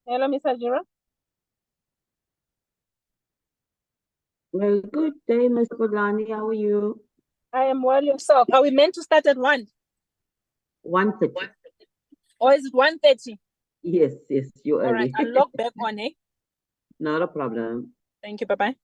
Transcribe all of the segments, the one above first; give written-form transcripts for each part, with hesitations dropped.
Hello, Miss Ajira. Well, good day, Mr. Kodlani. How are you? I am well yourself. Are we meant to start at 1? 1:30. Or is it 1:30? Yes, you're All right, early. I'll log back on, eh? Not a problem. Thank you. Bye-bye.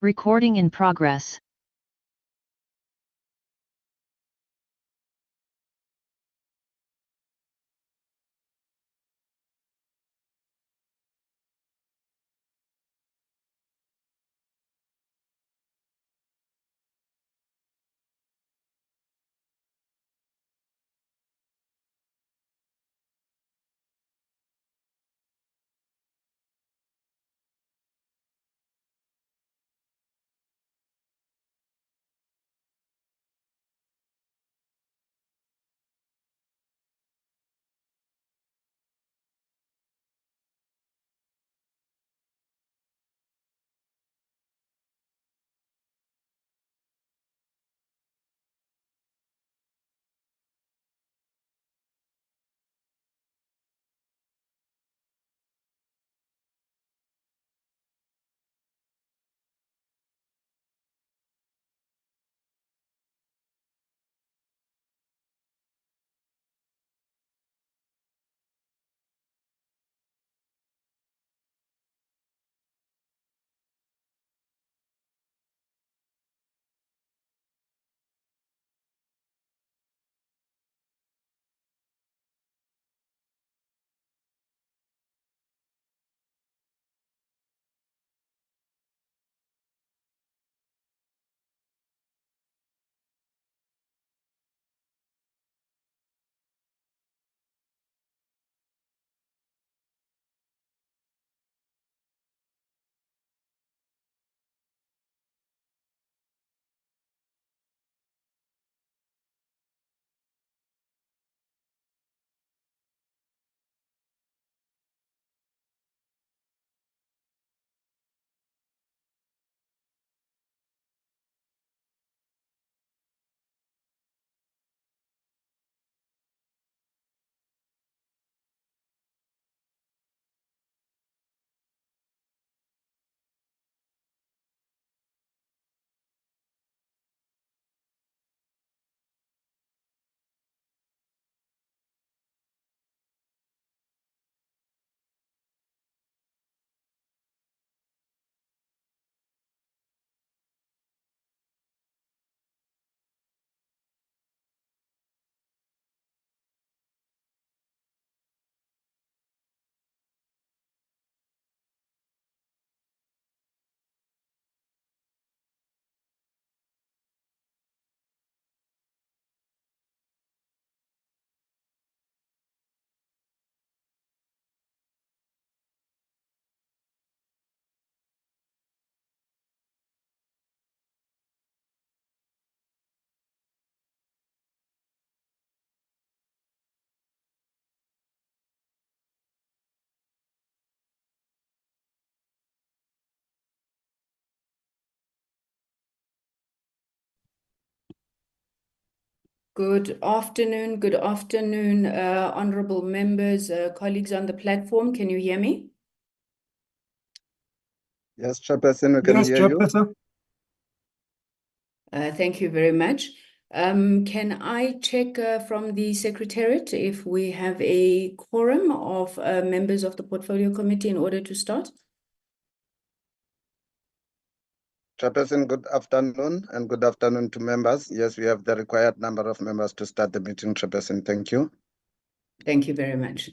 Recording in progress. Good afternoon, honorable members, colleagues on the platform. Can you hear me? Yes, Chairperson, we can Yes, hear you. Chairperson. Thank you very much. Can I check from the Secretariat if we have a quorum of members of the Portfolio Committee in order to start? Chairperson, good afternoon and good afternoon to members. Yes, we have the required number of members to start the meeting, Chairperson. Thank you. Thank you very much.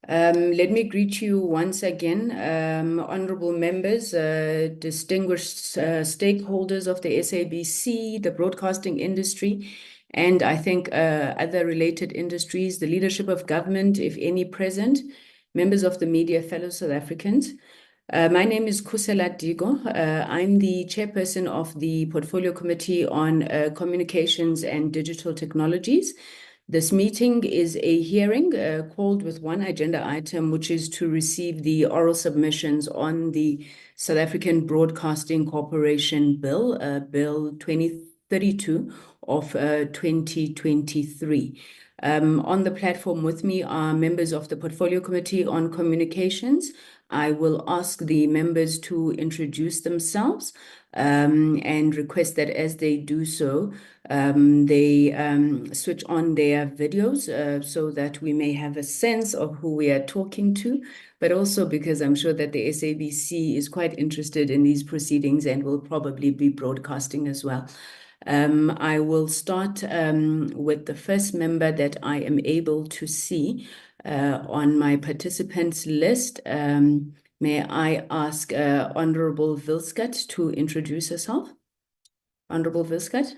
Let me greet you once again, honorable members, distinguished stakeholders of the SABC, the broadcasting industry, and I think other related industries, the leadership of government, if any present, members of the media, fellow South Africans. My name is COSATU. I'm the chairperson of the Portfolio Committee on Communications and Digital Technologies. This meeting is a hearing called with one agenda item, which is to receive the oral submissions on the South African Broadcasting Corporation Bill, Bill 2032 of 2023. On the platform with me are members of the Portfolio Committee on Communications. I will ask the members to introduce themselves and request that as they do so, they switch on their videos so that we may have a sense of who we are talking to, but also because I'm sure that the SABC is quite interested in these proceedings and will probably be broadcasting as well. I will start with the first member that I am able to see on my participants list. May I ask Honorable Vilskat to introduce herself? Honorable Vilskat?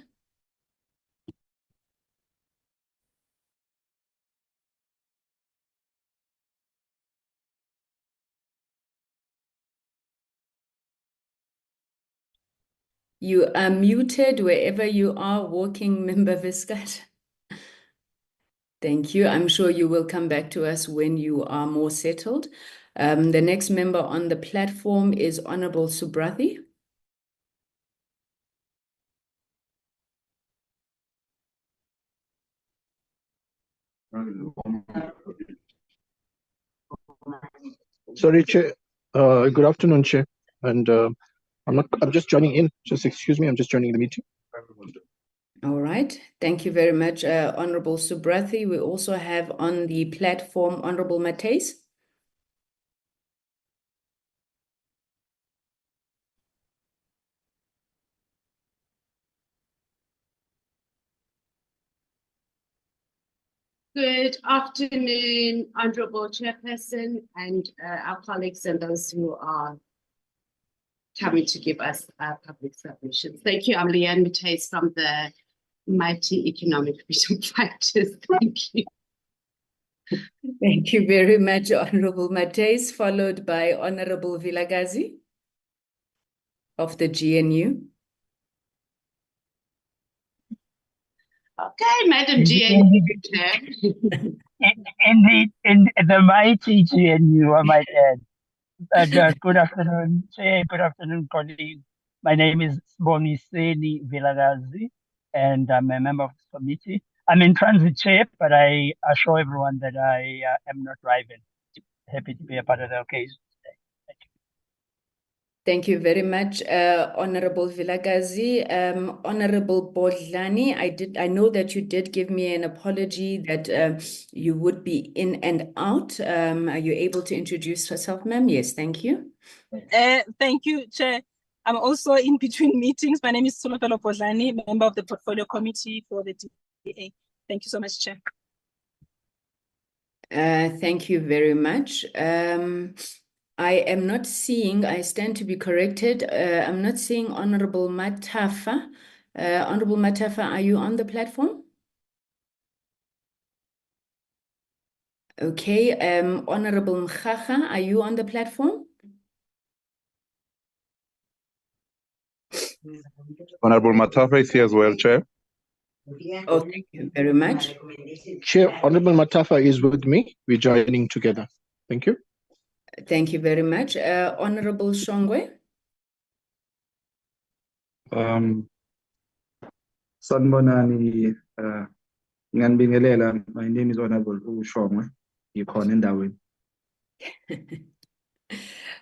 You are muted wherever you are walking, Member Viskat. Thank you. I'm sure you will come back to us when you are more settled. The next member on the platform is Honorable Subrathi. Sorry, Chair. Good afternoon, Chair. And I'm just joining in. Just excuse me, I'm just joining the meeting. All right. Thank you very much, Honorable Subrathi. We also have on the platform Honorable Mateus. Good afternoon, Honourable Chairperson and our colleagues and those who are coming to give us public submissions. Thank you. I'm Leanne Mateus from the Mighty Economic Freedom Fighters. Thank you. Thank you very much, Honorable Mateus, followed by Honorable Vilakazi of the GNU. Okay, Madam GNU Chair. In the mighty GNU, I might add. Good afternoon, Chair. Good afternoon, colleagues. My name is Boniseni Vilakazi, and I'm a member of the committee. I'm in transit, Chair, but I assure everyone that I am not driving. Happy to be a part of the occasion today. Thank you. Thank you very much, Honorable Vilakazi. Honorable Bodlani, I know that you did give me an apology that you would be in and out. Are you able to introduce yourself, ma'am? Yes, thank you. Thank you, Chair. I'm also in between meetings. My name is Solofelo Bodlani, member of the Portfolio Committee for the DA. Thank you so much, Chair. Thank you very much. I am not seeing, I stand to be corrected, I'm not seeing Honorable Matafa. Honorable Matafa, are you on the platform? Okay, Honorable Mkhaga, are you on the platform? Honorable Matafa is here as well, Chair. Oh, thank you very much. Chair, Honorable Matafa is with me. We're joining together. Thank you. Thank you very much. Honorable Shongwe. Sanibonani, ngiyanibingelela. My name is Honorable Ushongwe. Yikhona endaweni.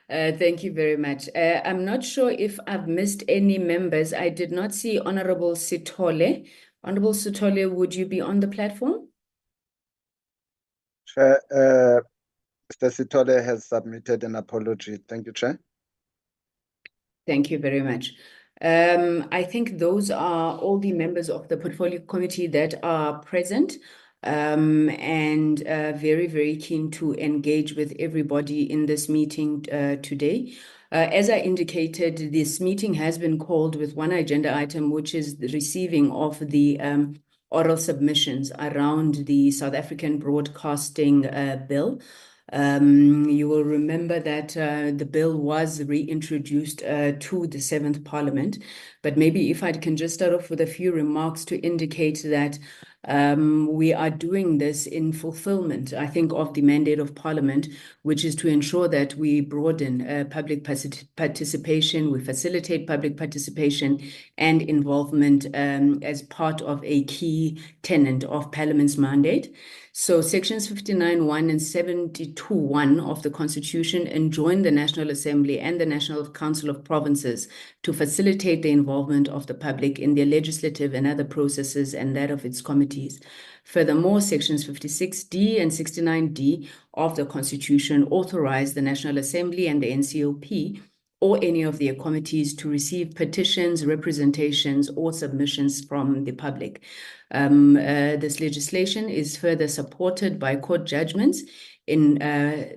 Thank you very much. I'm not sure if I've missed any members. I did not see Honorable Sithole. Honorable Sithole, would you be on the platform? Chair, Mr. Sithole has submitted an apology. Thank you, Chair. Thank you very much. I think those are all the members of the Portfolio Committee that are present and very, very keen to engage with everybody in this meeting today. As I indicated, this meeting has been called with one agenda item, which is the receiving of the oral submissions around the South African Broadcasting Bill. You will remember that the bill was reintroduced to the 7th Parliament, but maybe if I can just start off with a few remarks to indicate that We are doing this in fulfillment, I think, of the mandate of Parliament, which is to ensure that we broaden public participation, we facilitate public participation and involvement as part of a key tenet of Parliament's mandate. So sections 59.1 and 72.1 of the Constitution enjoin the National Assembly and the National Council of Provinces to facilitate the involvement of the public in their legislative and other processes and that of its committees. Furthermore, sections 56D and 69D of the Constitution authorize the National Assembly and the NCOP or any of their committees to receive petitions, representations, or submissions from the public. This legislation is further supported by court judgments in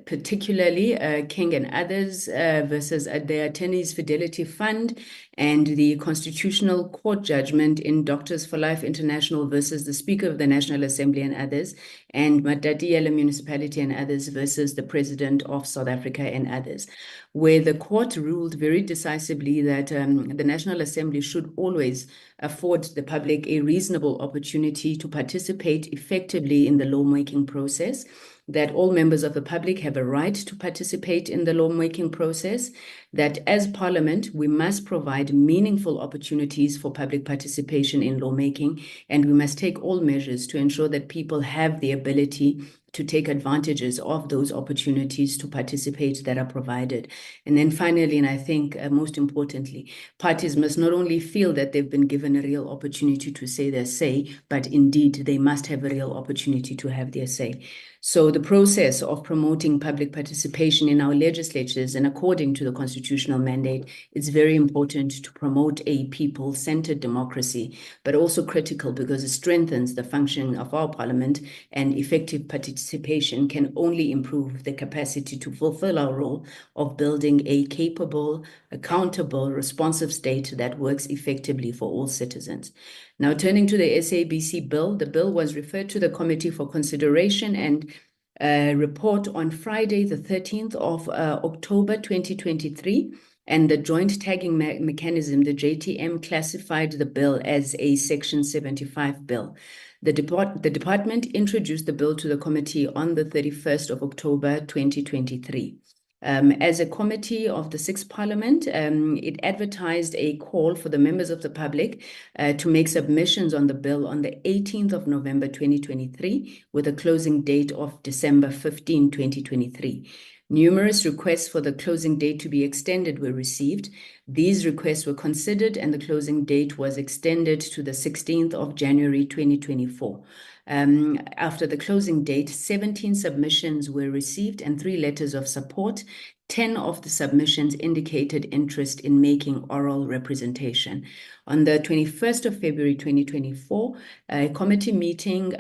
particularly King and others versus the Attorneys Fidelity Fund and the Constitutional Court judgment in Doctors for Life International versus the Speaker of the National Assembly and others, and Matatiele Municipality and others versus the President of South Africa and others, where the court ruled very decisively that the National Assembly should always afford the public a reasonable opportunity to participate effectively in the lawmaking process, that all members of the public have a right to participate in the lawmaking process, that as Parliament, we must provide meaningful opportunities for public participation in lawmaking, and we must take all measures to ensure that people have the ability to take advantages of those opportunities to participate that are provided. And then finally, and I think most importantly, parties must not only feel that they've been given a real opportunity to say their say, but indeed they must have a real opportunity to have their say. So the process of promoting public participation in our legislatures and according to the constitutional mandate, it's very important to promote a people-centered democracy, but also critical because it strengthens the functioning of our parliament, and effective participation can only improve the capacity to fulfill our role of building a capable, accountable, responsive state that works effectively for all citizens. Now, turning to the SABC bill, the bill was referred to the committee for consideration and report on Friday, the 13th of October 2023, and the joint tagging mechanism, the JTM, classified the bill as a Section 75 bill. The department introduced the bill to the committee on the 31st of October 2023. As a committee of the 6th Parliament, it advertised a call for the members of the public to make submissions on the bill on the 18th of November 2023, with a closing date of December 15, 2023. Numerous requests for the closing date to be extended were received. These requests were considered and the closing date was extended to the 16th of January 2024. After the closing date, 17 submissions were received and 3 letters of support. 10 of the submissions indicated interest in making oral representation. On the 21st of February 2024, a committee meeting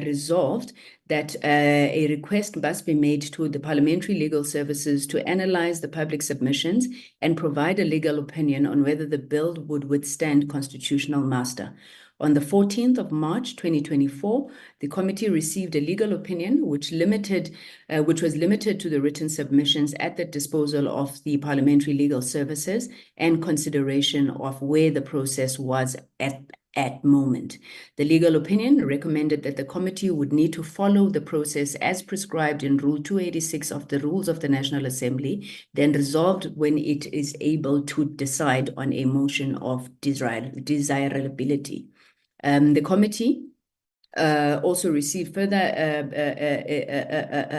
resolved that a request must be made to the Parliamentary Legal Services to analyze the public submissions and provide a legal opinion on whether the bill would withstand constitutional muster. On the 14th of March 2024, the committee received a legal opinion which was limited to the written submissions at the disposal of the Parliamentary Legal Services and consideration of where the process was at moment. The legal opinion recommended that the committee would need to follow the process as prescribed in Rule 286 of the Rules of the National Assembly, then resolved when it is able to decide on a motion of desirability. The committee also received further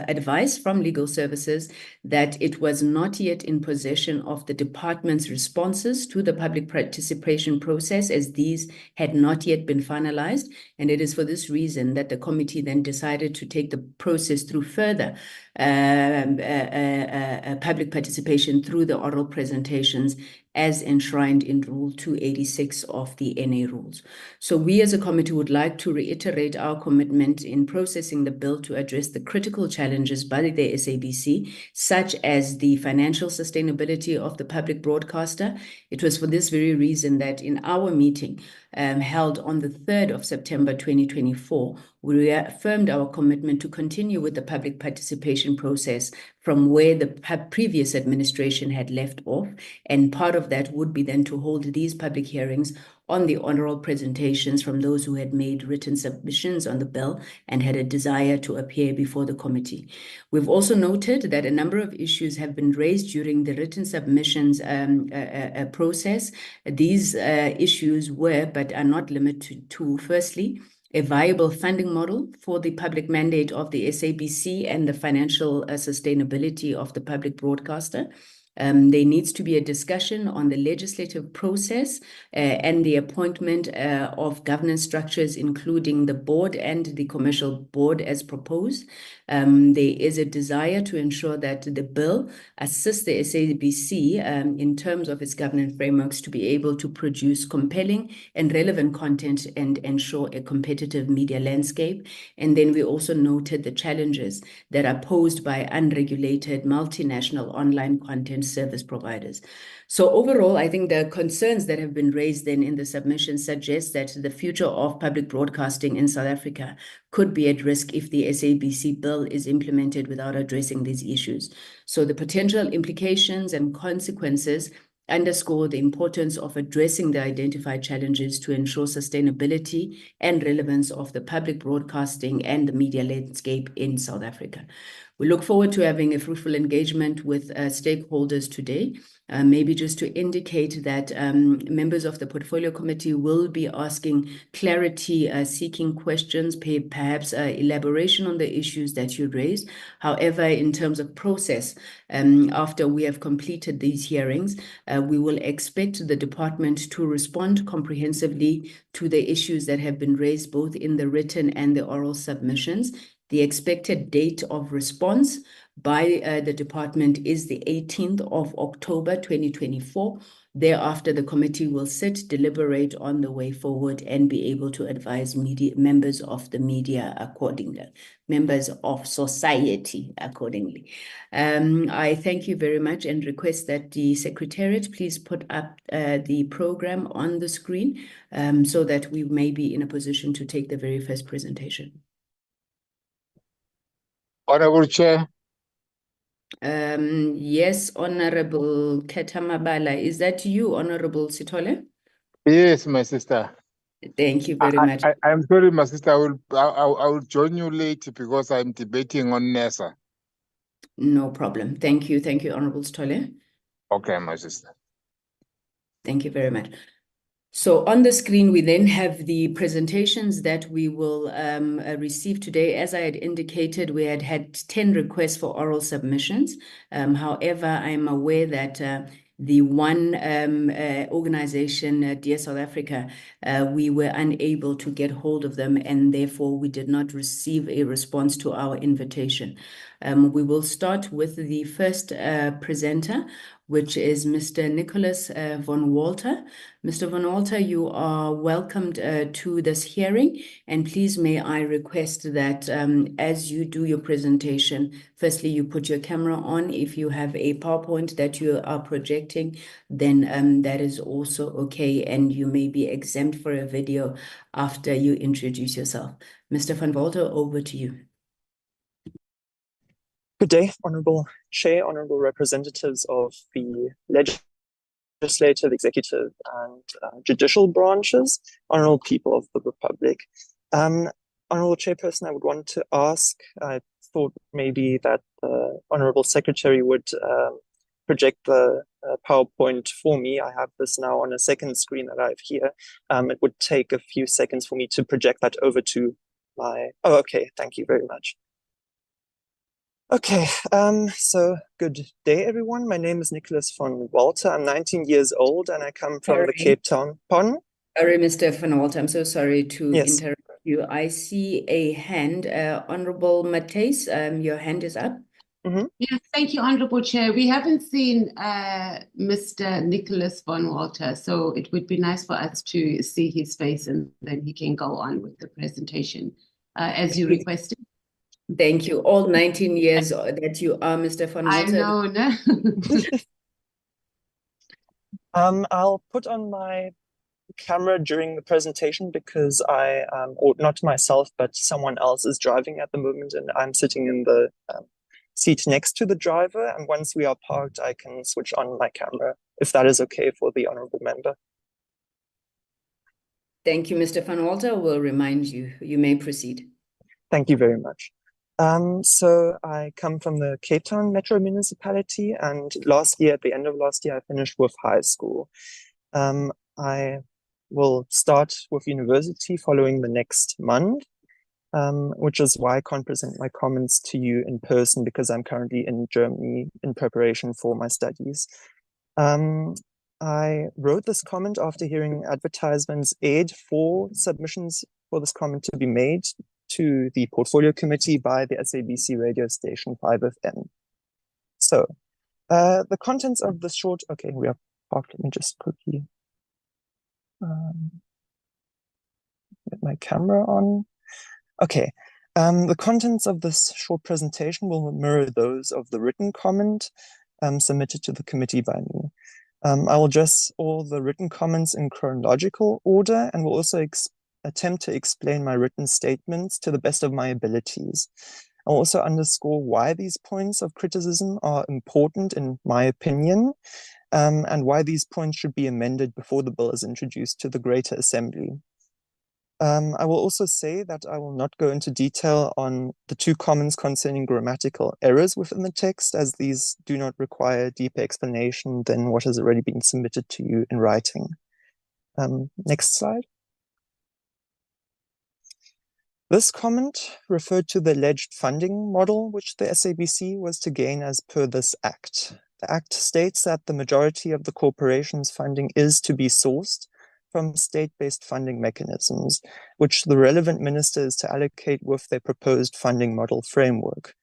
advice from legal services that it was not yet in possession of the department's responses to the public participation process, as these had not yet been finalized. And it is for this reason that the committee then decided to take the process through further public participation through the oral presentations as enshrined in Rule 286 of the NA rules. So we as a committee would like to reiterate our commitment in processing the bill to address the critical challenges by the SABC, such as the financial sustainability of the public broadcaster. It was for this very reason that in our meeting held on the 3rd of September 2024, we reaffirmed our commitment to continue with the public participation process from where the previous administration had left off. And part of that would be then to hold these public hearings on the oral presentations from those who had made written submissions on the bill and had a desire to appear before the committee. We've also noted that a number of issues have been raised during the written submissions process. These issues were, but are not limited to, firstly, a viable funding model for the public mandate of the SABC and the financial sustainability of the public broadcaster. There needs to be a discussion on the legislative process and the appointment of governance structures, including the board and the commercial board as proposed. There is a desire to ensure that the bill assists the SABC in terms of its governance frameworks to be able to produce compelling and relevant content and ensure a competitive media landscape. And then we also noted the challenges that are posed by unregulated multinational online content service providers. So overall, I think the concerns that have been raised then in the submission suggest that the future of public broadcasting in South Africa could be at risk if the SABC bill is implemented without addressing these issues. So the potential implications and consequences underscore the importance of addressing the identified challenges to ensure sustainability and relevance of the public broadcasting and the media landscape in South Africa. We look forward to having a fruitful engagement with stakeholders today. Maybe just to indicate that members of the portfolio committee will be asking clarity, seeking questions, perhaps elaboration on the issues that you raised. However, in terms of process, after we have completed these hearings, we will expect the department to respond comprehensively to the issues that have been raised both in the written and the oral submissions. The expected date of response by the department is the 18th of October 2024. Thereafter, the committee will sit, deliberate on the way forward, and be able to advise members of the media accordingly, members of society accordingly. I thank you very much and request that the Secretariat please put up the program on the screen so that we may be in a position to take the very first presentation. Honorable Chair. Yes, Honorable Ketamabala. Is that you, Honorable Sithole? Yes, my sister. Thank you very much. I'm sorry, my sister. I will join you late because I'm debating on NESA. No problem. Thank you. Thank you, Honorable Sithole. Okay, my sister. Thank you very much. So on the screen, we then have the presentations that we will receive today. As I had indicated, we had 10 requests for oral submissions. However, I'm aware that the one organization, Dear South Africa, we were unable to get hold of them, and therefore we did not receive a response to our invitation. We will start with the first presenter, which is Mr. Nicholas von Walter. Mr. von Walter, you are welcomed to this hearing, and please may I request that as you do your presentation, firstly, you put your camera on. If you have a PowerPoint that you are projecting, then that is also okay, and you may be exempt for a video after you introduce yourself. Mr. von Walter, over to you. Good day, Honourable Chair, Honourable Representatives of the Legislative, Executive and Judicial branches, Honourable people of the Republic. Honourable Chairperson, I would want to ask, I thought maybe that the Honourable Secretary would project the PowerPoint for me. I have this now on a second screen that I have here. It would take a few seconds for me to project that over to my... Oh, okay, thank you very much. Okay, so good day, everyone. My name is Nicholas von Walter. I'm 19 years old and I come from the Cape Town. Pardon? Sorry, Mr. van Walter, I'm so sorry to interrupt you. I see a hand. Honorable Matthys, your hand is up. Yes, thank you, Honourable Chair. We haven't seen Mr. Nicholas von Walter, so it would be nice for us to see his face and then he can go on with the presentation as you requested. Thank you. All 19 years that you are, Mr. van Walter. I know, no? I'll put on my camera during the presentation because I, or not myself, but someone else is driving at the moment and I'm sitting in the seat next to the driver. And once we are parked, I can switch on my camera, if that is okay for the honourable member. Thank you, Mr. Van Walter. We'll remind you. You may proceed. Thank you very much. So I come from the Cape Town Metro Municipality, and last year, at the end of last year, I finished with high school. I will start with university following the next month, which is why I can't present my comments to you in person, because I'm currently in Germany in preparation for my studies. I wrote this comment after hearing advertisements aired for submissions for this comment to be made to the portfolio committee by the SABC radio station 5FM. So the contents of the short, okay, we are parked. Let me just quickly get my camera on. Okay, the contents of this short presentation will mirror those of the written comment submitted to the committee by me. I will address all the written comments in chronological order and will also attempt to explain my written statements to the best of my abilities. I'll also underscore why these points of criticism are important in my opinion, and why these points should be amended before the bill is introduced to the Greater Assembly. I will also say that I will not go into detail on the two comments concerning grammatical errors within the text, as these do not require deeper explanation than what has already been submitted to you in writing. Next slide. This comment referred to the alleged funding model which the SABC was to gain as per this Act. The Act states that the majority of the corporation's funding is to be sourced from state-based funding mechanisms, which the relevant minister is to allocate with their proposed funding model framework.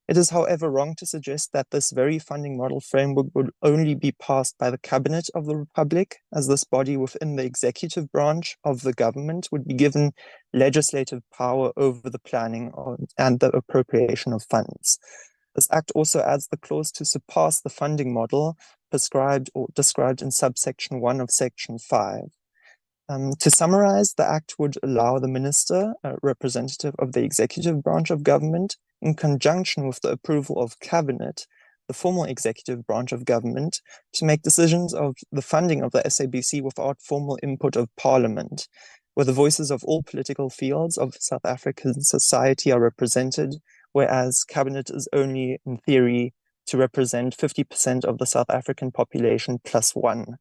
It is, however, wrong to suggest that this very funding model framework would only be passed by the Cabinet of the Republic, as this body within the executive branch of the government would be given legislative power over the planning and the appropriation of funds. This Act also adds the clause to surpass the funding model prescribed or described in subsection 1 of section 5. To summarize, the Act would allow the minister, a representative of the executive branch of government, in conjunction with the approval of Cabinet, the formal executive branch of government, to make decisions of the funding of the SABC without formal input of Parliament, where the voices of all political fields of South African society are represented, whereas Cabinet is only, in theory, to represent 50% of the South African population plus one.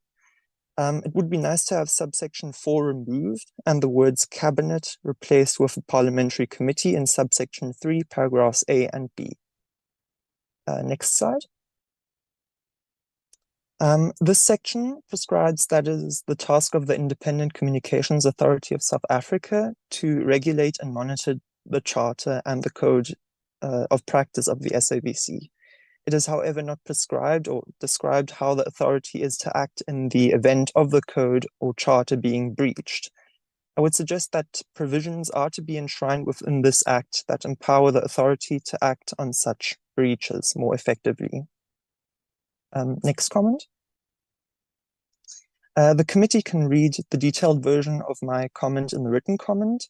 It would be nice to have subsection 4 removed and the words Cabinet replaced with a parliamentary committee in subsection 3, paragraphs A and B. Next slide. This section prescribes that it is the task of the Independent Communications Authority of South Africa to regulate and monitor the Charter and the Code of Practice of the SABC. It is, however, not prescribed or described how the authority is to act in the event of the code or charter being breached. I would suggest that provisions are to be enshrined within this Act that empower the authority to act on such breaches more effectively. Next comment. The committee can read the detailed version of my comment in the written comment,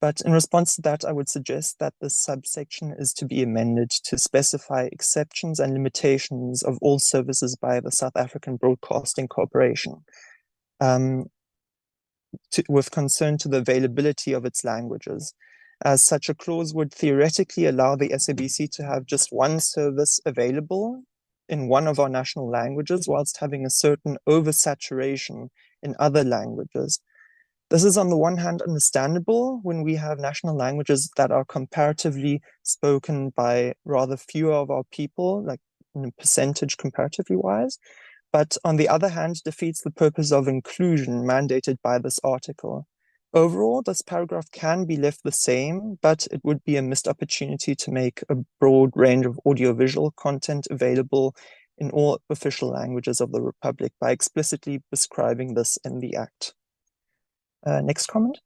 but in response to that, I would suggest that this subsection is to be amended to specify exceptions and limitations of all services by the South African Broadcasting Corporation, with concern to the availability of its languages, as such a clause would theoretically allow the SABC to have just one service available in one of our national languages, whilst having a certain oversaturation in other languages. This is on the one hand understandable when we have national languages that are comparatively spoken by rather fewer of our people, like in a percentage comparatively wise, but on the other hand defeats the purpose of inclusion mandated by this article. Overall, this paragraph can be left the same, but it would be a missed opportunity to make a broad range of audiovisual content available in all official languages of the Republic by explicitly prescribing this in the Act. Next comment.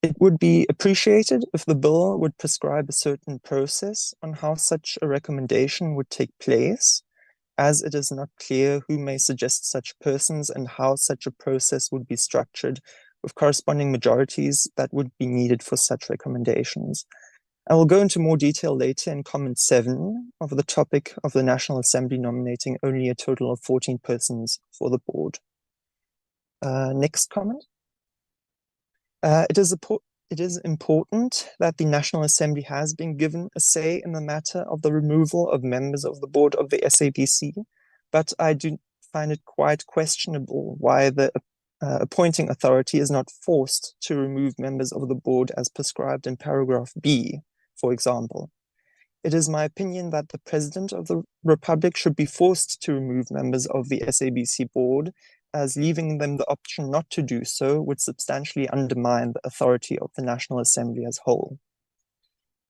It would be appreciated if the bill would prescribe a certain process on how such a recommendation would take place, as it is not clear who may suggest such persons and how such a process would be structured with corresponding majorities that would be needed for such recommendations. I will go into more detail later in comment 7 of the topic of the National Assembly nominating only a total of 14 persons for the board. Next comment. It is important that the National Assembly has been given a say in the matter of the removal of members of the board of the SABC, but I do find it quite questionable why the appointing authority is not forced to remove members of the board as prescribed in paragraph B, for example. It is my opinion that the President of the Republic should be forced to remove members of the SABC board, as leaving them the option not to do so would substantially undermine the authority of the National Assembly as a whole.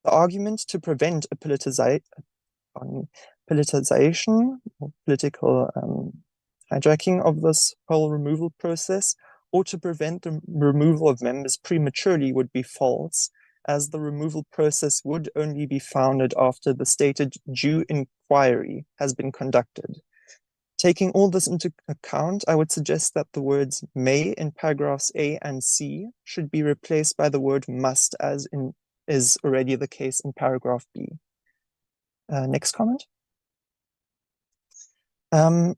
The argument to prevent a politicization or political hijacking of this whole removal process, or to prevent the removal of members prematurely, would be false, as the removal process would only be founded after the stated due inquiry has been conducted. Taking all this into account, I would suggest that the words may in paragraphs A and C should be replaced by the word must, as is already the case in paragraph B. Next comment.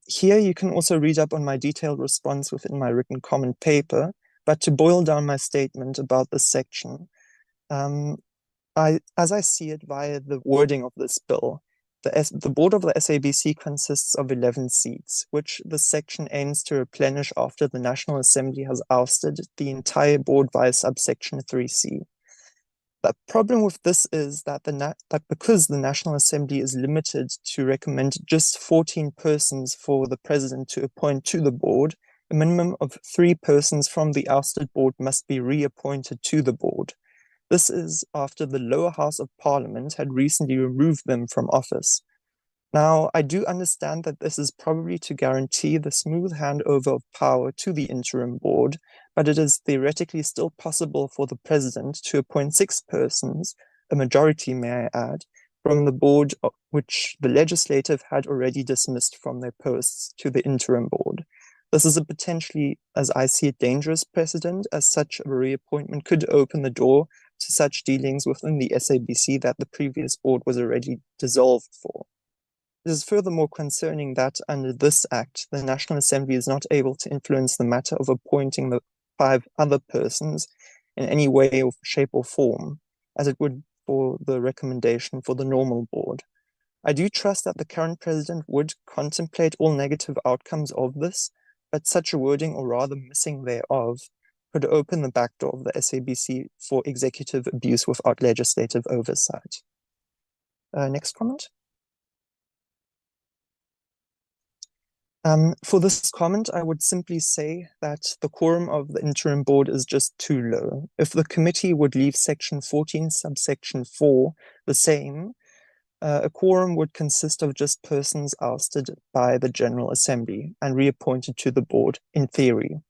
Here you can also read up on my detailed response within my written comment paper, but to boil down my statement about this section, as I see it via the wording of this bill, the board of the SABC consists of 11 seats, which this section aims to replenish after the National Assembly has ousted the entire board via subsection 3C. The problem with this is that because the National Assembly is limited to recommend just 14 persons for the president to appoint to the board, a minimum of 3 persons from the ousted board must be reappointed to the board. This is after the lower house of parliament had recently removed them from office. Now, I do understand that this is probably to guarantee the smooth handover of power to the interim board, but it is theoretically still possible for the president to appoint 6 persons, a majority may I add, from the board which the legislative had already dismissed from their posts to the interim board. This is a potentially, as I see it, dangerous precedent, as such a reappointment could open the door to such dealings within the SABC that the previous board was already dissolved for. It is furthermore concerning that under this act, the National Assembly is not able to influence the matter of appointing the 5 other persons in any way, or shape or form, as it would for the recommendation for the normal board. I do trust that the current president would contemplate all negative outcomes of this, but such a wording, or rather missing thereof, could open the back door of the SABC for executive abuse without legislative oversight. Next comment. For this comment, I would simply say that the quorum of the interim board is just too low. If the committee would leave section 14, subsection 4 the same, a quorum would consist of just persons ousted by the General Assembly and reappointed to the board, in theory.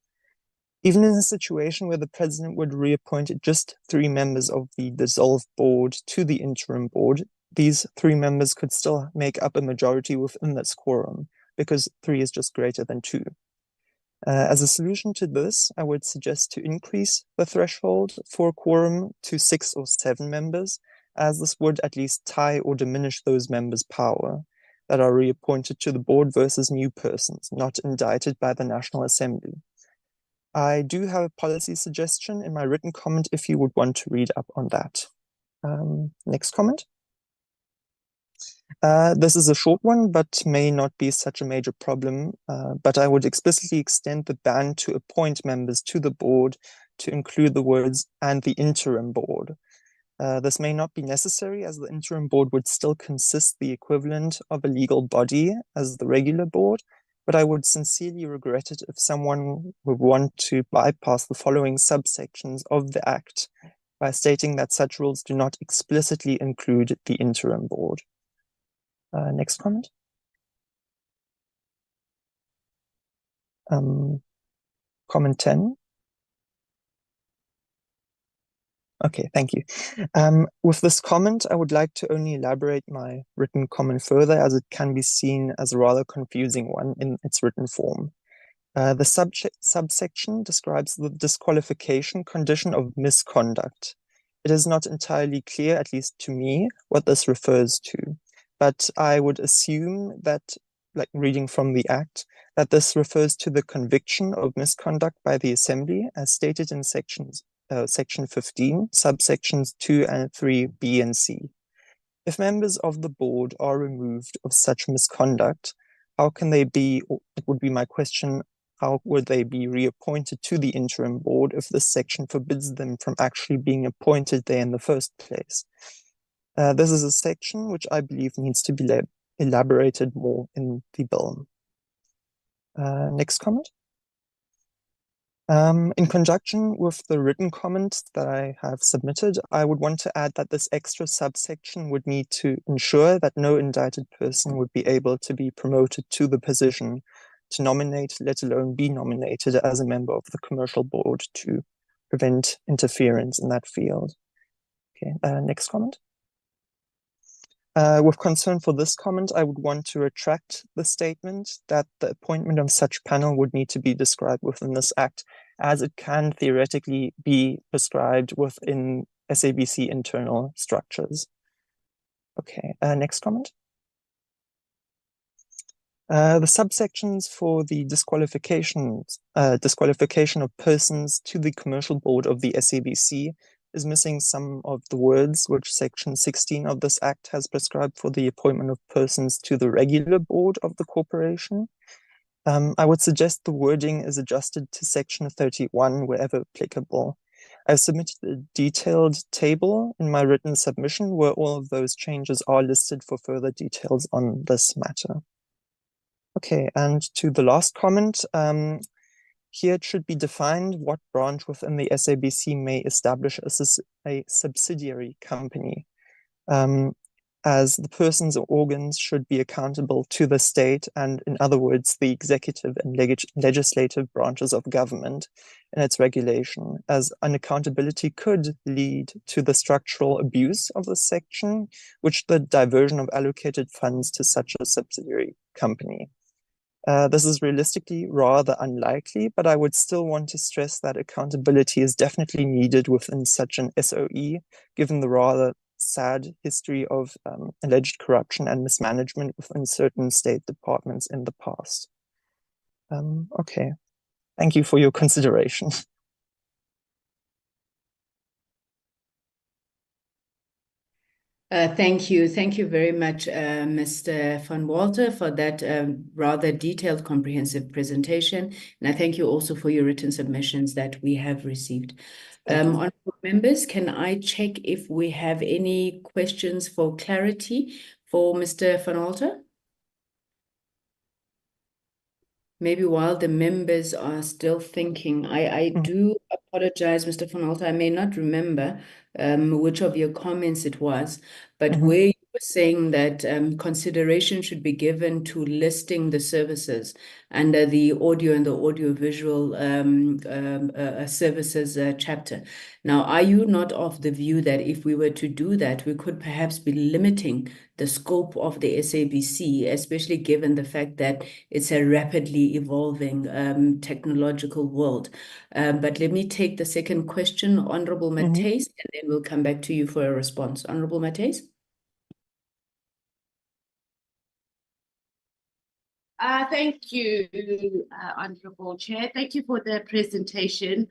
Even in a situation where the president would reappoint just 3 members of the dissolved board to the interim board, these 3 members could still make up a majority within this quorum, because 3 is just greater than 2. As a solution to this, I would suggest to increase the threshold for a quorum to 6 or 7 members, as this would at least tie or diminish those members' power that are reappointed to the board versus new persons not indicted by the National Assembly. I do have a policy suggestion in my written comment if you would want to read up on that. Next comment. This is a short one, but may not be such a major problem, but I would explicitly extend the ban to appoint members to the board to include the words "and the interim board." This may not be necessary, as the interim board would still consist the equivalent of a legal body as the regular board, but I would sincerely regret it if someone would want to bypass the following subsections of the Act by stating that such rules do not explicitly include the interim board. Next comment. Comment 10. Okay, thank you. With this comment, I would like to only elaborate my written comment further, as it can be seen as a rather confusing one in its written form. The subsection describes the disqualification condition of misconduct. It is not entirely clear, at least to me, what this refers to, but I would assume that, like reading from the Act, that this refers to the conviction of misconduct by the Assembly as stated in section 15, subsections 2 and 3, B and C. If members of the board are removed of such misconduct, how can they be, or it would be my question, how would they be reappointed to the interim board if this section forbids them from actually being appointed there in the first place? This is a section which I believe needs to be elaborated more in the bill. Next comment. In conjunction with the written comment that I have submitted, I would want to add that this extra subsection would need to ensure that no indicted person would be able to be promoted to the position to nominate, let alone be nominated as a member of the commercial board to prevent interference in that field. Okay, next comment. With concern for this comment, I would want to retract the statement that the appointment of such panel would need to be described within this act, as it can theoretically be prescribed within SABC internal structures. Okay, next comment. The subsections for the disqualification of persons to the commercial board of the SABC is missing some of the words which section 16 of this act has prescribed for the appointment of persons to the regular board of the corporation. I would suggest the wording is adjusted to section 31 wherever applicable. I've submitted a detailed table in my written submission where all of those changes are listed for further details on this matter. Okay, and to the last comment, here it should be defined what branch within the SABC may establish a subsidiary company, as the persons or organs should be accountable to the state and, in other words, the executive and legislative branches of government in its regulation, as unaccountability could lead to the structural abuse of this section, which the diversion of allocated funds to such a subsidiary company. This is realistically rather unlikely, but I would still want to stress that accountability is definitely needed within such an SOE, given the rather sad history of alleged corruption and mismanagement within certain state departments in the past. Okay, thank you for your consideration. Thank you. Thank you very much, Mr. Van Walter, for that rather detailed, comprehensive presentation. And I thank you also for your written submissions that we have received. Honorable members, can I check if we have any questions for clarity for Mr. Van Walter? Maybe while the members are still thinking, I do apologize, Mr. Van Walter, I may not remember which of your comments it was, but where you were saying that consideration should be given to listing the services under the audio and the audiovisual services chapter. Now, are you not of the view that if we were to do that, we could perhaps be limiting the scope of the SABC, especially given the fact that it's a rapidly evolving technological world? But let me take the second question, Honorable Matthys, and then we'll come back to you for a response. Honorable Matthys. Thank you, Honorable Chair. Thank you for the presentation.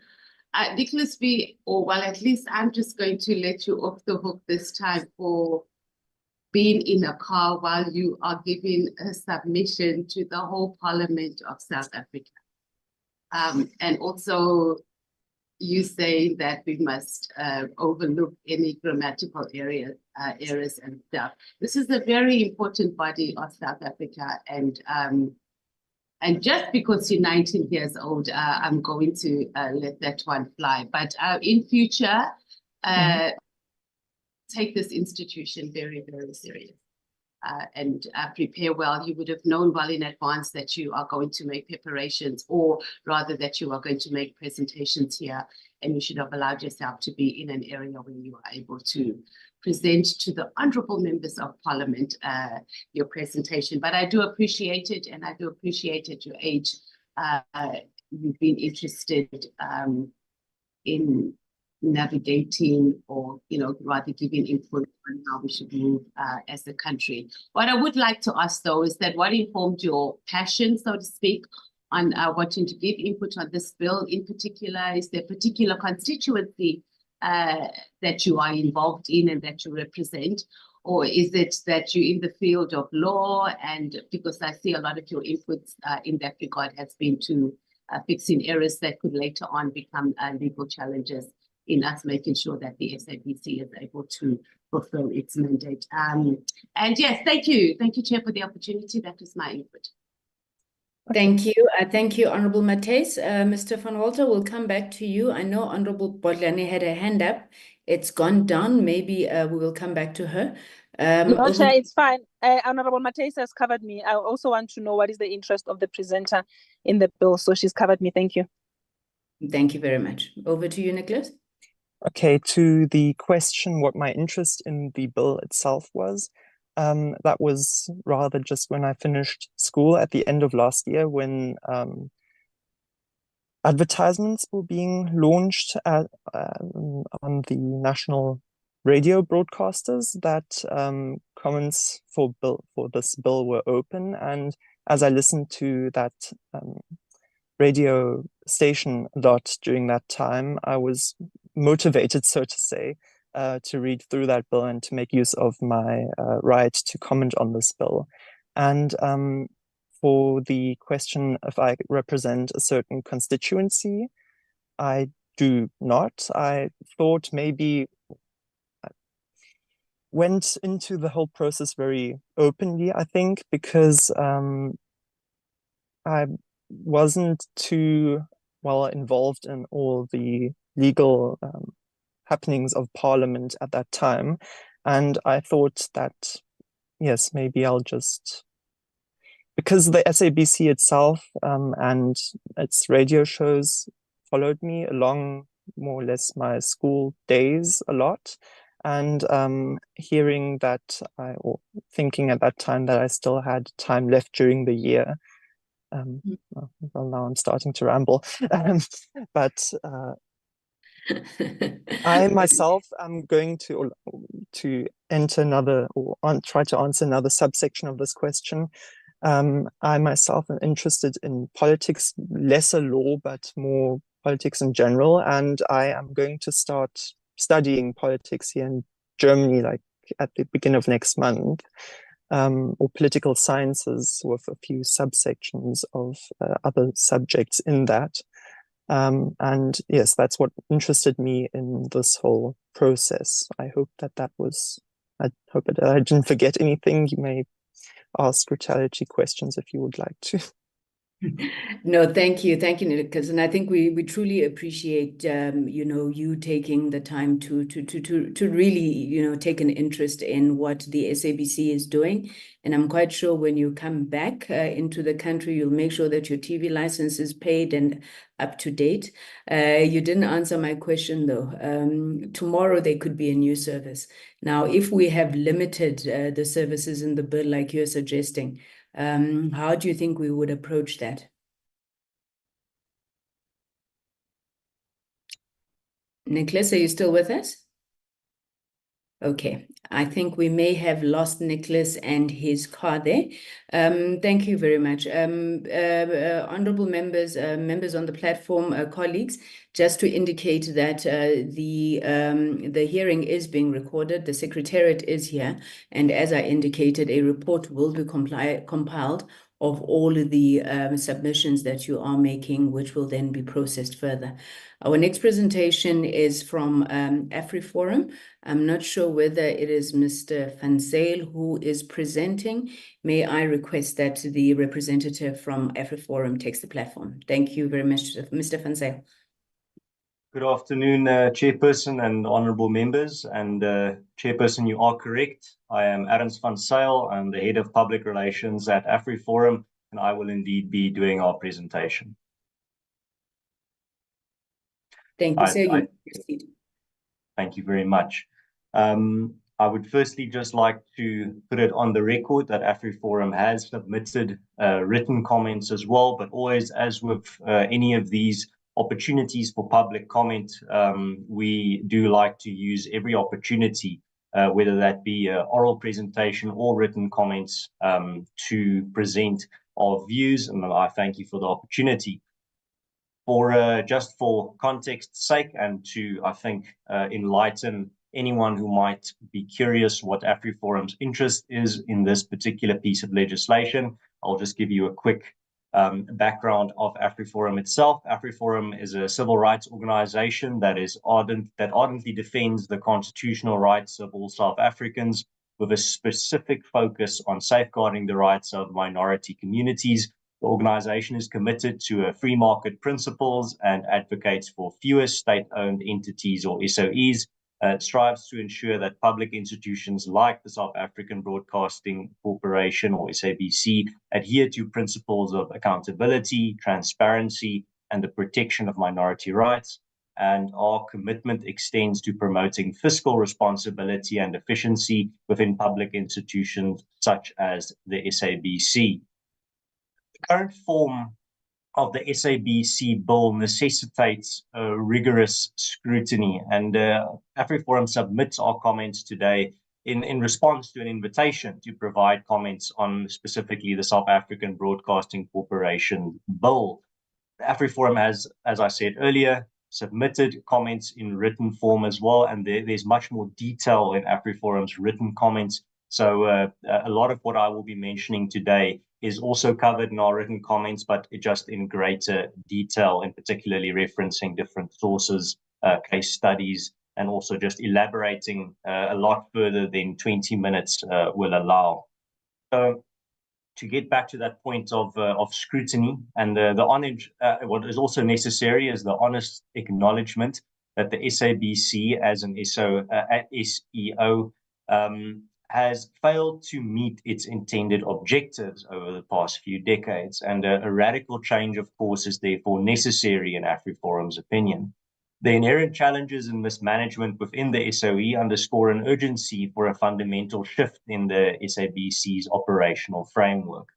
Nicholas, at least I'm just going to let you off the hook this time for being in a car while you are giving a submission to the whole Parliament of South Africa. And also you say that we must overlook any grammatical errors and stuff. This is a very important body of South Africa, and just because you're 19 years old, I'm going to let that one fly. But in future, take this institution very, very serious. And prepare well. You would have known well in advance that you are going to make preparations, or rather that you are going to make presentations here, and you should have allowed yourself to be in an area where you are able to present to the honourable members of Parliament your presentation. But I do appreciate it, and I do appreciate at your age you've been interested in navigating or, rather giving input on how we should move as a country. What I would like to ask, though, is that what informed your passion, so to speak, on wanting to give input on this bill in particular? Is there a particular constituency that you are involved in and that you represent? Or is it that you're in the field of law? And because I see a lot of your inputs in that regard has been to fixing errors that could later on become legal challenges in us making sure that the SABC is able to fulfill its mandate. And yes, thank you. Thank you, Chair, for the opportunity. That was my input. Thank you. Thank you, Honorable Mates. Mr. Van Walter, we'll come back to you. I know Honorable Bodlane had a hand up. It's gone down. Maybe we will come back to her. No, Chair, it's fine. Honorable Mates has covered me. I also want to know what is the interest of the presenter in the bill. So she's covered me. Thank you. Thank you very much. Over to you, Nicholas. Okay, to the question what my interest in the bill itself was, that was rather just when I finished school at the end of last year, when advertisements were being launched on the national radio broadcasters that comments for this bill were open. And as I listened to that radio station a lot during that time, I was motivated, so to say, to read through that bill and to make use of my right to comment on this bill. And for the question if I represent a certain constituency, I do not. I thought maybe I went into the whole process very openly, I think, because I wasn't too well involved in all the legal happenings of Parliament at that time. And I thought that, yes, maybe I'll just, because the SABC itself and its radio shows followed me along more or less my school days a lot. And hearing that, or thinking at that time that I still had time left during the year, well, now I'm starting to ramble, but I myself am going to enter another, or try to answer another subsection of this question. I myself am interested in politics, lesser law, but more politics in general, and I am going to start studying politics here in Germany, like at the beginning of next month. Or political sciences with a few subsections of other subjects in that. And yes, that's what interested me in this whole process. I hope that was, I hope that I didn't forget anything. You may ask retaliatory questions if you would like to. No, thank you, Nicholas, and I think we truly appreciate you taking the time to really take an interest in what the SABC is doing, and I'm quite sure when you come back into the country, you'll make sure that your TV license is paid and up to date. You didn't answer my question though. Tomorrow there could be a new service. Now, if we have limited the services in the bill like you're suggesting, how do you think we would approach that? Nicholas, are you still with us? Okay, I think we may have lost Nicholas and his car there. Thank you very much. Honorable members, members on the platform, colleagues, just to indicate that the hearing is being recorded, the Secretariat is here, and as I indicated, a report will be compiled of all of the submissions that you are making, which will then be processed further. Our next presentation is from AfriForum. I'm not sure whether it is Mr. Van Zyl who is presenting. May I request that the representative from AfriForum takes the platform? Thank you very much, Mr. Van Zyl. Good afternoon, Chairperson and honorable members. And Chairperson, you are correct. I am Arends van Zyl. I'm the Head of Public Relations at AfriForum, and I will indeed be doing our presentation. Thank you, sir. Thank you very much. I would firstly just like to put it on the record that AfriForum has submitted written comments as well, but always, as with any of these opportunities for public comment, we do like to use every opportunity, whether that be oral presentation or written comments, to present our views, and I thank you for the opportunity. Just for context's sake, and to, I think, enlighten anyone who might be curious what AfriForum's interest is in this particular piece of legislation, I'll just give you a quick background of AfriForum itself. AfriForum is a civil rights organization that ardently defends the constitutional rights of all South Africans, with a specific focus on safeguarding the rights of minority communities. The organization is committed to free market principles and advocates for fewer state-owned entities or SOEs. It strives to ensure that public institutions like the South African Broadcasting Corporation or SABC adhere to principles of accountability, transparency, and the protection of minority rights. And our commitment extends to promoting fiscal responsibility and efficiency within public institutions such as the SABC. The current form of the SABC bill necessitates rigorous scrutiny, and AfriForum submits our comments today in response to an invitation to provide comments on specifically the South African Broadcasting Corporation bill. AfriForum has, as I said earlier, submitted comments in written form as well, and there's much more detail in AfriForum's written comments. So a lot of what I will be mentioning today is also covered in our written comments, but just in greater detail, and particularly referencing different sources, case studies, and also just elaborating a lot further than 20 minutes will allow. So to get back to that point of scrutiny, and what is also necessary is the honest acknowledgement that the SABC as an SEO has failed to meet its intended objectives over the past few decades, and a radical change, of course, is therefore necessary in AfriForum's opinion. The inherent challenges and mismanagement within the SOE underscore an urgency for a fundamental shift in the SABC's operational framework.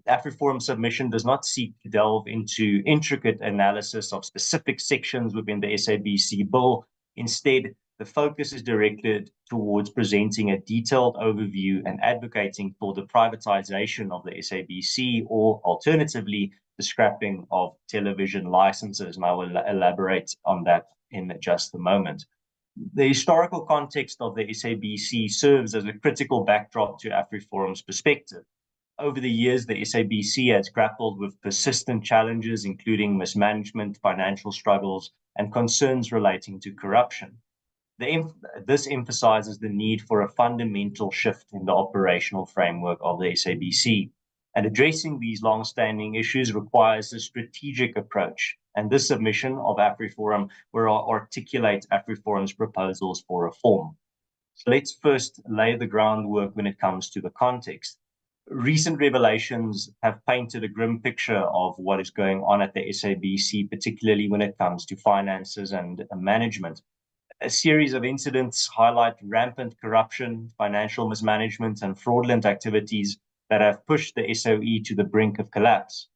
The AfriForum submission does not seek to delve into intricate analysis of specific sections within the SABC bill. Instead, the focus is directed towards presenting a detailed overview and advocating for the privatization of the SABC, or alternatively, the scrapping of television licenses, and I will elaborate on that in just a moment. The historical context of the SABC serves as a critical backdrop to AfriForum's perspective. Over the years, the SABC has grappled with persistent challenges, including mismanagement, financial struggles, and concerns relating to corruption. This emphasizes the need for a fundamental shift in the operational framework of the SABC. And addressing these long-standing issues requires a strategic approach. And this submission of AfriForum will articulate AfriForum's proposals for reform. So let's first lay the groundwork when it comes to the context. Recent revelations have painted a grim picture of what is going on at the SABC, particularly when it comes to finances and management. A series of incidents highlight rampant corruption, financial mismanagement, and fraudulent activities that have pushed the SOE to the brink of collapse.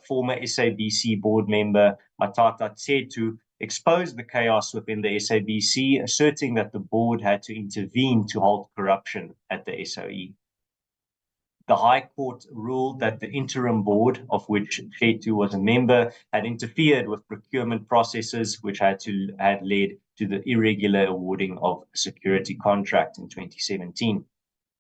Former SABC board member Matata Tsetu exposed the chaos within the SABC, asserting that the board had to intervene to halt corruption at the SOE. The High Court ruled that the interim board, of which Tsetu was a member, had interfered with procurement processes, which had led to the irregular awarding of a security contract in 2017.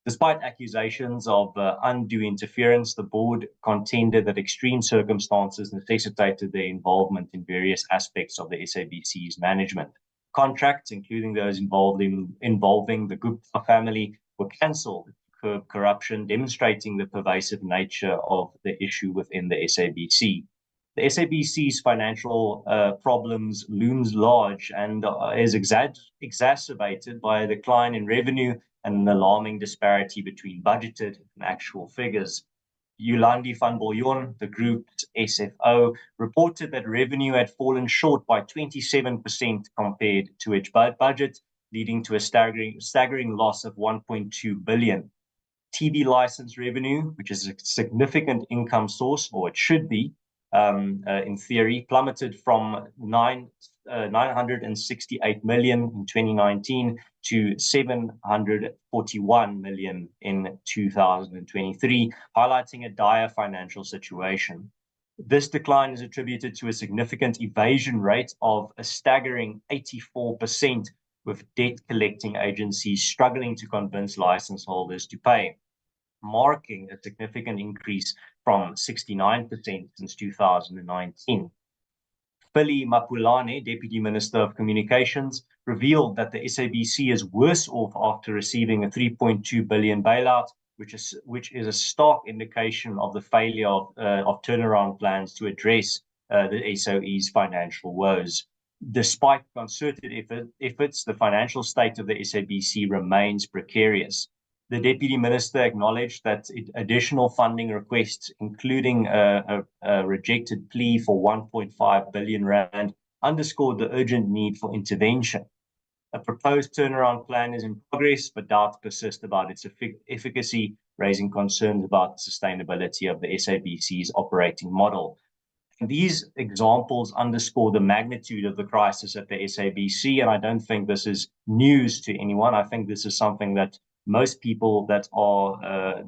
Despite accusations of undue interference, the board contended that extreme circumstances necessitated their involvement in various aspects of the SABC's management. Contracts, including those involving the Gupta family, were cancelled to curb corruption, demonstrating the pervasive nature of the issue within the SABC. The SABC's financial problems looms large and is exacerbated by a decline in revenue and an alarming disparity between budgeted and actual figures. Yolandi van Biljon, the group's SFO, reported that revenue had fallen short by 27% compared to its budget, leading to a staggering loss of 1.2 billion. TV license revenue, which is a significant income source, or it should be, in theory, plummeted from 968 million in 2019 to 741 million in 2023, highlighting a dire financial situation. This decline is attributed to a significant evasion rate of a staggering 84%, with debt collecting agencies struggling to convince license holders to pay, marking a significant increase from 69% since 2019. Philly Mapulane, Deputy Minister of Communications, revealed that the SABC is worse off after receiving a 3.2 billion bailout, which is a stark indication of the failure of turnaround plans to address the SOE's financial woes. Despite concerted efforts, the financial state of the SABC remains precarious. The Deputy Minister acknowledged that additional funding requests, including a rejected plea for 1.5 billion rand, underscored the urgent need for intervention. A proposed turnaround plan is in progress, but doubts persist about its efficacy, raising concerns about the sustainability of the SABC's operating model. And these examples underscore the magnitude of the crisis at the SABC, and I don't think this is news to anyone. I think this is something that most people that are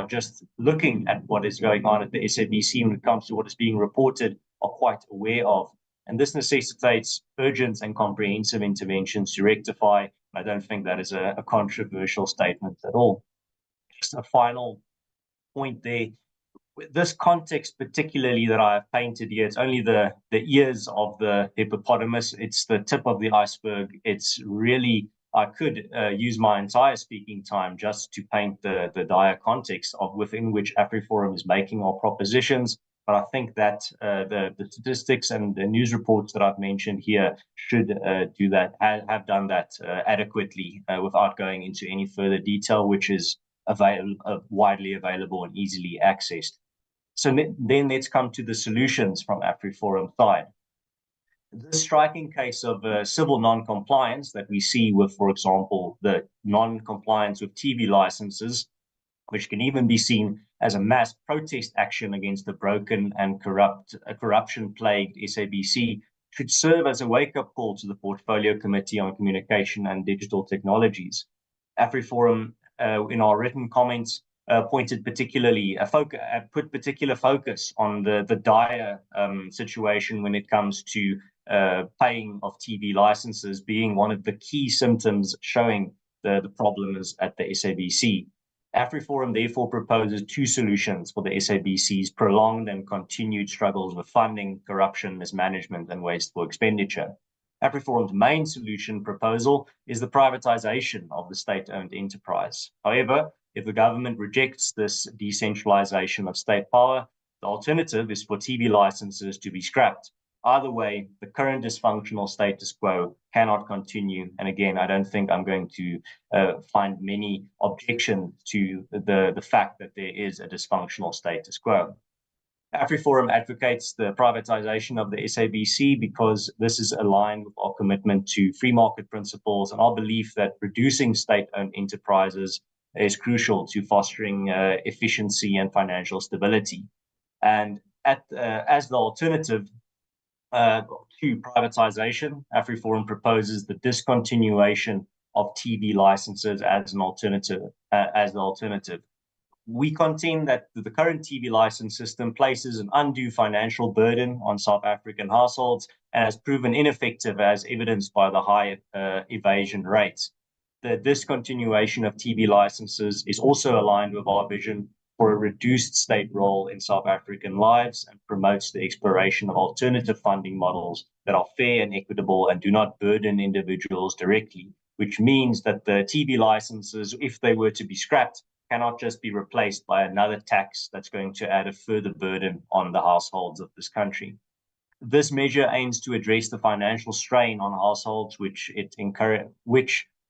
just looking at what is going on at the SABC when it comes to what is being reported are quite aware of. And this necessitates urgent and comprehensive interventions to rectify. I don't think that is a controversial statement at all. Just a final point there. This context particularly that I have painted here, it's only the ears of the hippopotamus. It's the tip of the iceberg. It's really, I could use my entire speaking time just to paint the dire context of within which AfriForum is making our propositions. But I think that the statistics and the news reports that I've mentioned here should do that, have done that adequately without going into any further detail, which is widely available and easily accessed. So then let's come to the solutions from AfriForum side. The striking case of civil non-compliance that we see with, for example, the non-compliance with TV licenses, which can even be seen as a mass protest action against the broken and corruption-plagued SABC, should serve as a wake-up call to the Portfolio Committee on Communication and Digital Technologies. AfriForum, in our written comments, put particular focus on the dire situation when it comes to paying of TV licenses being one of the key symptoms showing the problems at the SABC. AfriForum therefore proposes two solutions for the SABC's prolonged and continued struggles with funding, corruption, mismanagement, and wasteful expenditure. AfriForum's main solution proposal is the privatization of the state-owned enterprise. However, if the government rejects this decentralization of state power, the alternative is for TV licenses to be scrapped. Either way, the current dysfunctional status quo cannot continue. And again, I don't think I'm going to find many objections to the fact that there is a dysfunctional status quo. AfriForum advocates the privatization of the SABC because this is aligned with our commitment to free market principles and our belief that reducing state-owned enterprises is crucial to fostering efficiency and financial stability. And as the alternative to privatization, AfriForum proposes the discontinuation of TV licenses as an alternative. We contend that the current TV license system places an undue financial burden on South African households and has proven ineffective, as evidenced by the high evasion rates. The discontinuation of TV licenses is also aligned with our vision for a reduced state role in South African lives and promotes the exploration of alternative funding models that are fair and equitable and do not burden individuals directly, which means that the TV licenses, if they were to be scrapped, cannot just be replaced by another tax that's going to add a further burden on the households of this country. This measure aims to address the financial strain on households, which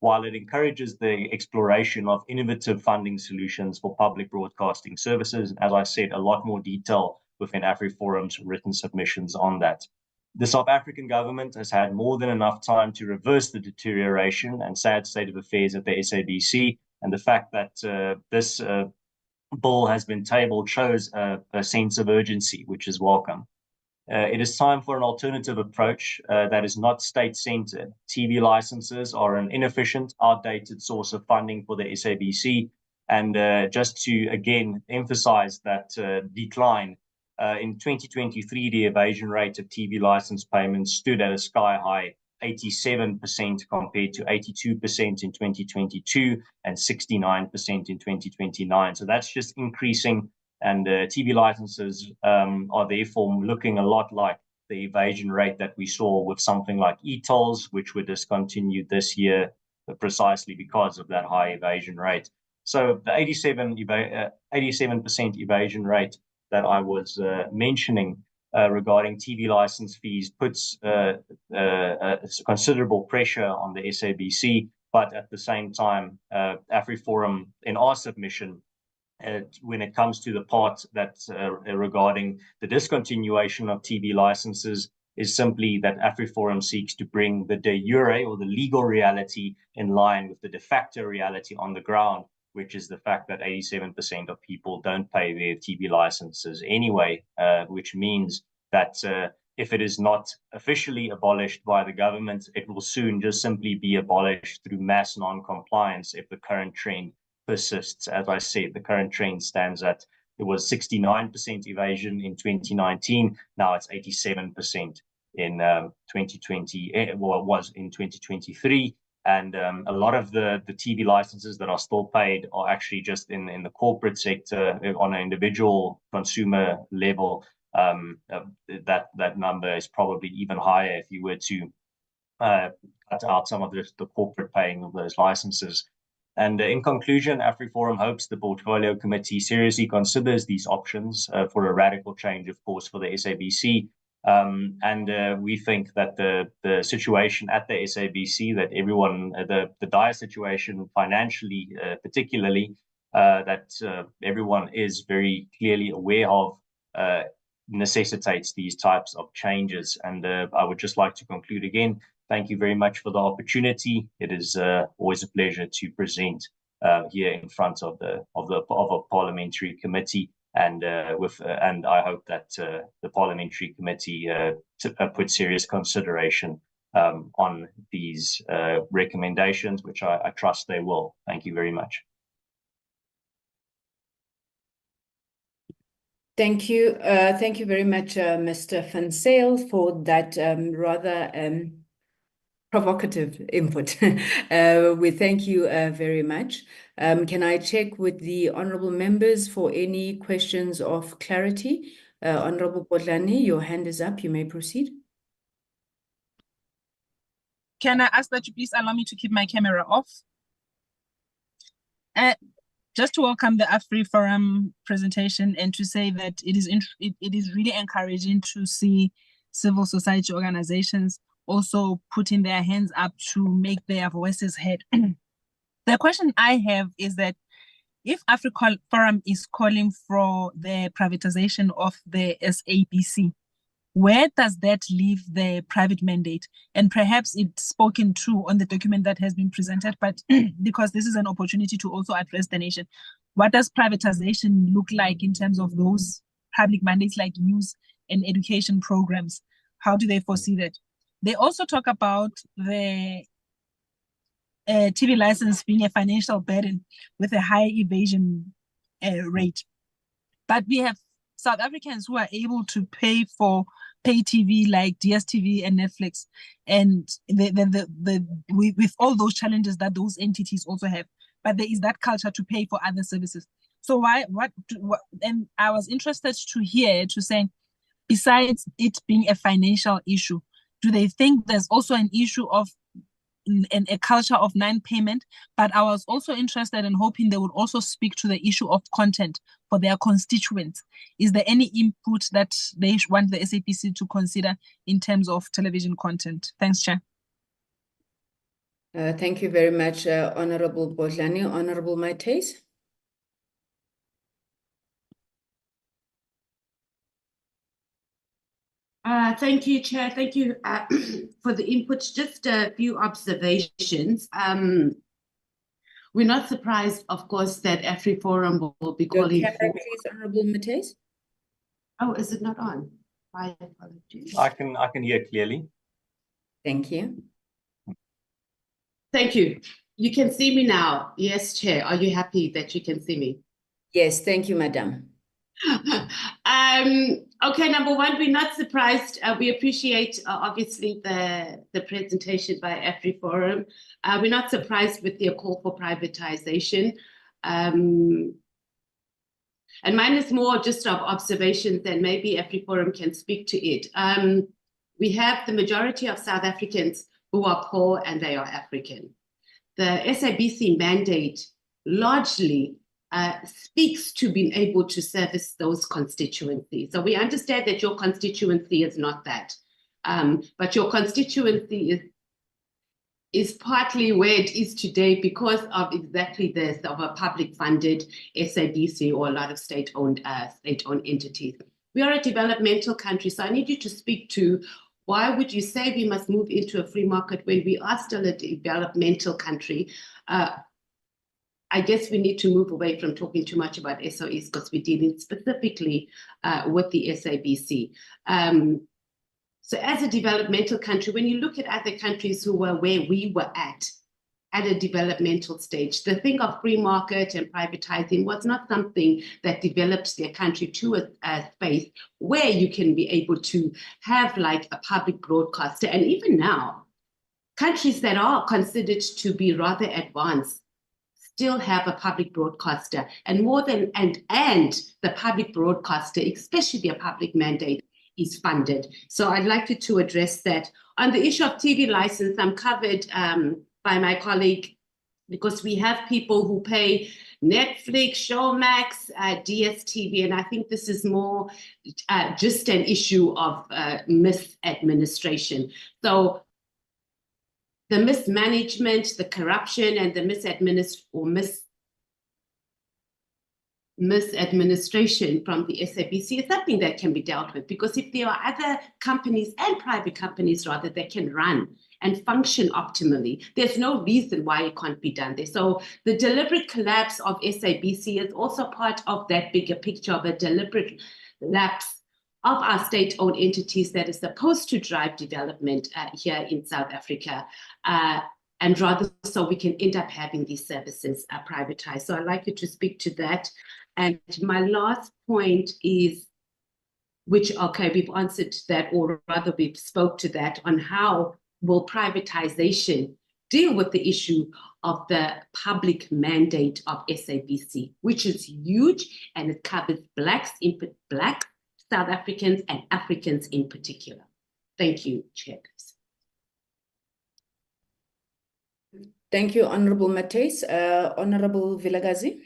while it encourages the exploration of innovative funding solutions for public broadcasting services, as I said, a lot more detail within AfriForum's written submissions on that. The South African government has had more than enough time to reverse the deterioration and sad state of affairs at the SABC, and the fact that bill has been tabled shows a sense of urgency, which is welcome. It is time for an alternative approach that is not state-centered. TV licenses are an inefficient, outdated source of funding for the SABC. And just to, again, emphasize that decline, in 2023, the evasion rate of TV license payments stood at a sky-high 87% compared to 82% in 2022 and 69% in 2029. So that's just increasing. And TV licenses are therefore looking a lot like the evasion rate that we saw with something like e-tolls, which were discontinued this year precisely because of that high evasion rate. So the 87% evasion rate that I was mentioning regarding TV license fees puts considerable pressure on the SABC, but at the same time, AfriForum, in our submission, when it comes to the part that's regarding the discontinuation of TV licenses, is simply that AfriForum seeks to bring the de jure or the legal reality in line with the de facto reality on the ground, which is the fact that 87% of people don't pay their TV licenses anyway, which means that if it is not officially abolished by the government, it will soon just simply be abolished through mass non-compliance if the current trend persists. As I said, the current trend stands at, it was 69% evasion in 2019. Now it's 87% in 2020, well, it was in 2023. And a lot of the TV licenses that are still paid are actually just in the corporate sector on an individual consumer level. That number is probably even higher if you were to cut out some of the corporate paying of those licenses. And in conclusion, AfriForum hopes the Portfolio Committee seriously considers these options for a radical change, of course, for the SABC. And we think that the situation at the SABC, that everyone, the dire situation financially, particularly, that everyone is very clearly aware of, necessitates these types of changes. And I would just like to conclude again. Thank you very much for the opportunity. It is always a pleasure to present here in front of a parliamentary committee, and I hope that the parliamentary committee put serious consideration on these recommendations, which I trust they will. Thank you very much. Thank you. Thank you very much, Mr. Van Zyl, for that rather provocative input. We thank you very much. Can I check with the honorable members for any questions of clarity? Honorable Bodlani, your hand is up. You may proceed. Can I ask that you please allow me to keep my camera off? Just to welcome the AfriForum presentation and to say that it is really encouraging to see civil society organizations also putting their hands up to make their voices heard. The question I have is that if AfriForum is calling for the privatization of the SABC, where does that leave the private mandate? And perhaps it's spoken to on the document that has been presented, but because this is an opportunity to also address the nation, what does privatization look like in terms of those public mandates like news and education programs? How do they foresee that? They also talk about the TV license being a financial burden with a high evasion rate. But we have South Africans who are able to pay for pay TV like DSTV and Netflix, and with all those challenges that those entities also have. But there is that culture to pay for other services. So and I was interested to hear to say, besides it being a financial issue, do they think there's also an issue of a culture of non-payment? But I was also interested in hoping they would also speak to the issue of content for their constituents. Is there any input that they want the SABC to consider in terms of television content? Thanks, Chair. Thank you very much, Honorable Bodlani. Honorable Maitez. Thank you, Chair. Thank you for the input. Just a few observations. We're not surprised, of course, that AfriForum will be Your calling camera, for... please, Honorable Matthys. Oh, is it not on? My apologies. I can hear clearly. Thank you. Thank you. You can see me now. Yes, Chair. Are you happy that you can see me? Yes, thank you, Madam. Okay, number one, we're not surprised. We appreciate, obviously, the presentation by AfriForum. We're not surprised with their call for privatization. And mine is more just of observations, and maybe AfriForum can speak to it. We have the majority of South Africans who are poor and they are African. The SABC mandate largely speaks to being able to service those constituencies. So we understand that your constituency is not that, but your constituency is partly where it is today because of exactly this, of a public-funded SABC or a lot of state-owned entities. We are a developmental country, so I need you to speak to why would you say we must move into a free market when we are still a developmental country? I guess we need to move away from talking too much about SOEs because we're dealing specifically with the SABC. So as a developmental country, when you look at other countries who were where we were at a developmental stage, the thing of free market and privatizing was not something that developed their country to a space where you can be able to have like a public broadcaster. And even now, countries that are considered to be rather advanced still have a public broadcaster, and the public broadcaster, especially a public mandate, is funded. So I'd like you to address that. On the issue of TV license, I'm covered by my colleague because we have people who pay Netflix, Showmax, DSTV, and I think this is more just an issue of misadministration. So the mismanagement, the corruption, and the misadministration from the SABC is something that can be dealt with, because if there are other companies and private companies rather that can run and function optimally, there's no reason why it can't be done there. So the deliberate collapse of SABC is also part of that bigger picture of a deliberate lapse of our state-owned entities that is supposed to drive development here in South Africa, and rather so we can end up having these services privatized. So I'd like you to speak to that. And my last point is, which, okay, we've answered that, or rather we've spoke to that, on how will privatization deal with the issue of the public mandate of SABC, which is huge, and it covers Black South Africans and Africans in particular. Thank you, Chair. Thank you, Honorable Matthys. Honorable Vilakazi.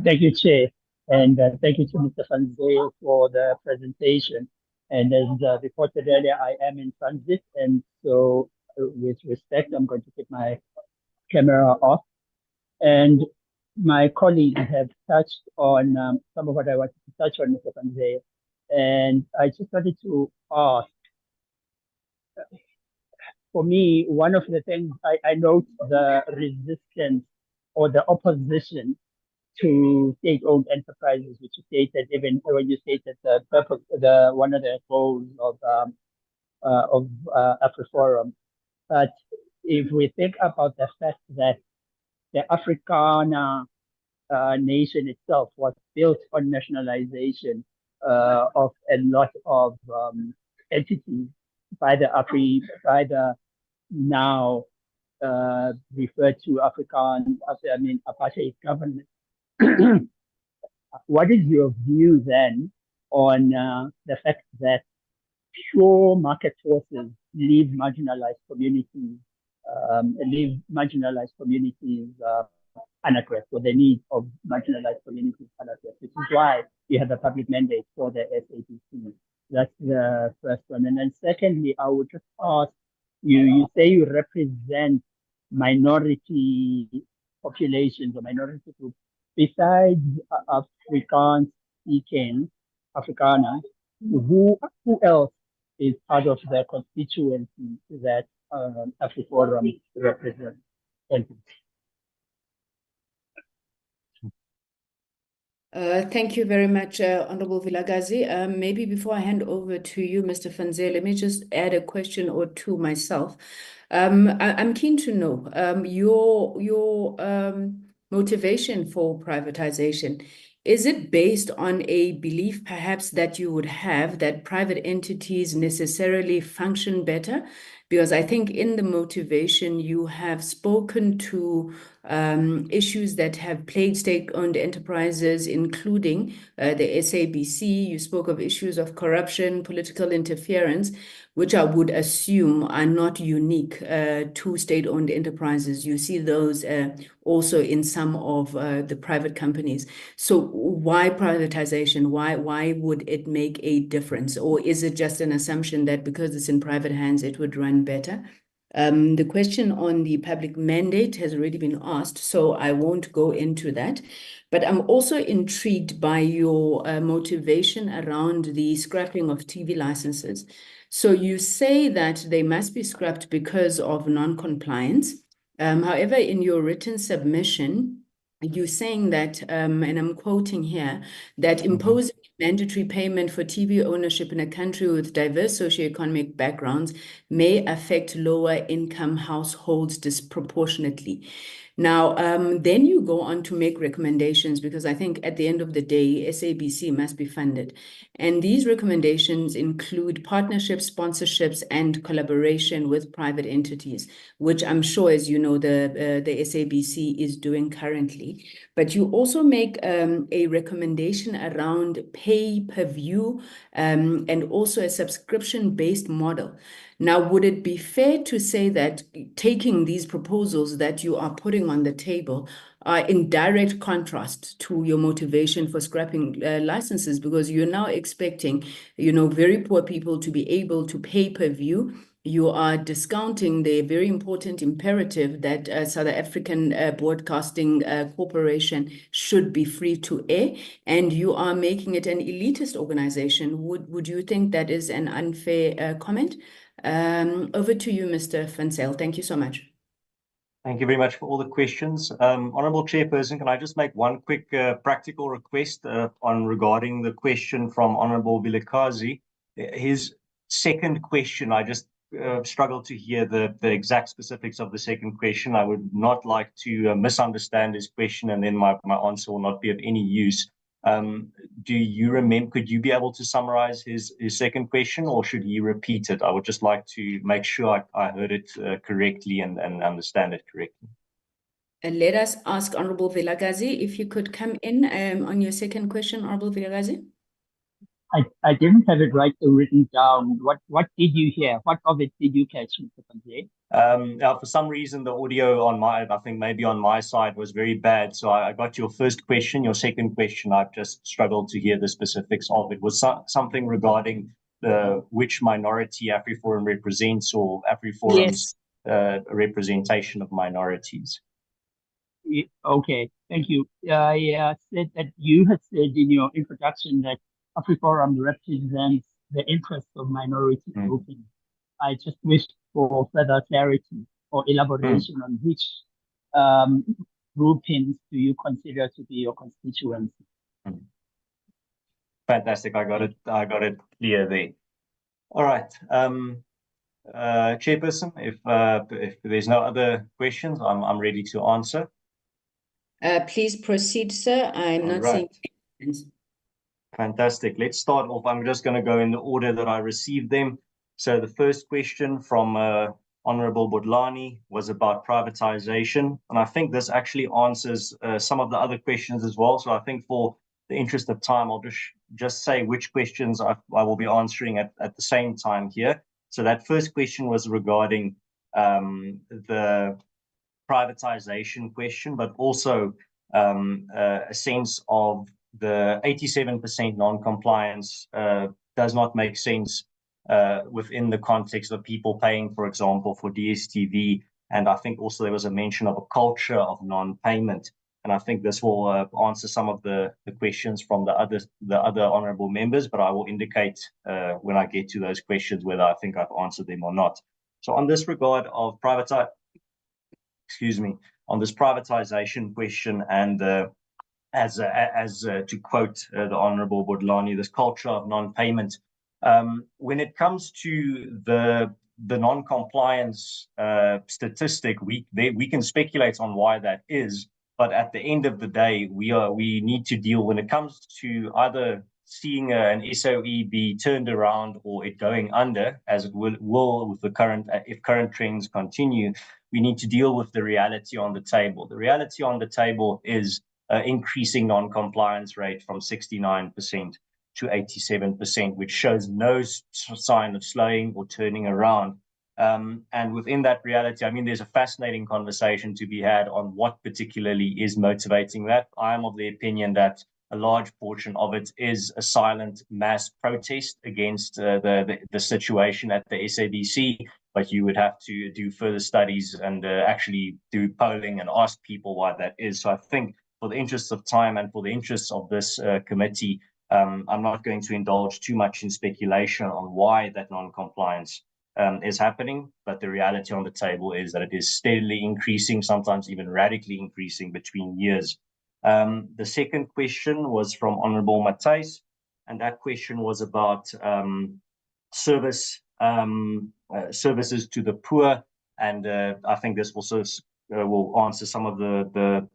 Thank you, Chair. And thank you to Mr. Van Zyl for the presentation. And as reported earlier, I am in transit. And so with respect, I'm going to keep my camera off. And my colleagues have touched on some of what I wanted to touch on, Mr. Van Zyl. And I just wanted to ask, for me, one of the things I note the resistance or the opposition to state-owned enterprises, which you stated, even when you stated the purpose, one of the goals of AfriForum. But if we think about the fact that the Afrikaner nation itself was built on nationalization of a lot of entities by the now referred to apartheid government. What is your view then on the fact that pure market forces leave marginalized communities unaddressed, or the needs of marginalized communities unaddressed, which is why you have a public mandate for the SABC. That's the first one. And then secondly, I would just ask, you say you represent minority populations or minority groups. Besides Afrikaans speaking Afrikaners, who else is part of the constituency that AfriForum represents. Thank you. Thank you very much, Honorable Vilakazi. Maybe before I hand over to you, Mr. Fanze, let me just add a question or two myself. I'm keen to know your motivation for privatization. Is it based on a belief perhaps that you would have that private entities necessarily function better? Because I think in the motivation you have spoken to issues that have plagued state-owned enterprises, including the SABC. You spoke of issues of corruption, political interference, which I would assume are not unique to state-owned enterprises. You see those also in some of the private companies. So why privatization? Why would it make a difference? Or is it just an assumption that because it's in private hands, it would run better? The question on the public mandate has already been asked, so I won't go into that. But I'm also intrigued by your motivation around the scrapping of TV licenses. So you say that they must be scrapped because of non-compliance. However, in your written submission, you're saying that, and I'm quoting here, that imposing mandatory payment for TV ownership in a country with diverse socioeconomic backgrounds may affect lower income households disproportionately. Now, then you go on to make recommendations, because I think at the end of the day, SABC must be funded. And these recommendations include partnerships, sponsorships, and collaboration with private entities, which I'm sure, as you know, the SABC is doing currently. But you also make a recommendation around pay-per-view and also a subscription-based model. Now, would it be fair to say that taking these proposals that you are putting on the table are in direct contrast to your motivation for scrapping licenses, because you're now expecting, very poor people to be able to pay per view? You are discounting the very important imperative that South African Broadcasting Corporation should be free to air, and you are making it an elitist organization. Would you think that is an unfair comment? Over to you, Mr. Fansel. Thank you so much. Thank you very much for all the questions. Honourable Chairperson, can I just make one quick practical request regarding the question from Honourable Vilakazi? His second question, I just struggled to hear the exact specifics of the second question. I would not like to misunderstand his question and then my answer will not be of any use. Do you remember, could you be able to summarize his second question, or should he repeat it? I would just like to make sure I heard it correctly and understand it correctly. And let us ask Honorable Vilakazi if you could come in on your second question, Honorable Vilakazi. I didn't have it written down. What did you hear? What of it did you catch, Mr. Fanze? For some reason, the audio I think maybe on my side was very bad. So I got your first question. Your second question, I've just struggled to hear the specifics of. It was something regarding which minority AfriForum represents, or AfriForum's representation of minorities. Okay, thank you. I said that you had said in your introduction that AfriForum represents the interests of minority groupings. I just wish for further clarity or elaboration on which groupings do you consider to be your constituency. Fantastic. I got it clear there. All right. Chairperson, if there's no other questions, I'm ready to answer. Please proceed, sir. I'm not seeing questions. Fantastic. Let's start off. I'm just going to go in the order that I received them. So the first question from Honorable Bodlani was about privatization. And I think this actually answers some of the other questions as well. So I think for the interest of time, I'll just say which questions I will be answering at the same time here. So that first question was regarding the privatization question, but also a sense of the 87% non-compliance does not make sense within the context of people paying, for example, for DSTV. And I think also there was a mention of a culture of non-payment. And I think this will answer some of the questions from the other honourable members, but I will indicate when I get to those questions whether I think I've answered them or not. So on this regard of on this privatization question, and as to quote the Honourable Bodlani, this culture of non-payment, when it comes to the non-compliance statistic, we can speculate on why that is. But at the end of the day, we need to deal, when it comes to either seeing an SOE be turned around or it going under, as it will with the current, if current trends continue, we need to deal with the reality on the table. The reality on the table is increasing non-compliance rate from 69% to 87%, which shows no sign of slowing or turning around. And within that reality, I mean, there's a fascinating conversation to be had on what particularly is motivating that. I am of the opinion that a large portion of it is a silent mass protest against the situation at the SABC, but you would have to do further studies and actually do polling and ask people why that is. So I think for the interests of time and for the interests of this committee, I'm not going to indulge too much in speculation on why that non-compliance is happening, but the reality on the table is that it is steadily increasing, sometimes even radically increasing between years. The second question was from Honourable Matthys, and that question was about services to the poor, and I think this also will answer some of the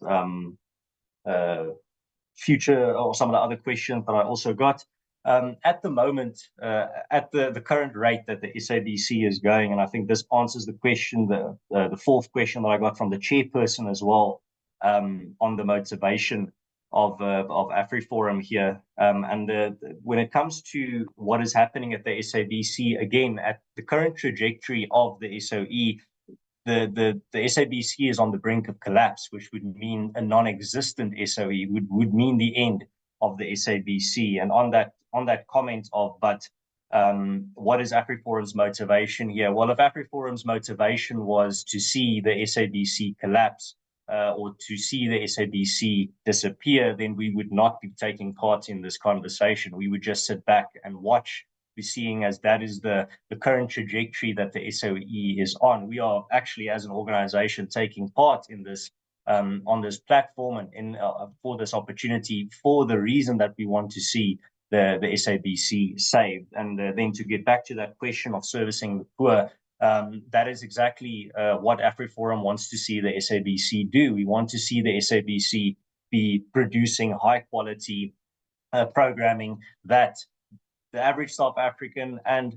future or some of the other questions that I also got. At the moment, at the current rate that the SABC is going, and I think this answers the question, the fourth question that I got from the chairperson as well, on the motivation of AfriForum here. And when it comes to what is happening at the SABC, again, at the current trajectory of the SOE, the SABC is on the brink of collapse, which would mean a non-existent SOE, would mean the end of the SABC. And on that comment of, but what is AfriForum's motivation here? Well, if AfriForum's motivation was to see the SABC collapse, or to see the SABC disappear, then we would not be taking part in this conversation. We would just sit back and watch, seeing as that is the current trajectory that the SOE is on. We are actually, as an organization, taking part in this on this platform and in for this opportunity, for the reason that we want to see the SABC saved. And then to get back to that question of servicing the poor, that is exactly what AfriForum wants to see the SABC do. We want to see the SABC be producing high quality programming that the average South African and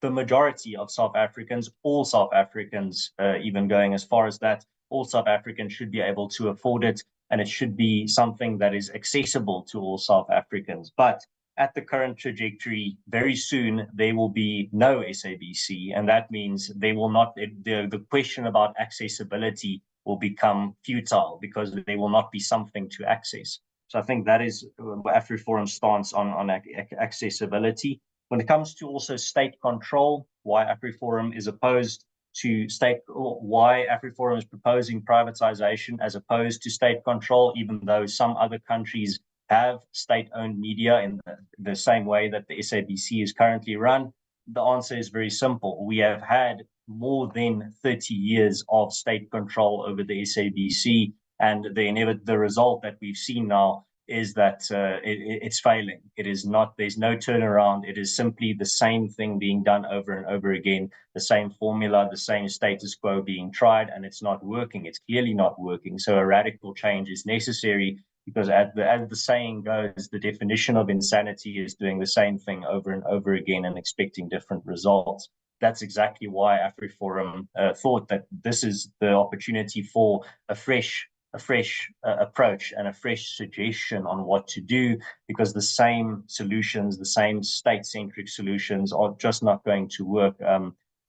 the majority of South Africans, all South Africans, even going as far as that, all South Africans should be able to afford it, and it should be something that is accessible to all South Africans. But at the current trajectory, very soon there will be no SABC, and that means they will not. The question about accessibility will become futile because there will not be something to access. So I think that is AfriForum's stance on accessibility. When it comes to also state control, why AfriForum is opposed to state, or why AfriForum is proposing privatization as opposed to state control, even though some other countries have state-owned media in the same way that the SABC is currently run, the answer is very simple. We have had more than 30 years of state control over the SABC, and the result that we've seen now is that it's failing. It is not, there's no turnaround. It is simply the same thing being done over and over again, the same formula, the same status quo being tried, and it's not working. It's clearly not working. So a radical change is necessary, because as the saying goes, the definition of insanity is doing the same thing over and over again and expecting different results. That's exactly why AfriForum thought that this is the opportunity for a fresh approach and a fresh suggestion on what to do, because the same solutions, the same state-centric solutions are just not going to work.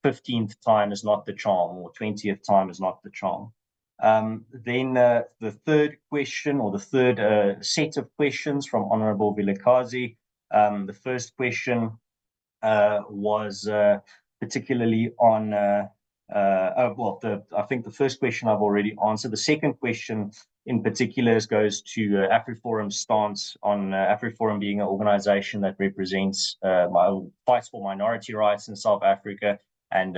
15th time is not the charm, or 20th time is not the charm. Then the third question, or the third set of questions from Honourable Vilakazi. The first question was particularly on I think the first question I've already answered. The second question in particular goes to AfriForum's stance on AfriForum being an organization that represents fights for minority rights in South Africa and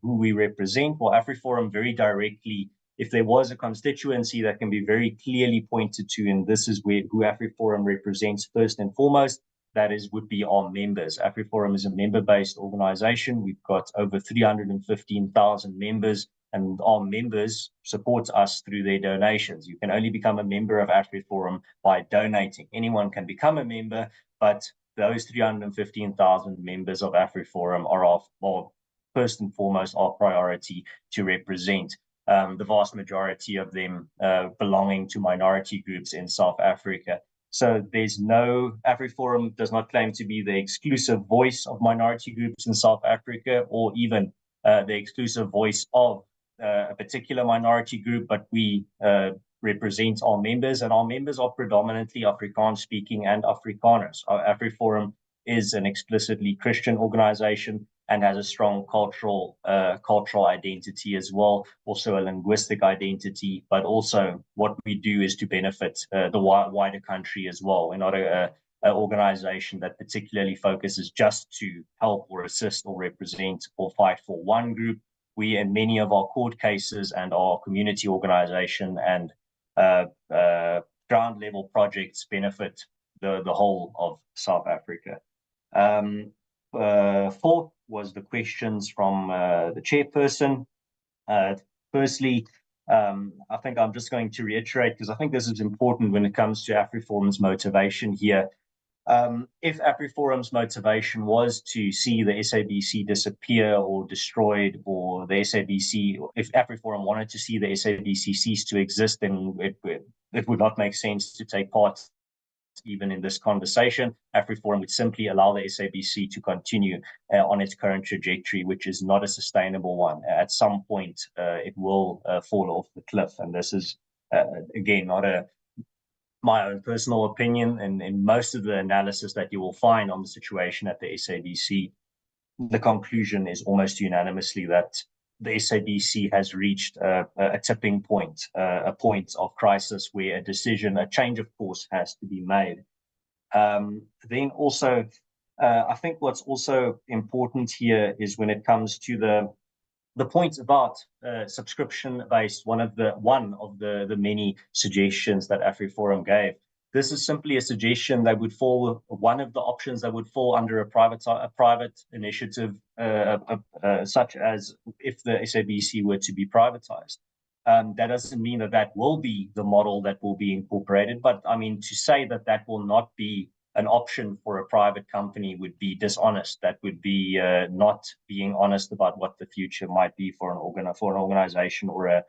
who we represent. Well, AfriForum very directly, if there was a constituency that can be very clearly pointed to, and this is who AfriForum represents first and foremost, that would be our members. AfriForum is a member-based organization. We've got over 315,000 members, and our members support us through their donations. You can only become a member of AfriForum by donating. Anyone can become a member, but those 315,000 members of AfriForum are first and foremost our priority to represent. The vast majority of them belonging to minority groups in South Africa. So AfriForum does not claim to be the exclusive voice of minority groups in South Africa, or even the exclusive voice of a particular minority group, but we represent our members, and our members are predominantly Afrikaans speaking and Afrikaners. AfriForum is an explicitly Christian organization and has a strong cultural identity as well, also a linguistic identity, but also what we do is to benefit the wider country as well. We're not an organization that particularly focuses just to help or assist or represent or fight for one group. We, in many of our court cases and our community organization and ground level projects, benefit the whole of South Africa. Fourth was the questions from the chairperson. Firstly, I think I'm just going to reiterate, because I think this is important when it comes to AfriForum's motivation here. If AfriForum's motivation was to see the SABC disappear or destroyed, or the SABC, if AfriForum wanted to see the SABC cease to exist, then it would not make sense to take part even in this conversation. AfriForum would simply allow the SABC to continue on its current trajectory, which is not a sustainable one. At some point, it will fall off the cliff. And this is, again, not my own personal opinion. And in most of the analysis that you will find on the situation at the SABC, the conclusion is almost unanimously that the SABC has reached a tipping point, a point of crisis where a change of course has to be made. Then also, I think what's also important here is when it comes to the point about subscription-based, one of the many suggestions that AfriForum gave. This is simply a suggestion that would fall, one of the options that would fall under a private initiative, such as if the SABC were to be privatized. That doesn't mean that will be the model that will be incorporated, but I mean, to say that will not be an option for a private company would be dishonest. That would be not being honest about what the future might be for an organization or a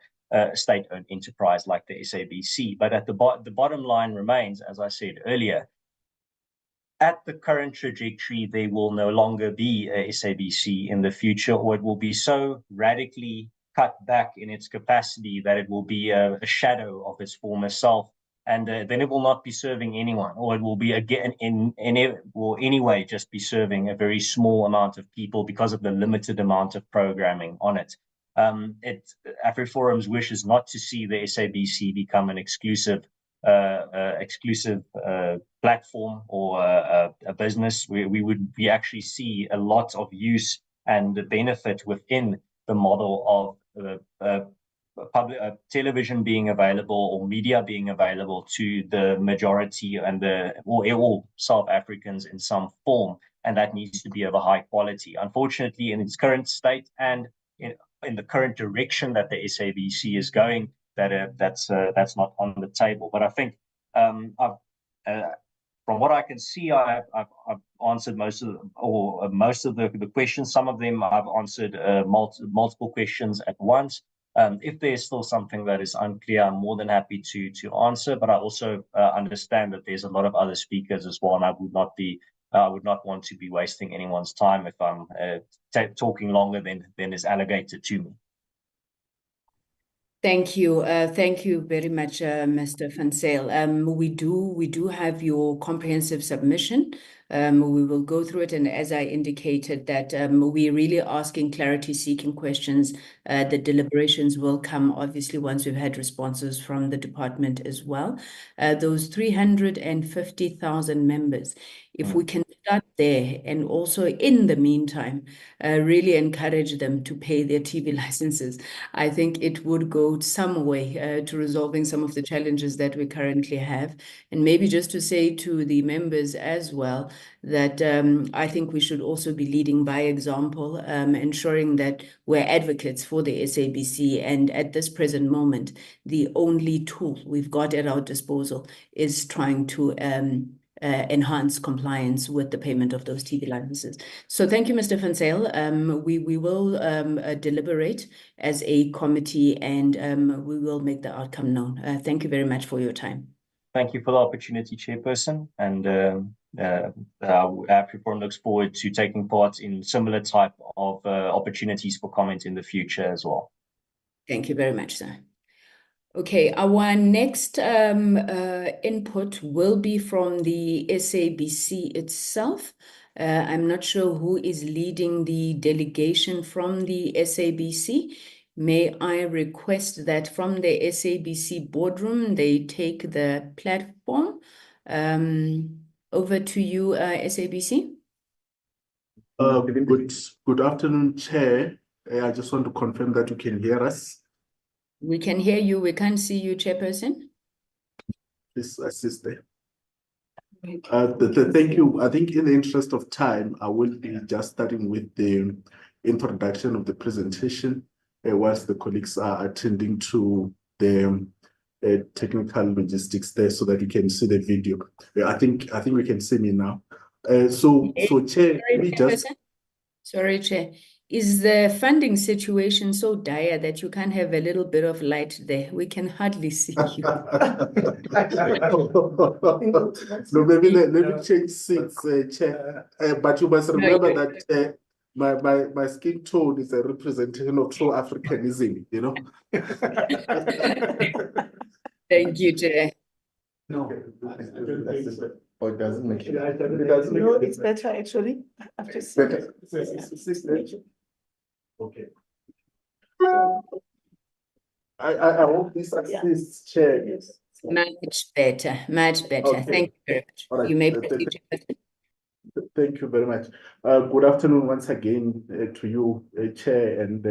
state-owned enterprise like the SABC. But at the bottom line remains, as I said earlier, at the current trajectory, there will no longer be a SABC in the future, or it will be so radically cut back in its capacity that it will be a shadow of its former self. And then it will not be serving anyone, or it will be anyway just be serving a very small amount of people because of the limited amount of programming on it. AfriForum's wish is not to see the SABC become an exclusive platform or a business. We actually see a lot of use and benefit within the model of public television being available or media being available to the majority and all South Africans in some form, and that needs to be of a high quality. Unfortunately, in its current state and in the current direction that the SABC is going, that's not on the table. But I think from what I can see, I've answered most of the questions. Some of them I've answered multiple questions at once. If there's still something that is unclear, I'm more than happy to answer. But I also understand that there's a lot of other speakers as well, and I would not want to be wasting anyone's time if I'm talking longer than is allocated to me. Thank you. Thank you very much, Mr. Van Zyl. We do have your comprehensive submission. We will go through it, and as I indicated, that we're really asking clarity-seeking questions. The deliberations will come, obviously, once we've had responses from the department as well. Those 350,000 members, if we can start there, and also in the meantime, really encourage them to pay their TV licenses, I think it would go some way to resolving some of the challenges that we currently have. And maybe just to say to the members as well, that I think we should also be leading by example, ensuring that we're advocates for the SABC. And at this present moment, the only tool we've got at our disposal is trying to enhance compliance with the payment of those TV licenses. So thank you, Mr. Van Zyl. We will deliberate as a committee, and we will make the outcome known. Thank you very much for your time. Thank you for the opportunity, Chairperson, and AfriForum looks forward to taking part in similar type of opportunities for comment in the future as well. Thank you very much, sir. Okay, our next input will be from the SABC itself. I'm not sure who is leading the delegation from the SABC. May I request that from the SABC boardroom, they take the platform. Over to you, SABC. Good afternoon, Chair. I just want to confirm that you can hear us. We can hear you. We can't see you, Chairperson. Please assist there. Thank you. I think in the interest of time, I will be just starting with the introduction of the presentation whilst the colleagues are attending to the technical logistics there so that you can see the video. I think we can see me now. So Chair, Sorry, Chair. Is the funding situation so dire that you can't have a little bit of light there? We can hardly see you. No, maybe let me change seats, Chair. But you must remember that my skin tone is a representation of true Africanism, you know. Thank you, Chair. No. Or it doesn't make it. No, it's better actually. After better. Okay. I hope this assists, Chair. Yes. Much better, much better. Okay. Thank you very much. Right. You may proceed. Thank you very much. Good afternoon once again to you, Chair, and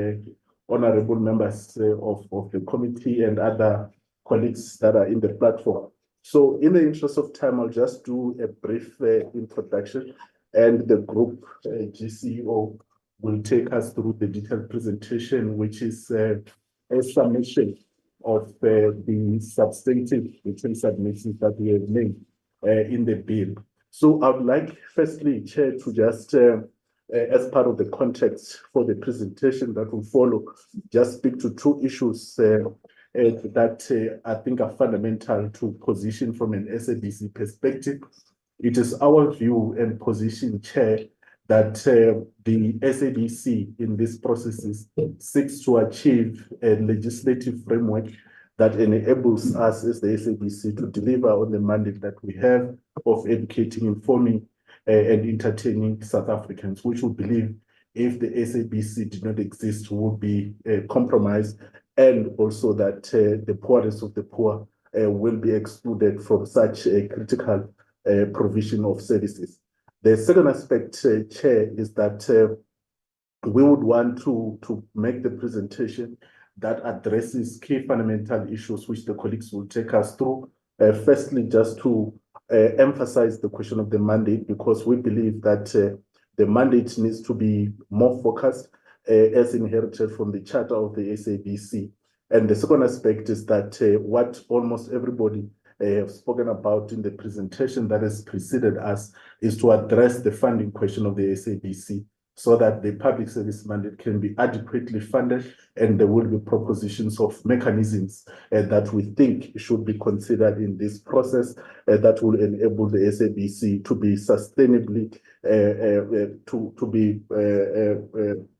honorable members of the committee and other colleagues that are in the platform. So in the interest of time, I'll just do a brief introduction, and the group GCO will take us through the detailed presentation, which is a summation of the substantive written submissions that we have made in the bill. So I would like, firstly, Chair, to just, as part of the context for the presentation that will follow, just speak to two issues that I think are fundamental to position from an SABC perspective. It is our view and position, Chair, that the SABC in these processes seeks to achieve a legislative framework that enables us as the SABC to deliver on the mandate that we have of educating, informing, and entertaining South Africans, which we believe if the SABC did not exist would be compromised, and also that the poorest of the poor will be excluded from such a critical provision of services. The second aspect, Chair, is that we would want to make the presentation that addresses key fundamental issues which the colleagues will take us through. Firstly, just to emphasize the question of the mandate, because we believe that the mandate needs to be more focused as inherited from the charter of the SABC. And the second aspect is that what almost everybody have spoken about in the presentation that has preceded us is to address the funding question of the SABC so that the public service mandate can be adequately funded, and there will be propositions of mechanisms that we think should be considered in this process that will enable the SABC to be sustainably,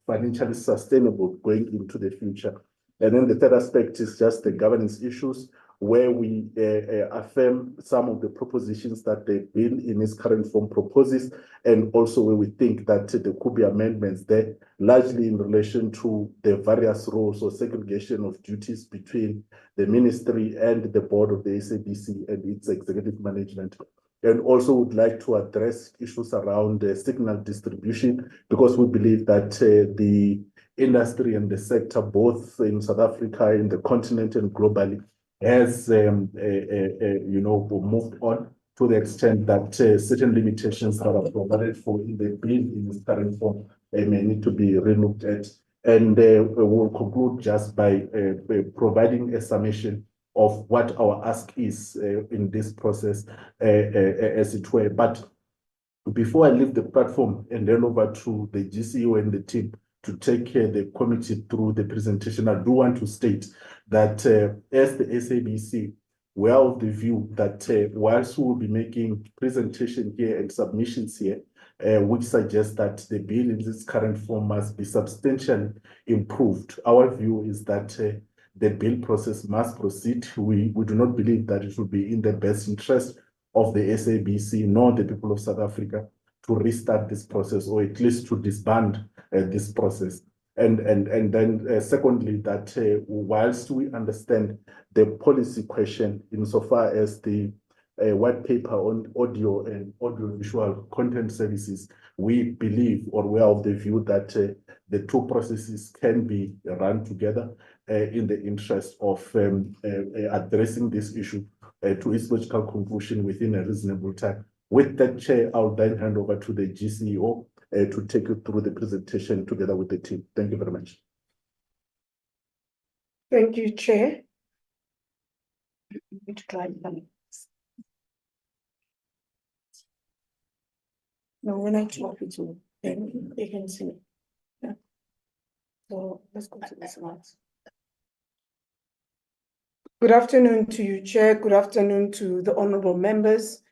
financially sustainable going into the future. And then the third aspect is just the governance issues, where we affirm some of the propositions that the bill in its current form proposes, and also where we think that there could be amendments there, largely in relation to the various roles or segregation of duties between the ministry and the board of the SABC and its executive management. And also would like to address issues around signal distribution, because we believe that the industry and the sector, both in South Africa, in the continent and globally, has moved on to the extent that certain limitations that are provided for in the bill in its current form may need to be relooked at. And we'll conclude just by providing a summation of what our ask is in this process, as it were. But before I leave the platform and then over to the GCO and the team to take the committee through the presentation, I do want to state that as the SABC, we are of the view that whilst we will be making presentation here and submissions here, which suggests that the bill in its current form must be substantially improved, our view is that the bill process must proceed. We do not believe that it would be in the best interest of the SABC nor the people of South Africa to restart this process, or at least to disband this process. And then secondly, that whilst we understand the policy question insofar as the white paper on audio and audiovisual content services, we believe, or we are of the view that the two processes can be run together in the interest of addressing this issue to its logical conclusion within a reasonable time. With that, Chair, I'll then hand over to the GCEO to take you through the presentation together with the team. Thank you very much. Thank you, Chair. No, when I talk it to them, they can see. Yeah. So let's go to the slides. Good afternoon to you, Chair. Good afternoon to the honorable members.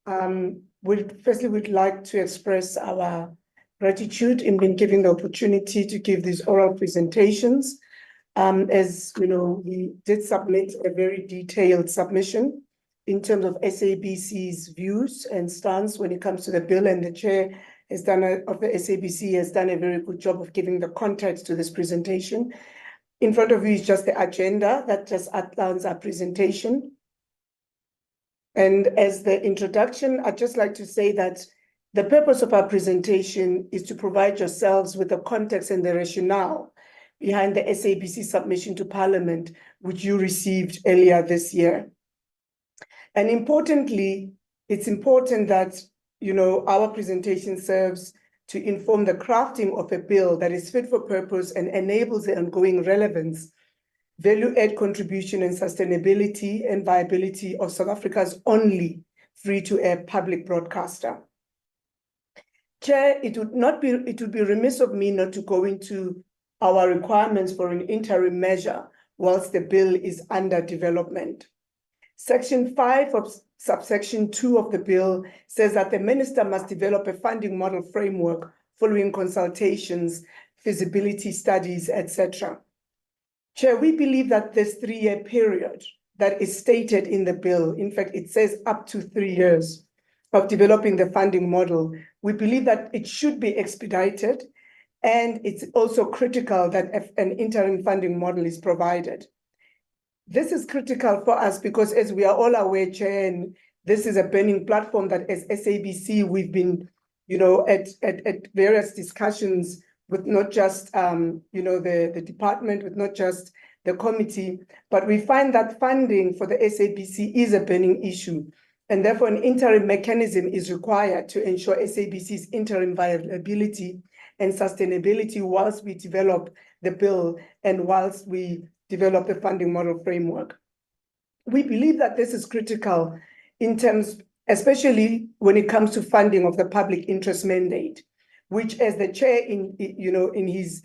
Firstly, we'd like to express our gratitude in being given the opportunity to give these oral presentations. As you know, we did submit a very detailed submission in terms of SABC's views and stance when it comes to the bill, and the Chair of the SABC has done a very good job of giving the context to this presentation. In front of you is just the agenda that just outlines our presentation. And as the introduction, I'd just like to say that the purpose of our presentation is to provide yourselves with the context and the rationale behind the SABC submission to Parliament, which you received earlier this year. And importantly, it's important that, our presentation serves to inform the crafting of a bill that is fit for purpose and enables the ongoing relevance, value-add contribution and sustainability and viability of South Africa's only free-to-air public broadcaster. Chair, it would be remiss of me not to go into our requirements for an interim measure whilst the bill is under development. Section 5 of subsection 2 of the bill says that the minister must develop a funding model framework following consultations, feasibility studies, etc. Chair, we believe that this 3-year period that is stated in the bill, in fact, it says up to 3 years of developing the funding model, we believe that it should be expedited, and it's also critical that an interim funding model is provided. This is critical for us because, as we are all aware, Chair, and this is a burning platform that as SABC, we've been, at various discussions with not just, the department, with not just the committee, but we find that funding for the SABC is a burning issue. And therefore, an interim mechanism is required to ensure SABC's interim viability and sustainability whilst we develop the bill and whilst we develop the funding model framework. We believe that this is critical in terms, especially when it comes to funding of the public interest mandate, which, as the Chair in his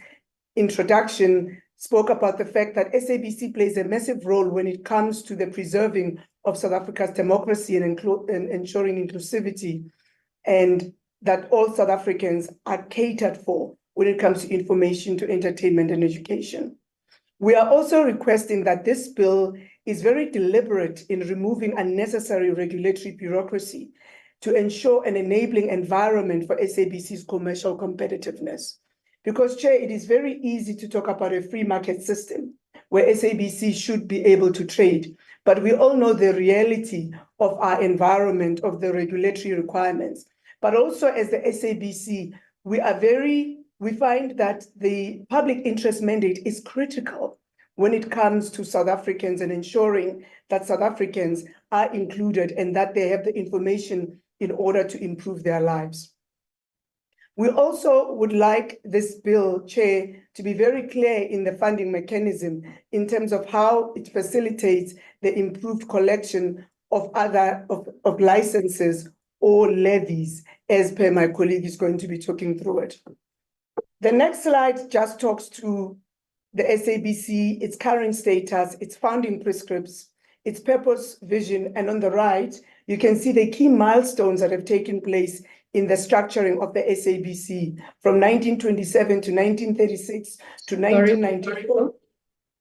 introduction spoke about the fact that SABC plays a massive role when it comes to the preserving of South Africa's democracy and ensuring inclusivity, and that all South Africans are catered for when it comes to information, to entertainment and education. We are also requesting that this bill is very deliberate in removing unnecessary regulatory bureaucracy to ensure an enabling environment for SABC's commercial competitiveness. Because, Chair, it is very easy to talk about a free market system where SABC should be able to trade, but we all know the reality of our environment, of the regulatory requirements. But also as the SABC, we find that the public interest mandate is critical when it comes to South Africans and ensuring that South Africans are included and that they have the information in order to improve their lives. We also would like this bill, Chair, to be very clear in the funding mechanism in terms of how it facilitates the improved collection of licenses or levies, as per my colleague is going to be talking through it. The next slide just talks to the SABC, its current status, its founding prescripts, its purpose, vision, and on the right, you can see the key milestones that have taken place in the structuring of the SABC from 1927 to 1936 to 1994.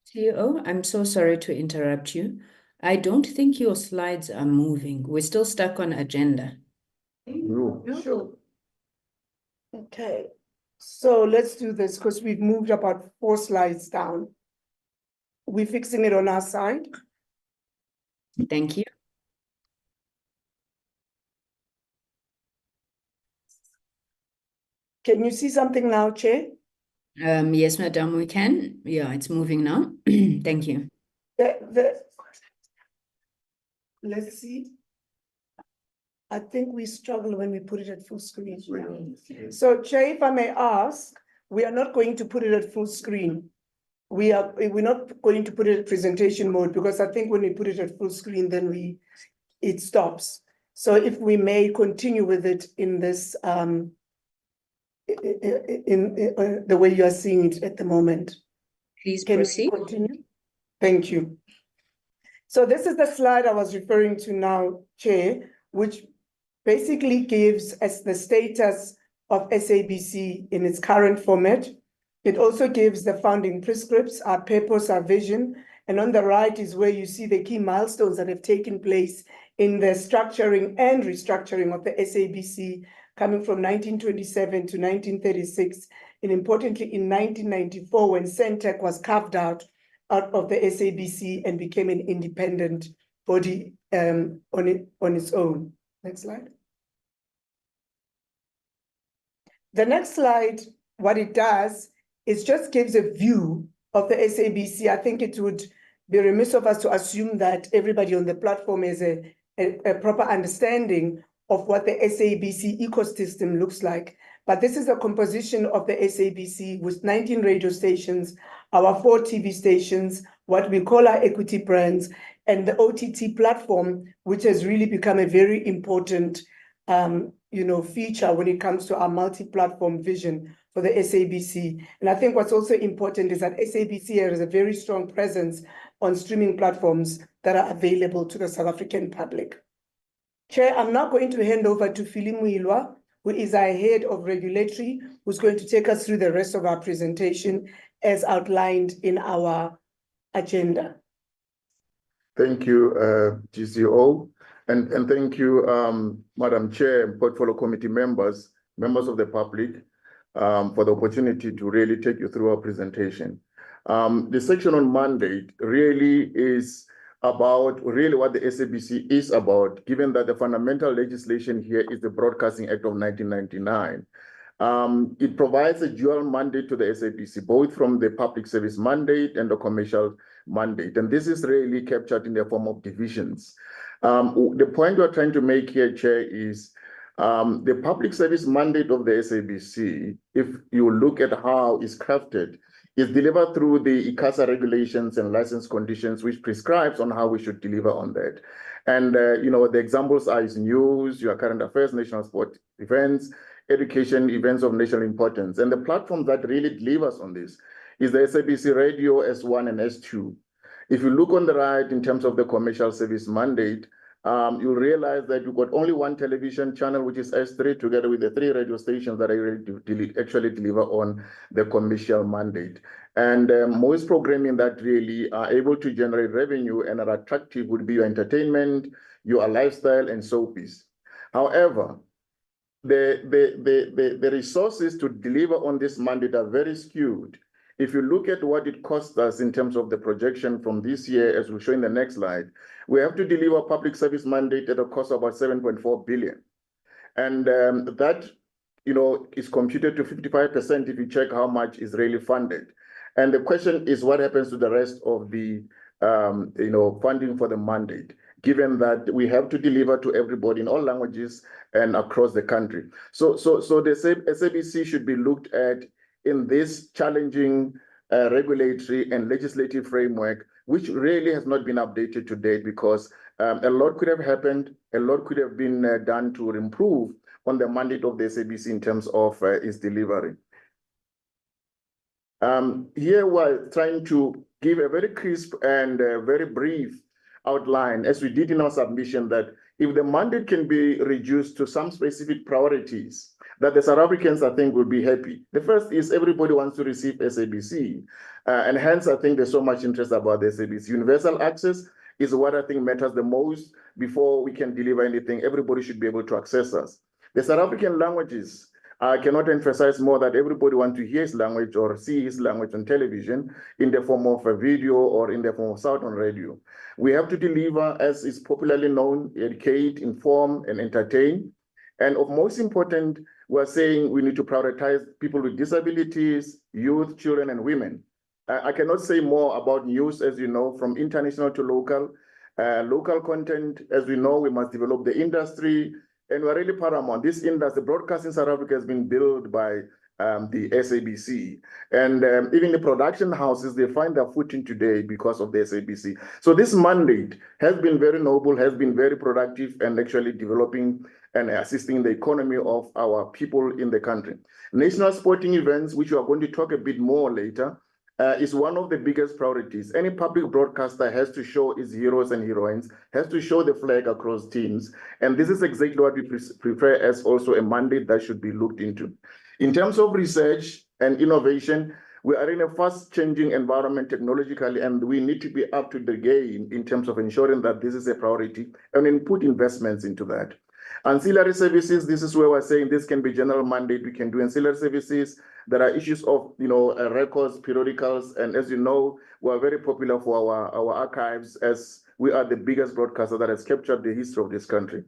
CEO, I'm so sorry to interrupt you. I don't think your slides are moving. We're still stuck on agenda. Sure. Okay, so let's do this because we've moved about 4 slides down. We're fixing it on our side. Thank you. Can you see something now, Chair? Yes, Madam, we can. Yeah, it's moving now. Thank you. Let's see. I think we struggle when we put it at full screen. So, Chair, if I may ask, we are not going to put it at full screen. We're not going to put it at presentation mode because I think when we put it at full screen, then it stops. So if we may continue with it in this, in the way you are seeing it at the moment. Please proceed. Can we continue? Thank you. So this is the slide I was referring to now, Chair, which basically gives us the status of SABC in its current format. It also gives the founding prescripts, our purpose, our vision, and on the right is where you see the key milestones that have taken place in the structuring and restructuring of the SABC coming from 1927 to 1936, and importantly in 1994 when Centec was carved out of the SABC and became an independent body on its own. Next slide. The next slide, what it does is just gives a view of the SABC. I think it would be remiss of us to assume that everybody on the platform has a proper understanding of what the SABC ecosystem looks like. But this is a composition of the SABC with 19 radio stations, our 4 TV stations, what we call our equity brands, and the OTT platform, which has really become a very important feature when it comes to our multi-platform vision for the SABC. And I think what's also important is that SABC has a very strong presence on streaming platforms that are available to the South African public. Chair, I'm now going to hand over to Philly Muilwa, who is our head of regulatory, who's going to take us through the rest of our presentation as outlined in our agenda. Thank you, GCO, and thank you, Madam Chair, Portfolio Committee members of the public, for the opportunity to really take you through our presentation. The section on mandate really is about what the SABC is about, given that the fundamental legislation here is the Broadcasting Act of 1999. It provides a dual mandate to the SABC, both from the public service mandate and the commercial mandate. And this is really captured in the form of divisions. The point we're trying to make here, Chair, is the public service mandate of the SABC, if you look at how it's crafted, is delivered through the ICASA regulations and license conditions, which prescribes on how we should deliver on that. And, the examples are news, your current affairs, national sport events, education events of national importance. And the platform that really delivers on this is the SABC Radio S1 and S2. If you look on the right in terms of the commercial service mandate, you'll realize that you've got only one television channel, which is S3, together with the 3 radio stations that actually deliver on the commercial mandate. And most programming that really are able to generate revenue and are attractive would be your entertainment, your lifestyle, and soapies. However, the resources to deliver on this mandate are very skewed. If you look at what it costs us in terms of the projection from this year, as we'll show in the next slide, we have to deliver public service mandate at a cost of about 7.4 billion. And that, is computed to 55% if you check how much is really funded. And the question is, what happens to the rest of the, funding for the mandate, given that we have to deliver to everybody in all languages and across the country. So the SABC should be looked at in this challenging regulatory and legislative framework, which really has not been updated to date, because a lot could have happened, a lot could have been done to improve on the mandate of the SABC in terms of its delivery. Here we're trying to give a very crisp and very brief outline, as we did in our submission, that if the mandate can be reduced to some specific priorities, that the South Africans, I think, will be happy. The first is everybody wants to receive SABC, and hence I think there's so much interest about the SABC. Universal access is what I think matters the most. Before we can deliver anything, everybody should be able to access us. The South African languages, I cannot emphasize more that everybody wants to hear his language or see his language on television in the form of a video or in the form of sound on radio. We have to deliver, as is popularly known, educate, inform, and entertain. And of most important, we're saying we need to prioritize people with disabilities, youth, children, and women. I cannot say more about news, as you know, from international to local. Local content, as we know, we must develop the industry, and we're really paramount. This industry, broadcast in South Africa, has been built by the SABC. And even the production houses, they find their footing today because of the SABC. So this mandate has been very noble, has been very productive, and actually developing and assisting the economy of our people in the country. National sporting events, which we are going to talk a bit more later, is one of the biggest priorities. Any public broadcaster has to show its heroes and heroines, has to show the flag across teams. And this is exactly what we prefer as also a mandate that should be looked into. In terms of research and innovation, we are in a fast-changing environment technologically, and we need to be up to the game in terms of ensuring that this is a priority and then put investments into that. Ancillary services, this is where we're saying this can be general mandate. We can do ancillary services. There are issues of, records, periodicals, and as you know, we're very popular for our archives, as we are the biggest broadcaster that has captured the history of this country.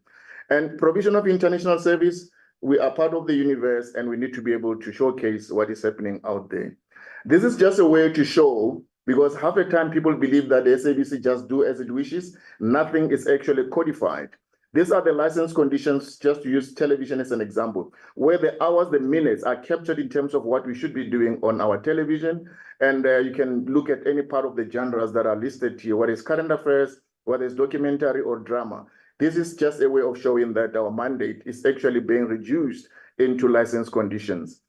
And provision of international service, we are part of the universe, and we need to be able to showcase what is happening out there. This is just a way to show, because half the time people believe that the SABC just do as it wishes. Nothing is actually codified. These are the license conditions, just to use television as an example, where the hours, the minutes are captured in terms of what we should be doing on our television. And you can look at any part of the genres that are listed here, whether it's current affairs, whether it's documentary or drama. This is just a way of showing that our mandate is actually being reduced into license conditions.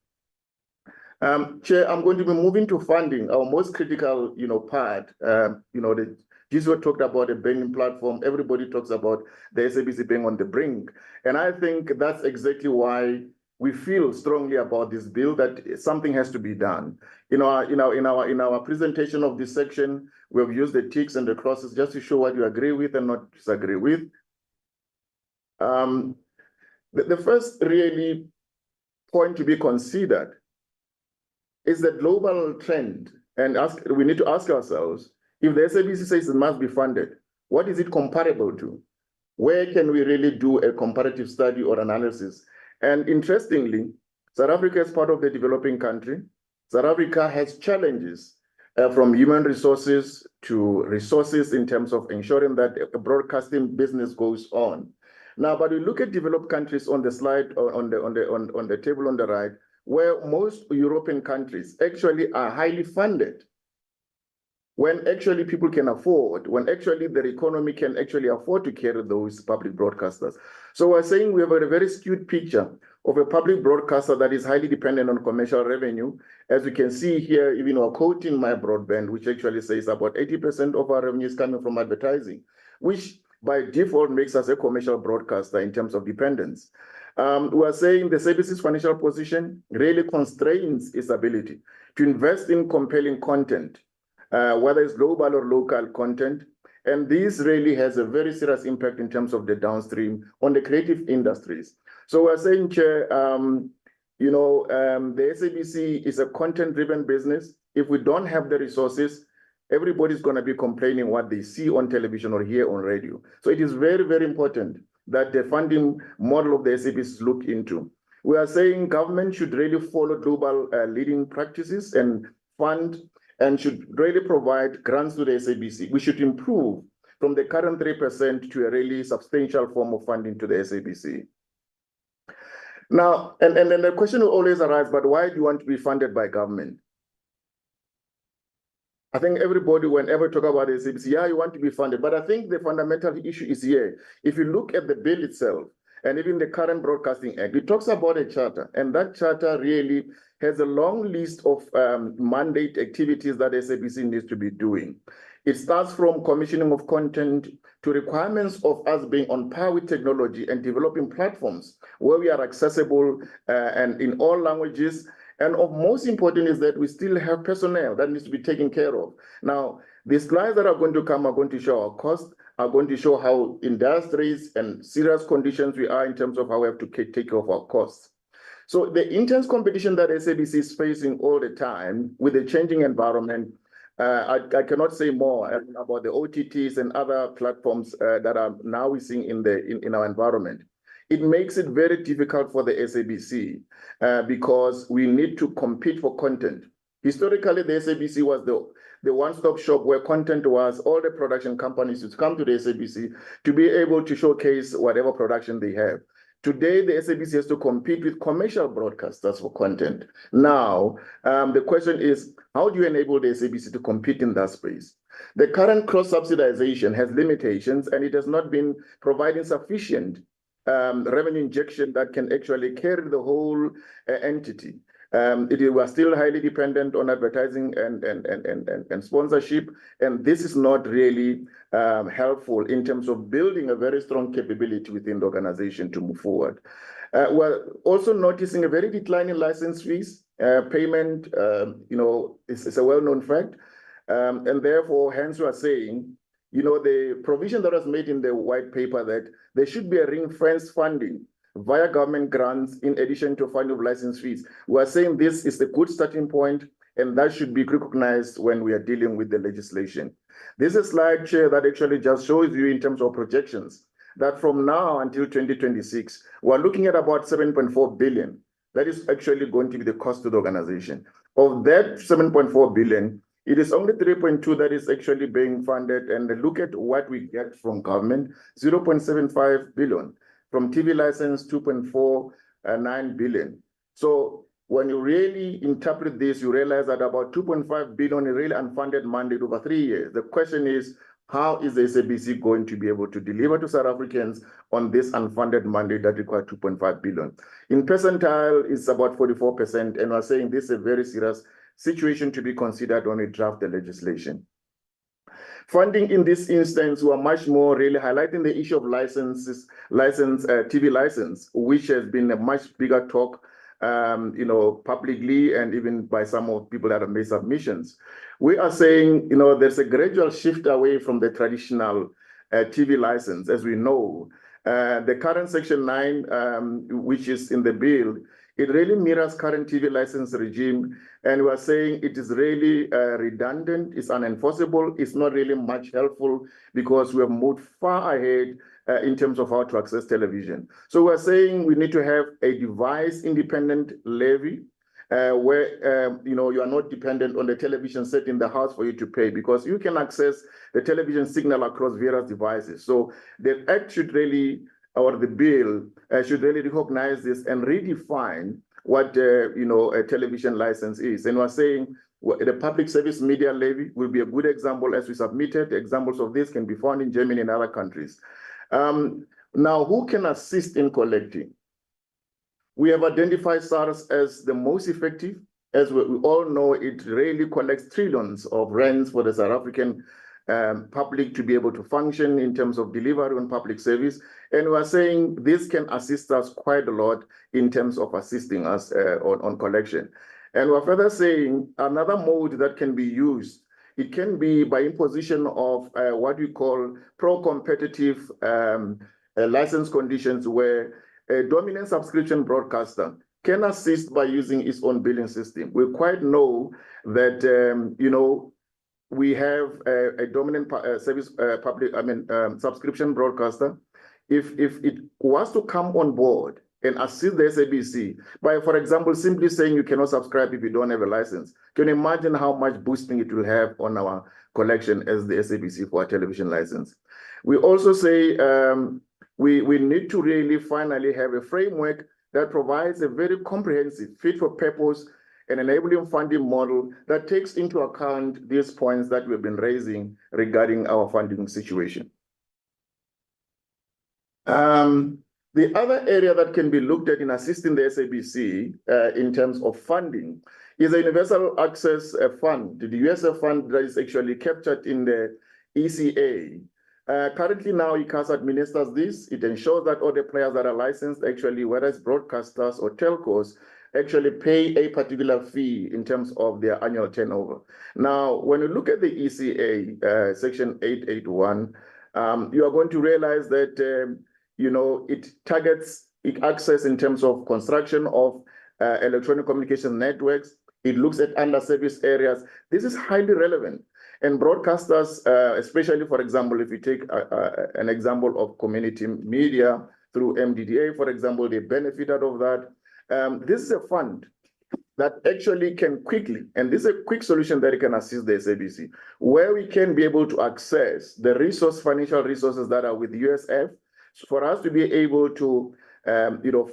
Chair, I'm going to be moving to funding, our most critical, part. Giswa talked about a banking platform. Everybody talks about the SABC being on the brink. And I think that's exactly why we feel strongly about this bill, that something has to be done. In our presentation of this section, we have used the ticks and the crosses just to show what you agree with and not disagree with. The first really point to be considered is the global trend, and we need to ask ourselves, if the SABC says it must be funded, what is it comparable to? Where can we really do a comparative study or analysis? And interestingly, South Africa is part of the developing country. South Africa has challenges from human resources to resources in terms of ensuring that a broadcasting business goes on. Now, but we look at developed countries on the slide, on the table on the right, where most European countries actually are highly funded, when actually people can afford, when actually their economy can actually afford to carry those public broadcasters. So we're saying we have a very skewed picture of a public broadcaster that is highly dependent on commercial revenue. As you can see here, even we're quoting My Broadband, which actually says about 80% of our revenue is coming from advertising, which by default makes us a commercial broadcaster in terms of dependence. We are saying the SABC's financial position really constrains its ability to invest in compelling content, whether it's global or local content. And this really has a very serious impact in terms of the downstream on the creative industries. So we're saying, Chair, the SABC is a content-driven business. If we don't have the resources, everybody's going to be complaining what they see on television or hear on radio. So it is very, very important that the funding model of the SABC look into. We are saying government should really follow global leading practices and fund and should really provide grants to the SABC. We should improve from the current 3% to a really substantial form of funding to the SABC. Now, and then the question will always arise, but why do you want to be funded by government? I think everybody, whenever talk about the SABC, yeah, you want to be funded, but I think the fundamental issue is here. If you look at the bill itself, and even the current Broadcasting Act, it talks about a charter, and that charter really has a long list of mandate activities that SABC needs to be doing. It starts from commissioning of content to requirements of us being on par with technology and developing platforms where we are accessible and in all languages. And of most important is that we still have personnel that needs to be taken care of. Now, the slides that are going to come are going to show our costs, are going to show how industries and serious conditions we are in terms of how we have to take care of our costs. So the intense competition that SABC is facing all the time with the changing environment, I cannot say more about the OTTs and other platforms that are now we seeing in our environment. It makes it very difficult for the SABC because we need to compete for content. Historically, the SABC was the one-stop shop where content was. All the production companies would come to the SABC to be able to showcase whatever production they have. Today, the SABC has to compete with commercial broadcasters for content. Now, the question is, how do you enable the SABC to compete in that space? The current cross-subsidization has limitations, and it has not been providing sufficient revenue injection that can actually carry the whole entity. We are still highly dependent on advertising and sponsorship, and this is not really helpful in terms of building a very strong capability within the organization to move forward. We're also noticing a very declining license fees. Payment, is a well-known fact, and therefore, hence we are saying, the provision that was made in the white paper that there should be a ring-fence funding via government grants in addition to funding of license fees. We are saying this is a good starting point, and that should be recognized when we are dealing with the legislation. This is a slide, Chair, that actually just shows you in terms of projections that from now until 2026, we're looking at about 7.4 billion. That is actually going to be the cost to the organization. Of that 7.4 billion, it is only 3.2 that is actually being funded, and look at what we get from government, 0.75 billion. From TV license, 2.49 billion. So when you really interpret this, you realize that about 2.5 billion is really unfunded mandate over 3 years. The question is, how is the SABC going to be able to deliver to South Africans on this unfunded mandate that requires 2.5 billion? In percentile, it's about 44%, and we're saying this is a very serious situation to be considered when we draft the legislation. Funding in this instance were much more really highlighting the issue of TV license, which has been a much bigger talk, publicly and even by some of people that have made submissions. We are saying, there's a gradual shift away from the traditional TV license, as we know. The current Section 9, which is in the bill, it really mirrors current TV license regime, and we're saying it is really redundant, it's unenforceable, it's not really much helpful because we have moved far ahead in terms of how to access television. So we're saying we need to have a device-independent levy where you are not dependent on the television set in the house for you to pay, because you can access the television signal across various devices. So the act should really, or the bill should really recognize this and redefine what a television license is. And we're saying the public service media levy will be a good example as we submitted. Examples of this can be found in Germany and other countries. Now, who can assist in collecting? We have identified SARS as the most effective. As we all know, it really collects trillions of rands for the South African public to be able to function in terms of delivery on public service. And we're saying this can assist us quite a lot in terms of assisting us on collection. And we're further saying another mode that can be used, it can be by imposition of what we call pro-competitive license conditions, where a dominant subscription broadcaster can assist by using its own billing system. We quite know that, we have a dominant subscription broadcaster. If it was to come on board and assist the SABC by, for example, simply saying you cannot subscribe if you don't have a license, can you imagine how much boosting it will have on our collection as the SABC for a television license? We also say we need to really finally have a framework that provides a very comprehensive, fit for purpose and enabling funding model that takes into account these points that we've been raising regarding our funding situation. The other area that can be looked at in assisting the SABC in terms of funding is the Universal Access Fund, the USF fund that is actually captured in the ECA. Currently now, ICASA administers this. It ensures that all the players that are licensed, actually, whether it's broadcasters or telcos, actually pay a particular fee in terms of their annual turnover. Now, when you look at the ECA, Section 881, you are going to realize that, it targets access in terms of construction of electronic communication networks. It looks at under-serviced areas. This is highly relevant. And broadcasters, especially, for example, if you take an example of community media through MDDA, for example, they benefit out of that. This is a fund that actually can quickly, and this is a quick solution that can assist the SABC, where we can be able to access the financial resources that are with USF, for us to be able to,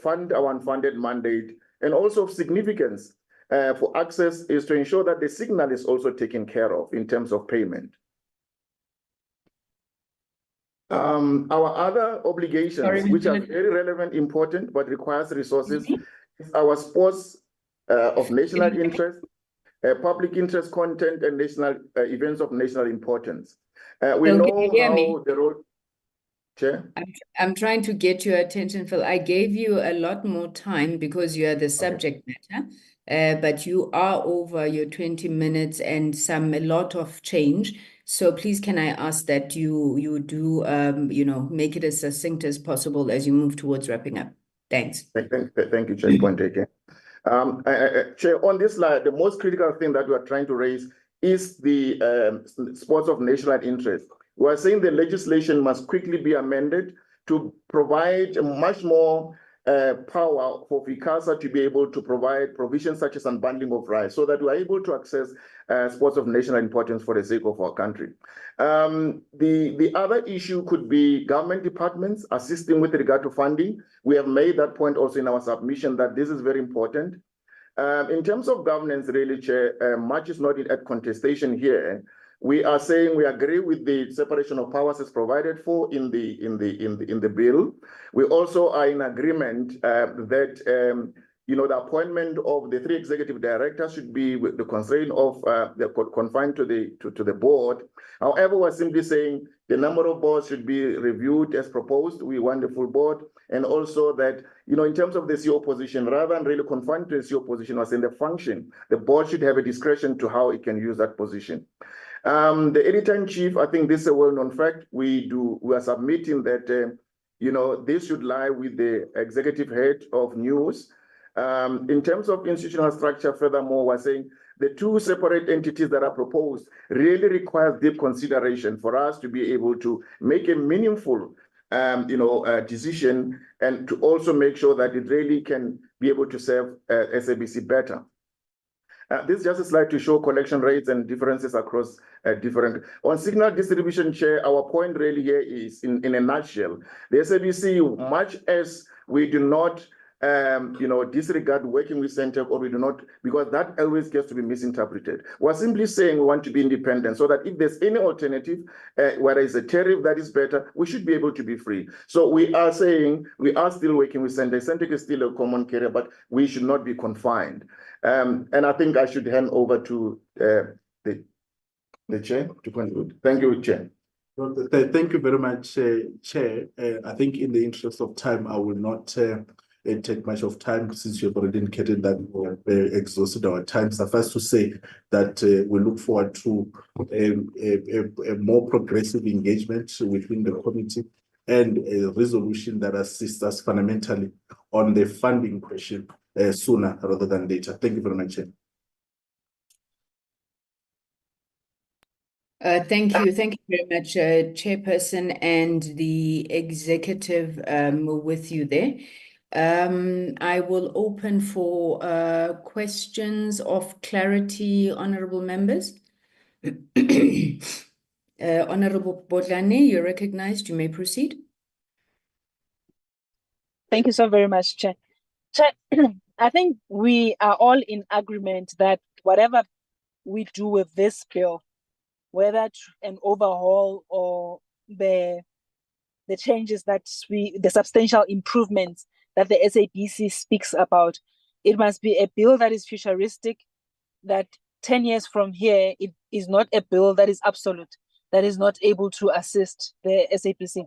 fund our unfunded mandate. And also of significance for access is to ensure that the signal is also taken care of in terms of payment. Our other obligations, which are very relevant, important, but requires resources, is our sports of national interest, public interest content, and national events of national importance. We know how the role. Chair? I'm trying to get your attention, Phil. I gave you a lot more time because you are the subject matter, but you are over your 20 minutes and a lot of change. So please, can I ask that you do, make it as succinct as possible as you move towards wrapping up. Thanks. Thank you, Chair. Point taken. Chair, on this slide, the most critical thing that we are trying to raise is the sports of national interest. We are saying the legislation must quickly be amended to provide much more power for ICASA to be able to provide provisions such as unbundling of rights, so that we are able to access sports of national importance for the sake of our country. The other issue could be government departments assisting with regard to funding. We have made that point also in our submission that this is very important. In terms of governance, really, Chair, much is not at contestation here. We are saying we agree with the separation of powers as provided for in the bill. We also are in agreement that the appointment of the 3 executive directors should be with the constraint of confined to the board. However, we're simply saying the number of boards should be reviewed as proposed. We want the full board, and also that in terms of the CEO position, rather than really confined to the CEO position, was in the function, the board should have a discretion to how it can use that position. The editor-in-chief, I think this is a well-known fact. We are submitting that this should lie with the executive head of news. In terms of institutional structure, furthermore, we're saying the 2 separate entities that are proposed really require deep consideration for us to be able to make a meaningful decision, and to also make sure that it really can be able to serve SABC better. This is just a slide to show collection rates and differences across different. On signal distribution, Chair, our point really here is, in a nutshell, the SABC, much as we do not disregard working with Centec, or we do not, because that always gets to be misinterpreted. We're simply saying we want to be independent, so that if there's any alternative, whether it's a tariff that is better, we should be able to be free. So we are saying we are still working with Centec. Centec is still a common carrier, but we should not be confined. And I think I should hand over to the chair to conclude. Thank you, Chair. Thank you very much, Chair. I think in the interest of time, I will not take much of time since you have already indicated that we have exhausted our time. Suffice to say that we look forward to a more progressive engagement within the committee and a resolution that assists us fundamentally on the funding question sooner rather than later. Thank you very much, Chair. Thank you very much, Chairperson and the executive with you there. I will open for questions of clarity, honorable members. Honorable Bodlane, you're recognized. You may proceed. Thank you so very much, Chair. Chair, I think we are all in agreement that whatever we do with this bill, whether an overhaul or the changes that the substantial improvements that the SABC speaks about, it must be a bill that is futuristic, that 10 years from here, it is not a bill that is absolute, that is not able to assist the SABC.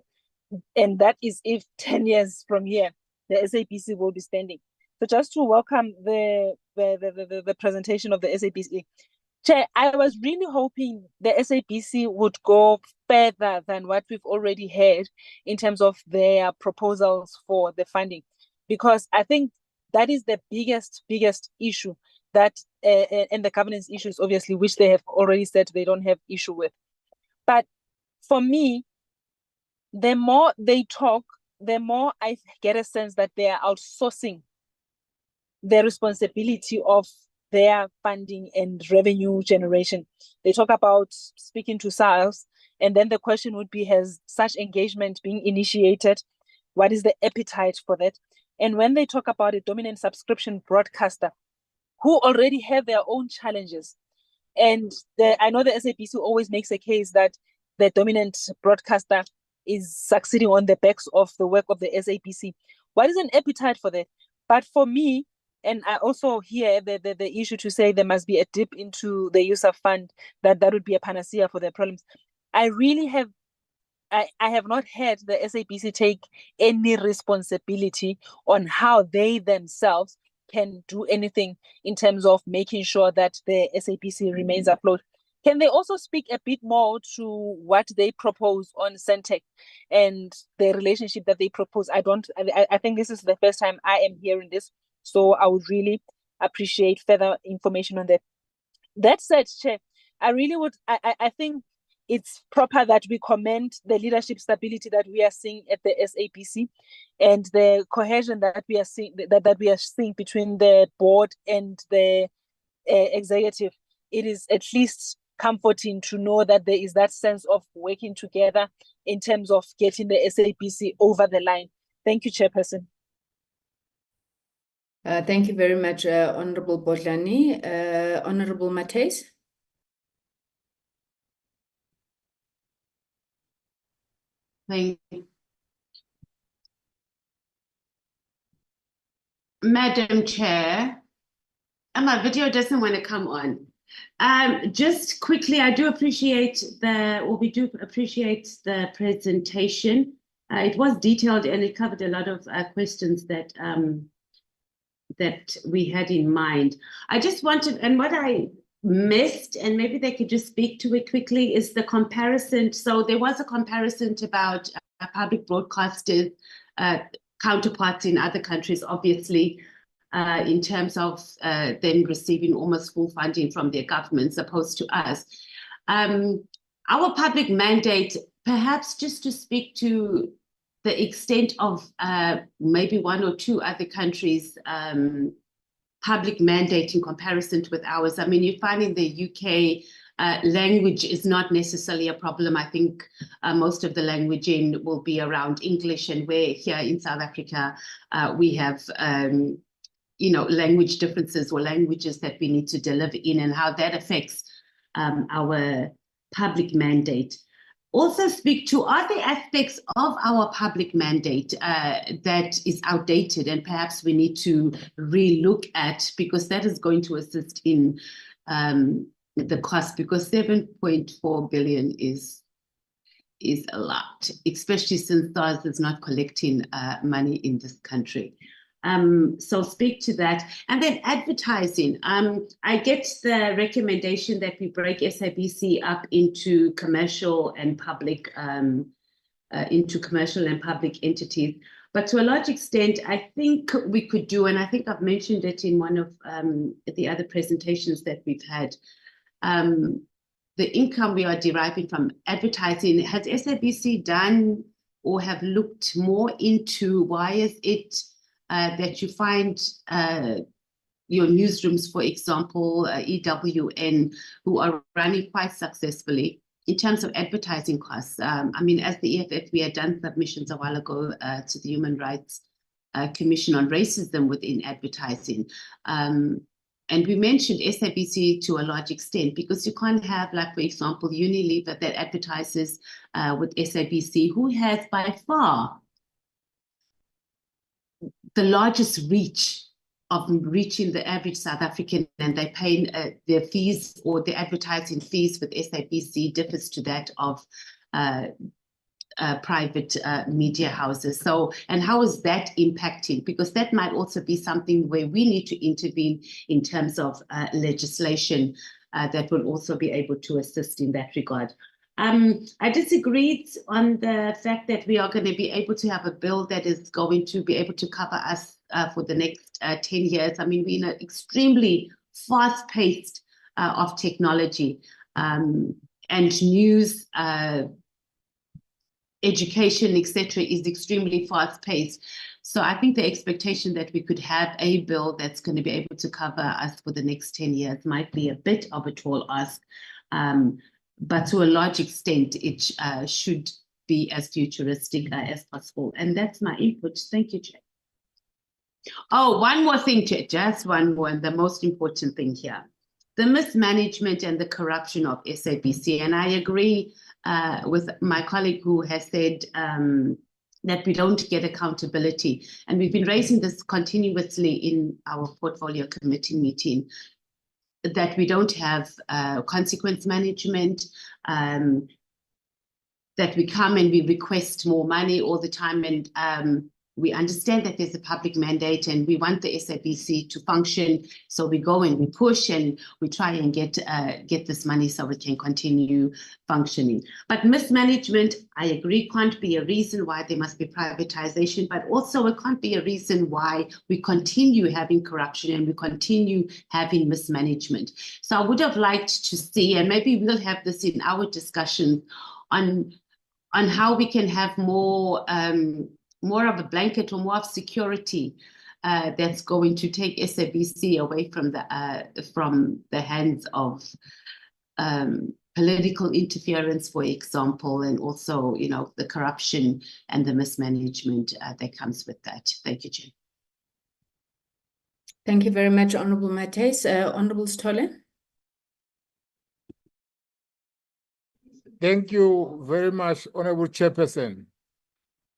And that is if 10 years from here, the SABC will be standing. So just to welcome the presentation of the SABC. Chair, I was really hoping the SABC would go further than what we've already heard in terms of their proposals for the funding, because I think that is the biggest issue that, and the governance issues, obviously, which they have already said they don't have issue with. But for me, the more they talk, the more I get a sense that they are outsourcing the responsibility of their funding and revenue generation. They talk about speaking to SARS, and then the question would be, has such engagement been initiated? What is the appetite for that? And when they talk about a dominant subscription broadcaster who already have their own challenges, and I know the SABC always makes a case that the dominant broadcaster is succeeding on the backs of the work of the SABC. What is an appetite for that? But for me, and I also hear the issue to say there must be a dip into the user fund, that would be a panacea for their problems. I really have, I have not heard the SABC take any responsibility on how they themselves can do anything in terms of making sure that the SABC remains afloat. Can they also speak a bit more to what they propose on Centec and the relationship that they propose? I think this is the first time I am hearing this. So I would really appreciate further information on that. That said, Chair, I think it's proper that we commend the leadership stability that we are seeing at the SABC and the cohesion that we are seeing between the board and the executive. It is at least comforting to know that there is that sense of working together in terms of getting the SABC over the line. Thank you, Chairperson. Thank you very much, Honorable Bodlane. Honorable Mates. Thank you. Madam Chair, and my video doesn't want to come on. Just quickly, we do appreciate the presentation. It was detailed and it covered a lot of questions that we had in mind. I just wanted, and what I missed, and maybe they could just speak to it quickly, is the comparison. So there was a comparison about public broadcasters, counterparts in other countries, obviously, in terms of them receiving almost full funding from their governments opposed to us. Our public mandate, perhaps just to speak to the extent of maybe one or two other countries' public mandate in comparison with ours. I mean, you find in the UK, language is not necessarily a problem. I think most of the languaging will be around English, and where here in South Africa, we have language differences or languages that we need to deliver in, and how that affects our public mandate. Also speak to, are there aspects of our public mandate that is outdated and perhaps we need to re-look at, because that is going to assist in the cost, because 7.4 billion is a lot, especially since SARS is not collecting money in this country. So speak to that. And then advertising. I get the recommendation that we break SABC up into commercial and public entities. But to a large extent, I think we could do, and I think I've mentioned it in one of the other presentations that we've had, the income we are deriving from advertising. Has SABC done or have looked more into why is it that you find your newsrooms, for example, EWN, who are running quite successfully in terms of advertising costs? I mean, as the EFF, we had done submissions a while ago to the Human Rights Commission on racism within advertising. And we mentioned SABC to a large extent, because you can't have, like, for example, Unilever that advertises with SABC, who has by far the largest reach of reaching the average South African, and they pay their fees, or the advertising fees with SABC differs to that of private media houses. So, and how is that impacting? Because that might also be something where we need to intervene in terms of legislation that will also be able to assist in that regard. I disagreed on the fact that we are going to be able to have a bill that is going to be able to cover us for the next 10 years. I mean, we're in an extremely fast-paced of technology and news, education, etc., is extremely fast-paced. So I think the expectation that we could have a bill that's going to be able to cover us for the next 10 years might be a bit of a tall ask. But to a large extent, it should be as futuristic as possible. And that's my input. Thank you, Chair. Oh, one more thing, Chair, just one more, and the most important thing here. The mismanagement and the corruption of SABC. And I agree with my colleague who has said that we don't get accountability. And we've been raising this continuously in our portfolio committee meeting, that we don't have consequence management, that we come and we request more money all the time. And we understand that there's a public mandate and we want the SABC to function. So we go and we push and we try and get this money so we can continue functioning. But mismanagement, I agree, can't be a reason why there must be privatization, but also it can't be a reason why we continue having corruption and we continue having mismanagement. So I would have liked to see, and maybe we'll have this in our discussion on how we can have more of a blanket or more of security that's going to take SABC away from the hands of political interference, for example, and also, you know, the corruption and the mismanagement that comes with that. Thank you, Chair. Thank you very much, Honourable Mates. Honourable Stole. Thank you very much, Honourable Chairperson.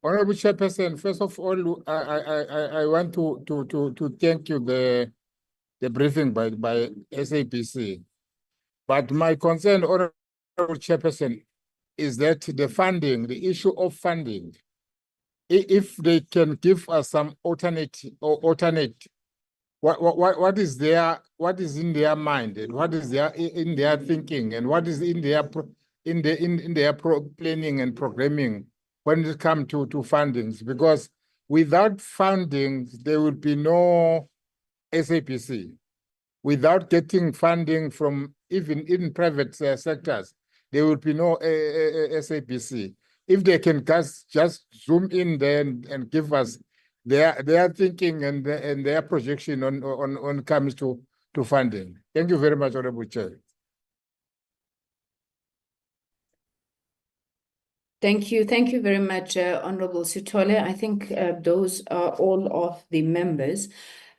Honourable Chairperson, first of all, I want to thank you the briefing by SABC. But my concern, Honourable Chairperson, is that the funding, the issue of funding, if they can give us some alternate, what is in their mind, and what is in their thinking, and what is in their planning and programming when it comes to fundings? Because without funding, there will be no SABC. Without getting funding from even in private sectors, there will be no SABC. If they can just zoom in there and give us their thinking and their projection on comes to funding. Thank you very much, Honourable Chair. Thank you very much, Honourable Sithole. I think those are all of the members.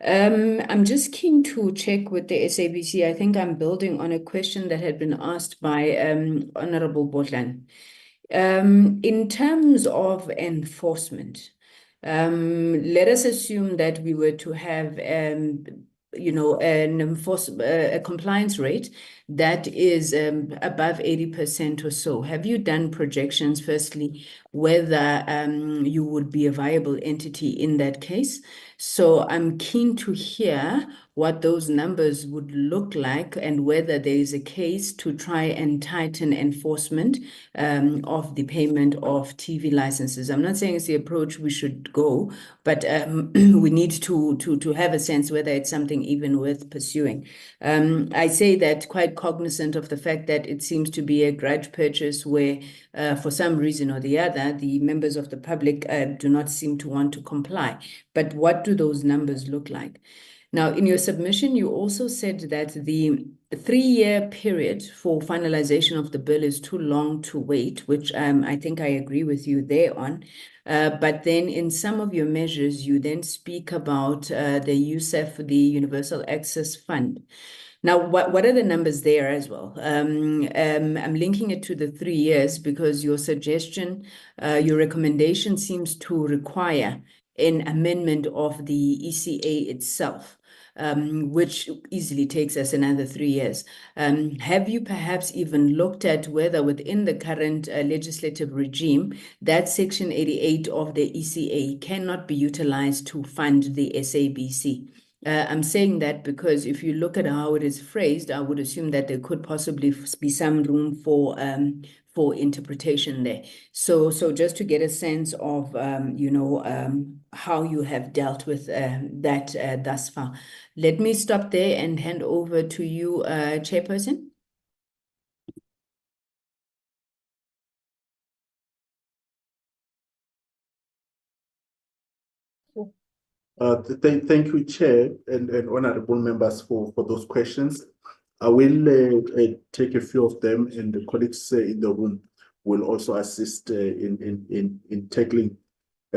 I'm just keen to check with the SABC. I think I'm building on a question that had been asked by Honourable Botlan. In terms of enforcement, let us assume that we were to have, you know, a compliance rate that is above 80% or so. Have you done projections, firstly, whether you would be a viable entity in that case? So I'm keen to hear what those numbers would look like and whether there is a case to try and tighten enforcement of the payment of TV licenses. I'm not saying it's the approach we should go, but we need to have a sense whether it's something even worth pursuing. I say that quite cognizant of the fact that it seems to be a grudge purchase where for some reason or the other, the members of the public do not seem to want to comply. But what do those numbers look like? Now, in your submission, you also said that the 3-year period for finalization of the bill is too long to wait, which I think I agree with you there on. But then in some of your measures, you then speak about the USEF, the Universal Access Fund. Now, what are the numbers there as well? I'm linking it to the 3 years because your suggestion, your recommendation seems to require an amendment of the ECA itself, which easily takes us another 3 years. Have you perhaps even looked at whether within the current legislative regime, that Section 88 of the ECA cannot be utilized to fund the SABC? I'm saying that because if you look at how it is phrased, I would assume that there could possibly be some room for interpretation there. So just to get a sense of, how you have dealt with that thus far. Let me stop there and hand over to you, Chairperson. Thank you, Chair, and honorable members for those questions. I will take a few of them, and the colleagues in the room will also assist in tackling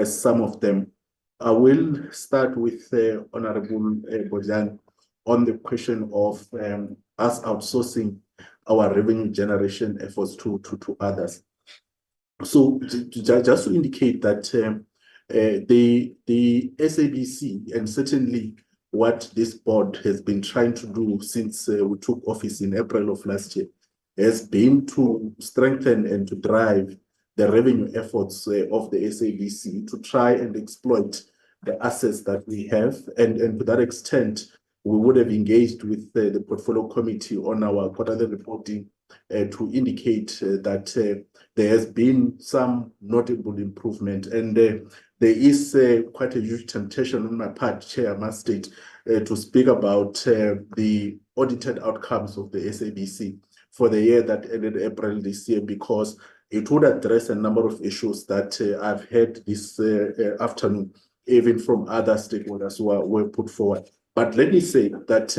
some of them. I will start with Honorable Bojan on the question of us outsourcing our revenue generation efforts to others. So just to indicate that the SABC, and certainly what this board has been trying to do since we took office in April of last year, has been to strengthen and to drive the revenue efforts of the SABC to try and exploit the assets that we have. And to that extent, we would have engaged with the portfolio committee on our quarterly reporting to indicate that there has been some notable improvement. And there is quite a huge temptation on my part, Chair, I must state, to speak about the audited outcomes of the SABC for the year that ended April this year, because it would address a number of issues that I've heard this afternoon, even from other stakeholders who were put forward. But let me say that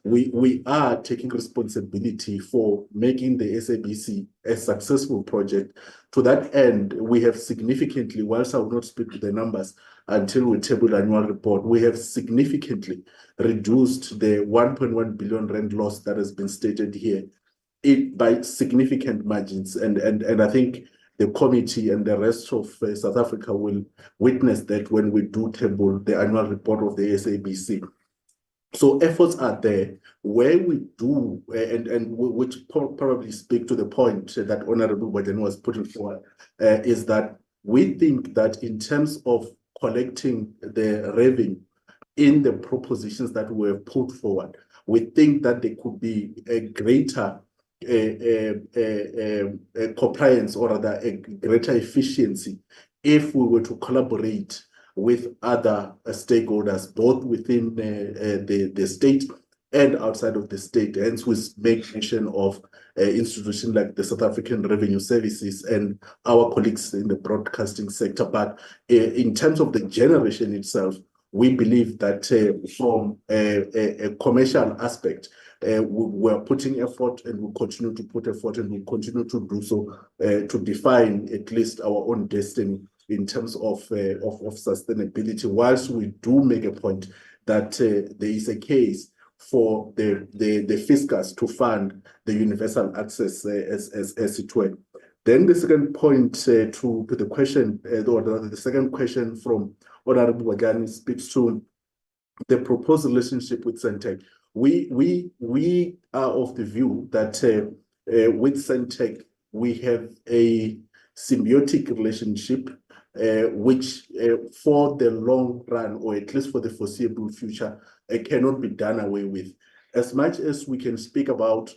we are taking responsibility for making the SABC a successful project. To that end, we have significantly, whilst I will not speak to the numbers until we table the annual report, we have significantly reduced the 1.1 billion rand loss that has been stated here by significant margins. And I think the committee and the rest of South Africa will witness that when we do table the annual report of the SABC. So efforts are there where we do, and which probably speak to the point that Honorable Bojan was putting forward, is that we think that in terms of collecting the revenue in the propositions that were put forward, we think that there could be a greater compliance, or rather a greater efficiency, if we were to collaborate with other stakeholders, both within the state and outside of the state. Hence, we make mention of institutions like the South African Revenue Services and our colleagues in the broadcasting sector. But in terms of the generation itself, we believe that from a commercial aspect, we're putting effort, and we'll continue to put effort, and we'll continue to do so to define at least our own destiny in terms of sustainability, whilst we do make a point that there is a case for the fiscus to fund the universal access as it were. Then the second point to the question, or the second question from Honorable Bojan speaks to the proposed relationship with Centec. we are of the view that with Centec, we have a symbiotic relationship which for the long run, or at least for the foreseeable future, cannot be done away with. As much as we can speak about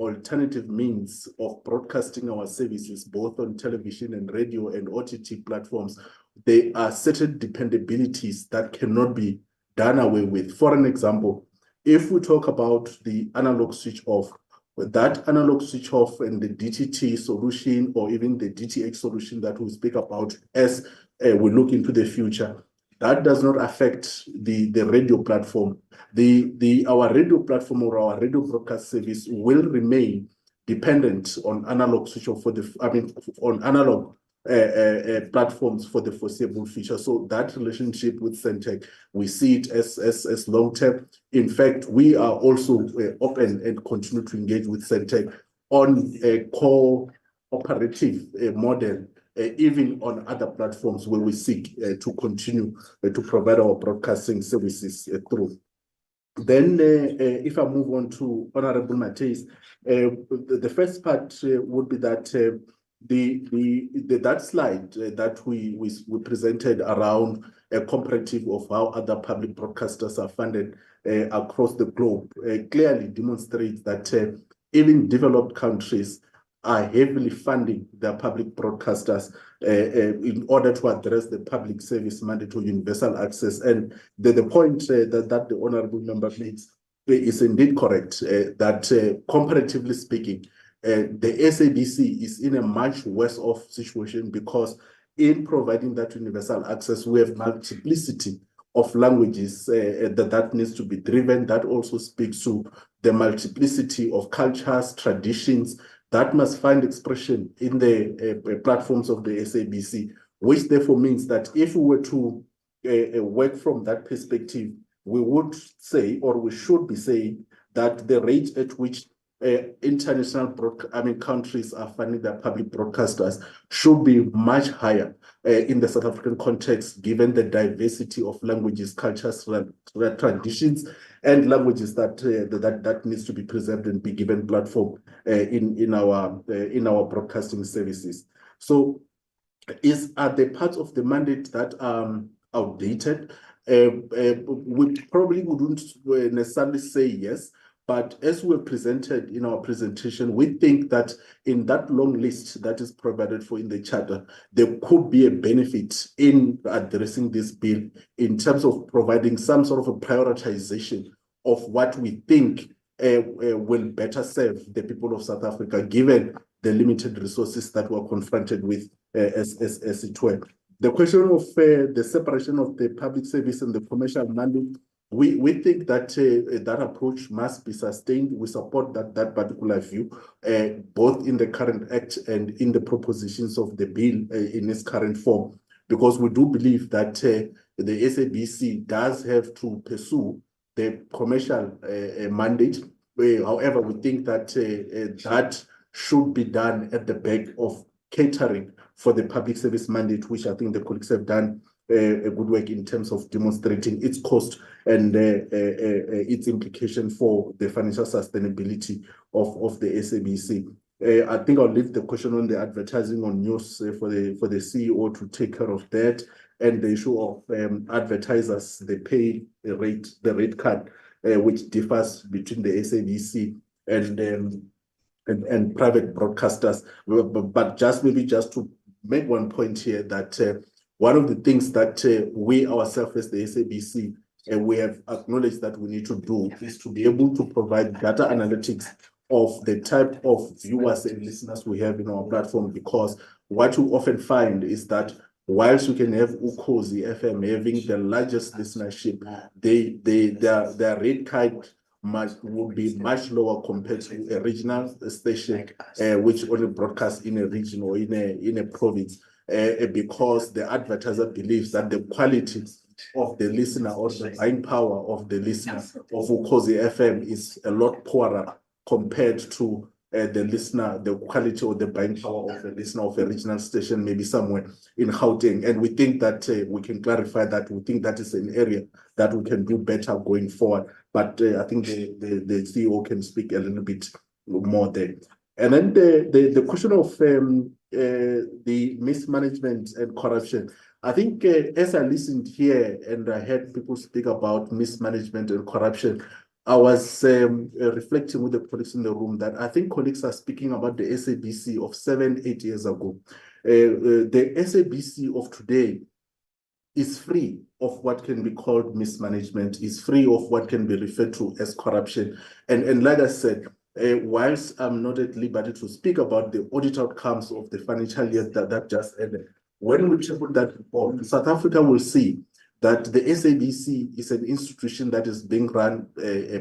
alternative means of broadcasting our services, both on television and radio and OTT platforms, there are certain dependabilities that cannot be done away with. For an example, if we talk about the analog switch off, that analog switch off and the DTT solution, or even the DTX solution that we speak about as we look into the future, that does not affect the radio platform. Our radio platform or our radio broadcast service will remain dependent on analog switch off on analog platforms for the foreseeable future. So that relationship with Centec, we see it as long term. In fact, we are also open and continue to engage with Centec on a cooperative model, even on other platforms where we seek to continue to provide our broadcasting services through. Then, if I move on to Honorable Mateus, the first part would be that that slide that we presented around a comparative of how other public broadcasters are funded across the globe clearly demonstrates that even developed countries are heavily funding their public broadcasters in order to address the public service mandate or universal access. And the point that the honorable member makes is indeed correct, that comparatively speaking, the SABC is in a much worse off situation, because in providing that universal access, we have multiplicity of languages that needs to be driven. That also speaks to the multiplicity of cultures, traditions, that must find expression in the platforms of the SABC, which therefore means that if we were to work from that perspective, we would say, or we should be saying, that the rate at which international countries are funding their public broadcasters should be much higher in the South African context, given the diversity of languages, cultures, traditions, and languages that needs to be preserved and be given platform in our broadcasting services. So, are the parts of the mandate that are outdated? We probably wouldn't necessarily say yes. But as we presented in our presentation, we think that in that long list that is provided for in the charter, there could be a benefit in addressing this bill in terms of providing some sort of a prioritization of what we think will better serve the people of South Africa, given the limited resources that we're confronted with as it were. The question of the separation of the public service and the commercial mandate, we think that that approach must be sustained. We support that particular view, both in the current act and in the propositions of the bill in its current form, because we do believe that the SABC does have to pursue the commercial mandate. However, we think that that should be done at the back of catering for the public service mandate, which I think the colleagues have done a good work in terms of demonstrating its cost and its implication for the financial sustainability of the SABC. I think I'll leave the question on the advertising on news for the CEO to take care of that, and the issue of advertisers, they pay the rate card, which differs between the SABC and private broadcasters. But just to make one point here, that one of the things that we ourselves as the SABC we have acknowledged that we need to do is to be able to provide data analytics of the type of viewers and listeners we have in our platform, because what you often find is that whilst you can have Ukhozi FM having the largest listenership, their rate card would be much lower compared to a regional station which only broadcasts in a region or in a province, because the advertiser believes that the quality of the listener or the buying power of the listener of Ukhozi FM is a lot poorer compared to the quality or the buying power of the listener of a regional station, maybe somewhere in Gauteng. And we think that we can clarify that. We think that is an area that we can do better going forward. but I think the CEO can speak a little bit more there. And then the question of the mismanagement and corruption. I think as I listened here and I heard people speak about mismanagement and corruption, I was reflecting with the colleagues in the room that I think colleagues are speaking about the SABC of 7-8 years ago. The SABC of today is free of what can be called mismanagement, is free of what can be referred to as corruption. And like I said, whilst I'm not at liberty to speak about the audit outcomes of the financial year that just ended, when we triple that report, South Africa will see that the SABC is an institution that is being run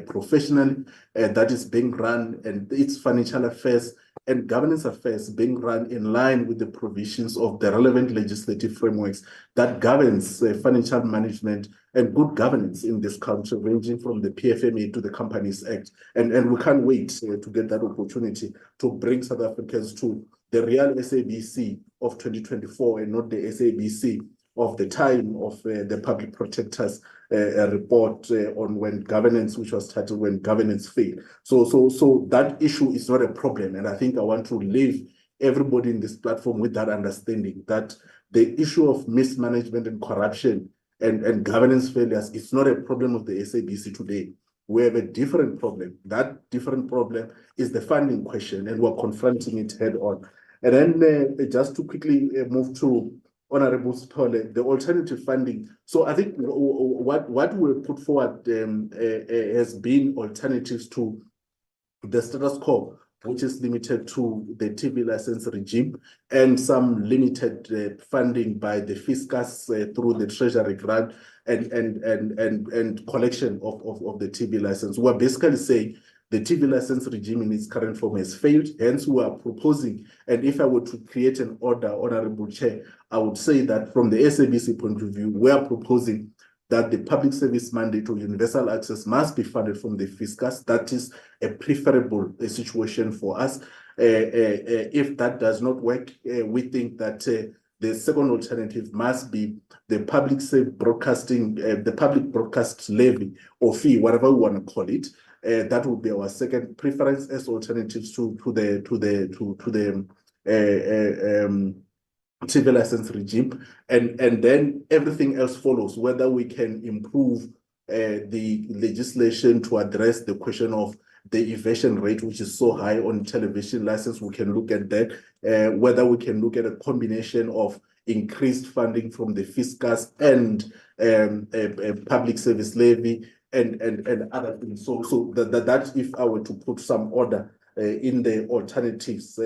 professionally, that is being run, and its financial affairs and governance affairs being run in line with the provisions of the relevant legislative frameworks that governs financial management and good governance in this country, ranging from the PFMA to the Companies Act. And we can't wait to get that opportunity to bring South Africans to the real SABC of 2024 and not the SABC of the time of the public protector's report on when governance, which was started when governance failed. So that issue is not a problem. And I think I want to leave everybody in this platform with that understanding that the issue of mismanagement and corruption and governance failures is not a problem of the SABC today. We have a different problem. That different problem is the funding question, and we're confronting it head on. And then just to quickly move to Honorable Sithole, the alternative funding. So I think what we put forward has been alternatives to the status quo, which is limited to the TV license regime and some limited funding by the fiscus through the treasury grant and collection of the TV license. We're basically saying the TV license regime in its current form has failed. Hence, we are proposing, and if I were to create an order, Honorable Chair, I would say that from the SABC point of view, we are proposing that the public service mandate or universal access must be funded from the fiscus. That is a preferable situation for us. If that does not work, we think that the second alternative must be the public broadcasting, the public broadcast levy or fee, whatever we want to call it. That would be our second preference as alternatives to the TV license regime, and then everything else follows. Whether we can improve the legislation to address the question of the evasion rate, which is so high on television license, we can look at that. Whether we can look at a combination of increased funding from the fiscus and a public service levy and other things. So that if I were to put some order in the alternatives,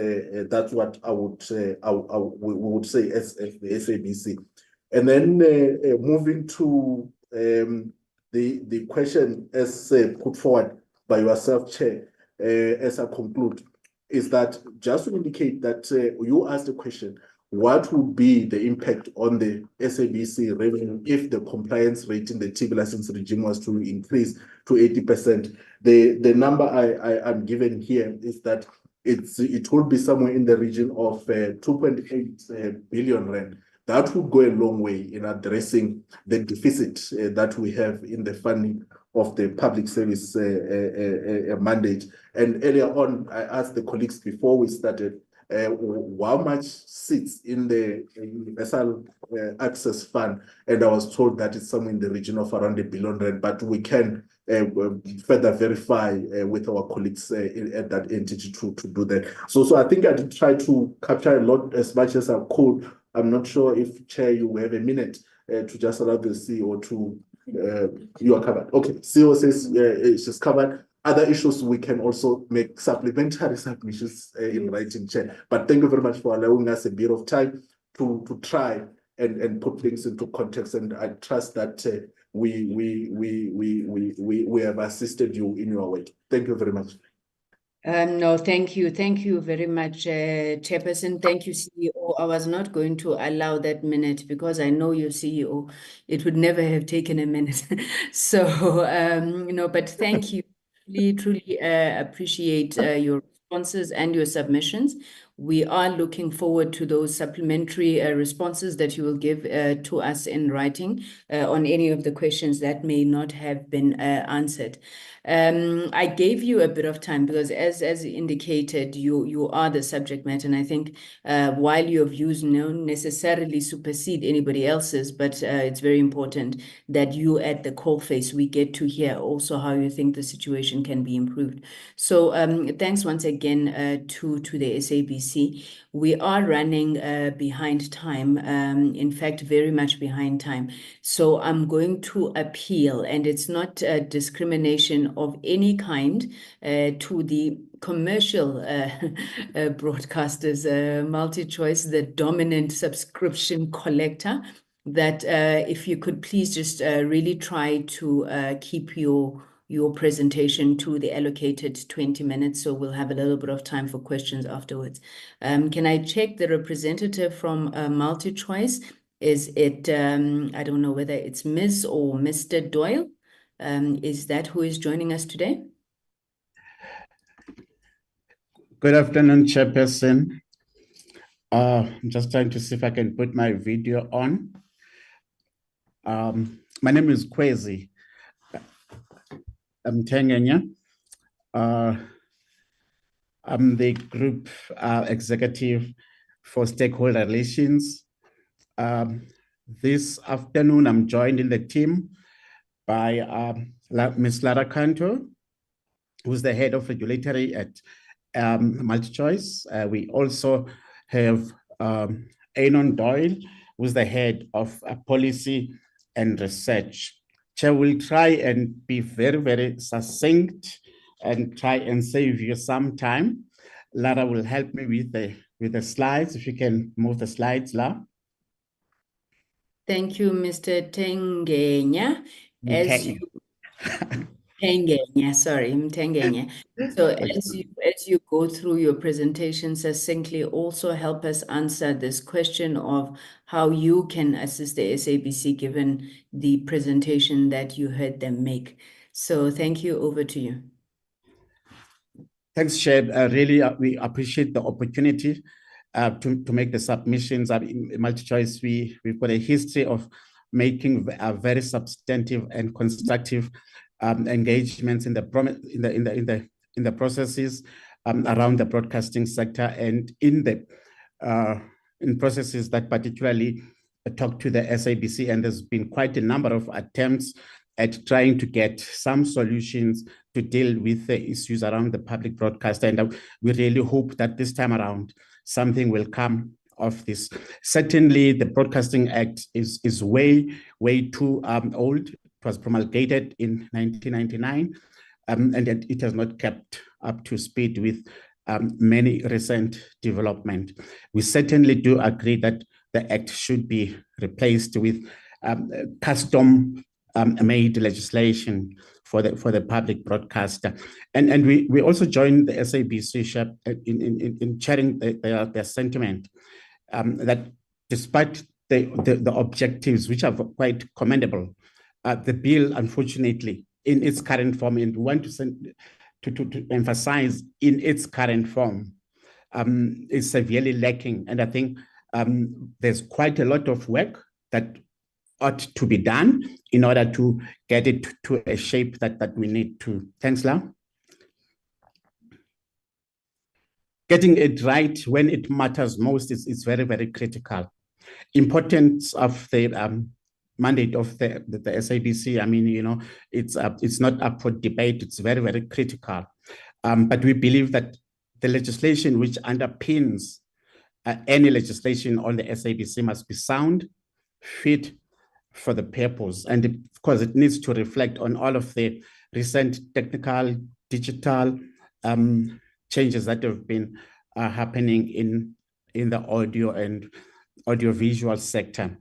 that's what I would we would say as the SABC. And then moving to the question as put forward by yourself, Chair, as I conclude, is that just to indicate that you asked the question, what would be the impact on the SABC revenue if the compliance rate in the TV license regime was to increase to 80%? The number I'm given here is that it will be somewhere in the region of 2.8 billion rand. That would go a long way in addressing the deficit that we have in the funding of the public service mandate. And earlier on, I asked the colleagues before we started, how much sits in the universal access fund, and I was told that it's somewhere in the region of around 1 billion rand, but we can further verify with our colleagues at that entity to do that. So I think I did try to capture a lot as much as I could. I'm not sure if, Chair, you have a minute to just allow the CEO to, you are covered. Okay, CEO says it's just covered. Other issues, we can also make supplementary submissions in writing, Chair. But thank you very much for allowing us a bit of time to try and put things into context. And I trust that we have assisted you in your work. Thank you very much. No, thank you. Thank you very much, Chairperson. Thank you, CEO. I was not going to allow that minute because I know you, CEO. It would never have taken a minute. So, but thank you. We truly appreciate your responses and your submissions. We are looking forward to those supplementary responses that you will give to us in writing on any of the questions that may not have been answered. I gave you a bit of time because as indicated, you are the subject matter, and I think while your views don't necessarily supersede anybody else's, but it's very important that you at the coalface, we get to hear also how you think the situation can be improved. So thanks once again to the SABC. We are running behind time, in fact, very much behind time. So I'm going to appeal, and it's not discrimination of any kind to the commercial broadcasters, MultiChoice, the dominant subscription collector, that if you could please just really try to keep your presentation to the allocated 20 minutes, so we'll have a little bit of time for questions afterwards. Can I check the representative from MultiChoice? Is it, I don't know whether it's Ms. or Mr. Doyle? Is that who is joining us today? Good afternoon, Chairperson. I'm just trying to see if I can put my video on. My name is Kwezi Mtengenya. I'm the Group Executive for Stakeholder Relations. This afternoon, I'm joined in the team by Ms. Lara Canto, who's the head of regulatory at MultiChoice. We also have Anon Doyle, who's the head of policy and research. Chair will try and be very, very succinct and try and save you some time. Lara will help me with the slides. If you can move the slides, Lara. Thank you, Mr. Tengenya. Tengenya, sorry, Tengenya. So as you go through your presentation succinctly, also help us answer this question of how you can assist the SABC given the presentation that you heard them make. So thank you, over to you. Thanks, Chair. Really, we appreciate the opportunity to make the submissions. In MultiChoice, we've got a history of making very substantive and constructive engagements in the processes around the broadcasting sector, and in processes that particularly talk to the SABC. And there's been quite a number of attempts at trying to get some solutions to deal with the issues around the public broadcaster. And we really hope that this time around, something will come of this. Certainly, the Broadcasting Act is way too old. It was promulgated in 1999, and it has not kept up to speed with many recent development. We certainly do agree that the Act should be replaced with custom-made legislation for the public broadcaster. And we also join the SABC in sharing their sentiment that despite the objectives, which are quite commendable, the bill, unfortunately, in its current form, and we want to emphasize in its current form, is severely lacking. And I think there's quite a lot of work that ought to be done in order to get it to a shape that we need to. Thanks, Lau. Getting it right when it matters most is very, very critical. Importance of the mandate of the SABC, I mean, you know, it's not up for debate. It's very, very critical. But we believe that the legislation which underpins any legislation on the SABC must be sound, fit for the purpose. And of course, it needs to reflect on all of the recent technical, digital changes that have been happening in the audio and audiovisual sector.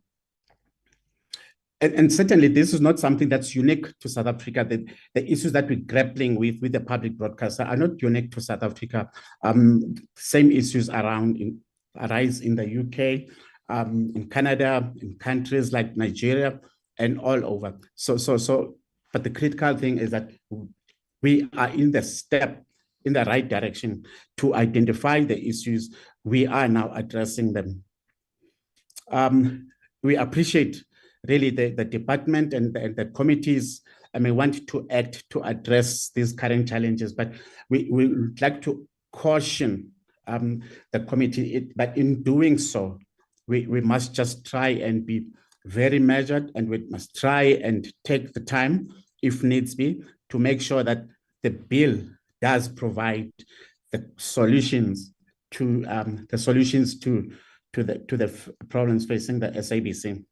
And certainly, this is not something that's unique to South Africa. The issues that we're grappling with the public broadcaster are not unique to South Africa. Same issues arise in the UK, in Canada, in countries like Nigeria, and all over. But the critical thing is that we are in the right direction to identify the issues we are now addressing them. We appreciate really the department and the committees want to act to address these current challenges, but we would like to caution the committee, but in doing so, we must just try and be very measured, and we must try and take the time, if needs be, to make sure that the bill does provide the solutions to the problems facing the SABC.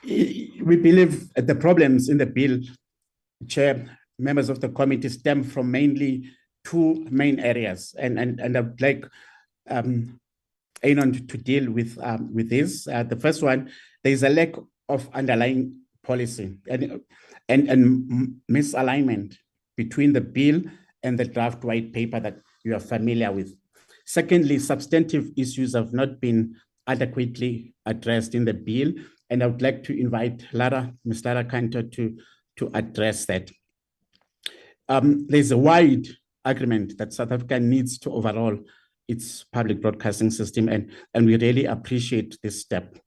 We believe the problems in the bill, Chair, members of the committee, stem from mainly two main areas, and I'd like Anon to deal with this. The first one, there is a lack of underlying policy and misalignment between the bill and the draft white paper that you are familiar with. Secondly, substantive issues have not been adequately addressed in the bill, and I would like to invite Ms. Lara Kantor to address that. There's a wide agreement that South Africa needs to overhaul its public broadcasting system, and we really appreciate this step.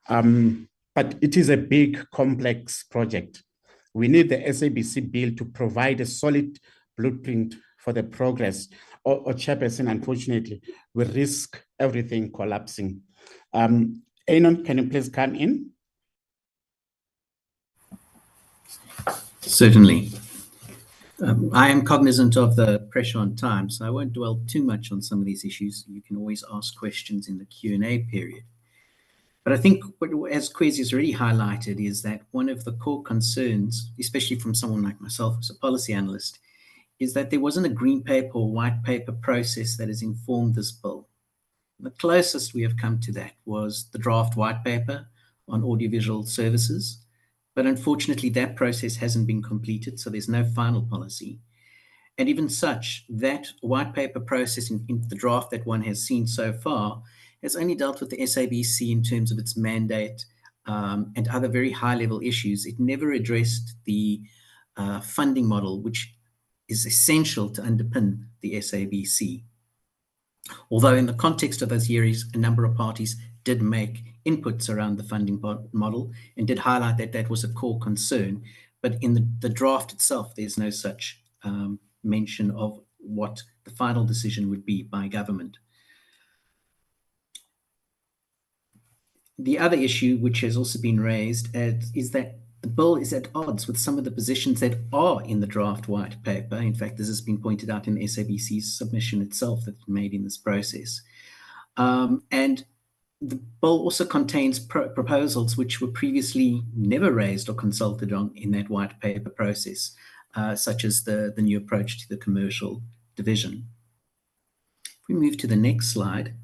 But it is a big, complex project. We need the SABC bill to provide a solid blueprint for the progress, or Chairperson, unfortunately, we risk everything collapsing. Anon, can you please come in? Certainly. I am cognizant of the pressure on time, so I won't dwell too much on some of these issues. You can always ask questions in the Q&A period. But I think, as Kwesi has already highlighted, is that one of the core concerns, especially from someone like myself as a policy analyst, is that there wasn't a green paper or white paper process that has informed this bill. The closest we have come to that was the draft white paper on audiovisual services. But unfortunately, that process hasn't been completed, so there's no final policy. And even such, that white paper process in the draft that one has seen so far has only dealt with the SABC in terms of its mandate and other very high-level issues. It never addressed the funding model, which is essential to underpin the SABC. Although in the context of those hearings, a number of parties did make inputs around the funding model and did highlight that that was a core concern. But in the draft itself, there's no such mention of what the final decision would be by government. The other issue, which has also been raised, is that the bill is at odds with some of the positions that are in the draft white paper. In fact, this has been pointed out in the SABC's submission itself that it made in this process. And the bill also contains proposals which were previously never raised or consulted on in that white paper process, such as the new approach to the commercial division. If we move to the next slide.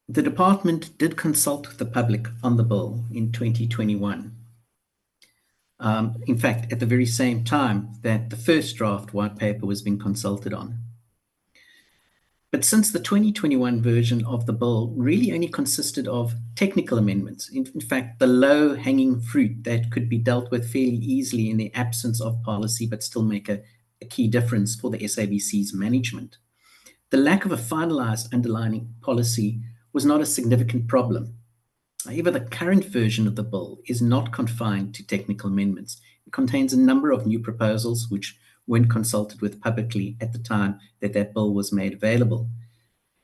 The department did consult with the public on the bill in 2021. In fact, at the very same time that the first draft white paper was being consulted on. But since the 2021 version of the bill really only consisted of technical amendments, in fact, the low-hanging fruit that could be dealt with fairly easily in the absence of policy, but still make a key difference for the SABC's management, the lack of a finalized underlying policy was not a significant problem. However, the current version of the bill is not confined to technical amendments. It contains a number of new proposals which weren't consulted with publicly at the time that that bill was made available.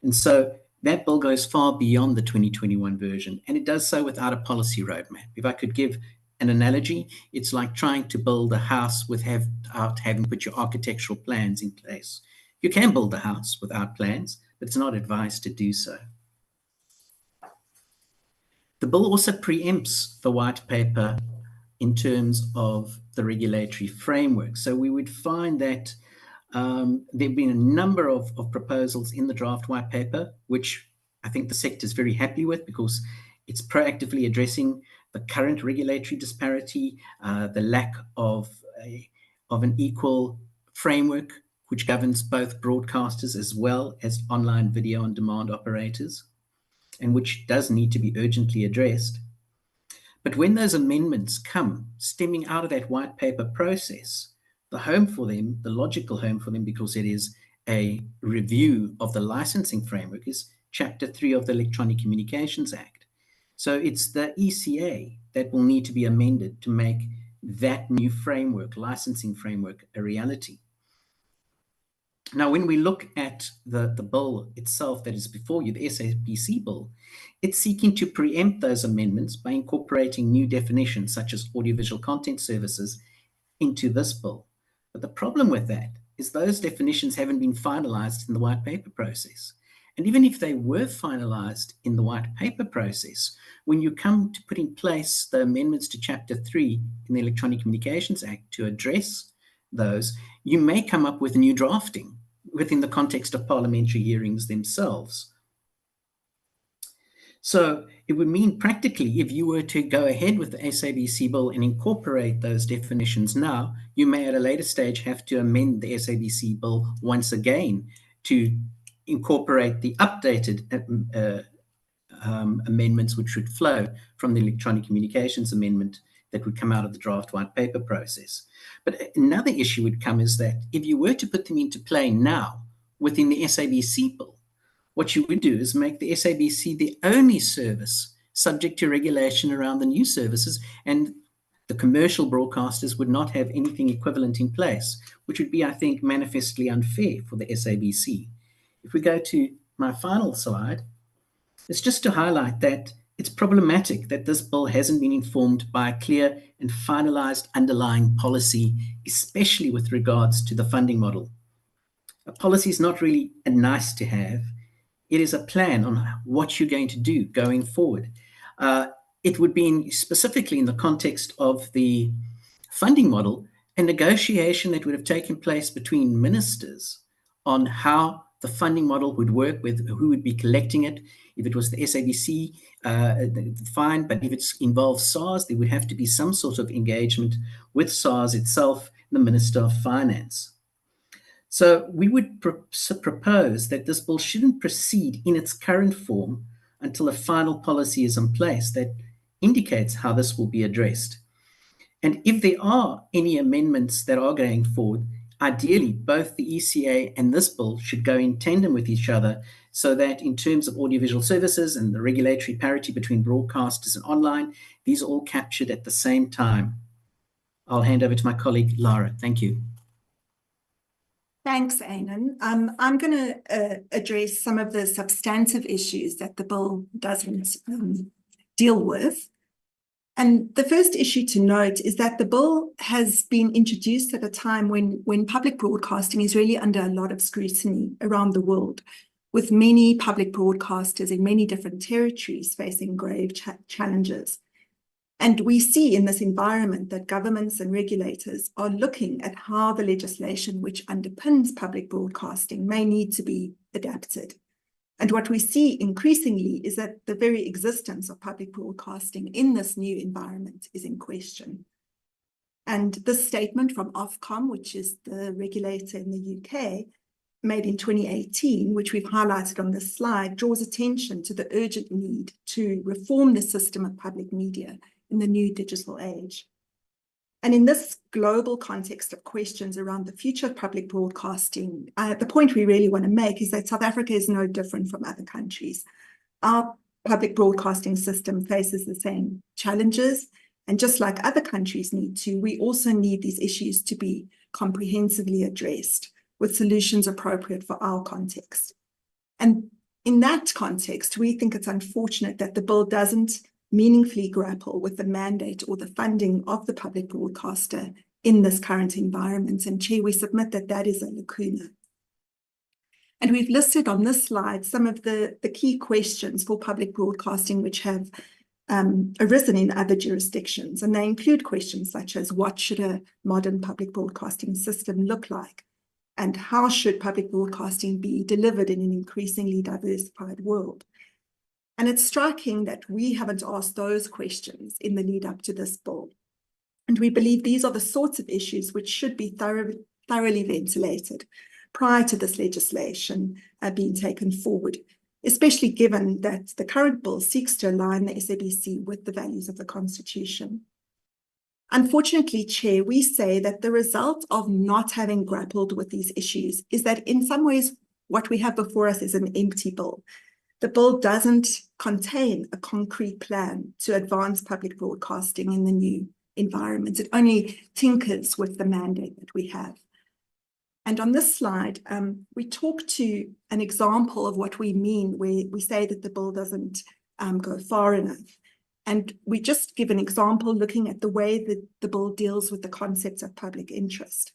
And so that bill goes far beyond the 2021 version, and it does so without a policy roadmap. If I could give an analogy, it's like trying to build a house without having put your architectural plans in place. You can build a house without plans, but it's not advised to do so. The bill also preempts the white paper in terms of the regulatory framework. So we would find that there have been a number of proposals in the draft white paper, which I think the sector is very happy with because it's proactively addressing the current regulatory disparity, the lack of an equal framework which governs both broadcasters as well as online video on demand operators, and which does need to be urgently addressed. But when those amendments come stemming out of that white paper process, the home for them, the logical home for them, because it is a review of the licensing framework, is Chapter 3 of the Electronic Communications Act. So it's the ECA that will need to be amended to make that new framework, licensing framework, a reality. Now, when we look at the bill itself that is before you, the SABC bill, it's seeking to preempt those amendments by incorporating new definitions such as audiovisual content services into this bill. But the problem with that is those definitions haven't been finalized in the white paper process. And even if they were finalized in the white paper process, when you come to put in place the amendments to Chapter 3 in the Electronic Communications Act to address those, you may come up with new drafting within the context of parliamentary hearings themselves. So it would mean practically, if you were to go ahead with the SABC bill and incorporate those definitions now, you may at a later stage have to amend the SABC bill once again to incorporate the updated amendments which would flow from the Electronic Communications Amendment that would come out of the draft white paper process. But another issue would come is that if you were to put them into play now within the SABC bill, what you would do is make the SABC the only service subject to regulation around the new services, and the commercial broadcasters would not have anything equivalent in place, which would be, I think, manifestly unfair for the SABC. If we go to my final slide, it's just to highlight that it's problematic that this bill hasn't been informed by a clear and finalized underlying policy, especially with regards to the funding model. A policy is not really a nice to have. It is a plan on what you're going to do going forward. It would be specifically in the context of the funding model, a negotiation that would have taken place between ministers on how the funding model would work, with who would be collecting it. If it was the SABC, fine, but if it involves SARS, there would have to be some sort of engagement with SARS itself, the Minister of Finance. So we would propose that this bill shouldn't proceed in its current form until a final policy is in place that indicates how this will be addressed. And if there are any amendments that are going forward, ideally, both the ECA and this bill should go in tandem with each other, so that in terms of audiovisual services and the regulatory parity between broadcasters and online, these are all captured at the same time. I'll hand over to my colleague, Lara. Thank you. Thanks, Aanon. I'm going to address some of the substantive issues that the bill doesn't deal with. And the first issue to note is that the bill has been introduced at a time when public broadcasting is really under a lot of scrutiny around the world, with many public broadcasters in many different territories facing grave challenges. And we see in this environment that governments and regulators are looking at how the legislation which underpins public broadcasting may need to be adapted. And what we see increasingly is that the very existence of public broadcasting in this new environment is in question. And this statement from Ofcom, which is the regulator in the UK, made in 2018, which we've highlighted on this slide, draws attention to the urgent need to reform the system of public media in the new digital age. And in this global context of questions around the future of public broadcasting, the point we really want to make is that South Africa is no different from other countries. Our public broadcasting system faces the same challenges, and just like other countries need to, we also need these issues to be comprehensively addressed with solutions appropriate for our context. And in that context, we think it's unfortunate that the bill doesn't meaningfully grapple with the mandate or the funding of the public broadcaster in this current environment. And Chair, we submit that that is a lacuna. And we've listed on this slide some of the key questions for public broadcasting which have arisen in other jurisdictions. And they include questions such as, what should a modern public broadcasting system look like? And how should public broadcasting be delivered in an increasingly diversified world? And it's striking that we haven't asked those questions in the lead up to this bill. And we believe these are the sorts of issues which should be thoroughly ventilated prior to this legislation being taken forward, especially given that the current bill seeks to align the SABC with the values of the Constitution. Unfortunately, Chair, we say that the result of not having grappled with these issues is that in some ways, what we have before us is an empty bill. The bill doesn't contain a concrete plan to advance public broadcasting in the new environment. It only tinkers with the mandate that we have. And on this slide, we talk to an example of what we mean where we say that the bill doesn't go far enough. And we just give an example looking at the way that the bill deals with the concepts of public interest.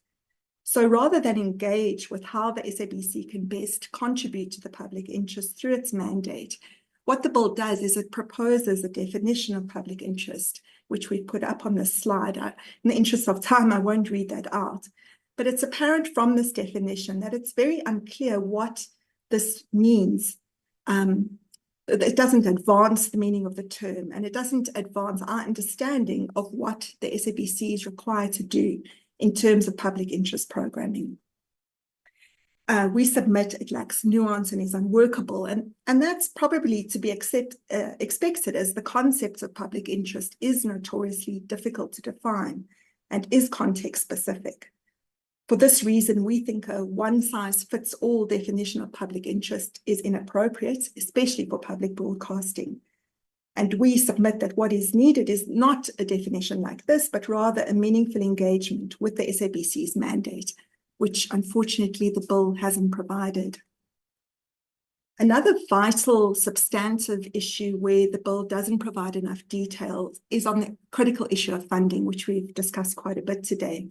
So rather than engage with how the SABC can best contribute to the public interest through its mandate, what the bill does is it proposes a definition of public interest, which we put up on this slide. In the interest of time, I won't read that out. But it's apparent from this definition that it's very unclear what this means. It doesn't advance the meaning of the term, and it doesn't advance our understanding of what the SABC is required to do in terms of public interest programming. We submit it lacks nuance and is unworkable, and that's probably to be expected, as the concept of public interest is notoriously difficult to define and is context specific. For this reason, we think a one-size-fits-all definition of public interest is inappropriate, especially for public broadcasting. And we submit that what is needed is not a definition like this, but rather a meaningful engagement with the SABC's mandate, which unfortunately the bill hasn't provided. Another vital substantive issue where the bill doesn't provide enough detail is on the critical issue of funding, which we've discussed quite a bit today.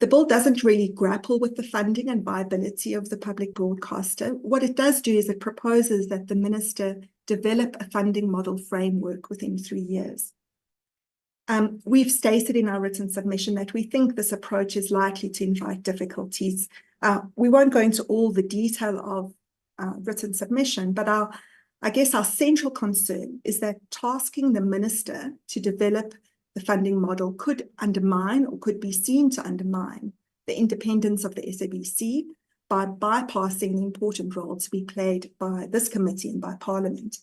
The bill doesn't really grapple with the funding and viability of the public broadcaster. What it does do is it proposes that the minister develop a funding model framework within 3 years. We've stated in our written submission that we think this approach is likely to invite difficulties. We won't go into all the detail of written submission, but I guess our central concern is that tasking the minister to develop the funding model could undermine or could be seen to undermine the independence of the SABC by bypassing the important role to be played by this committee and by Parliament.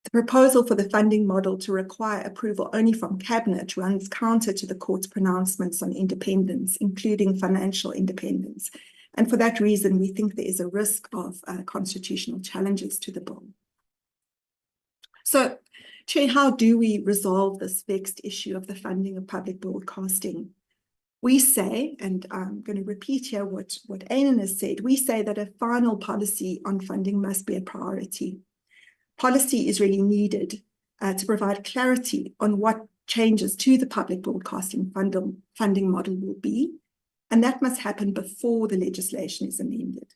The proposal for the funding model to require approval only from Cabinet runs counter to the court's pronouncements on independence, including financial independence. And for that reason, we think there is a risk of constitutional challenges to the bill. So, Chair, how do we resolve this vexed issue of the funding of public broadcasting? We say, and I'm going to repeat here what Ainan has said, we say that a final policy on funding must be a priority. Policy is really needed to provide clarity on what changes to the public broadcasting funding model will be, and that must happen before the legislation is amended.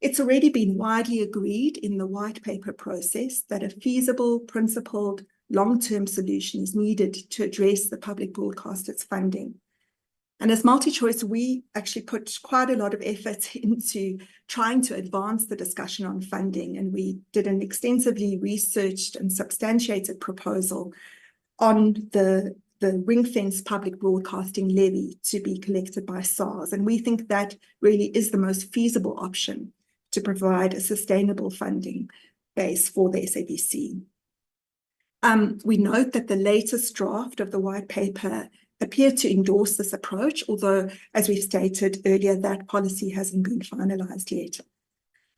It's already been widely agreed in the white paper process that a feasible, principled, long-term solution is needed to address the public broadcaster's funding. And as MultiChoice, we actually put quite a lot of effort into trying to advance the discussion on funding, and we did an extensively researched and substantiated proposal on the ring-fenced public broadcasting levy to be collected by SARS. And we think that really is the most feasible option to provide a sustainable funding base for the SABC. We note that the latest draft of the white paper appeared to endorse this approach, although, as we've stated earlier, that policy hasn't been finalised yet.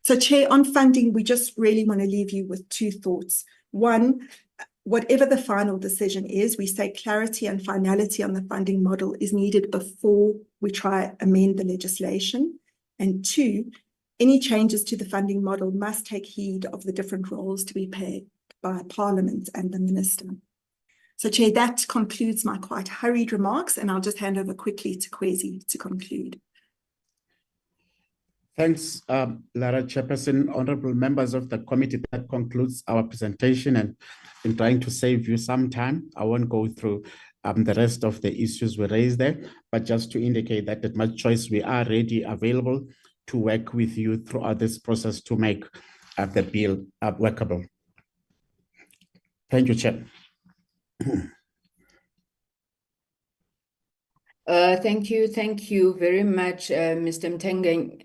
So, Chair, on funding, we just really want to leave you with two thoughts. One, whatever the final decision is, we say clarity and finality on the funding model is needed before we try amend the legislation. And two, any changes to the funding model must take heed of the different roles to be played by Parliament and the Minister. So, Chair, that concludes my quite hurried remarks, and I'll just hand over quickly to Kwesi to conclude. Thanks, Lara Chairperson, honorable members of the committee. That concludes our presentation, and in trying to save you some time, I won't go through the rest of the issues we raised there, but just to indicate that at MultiChoice, we are ready, available to work with you throughout this process to make the bill workable. Thank you, Chair. Thank you very much, Mr. Mtenga.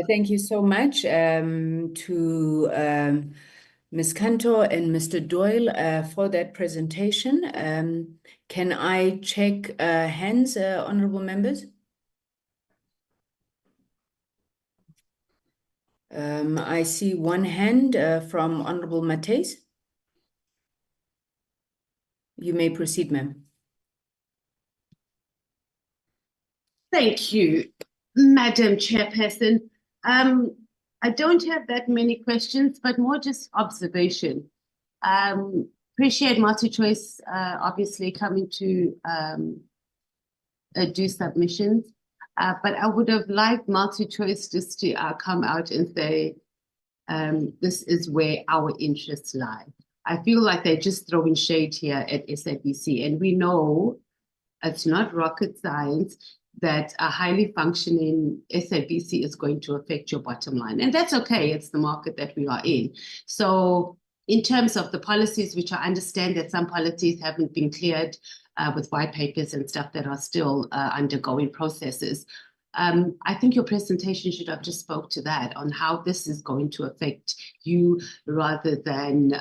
Thank you so much to Ms. Cantor and Mr. Doyle for that presentation. Can I check hands, honorable members? I see one hand from Honorable Mates. You may proceed, ma'am. Thank you, Madam Chairperson. I don't have that many questions, but more just observation. Appreciate MultiChoice obviously coming to do submissions, but I would have liked MultiChoice just to come out and say, this is where our interests lie. I feel like they're just throwing shade here at SABC, and we know it's not rocket science that a highly functioning SABC is going to affect your bottom line. And that's okay, it's the market that we are in. So in terms of the policies, which I understand that some policies haven't been cleared with white papers and stuff that are still undergoing processes, I think your presentation should have just spoke to that, on how this is going to affect you, rather than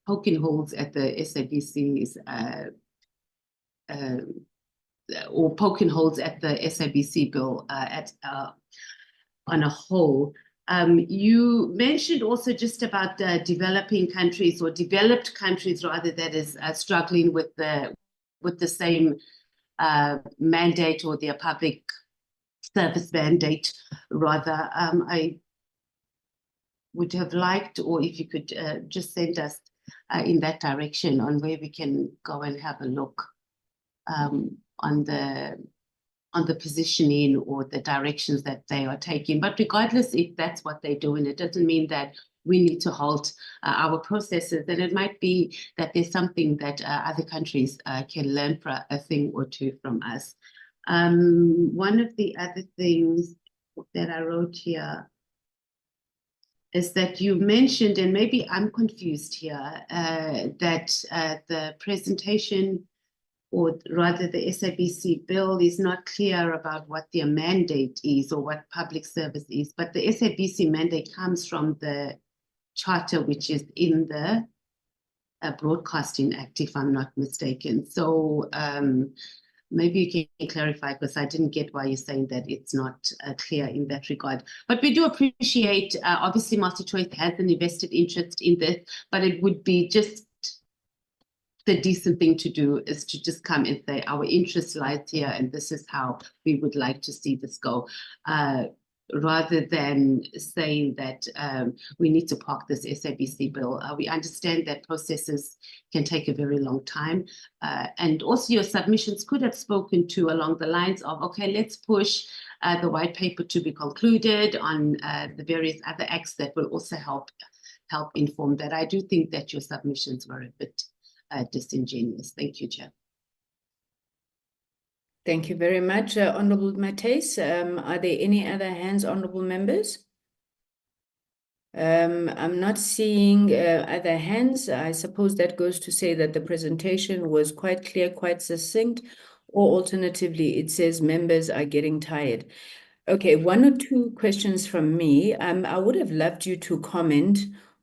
poking holes at the SABC's or poking holes at the SABC bill on a whole. You mentioned also just about developing countries, or developed countries rather, that is struggling with the same mandate, or their public service mandate rather. I would have liked, or if you could just send us in that direction on where we can go and have a look on the positioning or the directions that they are taking. But regardless if that's what they're doing, it doesn't mean that we need to halt our processes. And it might be that there's something that other countries can learn a thing or two from us. One of the other things that I wrote here is that you mentioned, and maybe I'm confused here, that the presentation, or rather the SABC bill, is not clear about what their mandate is or what public service is. But the SABC mandate comes from the charter, which is in the Broadcasting Act, if I'm not mistaken. So maybe you can clarify, because I didn't get why you're saying that it's not clear in that regard. But we do appreciate, obviously MultiChoice has an invested interest in this, but it would be just the decent thing to do is to just come and say our interest lies here, and this is how we would like to see this go, rather than saying that we need to park this SABC bill. We understand that processes can take a very long time, and also your submissions could have spoken to along the lines of, okay, let's push the white paper to be concluded on the various other acts that will also help inform that. I do think that your submissions were a bit disingenuous. Thank you, Chair. Thank you very much, Honorable Mates. Are there any other hands, honorable members? I'm not seeing other hands. I suppose that goes to say that the presentation was quite clear, quite succinct, or alternatively, it says members are getting tired. Okay, one or two questions from me. I would have loved you to comment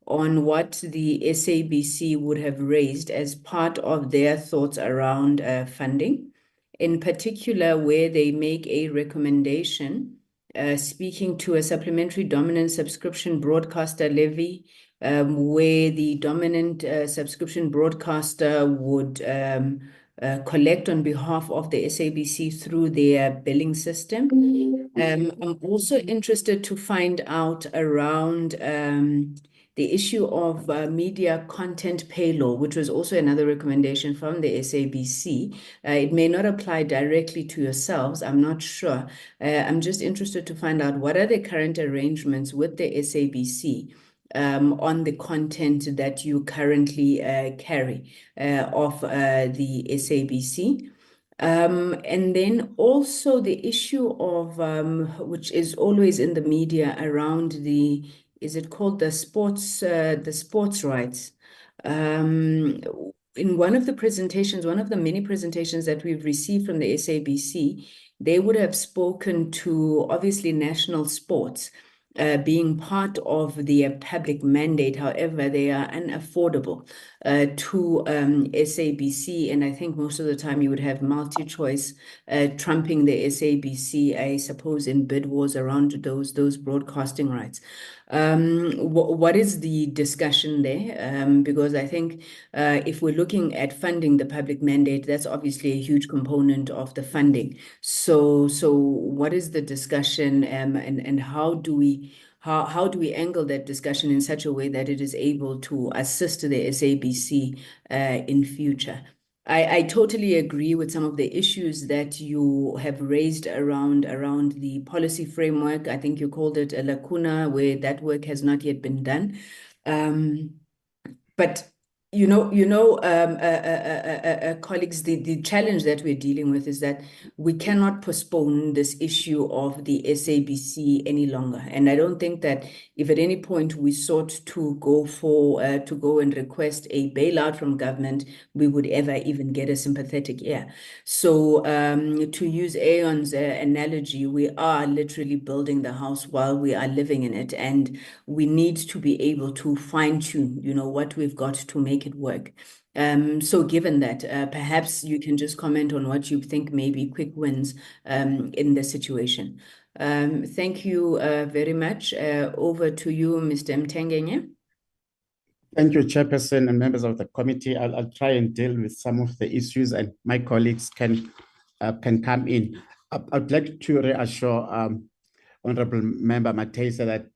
on what the SABC would have raised as part of their thoughts around funding, in particular where they make a recommendation speaking to a supplementary dominant subscription broadcaster levy, where the dominant subscription broadcaster would collect on behalf of the SABC through their billing system. I'm also interested to find out around the issue of media content pay law, which was also another recommendation from the SABC. It may not apply directly to yourselves, I'm not sure. I'm just interested to find out what are the current arrangements with the SABC on the content that you currently carry of the SABC. And then also the issue of, which is always in the media, around the, is it called the sports rights? in one of the presentations, one of the many presentations that we've received from the SABC, they would have spoken to obviously national sports being part of the public mandate. However, they are unaffordable to SABC, and I think most of the time you would have MultiChoice trumping the SABC, I suppose, in bid wars around those broadcasting rights. What is the discussion there? Because I think if we're looking at funding the public mandate, that's obviously a huge component of the funding. So what is the discussion, and how do we angle that discussion in such a way that it is able to assist the SABC in future? I totally agree with some of the issues that you have raised around the policy framework. I think you called it a lacuna where that work has not yet been done. But colleagues, the challenge that we're dealing with is that we cannot postpone this issue of the SABC any longer. And I don't think that if at any point we sought to go and request a bailout from government, we would ever even get a sympathetic ear. So to use Aeon's analogy, we are literally building the house while we are living in it, and we need to be able to fine-tune, what we've got to make it work. So given that, perhaps you can just comment on what you think may be quick wins in the situation. Thank you very much. Over to you, Mr. Mtengenye. Thank you, Chairperson and members of the committee. I'll try and deal with some of the issues, and my colleagues can come in. I'd like to reassure Honorable Member Matesa that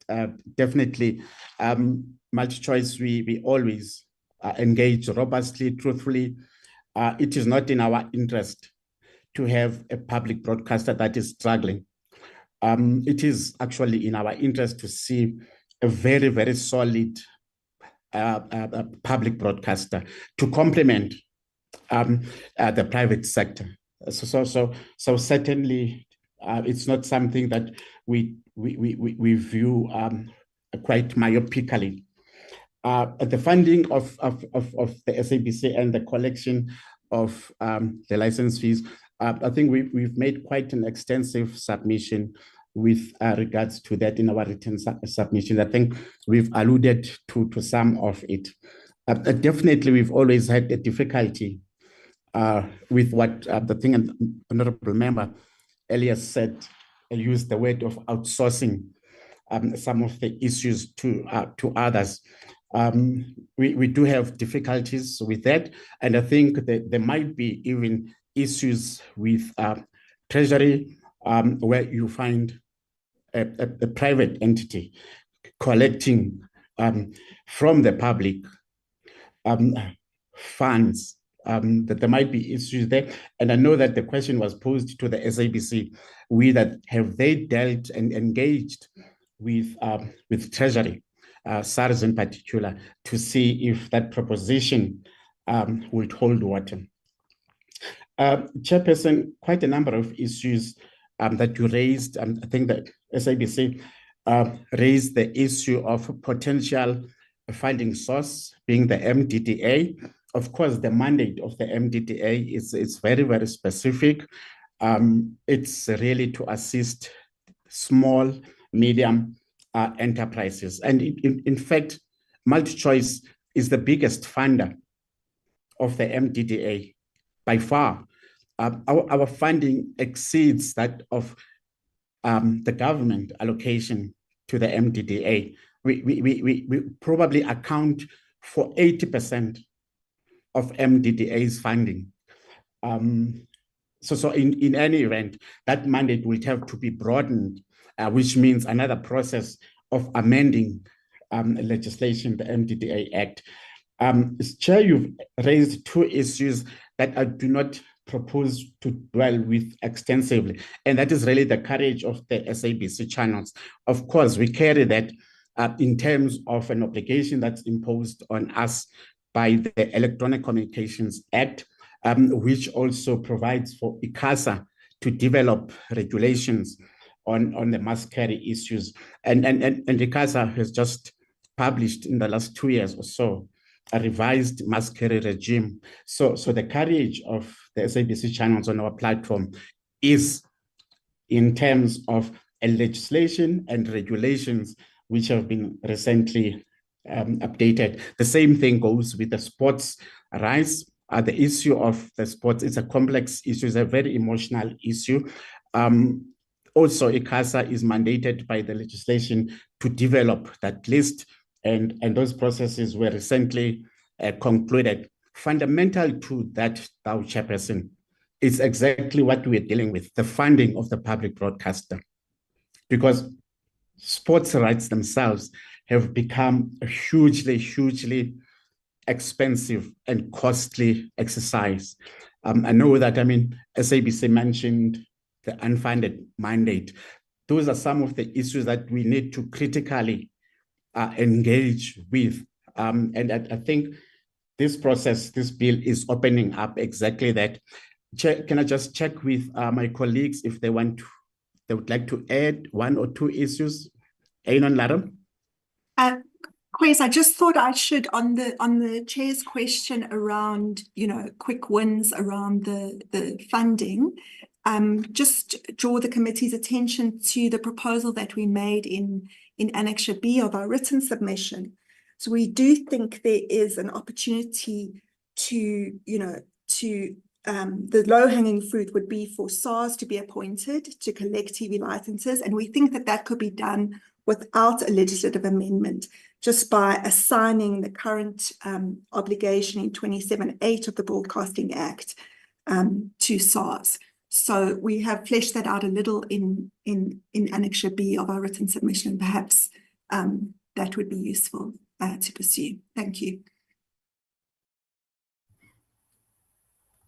definitely MultiChoice, we always engage robustly, truthfully. It is not in our interest to have a public broadcaster that is struggling. It is actually in our interest to see a very, very solid public broadcaster to complement the private sector. So certainly it's not something that we view quite myopically. The funding of the SABC and the collection of the license fees, I think we've made quite an extensive submission with regards to that in our written submission. I think we've alluded to some of it. Definitely, we've always had a difficulty with what the thing an honorable member earlier said, used the word of outsourcing some of the issues to others. We do have difficulties with that, and I think that there might be even issues with Treasury, where you find a private entity collecting from the public funds, that there might be issues there. And I know that the question was posed to the SABC, have they dealt and engaged with Treasury, SARS in particular, to see if that proposition would hold water. Chairperson, quite a number of issues that you raised. I think that SABC raised the issue of potential funding source being the MDDA. Of course, the mandate of the MDDA is very, very specific. It's really to assist small, medium enterprises. And in fact, MultiChoice is the biggest funder of the MDDA by far. Our funding exceeds that of the government allocation to the MDDA. We probably account for 80% of MDDA's funding. So in any event, that mandate will have to be broadened, which means another process of amending legislation, the MDDA Act. Chair, you've raised two issues that I do not propose to dwell with extensively, and that is really the courage of the SABC channels. Of course, we carry that in terms of an obligation that's imposed on us by the Electronic Communications Act, which also provides for ICASA to develop regulations on the mass carry issues. And ICASA has just published in the last 2 years or so a revised must carry regime. So the courage of the SABC channels on our platform is in terms of a legislation and regulations which have been recently updated. The same thing goes with the sports rights. The issue of the sports is a complex issue, it's a very emotional issue. Also, ICASA is mandated by the legislation to develop that list, and those processes were recently concluded. Fundamental to that, thou chairperson, is exactly what we're dealing with, the funding of the public broadcaster. Because sports rights themselves have become a hugely expensive and costly exercise. I know that, SABC mentioned the unfunded mandate. Those are some of the issues that we need to critically engage with. And I think this process, this bill is opening up exactly that. Can I just check with my colleagues if they would like to add one or two issues? Ainon Laram? Quez, I just thought I should, on the chair's question around, quick wins around the funding, just draw the committee's attention to the proposal that we made in Annex B of our written submission. So we do think there is an opportunity to, the low-hanging fruit would be for SARS to be appointed to collect TV licenses, and we think that could be done without a legislative amendment, just by assigning the current obligation in 27(8) of the Broadcasting Act to SARS. So we have fleshed that out a little in Annex B of our written submission, and perhaps that would be useful to pursue. Thank you.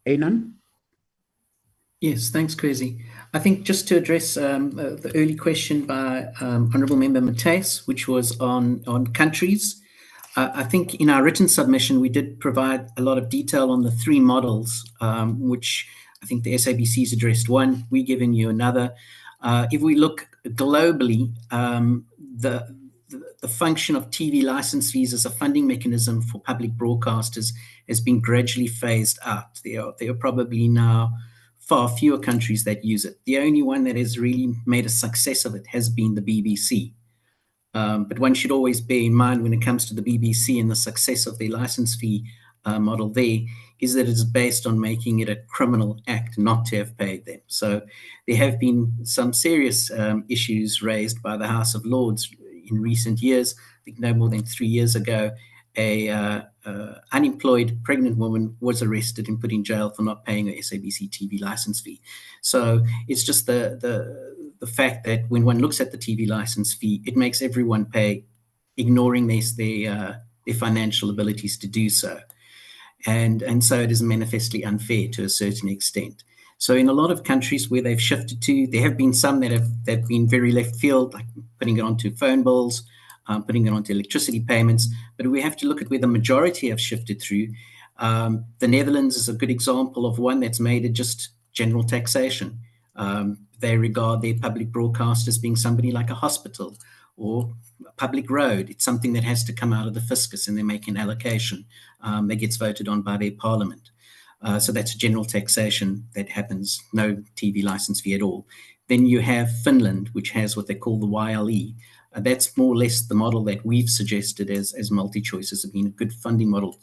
Ainon? Yes, thanks, Kwesi. I think just to address the early question by Honourable Member Matthys, which was on countries, I think in our written submission, we did provide a lot of detail on the three models, which I think the SABC's addressed one, we're giving you another. If we look globally, the function of TV license fees as a funding mechanism for public broadcasters has been gradually phased out. There are probably now far fewer countries that use it. The only one that has really made a success of it has been the BBC. But one should always bear in mind when it comes to the BBC and the success of their license fee model there is that it's based on making it a criminal act not to have paid them. So there have been some serious issues raised by the House of Lords in recent years. I think no more than 3 years ago, a unemployed pregnant woman was arrested and put in jail for not paying her SABC TV license fee. So it's just the fact that when one looks at the TV license fee, it makes everyone pay, ignoring their financial abilities to do so. And so it is manifestly unfair to a certain extent. So in a lot of countries where they've shifted to, there have been some that have been very left field, like putting it onto phone bills, putting it onto electricity payments, but we have to look at where the majority have shifted through. The Netherlands is a good example of one that's made it just general taxation. They regard their public broadcast as being somebody like a hospital or a public road. It's something that has to come out of the fiscus, and they make an allocation that gets voted on by their parliament. So that's general taxation that happens, no TV license fee at all. Then you have Finland, which has what they call the YLE. That's more or less the model that we've suggested as MultiChoice has been a good funding model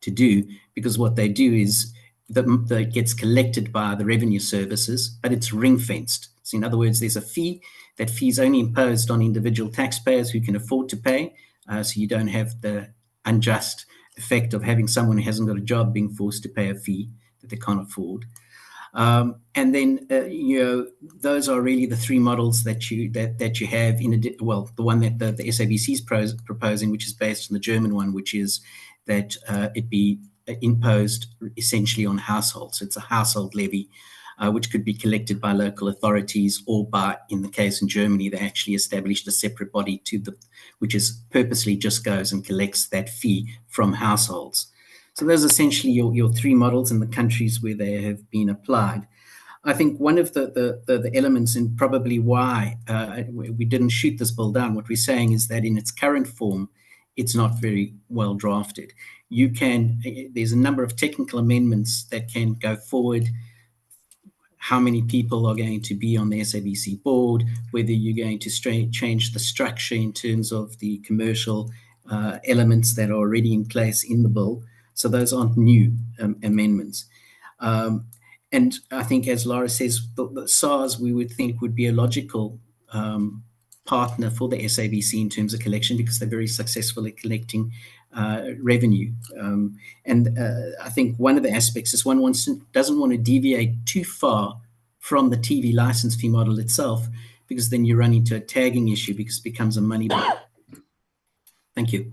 to do, because what they do is that gets collected by the revenue services, but it's ring-fenced. So in other words, there's a fee. That fee is only imposed on individual taxpayers who can afford to pay, so you don't have the unjust effect of having someone who hasn't got a job being forced to pay a fee that they can't afford. And then, those are really the three models that you have the one that the SABC is proposing, which is based on the German one, which is that it be imposed essentially on households. It's a household levy, which could be collected by local authorities, or by, in the case in Germany, they actually established a separate body which is purposely just goes and collects that fee from households. So those are essentially your three models in the countries where they have been applied. I think one of the elements, and probably why we didn't shoot this bill down, what we're saying is that in its current form, it's not very well drafted. There's a number of technical amendments that can go forward. How many people are going to be on the SABC board, whether you're going to change the structure in terms of the commercial elements that are already in place in the bill. So those aren't new amendments. And I think, as Laura says, the SARS, we would think, would be a logical partner for the SABC in terms of collection, because they're very successful at collecting revenue. And I think one of the aspects is one doesn't want to deviate too far from the TV license fee model itself, because then you run into a tagging issue because it becomes a money bill. Thank you.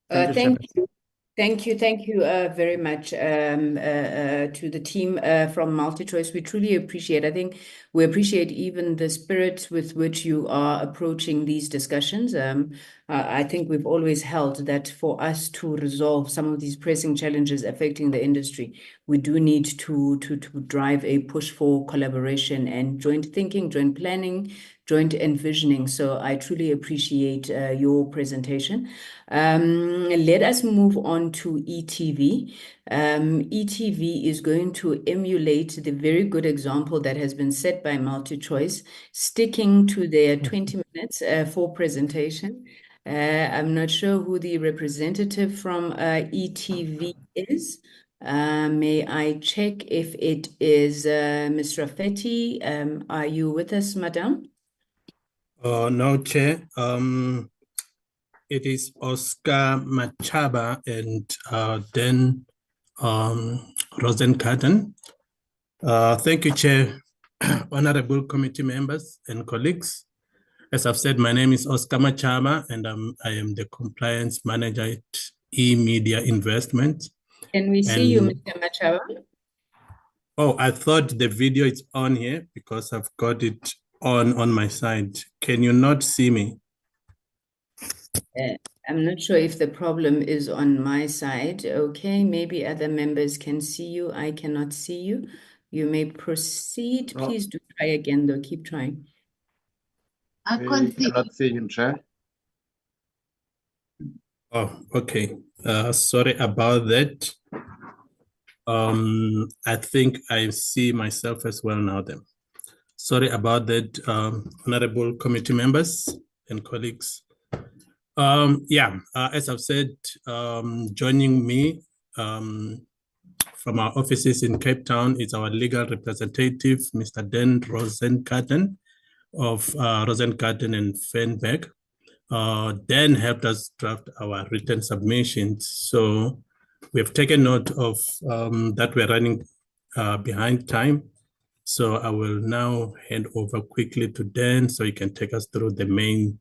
Thank you very much to the team from MultiChoice. We truly appreciate. I think we appreciate even the spirit with which you are approaching these discussions. I think we've always held that for us to resolve some of these pressing challenges affecting the industry, we do need to drive a push for collaboration and joint thinking, joint planning, joint envisioning. So I truly appreciate your presentation. Let us move on to ETV. ETV is going to emulate the very good example that has been set by MultiChoice, sticking to their 20 minutes for presentation. I'm not sure who the representative from ETV is. May I check if it is Ms. Rafeti? Are you with us, Madam? No, Chair. It is Oscar Machaba and then Rosenkarten. Thank you, Chair. Honorable committee members and colleagues. As I've said, my name is Oscar Machaba, and I am the compliance manager at eMedia Investment. Can we see you, Mr. Machaba? Oh, I thought the video is on here because I've got it on my side. Can you not see me? I'm not sure if the problem is on my side. Okay, maybe other members can see you. I cannot see you. You may proceed. Please do try again, though. Keep trying. I cannot see him, Chair. Oh, okay. Sorry about that. I think I see myself as well now then. Sorry about that, honorable committee members and colleagues. As I've said, joining me from our offices in Cape Town is our legal representative, Mr. Dan Rosenkarten of Rosenkarten and Fenberg. Dan helped us draft our written submissions. So we have taken note of that we're running behind time. So I will now hand over quickly to Dan so he can take us through the main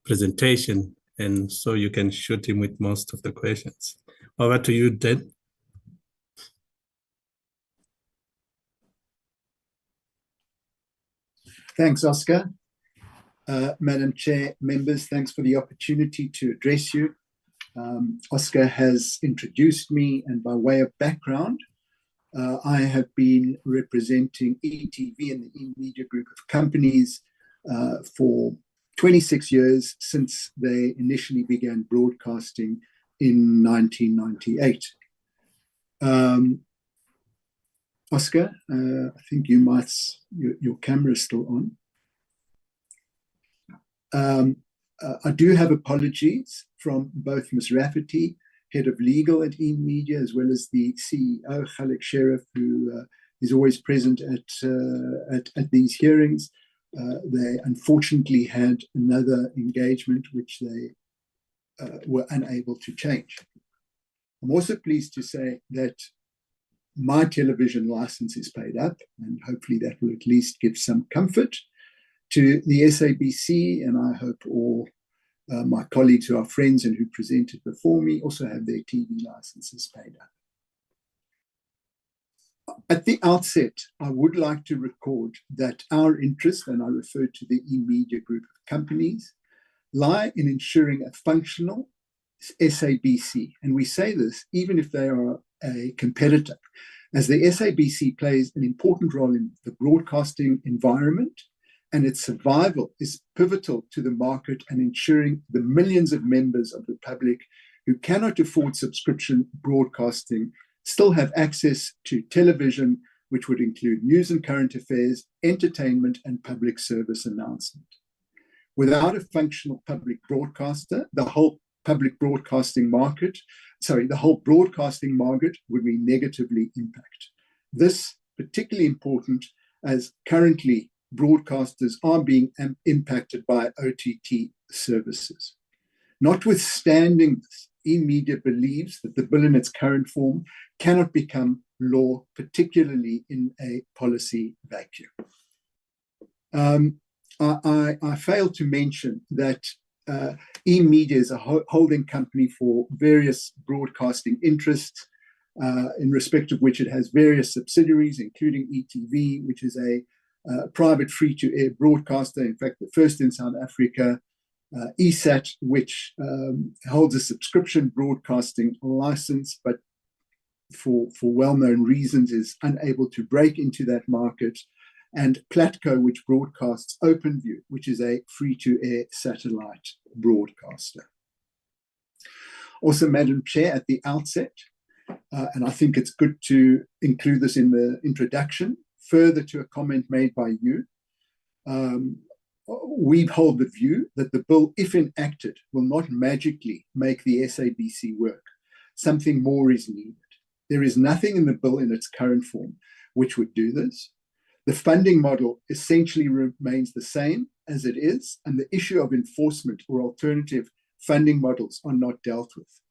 presentation, and so you can shoot him with most of the questions. Over to you, Dan. Thanks, Oscar. Madam Chair, members, thanks for the opportunity to address you. Oscar has introduced me, and by way of background, I have been representing ETV and the eMedia group of companies for 26 years since they initially began broadcasting in 1998. Oscar, I think you might, your camera is still on. I do have apologies from both Ms. Rafferty, head of legal at eMedia, as well as the CEO, Khalek Sheriff, who is always present at these hearings. They unfortunately had another engagement which they were unable to change. I'm also pleased to say that my television license is paid up, and hopefully that will at least give some comfort to the SABC, and I hope all my colleagues who are friends and who presented before me also have their TV licenses paid up. At the outset, I would like to record that our interests, and I refer to the eMedia group of companies, lie in ensuring a functional SABC. And we say this even if they are a competitor, as the SABC plays an important role in the broadcasting environment and its survival is pivotal to the market and ensuring the millions of members of the public who cannot afford subscription broadcasting still have access to television, which would include news and current affairs, entertainment, and public service announcement. Without a functional public broadcaster, the whole broadcasting market would be negatively impacted. This particularly important as currently broadcasters are being impacted by OTT services. Notwithstanding this, eMedia believes that the bill in its current form cannot become law, particularly in a policy vacuum. I failed to mention that eMedia is a holding company for various broadcasting interests, in respect of which it has various subsidiaries, including ETV, which is a private free-to-air broadcaster, in fact, the first in South Africa, ESAT, which holds a subscription broadcasting license, but for well-known reasons is unable to break into that market, and Platco, which broadcasts OpenView, which is a free-to-air satellite broadcaster. Also, Madam Chair, at the outset, and I think it's good to include this in the introduction, further to a comment made by you, we hold the view that the bill, if enacted, will not magically make the SABC work. Something more is needed. There is nothing in the bill in its current form which would do this. The funding model essentially remains the same as it is, and the issue of enforcement or alternative funding models are not dealt with.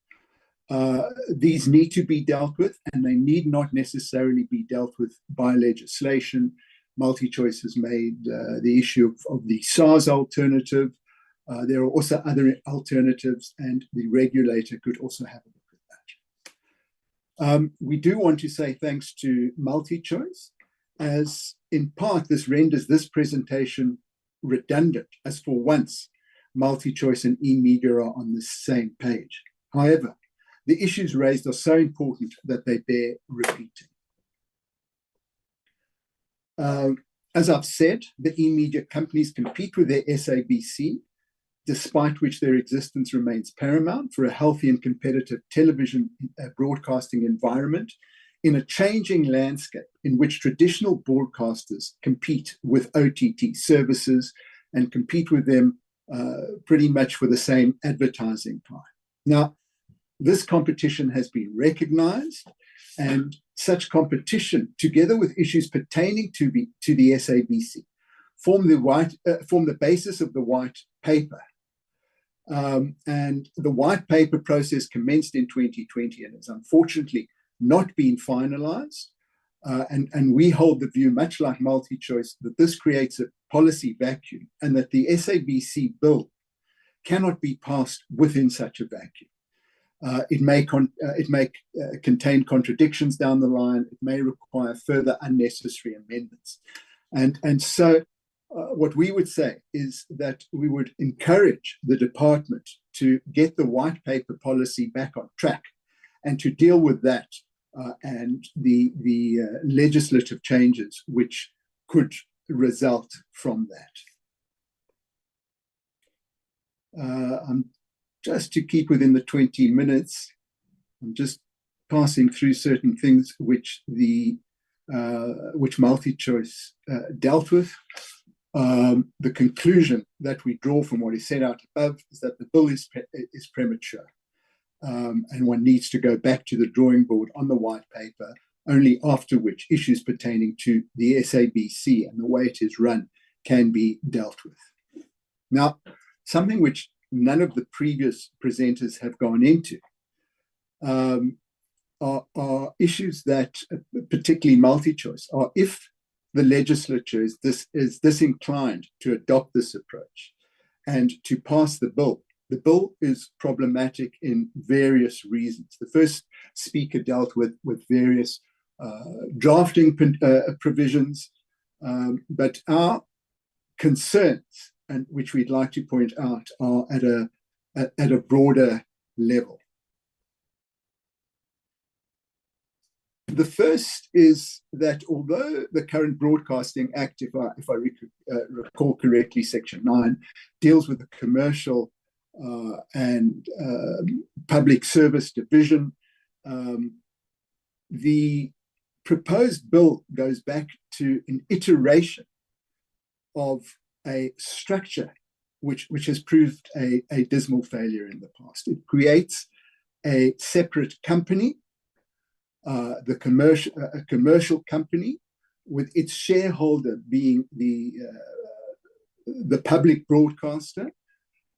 These need to be dealt with, and they need not necessarily be dealt with by legislation. MultiChoice has made the issue of the SARS alternative. There are also other alternatives, and the regulator could also have a look at that. We do want to say thanks to MultiChoice, as in part this renders this presentation redundant, as for once MultiChoice and eMedia are on the same page. However, the issues raised are so important that they bear repeating. As I've said, the eMedia companies compete with their SABC, despite which their existence remains paramount for a healthy and competitive television broadcasting environment in a changing landscape in which traditional broadcasters compete with OTT services and compete with them pretty much for the same advertising pie. Now, this competition has been recognized, and such competition, together with issues pertaining to the SABC, form the basis of the white paper. And the white paper process commenced in 2020 and has unfortunately not been finalized. And we hold the view, much like MultiChoice, that this creates a policy vacuum and that the SABC bill cannot be passed within such a vacuum. It may contain contradictions down the line. It may require further unnecessary amendments. And so what we would say is that we would encourage the department to get the white paper policy back on track and to deal with that and the legislative changes which could result from that. Just to keep within the 20 minutes, I'm just passing through certain things which MultiChoice dealt with. The conclusion that we draw from what is set out above is that the bill is premature, and one needs to go back to the drawing board on the white paper, only after which issues pertaining to the SABC and the way it is run can be dealt with. Now, something which none of the previous presenters have gone into are issues that, particularly MultiChoice, are if the legislature is disinclined to adopt this approach and to pass the bill. The bill is problematic in various reasons. The first speaker dealt with various drafting provisions, but our concerns, and which we'd like to point out, are at a broader level. The first is that although the current Broadcasting Act, if I recall correctly, Section 9, deals with the commercial and public service division, the proposed bill goes back to an iteration of a structure which has proved a dismal failure in the past. It creates a separate company, a commercial company, with its shareholder being the public broadcaster.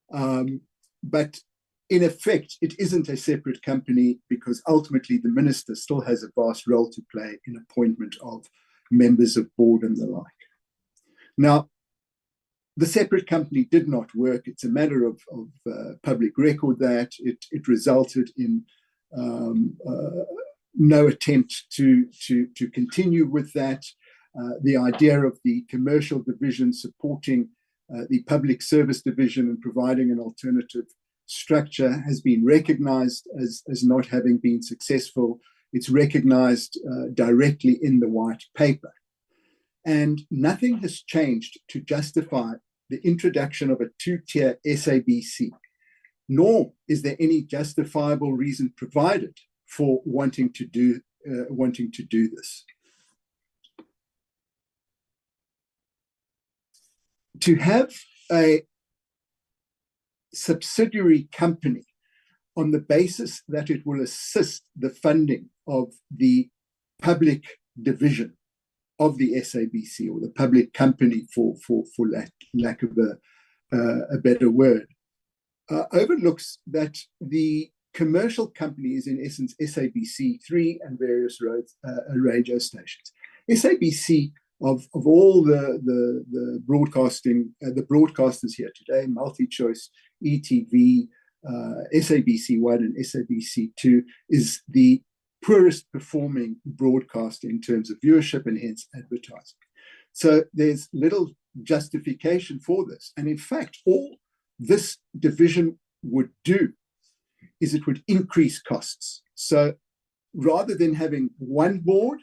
But in effect, it isn't a separate company because ultimately the minister still has a vast role to play in appointment of members of board and the like. Now, the separate company did not work. It's a matter of public record that it resulted in no attempt to continue with that. The idea of the commercial division supporting the public service division and providing an alternative structure has been recognized as not having been successful. It's recognized directly in the white paper. And nothing has changed to justify the introduction of a two-tier SABC, nor is there any justifiable reason provided for wanting to do this. To have a subsidiary company on the basis that it will assist the funding of the public division of the SABC, or the public company for lack of a better word, overlooks that the commercial company is in essence SABC3 and various radio stations. SABC, of all the broadcasters here today, MultiChoice, ETV, SABC1 and SABC2, is the poorest performing broadcast in terms of viewership and hence advertising. So there's little justification for this. And in fact, all this division would do is it would increase costs. So rather than having one board,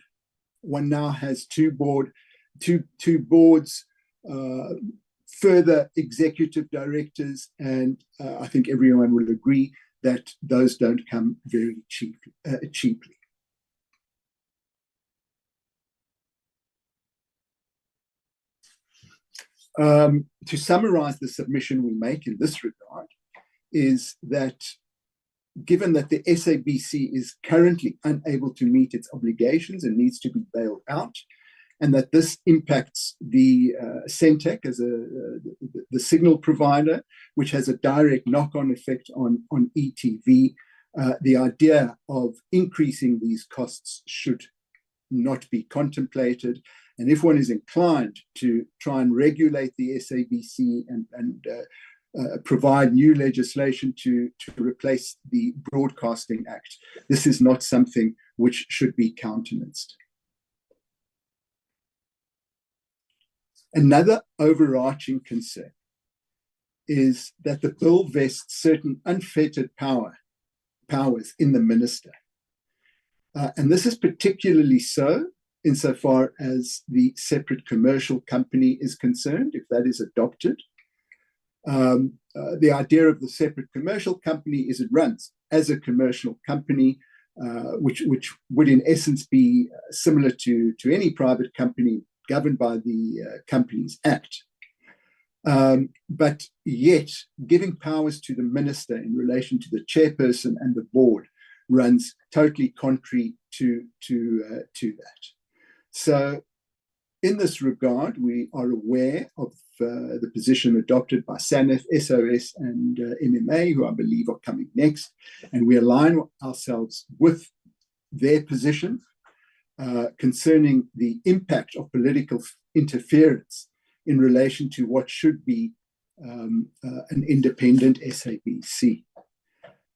one now has two boards, further executive directors, and I think everyone will agree that those don't come very cheaply. To summarize the submission we make in this regard is that given that the SABC is currently unable to meet its obligations and needs to be bailed out, and that this impacts the Centec as the signal provider, which has a direct knock-on effect on ETV, the idea of increasing these costs should not be contemplated. And if one is inclined to try and regulate the SABC and provide new legislation to replace the Broadcasting Act, this is not something which should be countenanced. Another overarching concern is that the bill vests certain unfettered powers in the minister. And this is particularly so insofar as the separate commercial company is concerned, if that is adopted. The idea of the separate commercial company is it runs as a commercial company, which would in essence be similar to any private company governed by the Companies Act. But yet giving powers to the minister in relation to the chairperson and the board runs totally contrary to that. So in this regard, we are aware of the position adopted by SANEF, SOS, and MMA, who I believe are coming next, and we align ourselves with their position concerning the impact of political interference in relation to what should be an independent SABC.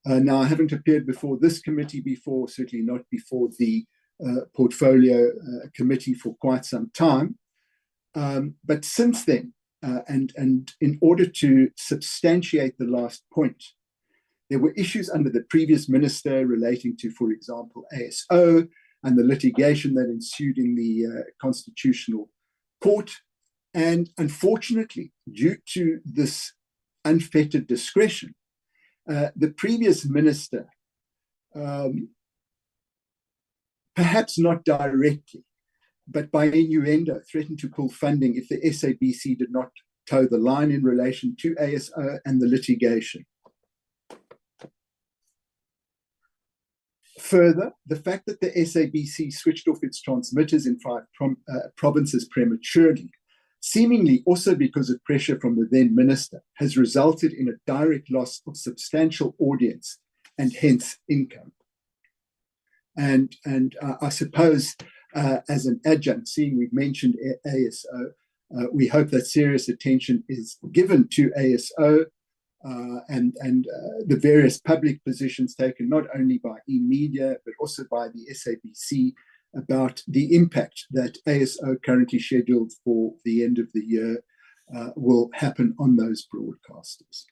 Now, I haven't appeared before this committee before, certainly not before the portfolio committee for quite some time. But since then, and in order to substantiate the last point, there were issues under the previous minister relating to, for example, ASO, and the litigation that ensued in the Constitutional Court. And unfortunately, due to this unfettered discretion, the previous minister, perhaps not directly, but by innuendo, threatened to pull funding if the SABC did not toe the line in relation to ASO and the litigation. Further, the fact that the SABC switched off its transmitters in 5 provinces prematurely, seemingly also because of pressure from the then minister, has resulted in a direct loss of substantial audience and hence income. And I suppose as an adjunct, seeing we've mentioned ASO, we hope that serious attention is given to ASO and the various public positions taken not only by eMedia but also by the SABC about the impact that ASO currently scheduled for the end of the year will happen on those broadcasters.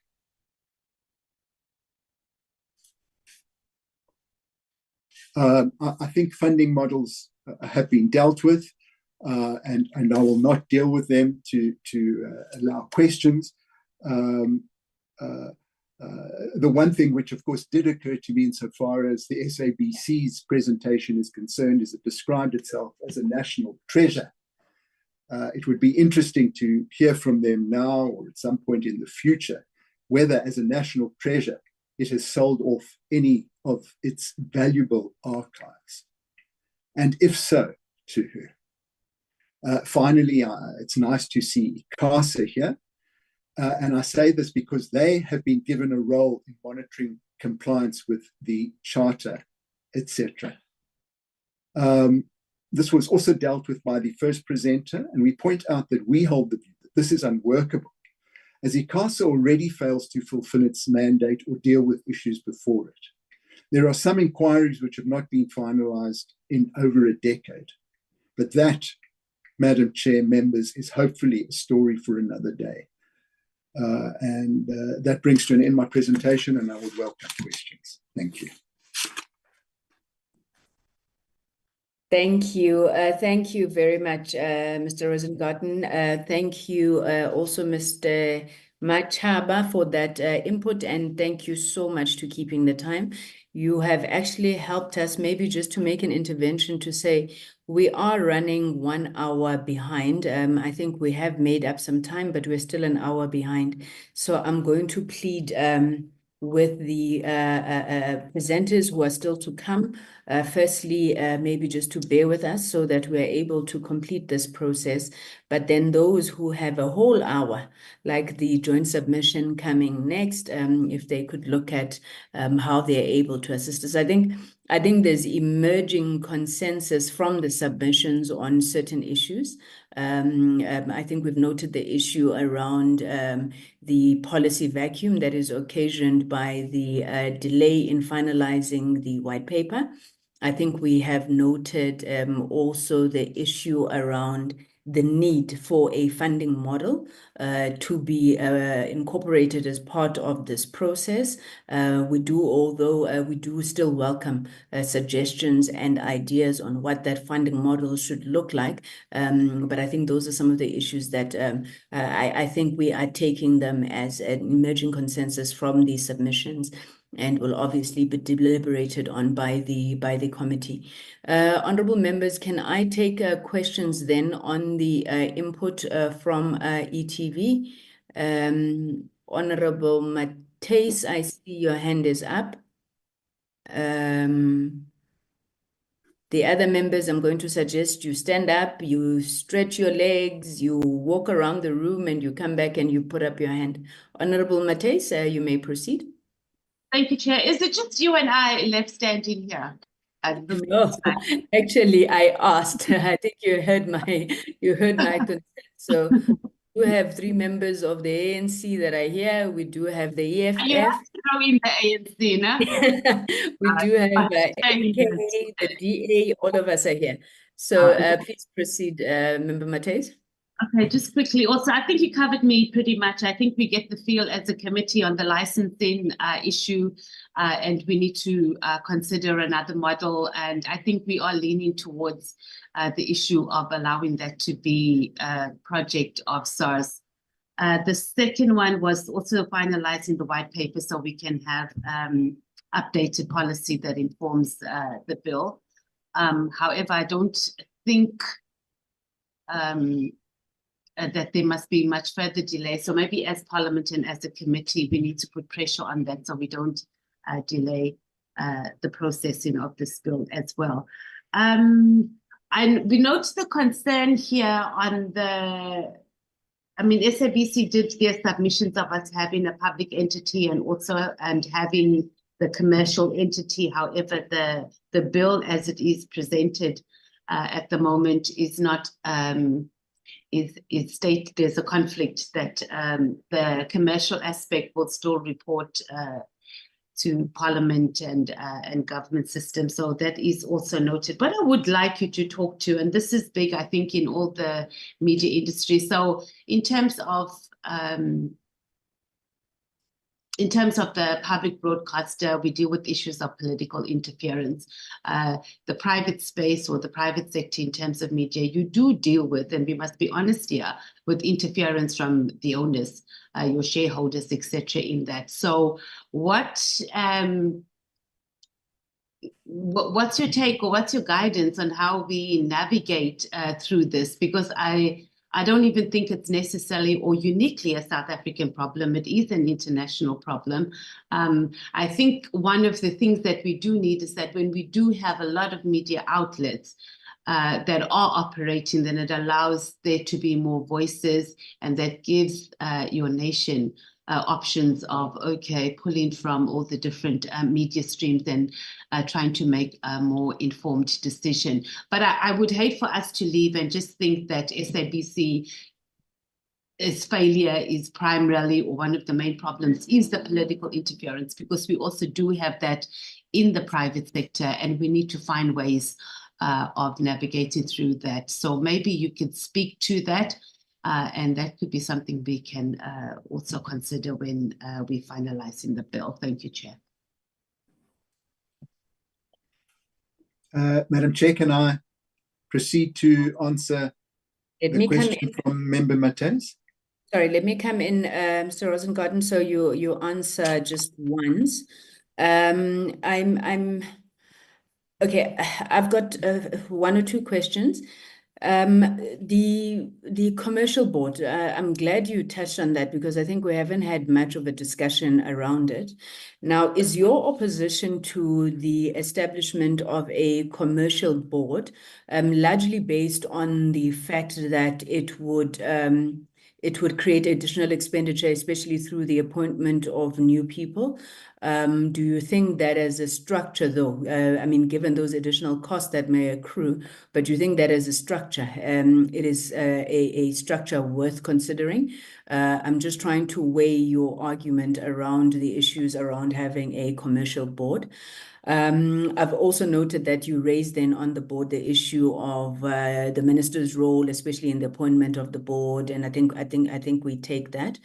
I think funding models have been dealt with, and I will not deal with them to allow questions. The one thing which, of course, did occur to me insofar as the SABC's presentation is concerned is it described itself as a national treasure. It would be interesting to hear from them now or at some point in the future whether, as a national treasure, it has sold off any of its valuable archives, and if so, to who. Finally, it's nice to see ICASA here. And I say this because they have been given a role in monitoring compliance with the charter, etc. This was also dealt with by the first presenter, and we point out that we hold the view that this is unworkable, as ICASA already fails to fulfill its mandate or deal with issues before it. There are some inquiries which have not been finalized in over a decade, but that, Madam Chair, members, is hopefully a story for another day. And that brings to an end my presentation, and I would welcome questions. Thank you. Thank you. Thank you very much, Mr. Rosengarten. Thank you also, Mr. Machaba, for that input, and thank you so much to keeping the time. You have actually helped us maybe just to make an intervention to say we are running 1 hour behind. I think we have made up some time, but we're still an hour behind. So I'm going to plead with the presenters who are still to come. Firstly, maybe just to bear with us so that we're able to complete this process. But then those who have a whole hour, like the joint submission coming next, if they could look at how they're able to assist us. I think there's emerging consensus from the submissions on certain issues. I think we've noted the issue around the policy vacuum that is occasioned by the delay in finalizing the white paper. I think we have noted also the issue around the need for a funding model to be incorporated as part of this process. We do still welcome suggestions and ideas on what that funding model should look like. But I think those are some of the issues that I think we are taking them as an emerging consensus from these submissions, and will obviously be deliberated on by the committee. Honorable members, can I take questions then on the input from ETV? Honorable Mateus, I see your hand is up. The other members, I'm going to suggest you stand up, you stretch your legs, you walk around the room, and you come back and you put up your hand. Honorable Mateus, you may proceed. Thank you, Chair. Is it just you and I left standing here? No, actually, I asked. I think you heard my consent. So we have 3 members of the ANC that are here. We do have the EFF. You have to throw in the ANC, no? We do have AK, the DA. All of us are here. So please proceed, Member Mateus. Okay, just quickly. Also, I think you covered me pretty much. I think we get the feel as a committee on the licensing issue. and we need to consider another model. And I think we are leaning towards the issue of allowing that to be a project of SARS. The second one was also finalizing the white paper so we can have updated policy that informs the bill. However, I don't think that there must be much further delay. So maybe as Parliament and as a committee, we need to put pressure on that so we don't delay the processing of this bill as well. And we note the concern here on SABC did their submissions of us having a public entity and having the commercial entity. However, the bill as it is presented at the moment is not there's a conflict that the commercial aspect will still report to Parliament and government system. So that is also noted. But I would like you to talk to, and this is big, I think, in all the media industry. So in terms of the public broadcaster, we deal with issues of political interference. The private space or the private sector in terms of media, you do deal with, and we must be honest here, with interference from the owners, your shareholders, etc. in that. So what's your take or what's your guidance on how we navigate through this? Because I don't even think it's necessarily or uniquely a South African problem. It is an international problem. I think one of the things that we do need is that when we do have a lot of media outlets that are operating, then it allows there to be more voices, and that gives your nation options of, pulling from all the different media streams and trying to make a more informed decision. But I would hate for us to leave and just think that SABC's failure is primarily, or one of the main problems is the political interference, because we also do have that in the private sector, and we need to find ways of navigating through that. So maybe you could speak to that. And that could be something we can also consider when we finalizing the bill. Thank you, Chair. Madam Chair, can I proceed to answer the question from Member Matthys? Sorry, let me come in, Mr. Rosengarten, so you answer just once. Okay, I've got one or two questions. The commercial board, I'm glad you touched on that, because I think we haven't had much of a discussion around it. Now, is your opposition to the establishment of a commercial board largely based on the fact that it would create additional expenditure, especially through the appointment of new people? Do you think that as a structure, though, given those additional costs that may accrue, but do you think that as a structure, it is a structure worth considering? I'm just trying to weigh your argument around the issues around having a commercial board. I've also noted that you raised then on the board the issue of the minister's role, especially in the appointment of the board, and I think we take that.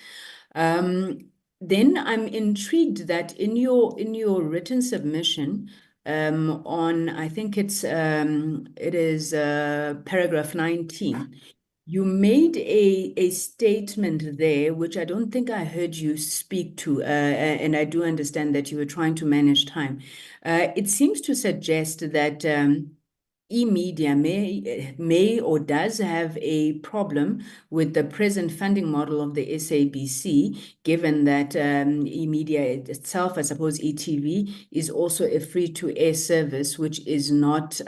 Then I'm intrigued that in your written submission on, I think it is paragraph 19. You made a statement there, which I don't think I heard you speak to, and I do understand that you were trying to manage time. It seems to suggest that eMedia may or does have a problem with the present funding model of the SABC, given that eMedia itself, I suppose eTV, is also a free-to-air service, which is not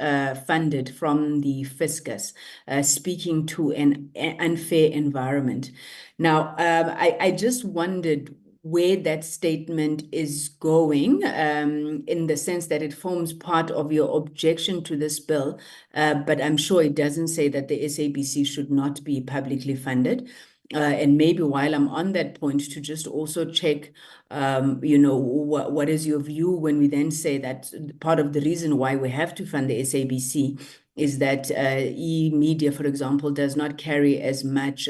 funded from the fiscus, speaking to an unfair environment. Now, I just wondered where that statement is going, in the sense that it forms part of your objection to this bill, but I'm sure it doesn't say that the SABC should not be publicly funded. And maybe while I'm on that point, to just also check, what is your view when we then say that part of the reason why we have to fund the SABC is that eMedia, for example, does not carry as much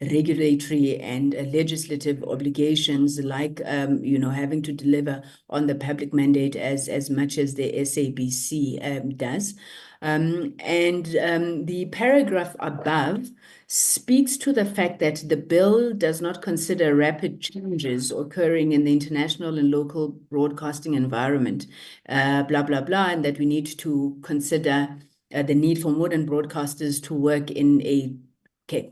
regulatory and legislative obligations like, having to deliver on the public mandate as much as the SABC does. The paragraph above speaks to the fact that the bill does not consider rapid changes occurring in the international and local broadcasting environment, blah, blah, blah, and that we need to consider the need for modern broadcasters to work in a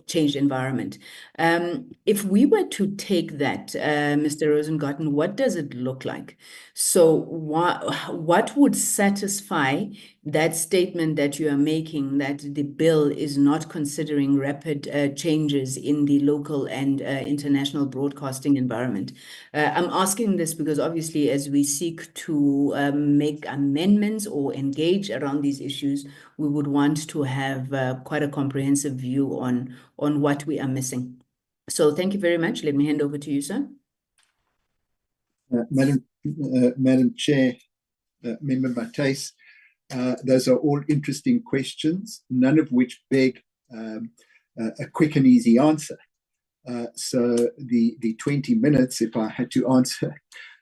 changed environment. If we were to take that, Mr. Rosengarten, what does it look like? So what would satisfy that statement that you are making, that the bill is not considering rapid changes in the local and international broadcasting environment? I'm asking this because obviously as we seek to make amendments or engage around these issues, we would want to have quite a comprehensive view on what we are missing. So thank you very much. Let me hand over to you, sir. Madam Chair, Member Matthys, those are all interesting questions, none of which beg a quick and easy answer. So the 20 minutes, if I had to answer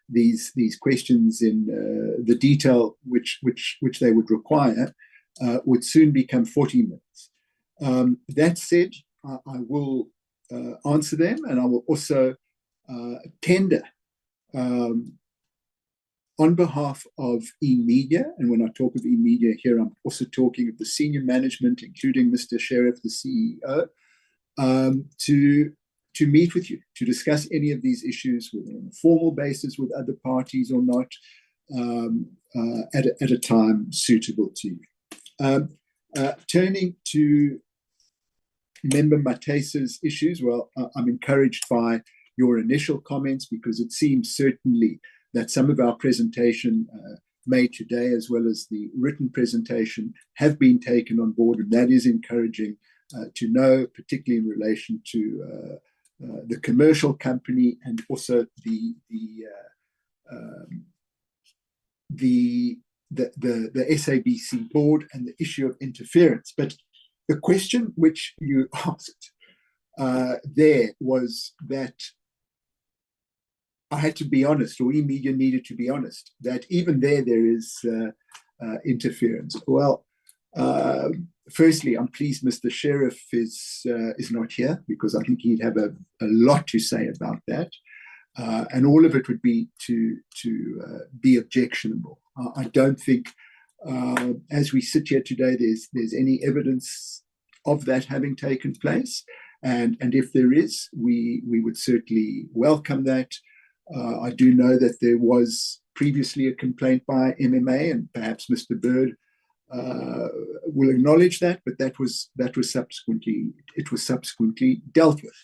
these questions in the detail which they would require, would soon become 40 minutes. That said, I will answer them, and I will also tender on behalf of eMedia, and when I talk of eMedia here, I'm also talking of the senior management, including Mr. Sheriff, the CEO, to meet with you, to discuss any of these issues, whether on a formal basis with other parties or not, at a time suitable to you. Turning to Member Matthys's issues, well, I'm encouraged by your initial comments, because it seems certainly that some of our presentation made today, as well as the written presentation, have been taken on board, and that is encouraging to know, particularly in relation to the commercial company and also the SABC board and the issue of interference. But the question which you asked there was that I had to be honest, or eMedia needed to be honest, that even there is interference. Well, firstly, I'm pleased Mr. Sheriff is not here, because I think he'd have a lot to say about that. And all of it would be to be objectionable. I don't think, as we sit here today, there's any evidence of that having taken place. And if there is, we would certainly welcome that. I do know that there was previously a complaint by MMA, and perhaps Mr. Bird will acknowledge that, but that was subsequently dealt with.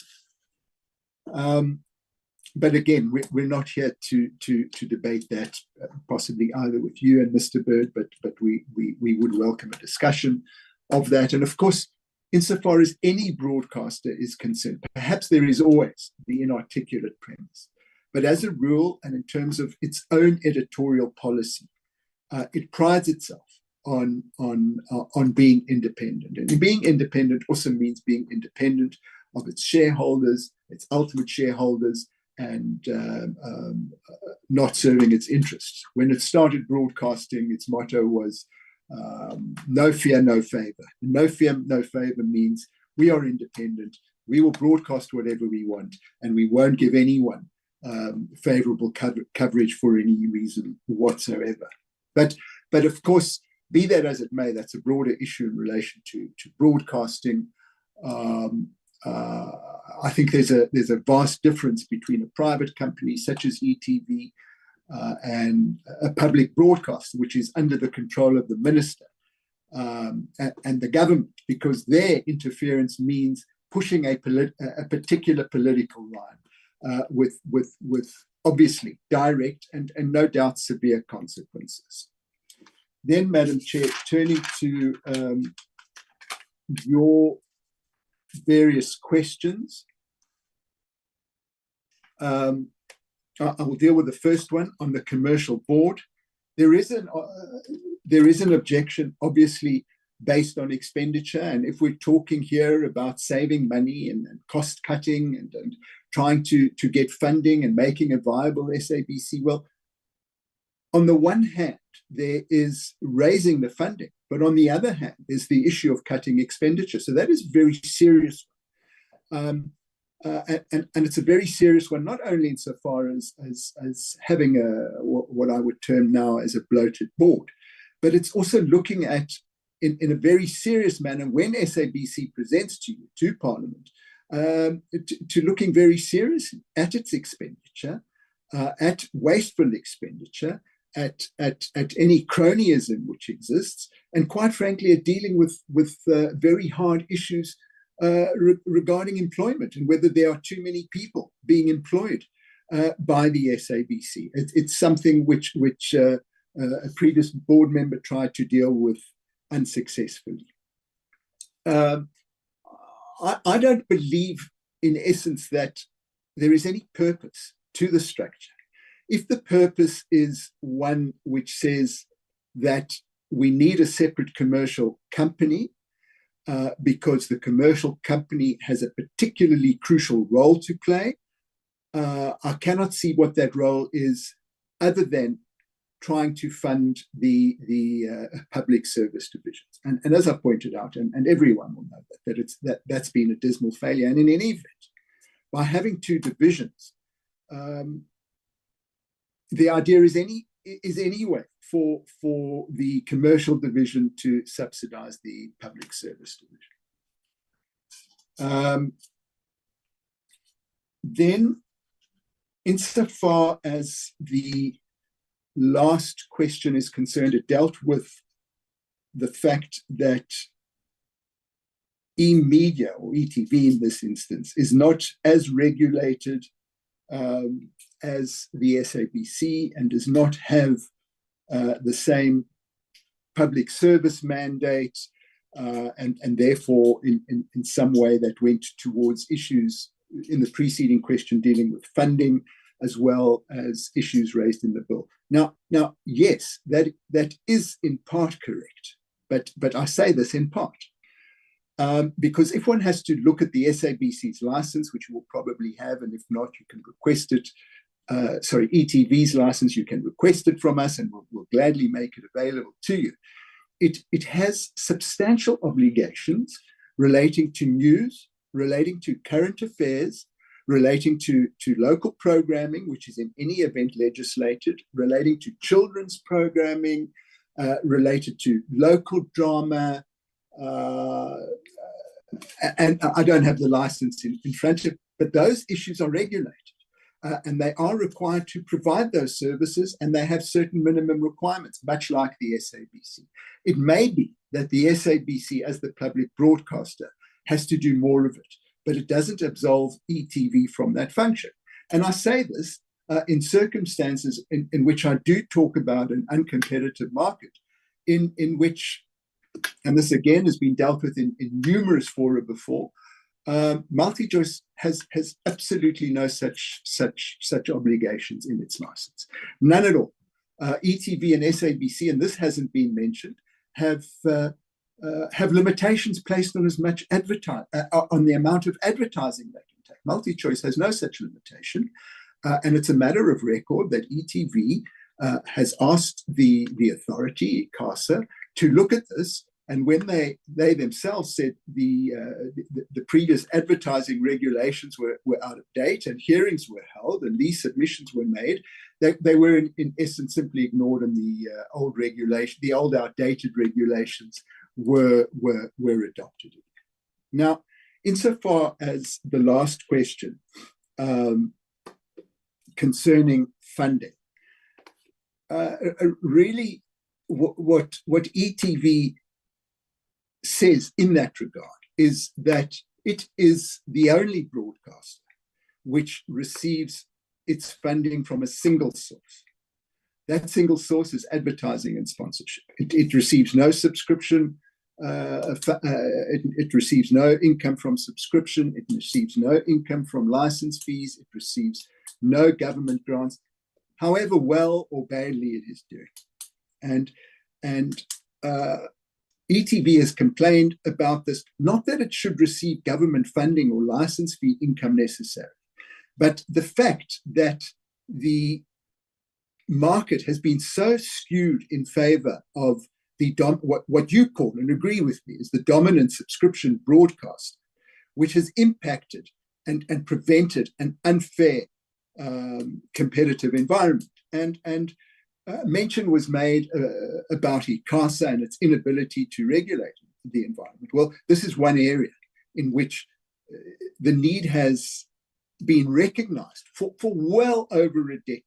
But again, we're not here to debate that, possibly either with you and Mr. Bird, but we would welcome a discussion of that. And of course, insofar as any broadcaster is concerned, perhaps there is always the inarticulate premise. But as a rule, and in terms of its own editorial policy, it prides itself on being independent. And being independent also means being independent of its shareholders, its ultimate shareholders, and not serving its interests. When it started broadcasting, its motto was no fear, no favor. No fear, no favor means we are independent, we will broadcast whatever we want, and we won't give anyone favorable coverage for any reason whatsoever. But of course, be that as it may, that's a broader issue in relation to broadcasting. I think there's a vast difference between a private company such as ETV and a public broadcaster, which is under the control of the minister and the government, because their interference means pushing a particular political line with obviously direct and no doubt severe consequences. Then, Madam Chair, turning to your various questions, I will deal with the first one on the commercial board. There is an objection. Obviously, based on expenditure. And if we're talking here about saving money and cost cutting and trying to get funding and making a viable SABC, well, on the one hand, there is raising the funding, but on the other hand, there's the issue of cutting expenditure. So that is very serious. And it's a very serious one, not only insofar as having what I would term now as a bloated board, but it's also looking at, in a very serious manner, when SABC presents to you, to Parliament, to looking very seriously at its expenditure, at wasteful expenditure, at any cronyism which exists, and quite frankly, at dealing with very hard issues regarding employment and whether there are too many people being employed by the SABC. It's something which a previous board member tried to deal with unsuccessfully. I don't believe, in essence, that there is any purpose to the structure. If the purpose is one which says that we need a separate commercial company because the commercial company has a particularly crucial role to play, I cannot see what that role is other than trying to fund the public service divisions. And as I pointed out, and everyone will know that's been a dismal failure. And in any event, by having two divisions, the idea is anyway for the commercial division to subsidize the public service division. Then, insofar as the last question is concerned, it dealt with the fact that eMedia, or ETV in this instance, is not as regulated as the SABC and does not have the same public service mandate, and therefore, in some way, that went towards issues in the preceding question dealing with funding, as well as issues raised in the bill. Now, yes, that is in part correct, but I say this in part. Because if one has to look at the SABC's license, which you will probably have, and if not, you can request it, ETV's license, you can request it from us and we'll gladly make it available to you. It has substantial obligations relating to news, relating to current affairs, relating to local programming, which is in any event legislated, relating to children's programming, related to local drama, and I don't have the license in front of me, but those issues are regulated. And they are required to provide those services, and they have certain minimum requirements, much like the SABC. It may be that the SABC, as the public broadcaster, has to do more of it, but it doesn't absolve ETV from that function. And I say this in circumstances in which I do talk about an uncompetitive market, in which, and this again has been dealt with in numerous fora before, MultiChoice has absolutely no such obligations in its license. None at all. ETV and SABC, and this hasn't been mentioned, have limitations placed on as much on the amount of advertising they can take. MultiChoice has no such limitation, and it's a matter of record that ETV has asked the authority, ICASA, to look at this. And when they themselves said the previous advertising regulations were out of date and hearings were held and these submissions were made, they were in essence simply ignored, and the old outdated regulations were adopted. Now, insofar as the last question concerning funding, really what ETV says in that regard is that it is the only broadcaster which receives its funding from a single source. That single source is advertising and sponsorship. It receives no subscription. It receives no income from subscription. It receives no income from license fees. It receives no government grants, however well or badly it is doing. And ETV has complained about this, not that it should receive government funding or license fee income necessarily, but the fact that the market has been so skewed in favor of the what you call, and agree with me, is the dominant subscription broadcast, which has impacted and prevented an unfair competitive environment. And mention was made about ICASA and its inability to regulate the environment. Well, this is one area in which the need has been recognized for well over a decade,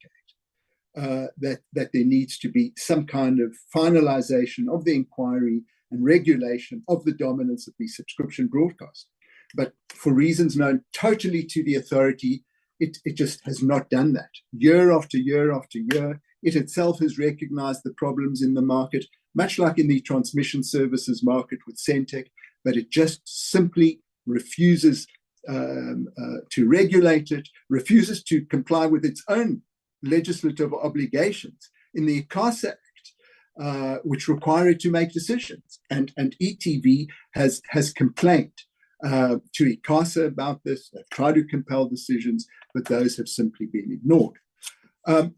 that there needs to be some kind of finalization of the inquiry and regulation of the dominance of the subscription broadcast. But for reasons known totally to the authority, it just has not done that. Year after year after year, it itself has recognized the problems in the market, much like in the transmission services market with Centec, but it just simply refuses to regulate it, refuses to comply with its own legislative obligations in the ICASA Act, which require it to make decisions. And ETV has complained to ICASA about this. They've tried to compel decisions, but those have simply been ignored.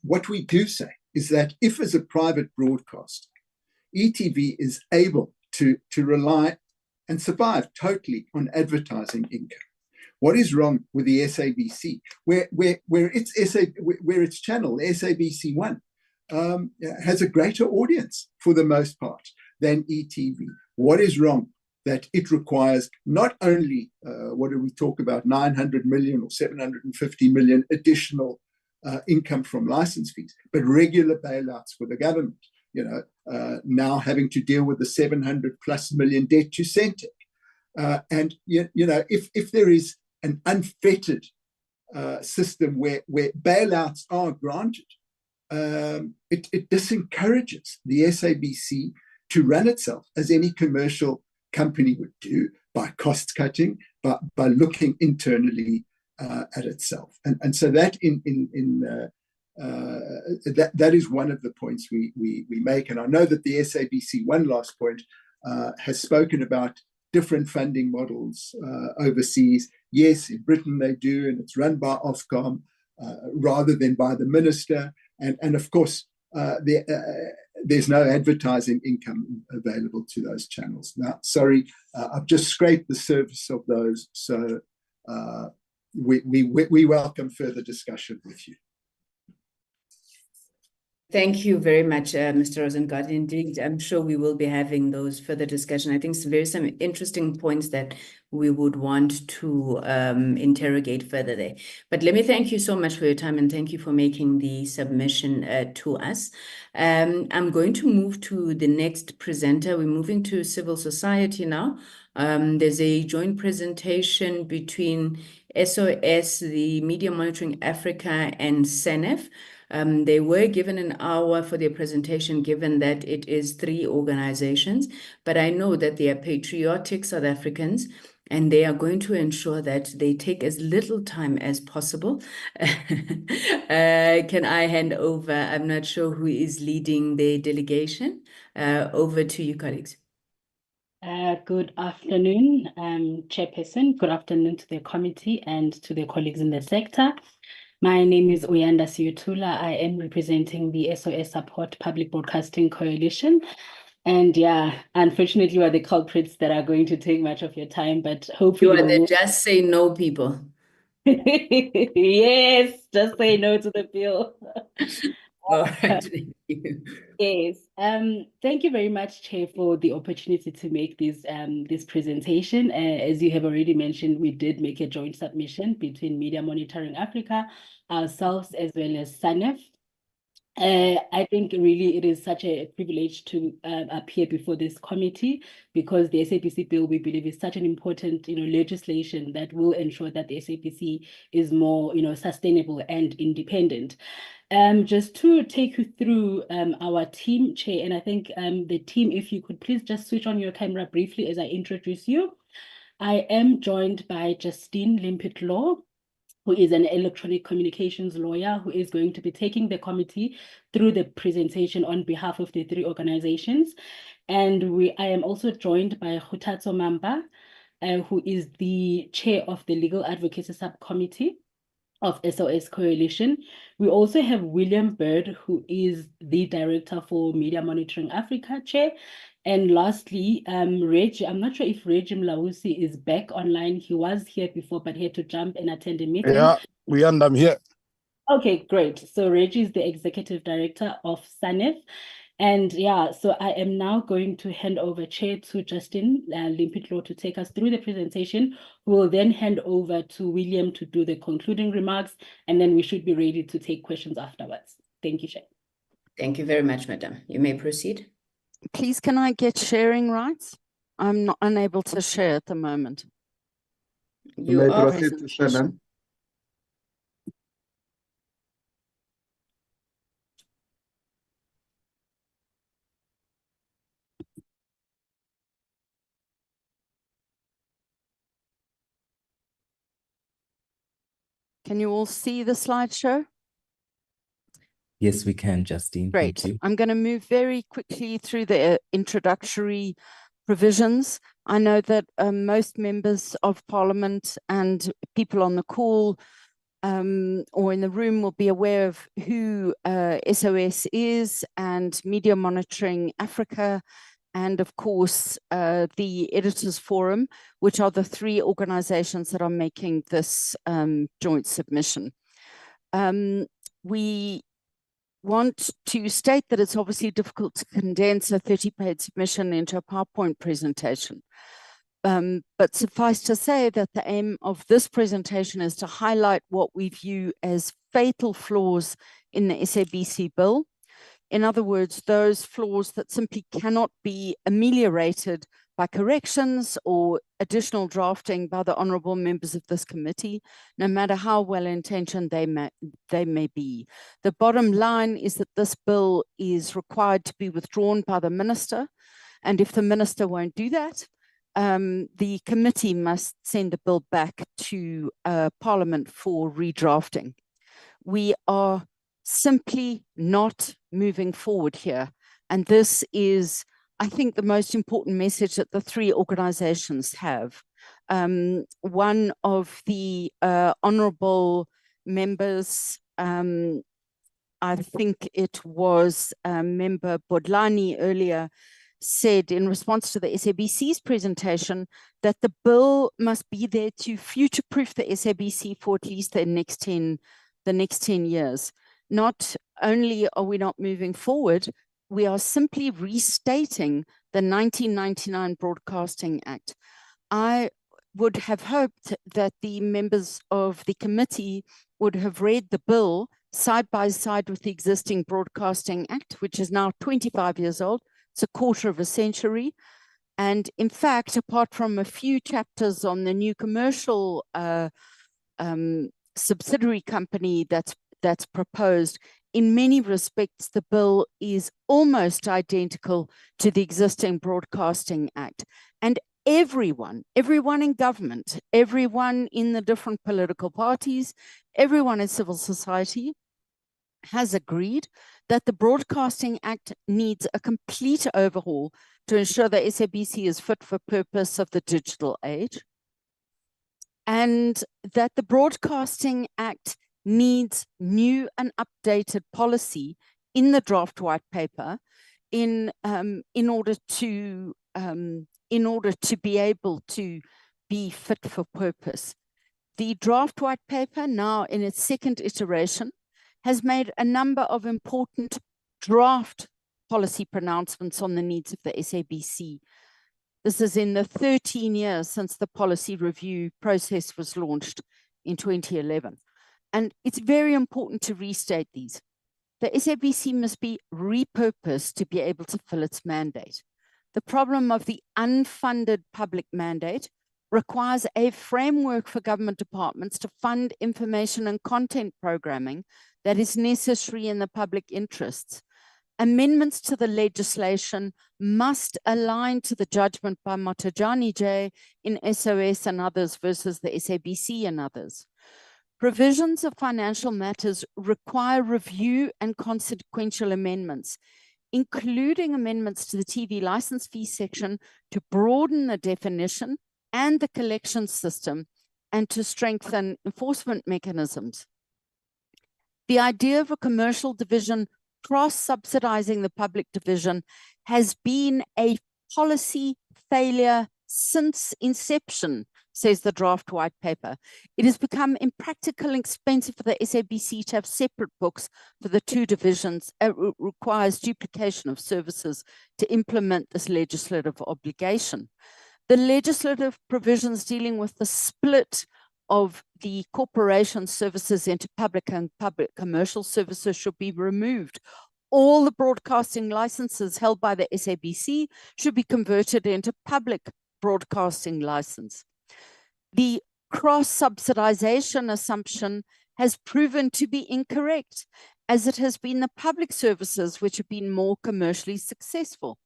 What we do say is that if, as a private broadcaster, ETV is able to rely and survive totally on advertising income, what is wrong with the SABC, where its channel, SABC One, has a greater audience for the most part than ETV? What is wrong that it requires not only, what do we talk about, 900 million or 750 million additional income from license fees, but regular bailouts for the government? Now having to deal with the 700+ million debt to Centec. And if there is an unfettered system where bailouts are granted, it disencourages the SABC to run itself as any commercial company would do, by cost cutting, but by looking internally at itself. And so that that is one of the points we make. And I know that the SABC, one last point, has spoken about different funding models overseas. Yes, in Britain they do, and it's run by Ofcom rather than by the minister. And of course, there's no advertising income available to those channels. Now, sorry, I've just scraped the surface of those. So we welcome further discussion with you. Thank you very much, Mr. Rosengart. Indeed, I'm sure we will be having those further discussion. I think there's some interesting points that we would want to interrogate further there. But let me thank you so much for your time, and thank you for making the submission to us. I'm going to move to the next presenter. We're moving to civil society now. There's a joint presentation between SOS, the Media Monitoring Africa, and SANEF. They were given an hour for their presentation, given that it is 3 organizations, but I know that they are patriotic South Africans, and they are going to ensure that they take as little time as possible. Can I hand over? I'm not sure who is leading the delegation. Over to you, colleagues. Good afternoon, Chairperson. Good afternoon to the committee and to the colleagues in the sector. My name is Uyanda Siyutula. I am representing the SOS Support Public Broadcasting Coalition. And yeah, unfortunately, we are the culprits that are going to take much of your time, but hopefully— You are the just say no people. Yes, just say no to the bill. All right, thank you. Yes, thank you very much, Chair, for the opportunity to make this presentation. As you have already mentioned, we did make a joint submission between Media Monitoring Africa, ourselves, as well as SANEF. I think really it is such a privilege to appear before this committee, because the SABC bill, we believe, is such an important, legislation that will ensure that the SABC is more, sustainable and independent. Just to take you through our team, Chair, and I think the team, if you could please just switch on your camera briefly as I introduce you. I am joined by Justine Limpit-Law, who is an electronic communications lawyer, who is going to be taking the committee through the presentation on behalf of the 3 organizations. And I am also joined by Khutatso Mamba, who is the chair of the Legal Advocacy Subcommittee of SOS Coalition. We also have William Bird, who is the director for Media Monitoring Africa chair. And lastly, Reggie, I'm not sure if Reggie Mlausi is back online. He was here before, but he had to jump and attend a meeting. Yeah, I'm here. Okay, great. So Reggie is the executive director of SANEF. And yeah, so I am now going to hand over chair to Justin Limpitlo to take us through the presentation. We will then hand over to William to do the concluding remarks, and then we should be ready to take questions afterwards. Thank you, Chair. Thank you very much, madam. You may proceed. Please, can I get sharing rights? I'm not unable to share at the moment. You may proceed to share, ma'am. Can you all see the slideshow? Yes, we can, Justine. Great. Thank you. I'm going to move very quickly through the introductory provisions. I know that most members of Parliament and people on the call or in the room will be aware of who SOS is and Media Monitoring Africa, and of course the Editors Forum, which are the three organizations that are making this joint submission. We want to state that it's obviously difficult to condense a 30-page submission into a PowerPoint presentation. But suffice to say that the aim of this presentation is to highlight what we view as fatal flaws in the SABC bill. In other words, those flaws that simply cannot be ameliorated by corrections or additional drafting by the honourable members of this committee, no matter how well-intentioned they may be. The bottom line is that this bill is required to be withdrawn by the minister, and if the minister won't do that, the committee must send the bill back to Parliament for redrafting. We are simply not moving forward here, and this is, I think, the most important message that the three organizations have. One of the honourable members, I think it was Member Bodlani earlier, said in response to the SABC's presentation that the bill must be there to future-proof the SABC for at least the next 10 years. Not only are we not moving forward, we are simply restating the 1999 Broadcasting Act. I would have hoped that the members of the committee would have read the bill side by side with the existing Broadcasting Act, which is now 25 years old. It's a quarter of a century. And in fact, apart from a few chapters on the new commercial subsidiary company that's proposed, in many respects, the bill is almost identical to the existing Broadcasting Act. And everyone in government, everyone in the different political parties, everyone in civil society has agreed that the Broadcasting Act needs a complete overhaul to ensure that SABC is fit for purpose of the digital age, and that the Broadcasting Act needs new and updated policy in the draft white paper in order to be able to be fit for purpose. The draft white paper, now in its second iteration, has made a number of important draft policy pronouncements on the needs of the SABC. This is in the 13 years since the policy review process was launched in 2011. And it's very important to restate these. The SABC must be repurposed to be able to fill its mandate. The problem of the unfunded public mandate requires a framework for government departments to fund information and content programming that is necessary in the public interests. Amendments to the legislation must align to the judgment by Motajani J in SOS and others versus the SABC and others. Provisions of financial matters require review and consequential amendments. including amendments to the TV license fee section to broaden the definition and the collection system and to strengthen enforcement mechanisms. The idea of a commercial division cross-subsidizing the public division has been a policy failure since inception, says the draft white paper. It has become impractical and expensive for the SABC to have separate books for the two divisions. It requires duplication of services to implement this legislative obligation. The legislative provisions dealing with the split of the corporation services into public and public commercial services should be removed. All the broadcasting licenses held by the SABC should be converted into public broadcasting license. The cross-subsidization assumption has proven to be incorrect, as it has been the public services which have been more commercially successful.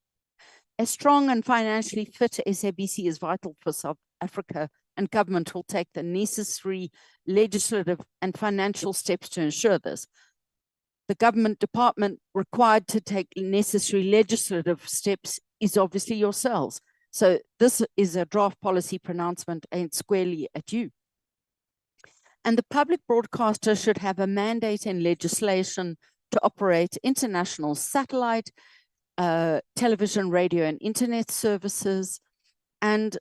A strong and financially fit SABC is vital for South Africa, and government will take the necessary legislative and financial steps to ensure this. The government department required to take necessary legislative steps is obviously yourselves. So this is a draft policy pronouncement aimed squarely at you. And the public broadcaster should have a mandate in legislation to operate international satellite, television, radio, and internet services. And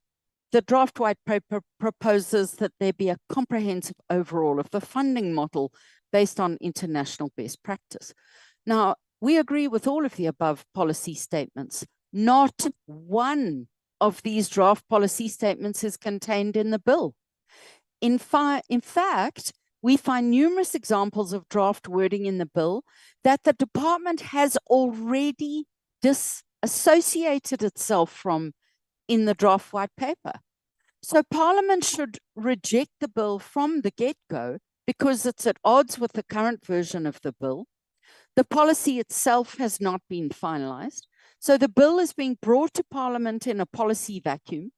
the draft white paper proposes that there be a comprehensive overhaul of the funding model based on international best practice. Now, we agree with all of the above policy statements. Not one of these draft policy statements is contained in the bill. In fact, we find numerous examples of draft wording in the bill that the department has already disassociated itself from in the draft white paper. So Parliament should reject the bill from the get-go because it's at odds with the current version of the bill. The policy itself has not been finalized. So the bill is being brought to Parliament in a policy vacuum,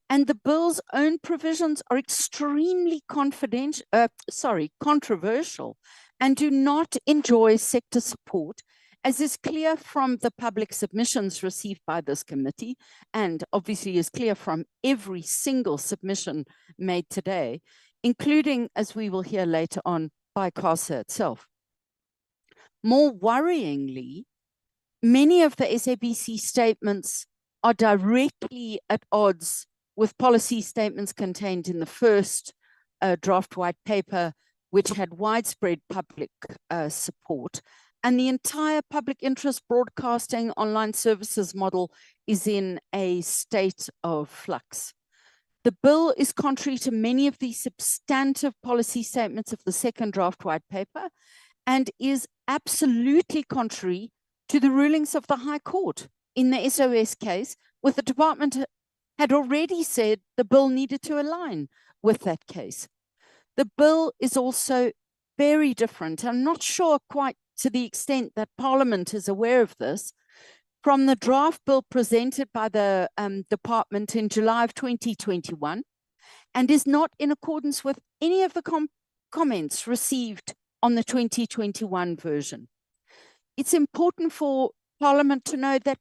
and the bill's own provisions are extremely controversial and do not enjoy sector support, as is clear from the public submissions received by this committee, and obviously is clear from every single submission made today, including, as we will hear later on, by ICASA itself. More worryingly, many of the SABC statements are directly at odds with policy statements contained in the first draft white paper, which had widespread public support. And the entire public interest broadcasting online services model is in a state of flux. The bill is contrary to many of the substantive policy statements of the second draft white paper and is absolutely contrary to the rulings of the High Court. In the SOS case, with the department had already said the bill needed to align with that case. The bill is also very different. I'm not sure quite to the extent that Parliament is aware of this, from the draft bill presented by the department in July of 2021, and is not in accordance with any of the comments received on the 2021 version. It's important for Parliament to know that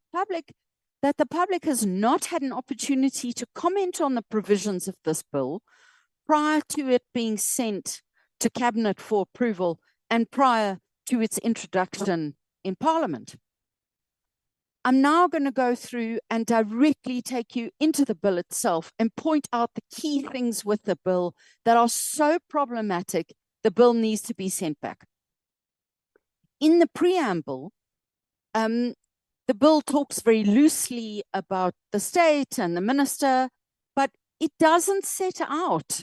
the public has not had an opportunity to comment on the provisions of this bill prior to it being sent to Cabinet for approval and prior to its introduction in Parliament. I'm now going to go through and directly take you into the bill itself and point out the key things with the bill that are so problematic, the bill needs to be sent back. In the preamble, the bill talks very loosely about the state and the minister, but it doesn't set out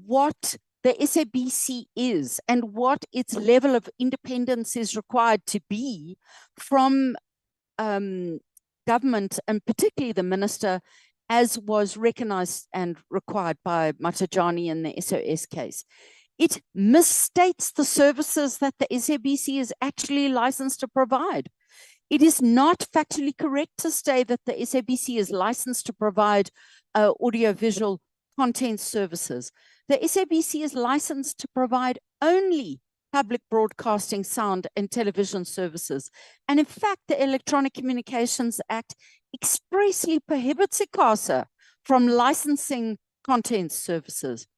what the SABC is and what its level of independence is required to be from government, and particularly the minister, as was recognized and required by Matajani in the SOS case. It misstates the services that the SABC is actually licensed to provide. It is not factually correct to say that the SABC is licensed to provide audiovisual content services. The SABC is licensed to provide only public broadcasting, sound and television services. And in fact, the Electronic Communications Act expressly prohibits ICASA from licensing content services.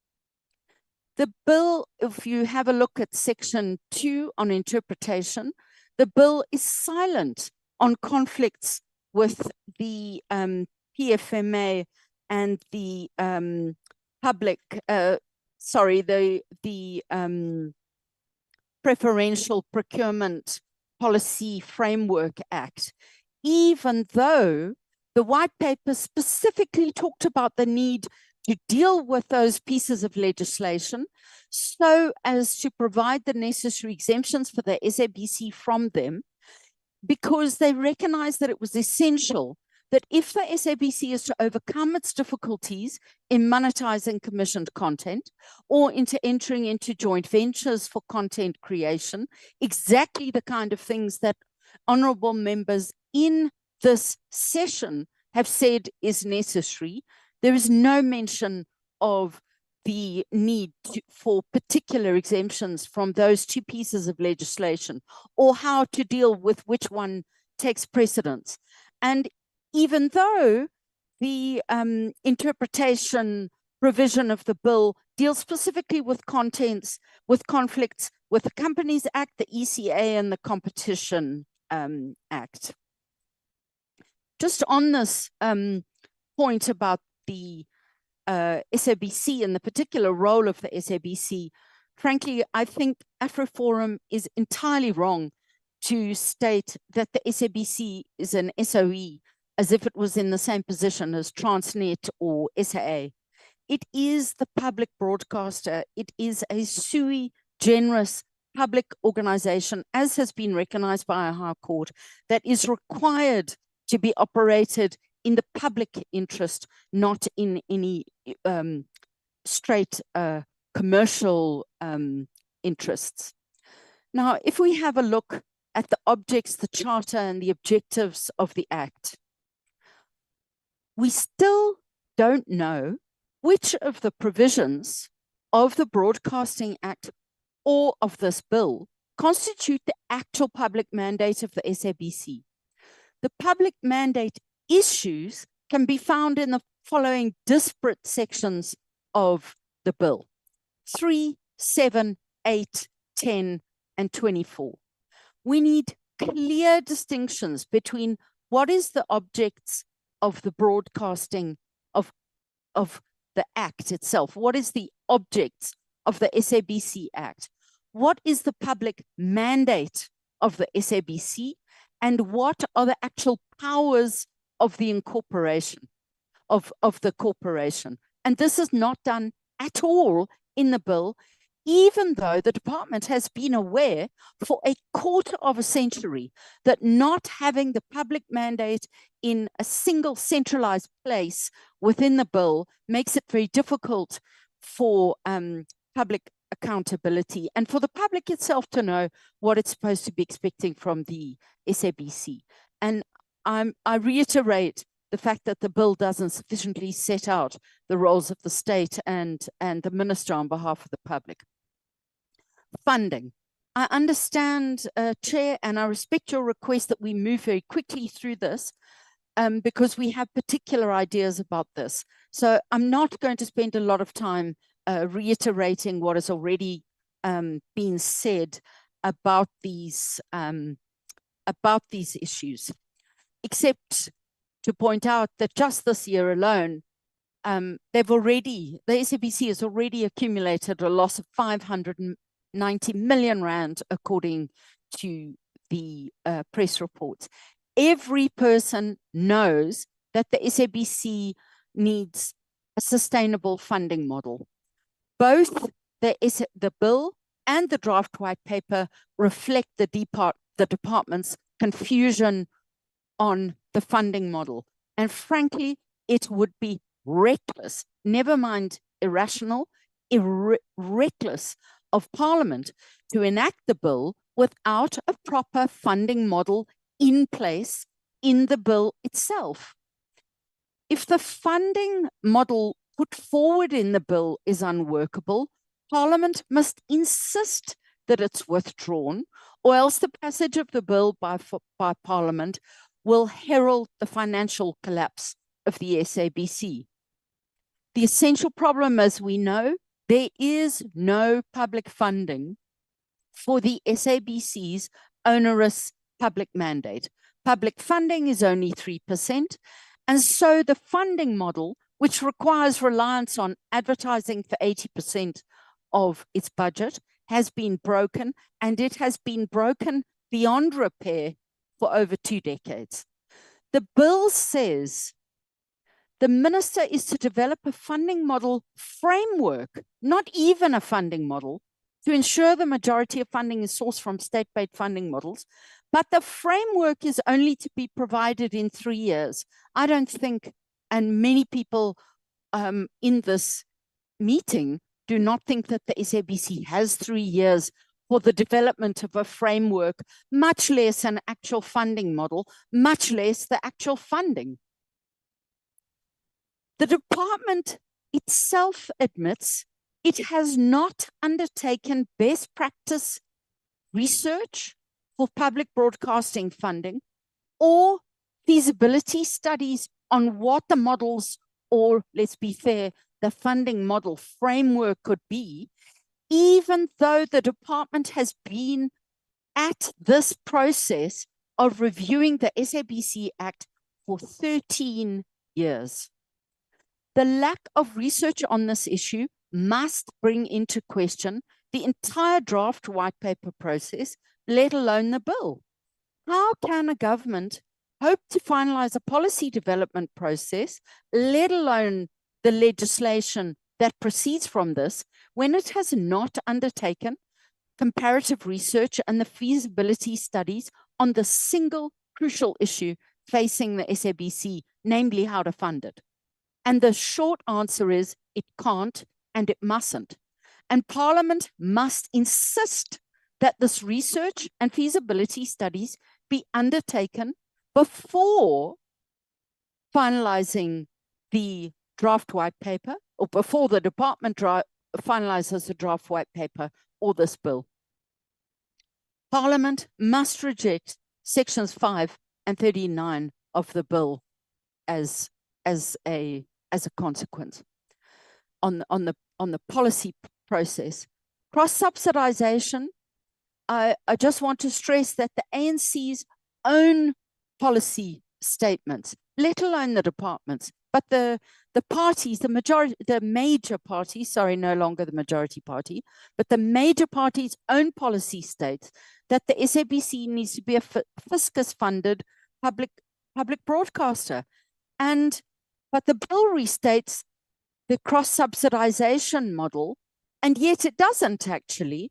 The bill, if you have a look at section 2 on interpretation, the bill is silent on conflicts with the PFMA and the Preferential Procurement Policy Framework Act, even though the white paper specifically talked about the need to deal with those pieces of legislation so as to provide the necessary exemptions for the SABC from them, because they recognized that it was essential that if the SABC is to overcome its difficulties in monetizing commissioned content or into entering into joint ventures for content creation, exactly the kind of things that honorable members in this session have said is necessary, there is no mention of the need for particular exemptions from those two pieces of legislation or how to deal with which one takes precedence. And even though the interpretation provision of the bill deals specifically with contents, with conflicts with the Companies Act, the ECA, and the Competition Act. Just on this point about the SABC and the particular role of the SABC, frankly, I think AfriForum is entirely wrong to state that the SABC is an SOE as if it was in the same position as Transnet or SAA. It is the public broadcaster. It is a sui generis public organization, as has been recognized by our High Court, that is required to be operated in the public interest, not in any straight commercial interests. Now, if we have a look at the objects, the charter, and the objectives of the Act, we still don't know which of the provisions of the Broadcasting Act or of this bill constitute the actual public mandate of the SABC. The public mandate issues can be found in the following disparate sections of the bill: 3, 7, 8, 10, and 24. We need clear distinctions between what is the objects of the broadcasting of the Act itself. What is the objects of the SABC Act? What is the public mandate of the SABC? And what are the actual powers of the incorporation, of the corporation? And this is not done at all in the bill, even though the department has been aware for a quarter of a century that not having the public mandate in a single centralized place within the bill makes it very difficult for public accountability and for the public itself to know what it's supposed to be expecting from the SABC. And I reiterate the fact that the bill doesn't sufficiently set out the roles of the state and the minister on behalf of the public. Funding. I understand, Chair, and I respect your request that we move very quickly through this because we have particular ideas about this. So I'm not going to spend a lot of time reiterating what has already been said about these issues, except to point out that just this year alone, the SABC has already accumulated a loss of 590 million rand, according to the press reports. Every person knows that the SABC needs a sustainable funding model. Both the bill and the draft white paper reflect the department's confusion on the funding model. And frankly, it would be reckless, never mind irrational, reckless of Parliament to enact the bill without a proper funding model in place in the bill itself. If the funding model put forward in the bill is unworkable, Parliament must insist that it's withdrawn, or else the passage of the bill by Parliament will herald the financial collapse of the SABC. The essential problem, as we know, there is no public funding for the SABC's onerous public mandate. Public funding is only 3%, and so the funding model, which requires reliance on advertising for 80% of its budget, has been broken, and it has been broken beyond repair for over 2 decades. The bill says the minister is to develop a funding model framework, not even a funding model, to ensure the majority of funding is sourced from state-paid funding models, but the framework is only to be provided in 3 years. I don't think, and many people in this meeting do not think that the SABC has 3 years for the development of a framework, much less an actual funding model, much less the actual funding. The department itself admits it has not undertaken best practice research for public broadcasting funding or feasibility studies on what the models, or let's be fair, the funding model framework could be, even though the department has been at this process of reviewing the SABC Act for 13 years. The lack of research on this issue must bring into question the entire draft white paper process, let alone the bill. How can a government hope to finalize a policy development process, let alone the legislation that proceeds from this, when it has not undertaken comparative research and the feasibility studies on the single crucial issue facing the SABC, namely how to fund it? And the short answer is it can't and it mustn't. And Parliament must insist that this research and feasibility studies be undertaken before finalizing the draft white paper, or before the department finalizes the draft white paper or this bill. Parliament must reject sections 5 and 39 of the bill as a consequence on the policy process. Cross-subsidization, I just want to stress that the ANC's own policy statements, let alone the departments, but the parties, the major parties, sorry, no longer the majority party, but the major party's own policy states that the SABC needs to be a fiscus-funded public broadcaster. But the bill restates the cross-subsidization model, and yet it doesn't actually,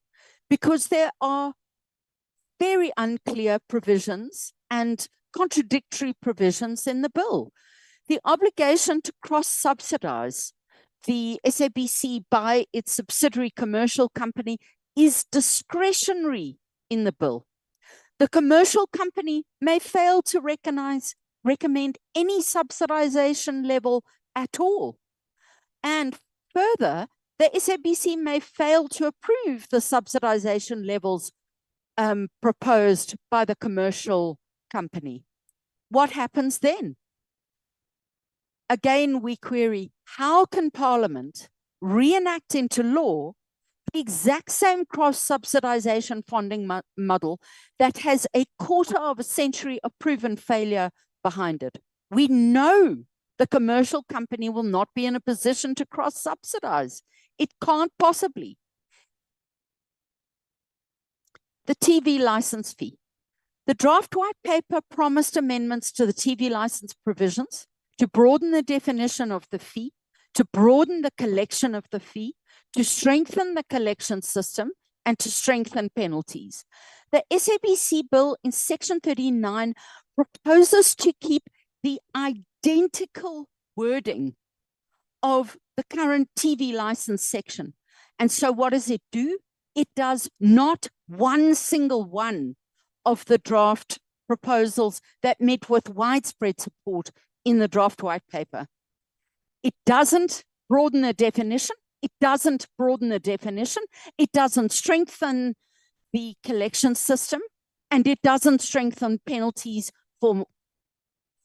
because there are very unclear provisions and contradictory provisions in the bill. The obligation to cross-subsidize the SABC by its subsidiary commercial company is discretionary in the bill. The commercial company may fail to recommend any subsidization level at all. And further, the SABC may fail to approve the subsidization levels proposed by the commercial company. What happens then? Again, we query, how can Parliament reenact into law the exact same cross-subsidization funding model that has a quarter of a century of proven failure behind it? We know the commercial company will not be in a position to cross-subsidize. It can't possibly. The TV license fee. The draft white paper promised amendments to the TV license provisions to broaden the definition of the fee, to broaden the collection of the fee, to strengthen the collection system, and to strengthen penalties. The SABC bill in section 39 proposes to keep the identical wording of the current TV license section. And so what does it do? It does not one single one of the draft proposals that met with widespread support in the draft white paper. It doesn't broaden the definition. It doesn't broaden the definition. It doesn't strengthen the collection system, and it doesn't strengthen penalties for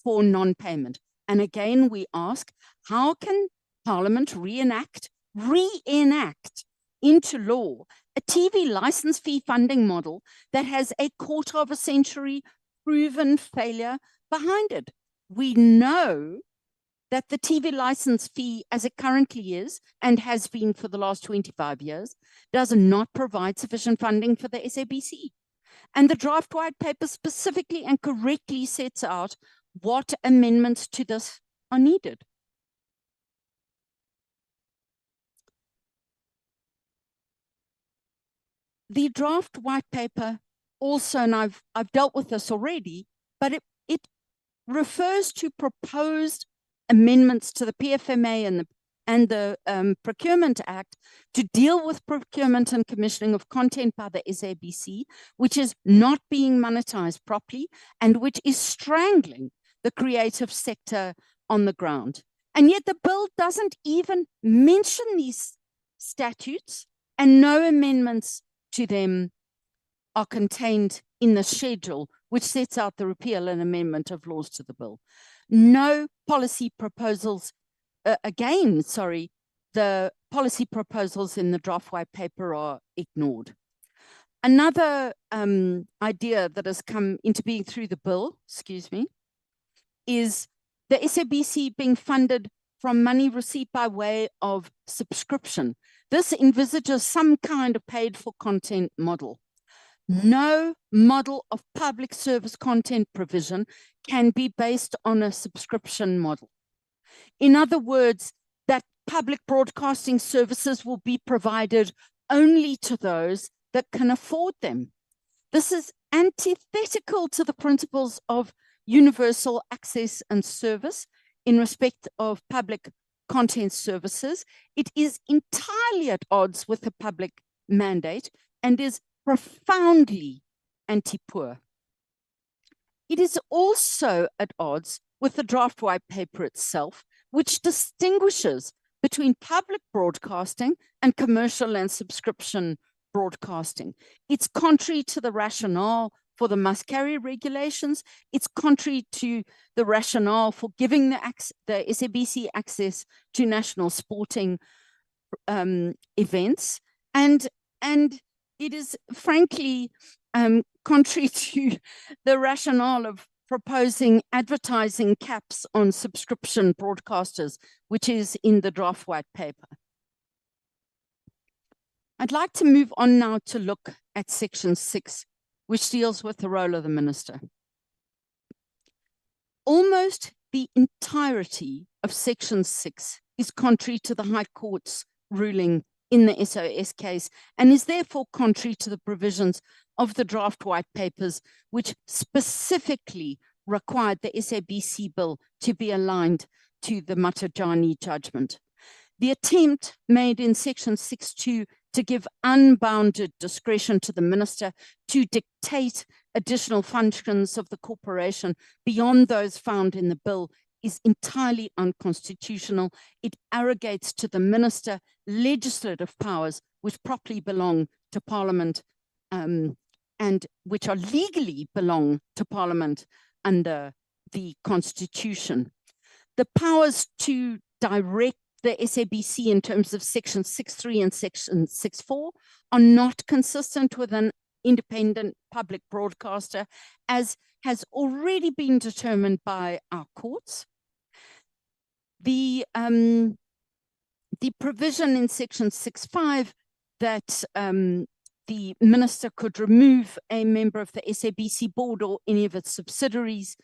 non-payment. And again, we ask, how can Parliament reenact into law a TV license fee funding model that has a quarter of a century proven failure behind it? We know that the TV license fee, as it currently is and has been for the last 25 years, does not provide sufficient funding for the SABC. And the draft white paper specifically and correctly sets out what amendments to this are needed. The draft white paper also, and I've dealt with this already, but it refers to proposed amendments to the PFMA and the Procurement Act to deal with procurement and commissioning of content by the SABC, which is not being monetized properly and which is strangling the creative sector on the ground. And yet the bill doesn't even mention these statutes, and no amendments to them are contained in the schedule, which sets out the repeal and amendment of laws to the bill. No policy proposals, the policy proposals in the draft white paper are ignored. Another idea that has come into being through the bill, is the SABC being funded from money received by way of subscription. This envisages some kind of paid for content model. No model of public service content provision can be based on a subscription model. In other words, that public broadcasting services will be provided only to those that can afford them. This is antithetical to the principles of universal access and service in respect of public content services. It is entirely at odds with the public mandate and is profoundly anti-poor. It is also at odds with the draft white paper itself, which distinguishes between public broadcasting and commercial and subscription broadcasting. It's contrary to the rationale for the must-carry regulations. It's contrary to the rationale for giving the SABC access to national sporting events. And it is frankly contrary to the rationale of proposing advertising caps on subscription broadcasters, which is in the draft white paper. I'd like to move on now to look at Section 6, which deals with the role of the minister. Almost the entirety of Section 6 is contrary to the High Court's ruling in the SOS case and is therefore contrary to the provisions of the draft white papers, which specifically required the SABC bill to be aligned to the Matajani judgment. The attempt made in Section 6.2 to give unbounded discretion to the minister to dictate additional functions of the corporation beyond those found in the bill is entirely unconstitutional. It arrogates to the minister legislative powers which properly belong to Parliament and which are legally belong to Parliament under the Constitution. The powers to direct the SABC in terms of Section 6.3 and Section 6.4 are not consistent with an independent public broadcaster, as has already been determined by our courts. The provision in Section 6.5 that the minister could remove a member of the SABC board or any of its subsidiaries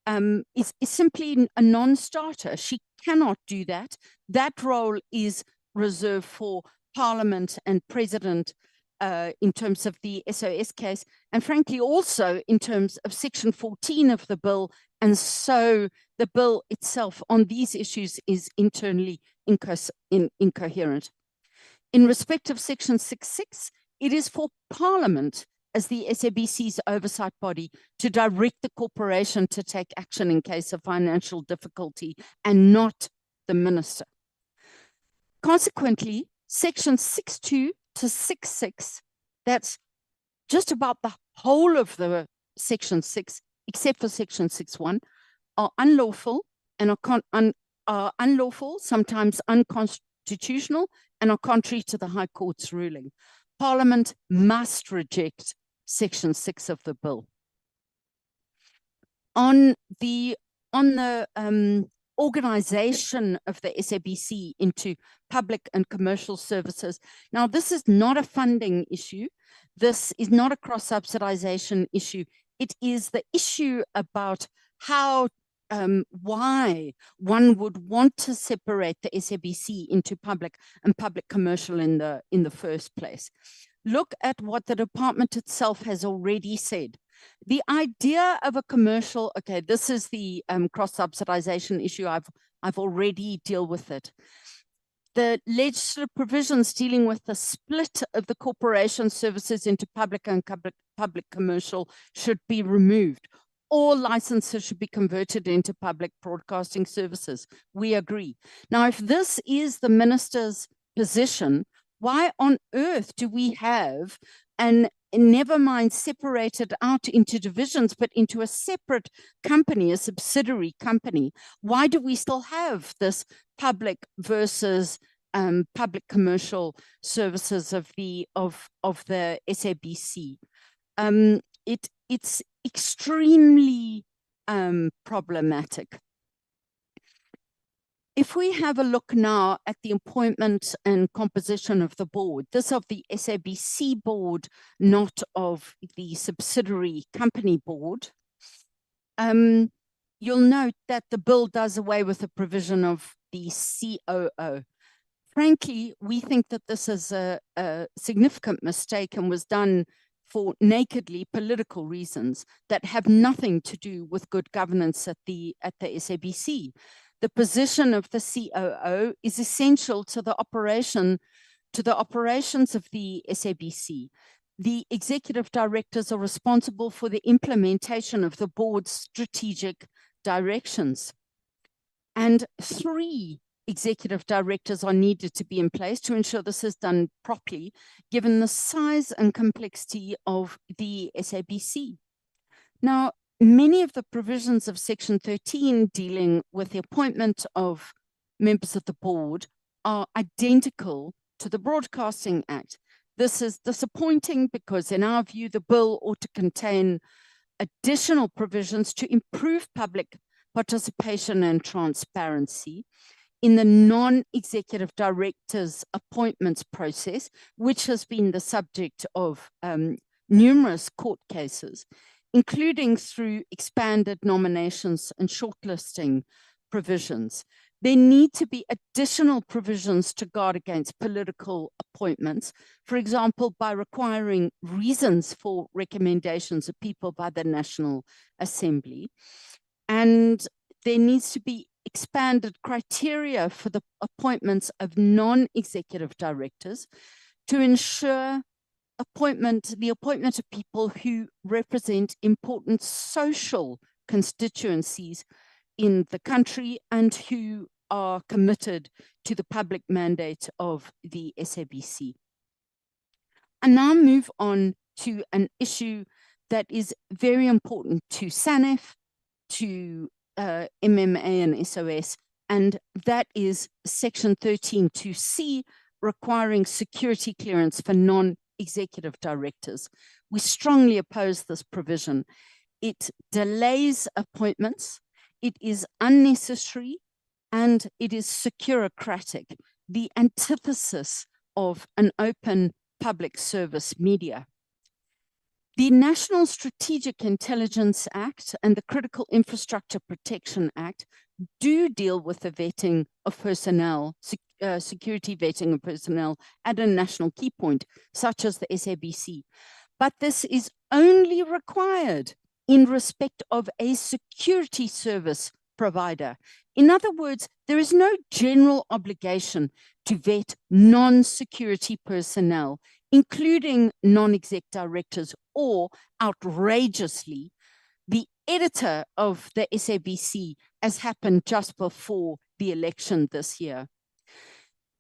is simply a non-starter. She cannot do that. That role is reserved for Parliament and President in terms of the SOS case, and frankly also in terms of Section 14 of the bill, and so the bill itself on these issues is internally incoherent. In respect of Section 6.6, it is for Parliament as the SABC's oversight body to direct the corporation to take action in case of financial difficulty and not the minister. Consequently, Section 6.2 to 6.6, that's just about the whole of the Section 6, except for Section 6.1, are unlawful and are unlawful, sometimes unconstitutional, and are contrary to the High Court's ruling. Parliament must reject Section 6 of the bill. On the organization of the SABC into public and commercial services. Now, this is not a funding issue. This is not a cross-subsidization issue. It is the issue about how, why one would want to separate the SABC into public and public commercial in the first place. Look at what the department itself has already said. The idea of a commercial, okay, this is the cross-subsidization issue. I've already dealt with it. The legislative provisions dealing with the split of the corporation services into public and public commercial should be removed. All licenses should be converted into public broadcasting services. We agree. Now, if this is the minister's position, why on earth do we have never mind separated out into divisions, but into a separate company, a subsidiary company? Why do we still have this public versus public commercial services of the SABC? It's extremely problematic. If we have a look now at the appointment and composition of the board, this of the SABC board, not of the subsidiary company board, you'll note that the bill does away with the provision of the COO. Frankly, we think that this is a significant mistake and was done for nakedly political reasons that have nothing to do with good governance at the SABC. The position of the COO is essential to the operations of the SABC. The executive directors are responsible for the implementation of the board's strategic directions. And 3 executive directors are needed to be in place to ensure this is done properly, given the size and complexity of the SABC. Now, many of the provisions of Section 13 dealing with the appointment of members of the board are identical to the Broadcasting Act. This is disappointing because, in our view, the bill ought to contain additional provisions to improve public participation and transparency in the non-executive directors' appointments process, which has been the subject of numerous court cases, including through expanded nominations and shortlisting provisions. There need to be additional provisions to guard against political appointments, for example, by requiring reasons for recommendations of people by the National Assembly. And there needs to be expanded criteria for the appointments of non-executive directors to ensure the appointment of people who represent important social constituencies in the country and who are committed to the public mandate of the SABC. I now move on to an issue that is very important to SANEF, to MMA and SOS, and that is Section 13(2)(c), requiring security clearance for non-executive directors. We strongly oppose this provision. It delays appointments, it is unnecessary, and it is securocratic, the antithesis of an open public service media. The National Strategic Intelligence Act and the Critical Infrastructure Protection Act do deal with the vetting of personnel, security vetting of personnel at a national key point, such as the SABC. But this is only required in respect of a security service provider. In other words, there is no general obligation to vet non-security personnel, including non-exec directors, or outrageously, the editor of the SABC, as happened just before the election this year.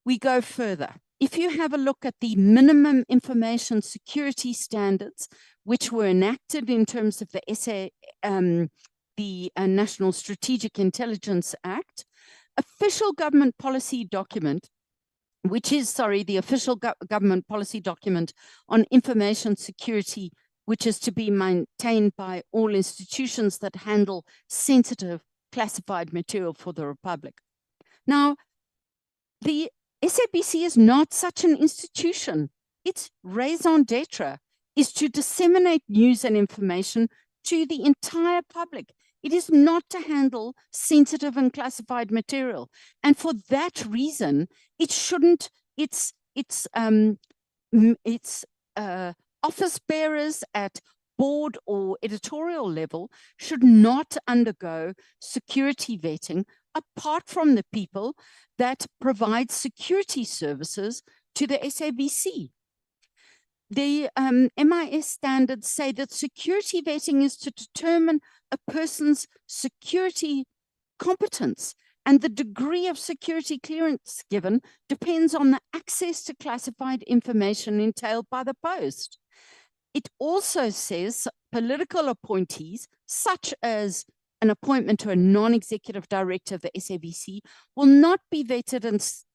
We go further. If you have a look at the minimum information security standards, which were enacted in terms of the National Strategic Intelligence Act, official government policy document, which is, the official government policy document on information security, which is to be maintained by all institutions that handle sensitive classified material for the Republic. Now, the SABC is not such an institution. Its raison d'etre is to disseminate news and information to the entire public. It is not to handle sensitive and classified material. And for that reason, it shouldn't, its office bearers at board or editorial level should not undergo security vetting apart from the people that provide security services to the SABC. The MIS standards say that security vetting is to determine a person's security competence, and the degree of security clearance given depends on the access to classified information entailed by the post. It also says political appointees, such as an appointment to a non-executive director of the SABC, will not be vetted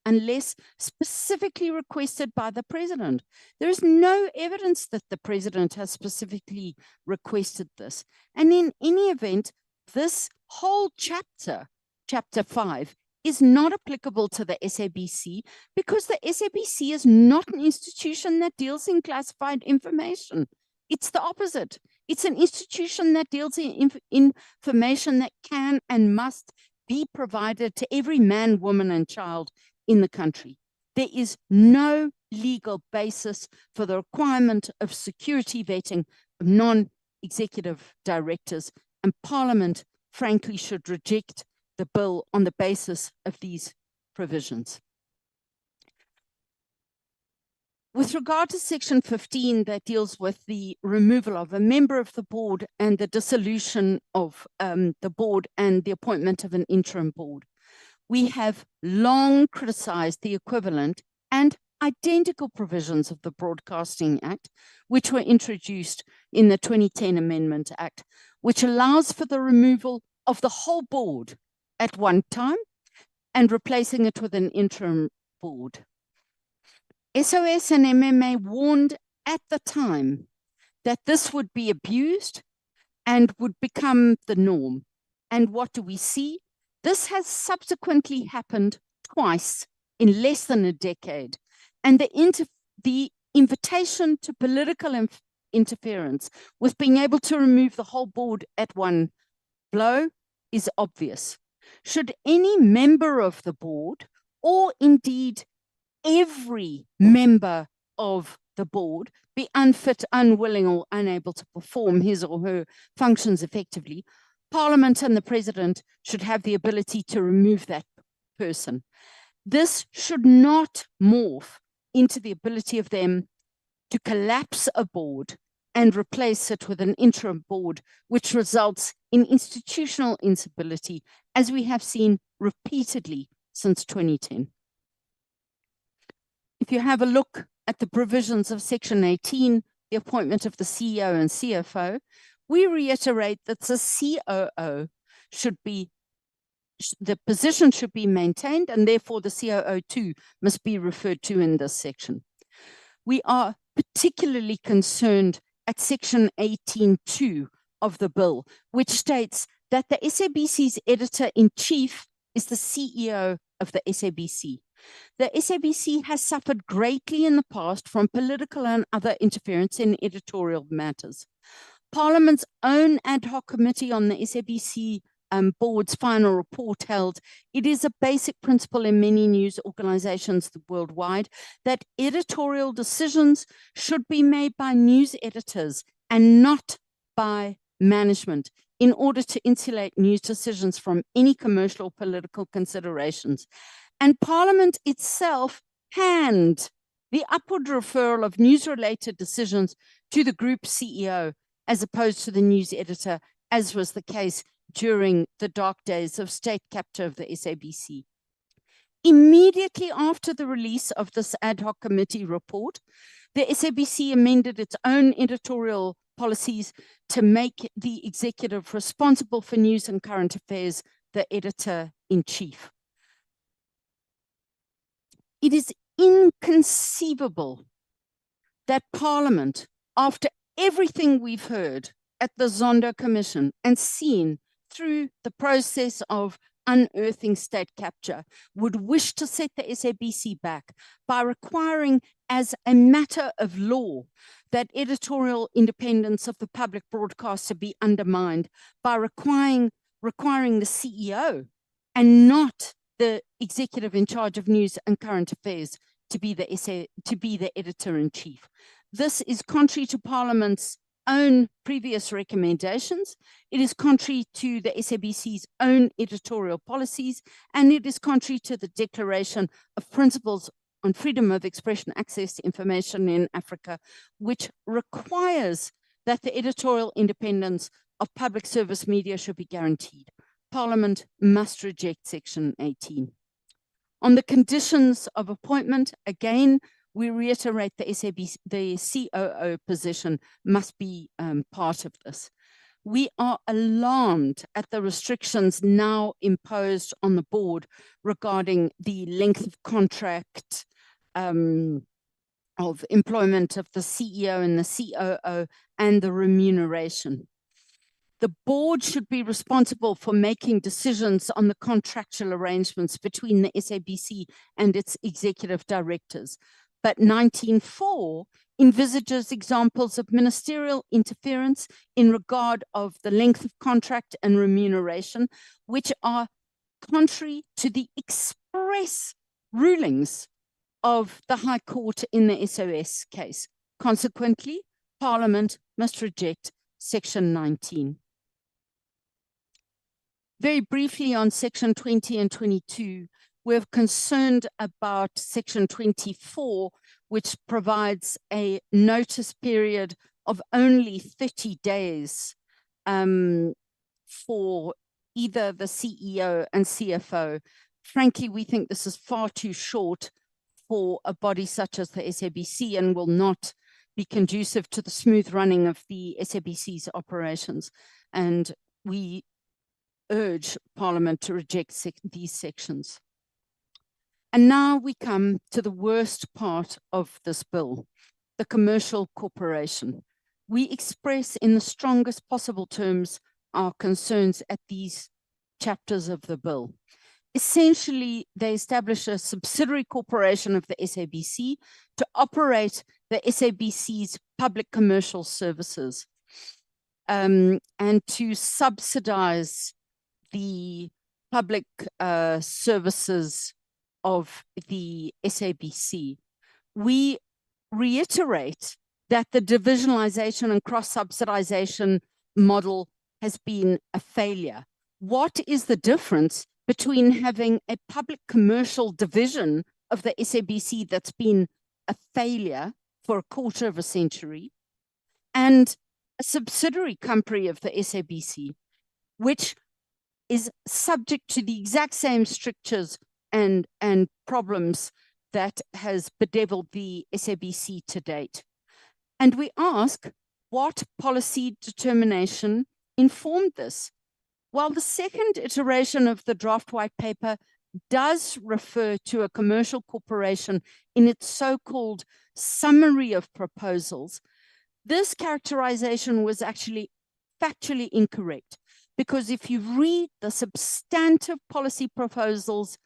unless specifically requested by the president. There is no evidence that the president has specifically requested this. And in any event, this whole chapter 5, is not applicable to the SABC because the SABC is not an institution that deals in classified information. It's the opposite. It's an institution that deals in information that can and must be provided to every man, woman, and child in the country. There is no legal basis for the requirement of security vetting of non-executive directors, and Parliament, frankly, should reject the bill on the basis of these provisions. With regard to section 15 that deals with the removal of a member of the board and the dissolution of the board and the appointment of an interim board, we have long criticized the equivalent and identical provisions of the Broadcasting Act, which were introduced in the 2010 Amendment Act, which allows for the removal of the whole board at one time and replacing it with an interim board. SOS and MMA warned at the time that this would be abused and would become the norm. And what do we see? This has subsequently happened twice in less than a decade. And the invitation to political interference with being able to remove the whole board at one blow is obvious. Should any member of the board, or indeed every member of the board, be unfit, unwilling, or unable to perform his or her functions effectively, Parliament and the President should have the ability to remove that person. This should not morph into the ability of them to collapse a board and replace it with an interim board, which results in institutional instability, as we have seen repeatedly since 2010. If you have a look at the provisions of Section 18, the appointment of the CEO and CFO, we reiterate that the COO should be, the position should be maintained, and therefore the COO too must be referred to in this section. We are particularly concerned at Section 18.2 of the bill, which states that the SABC's editor-in-chief is the CEO of the SABC. The SABC has suffered greatly in the past from political and other interference in editorial matters. Parliament's own ad hoc committee on the SABC board's final report held, it is a basic principle in many news organizations worldwide that editorial decisions should be made by news editors and not by management in order to insulate news decisions from any commercial or political considerations. And Parliament itself panned the upward referral of news-related decisions to the group CEO as opposed to the news editor, as was the case during the dark days of state capture of the SABC. Immediately after the release of this ad hoc committee report, the SABC amended its own editorial policies to make the executive responsible for news and current affairs the editor-in-chief. It is inconceivable that Parliament, after everything we've heard at the Zondo Commission and seen through the process of unearthing state capture, would wish to set the SABC back by requiring as a matter of law that editorial independence of the public broadcaster be undermined by requiring the CEO and not the executive in charge of news and current affairs to be the editor-in-chief. This is contrary to Parliament's own previous recommendations. It is contrary to the SABC's own editorial policies, and it is contrary to the Declaration of Principles on Freedom of Expression, Access to Information in Africa, which requires that the editorial independence of public service media should be guaranteed. Parliament must reject Section 18. On the conditions of appointment, again, we reiterate the SABC, the COO position must be part of this. We are alarmed at the restrictions now imposed on the board regarding the length of contract of employment of the CEO and the COO and the remuneration. The board should be responsible for making decisions on the contractual arrangements between the SABC and its executive directors. But 19.4 envisages examples of ministerial interference in regard of the length of contract and remuneration, which are contrary to the express rulings of the High Court in the SOS case. Consequently, Parliament must reject Section 19. Very briefly on Section 20 and 22, we're concerned about Section 24, which provides a notice period of only 30 days for either the CEO and CFO. Frankly, we think this is far too short for a body such as the SABC and will not be conducive to the smooth running of the SABC's operations. And we urge Parliament to reject these sections. And now we come to the worst part of this bill, the commercial corporation. We express in the strongest possible terms our concerns at these chapters of the bill. Essentially, they establish a subsidiary corporation of the SABC to operate the SABC's public commercial services and to subsidize the public services of the SABC. We reiterate that the divisionalization and cross-subsidization model has been a failure. What is the difference between having a public commercial division of the SABC that's been a failure for a quarter of a century and a subsidiary company of the SABC, which is subject to the exact same strictures and problems that has bedeviled the SABC to date? And we ask, what policy determination informed this? While the second iteration of the draft white paper does refer to a commercial corporation in its so-called summary of proposals, this characterization was actually factually incorrect, because if you read the substantive policy proposals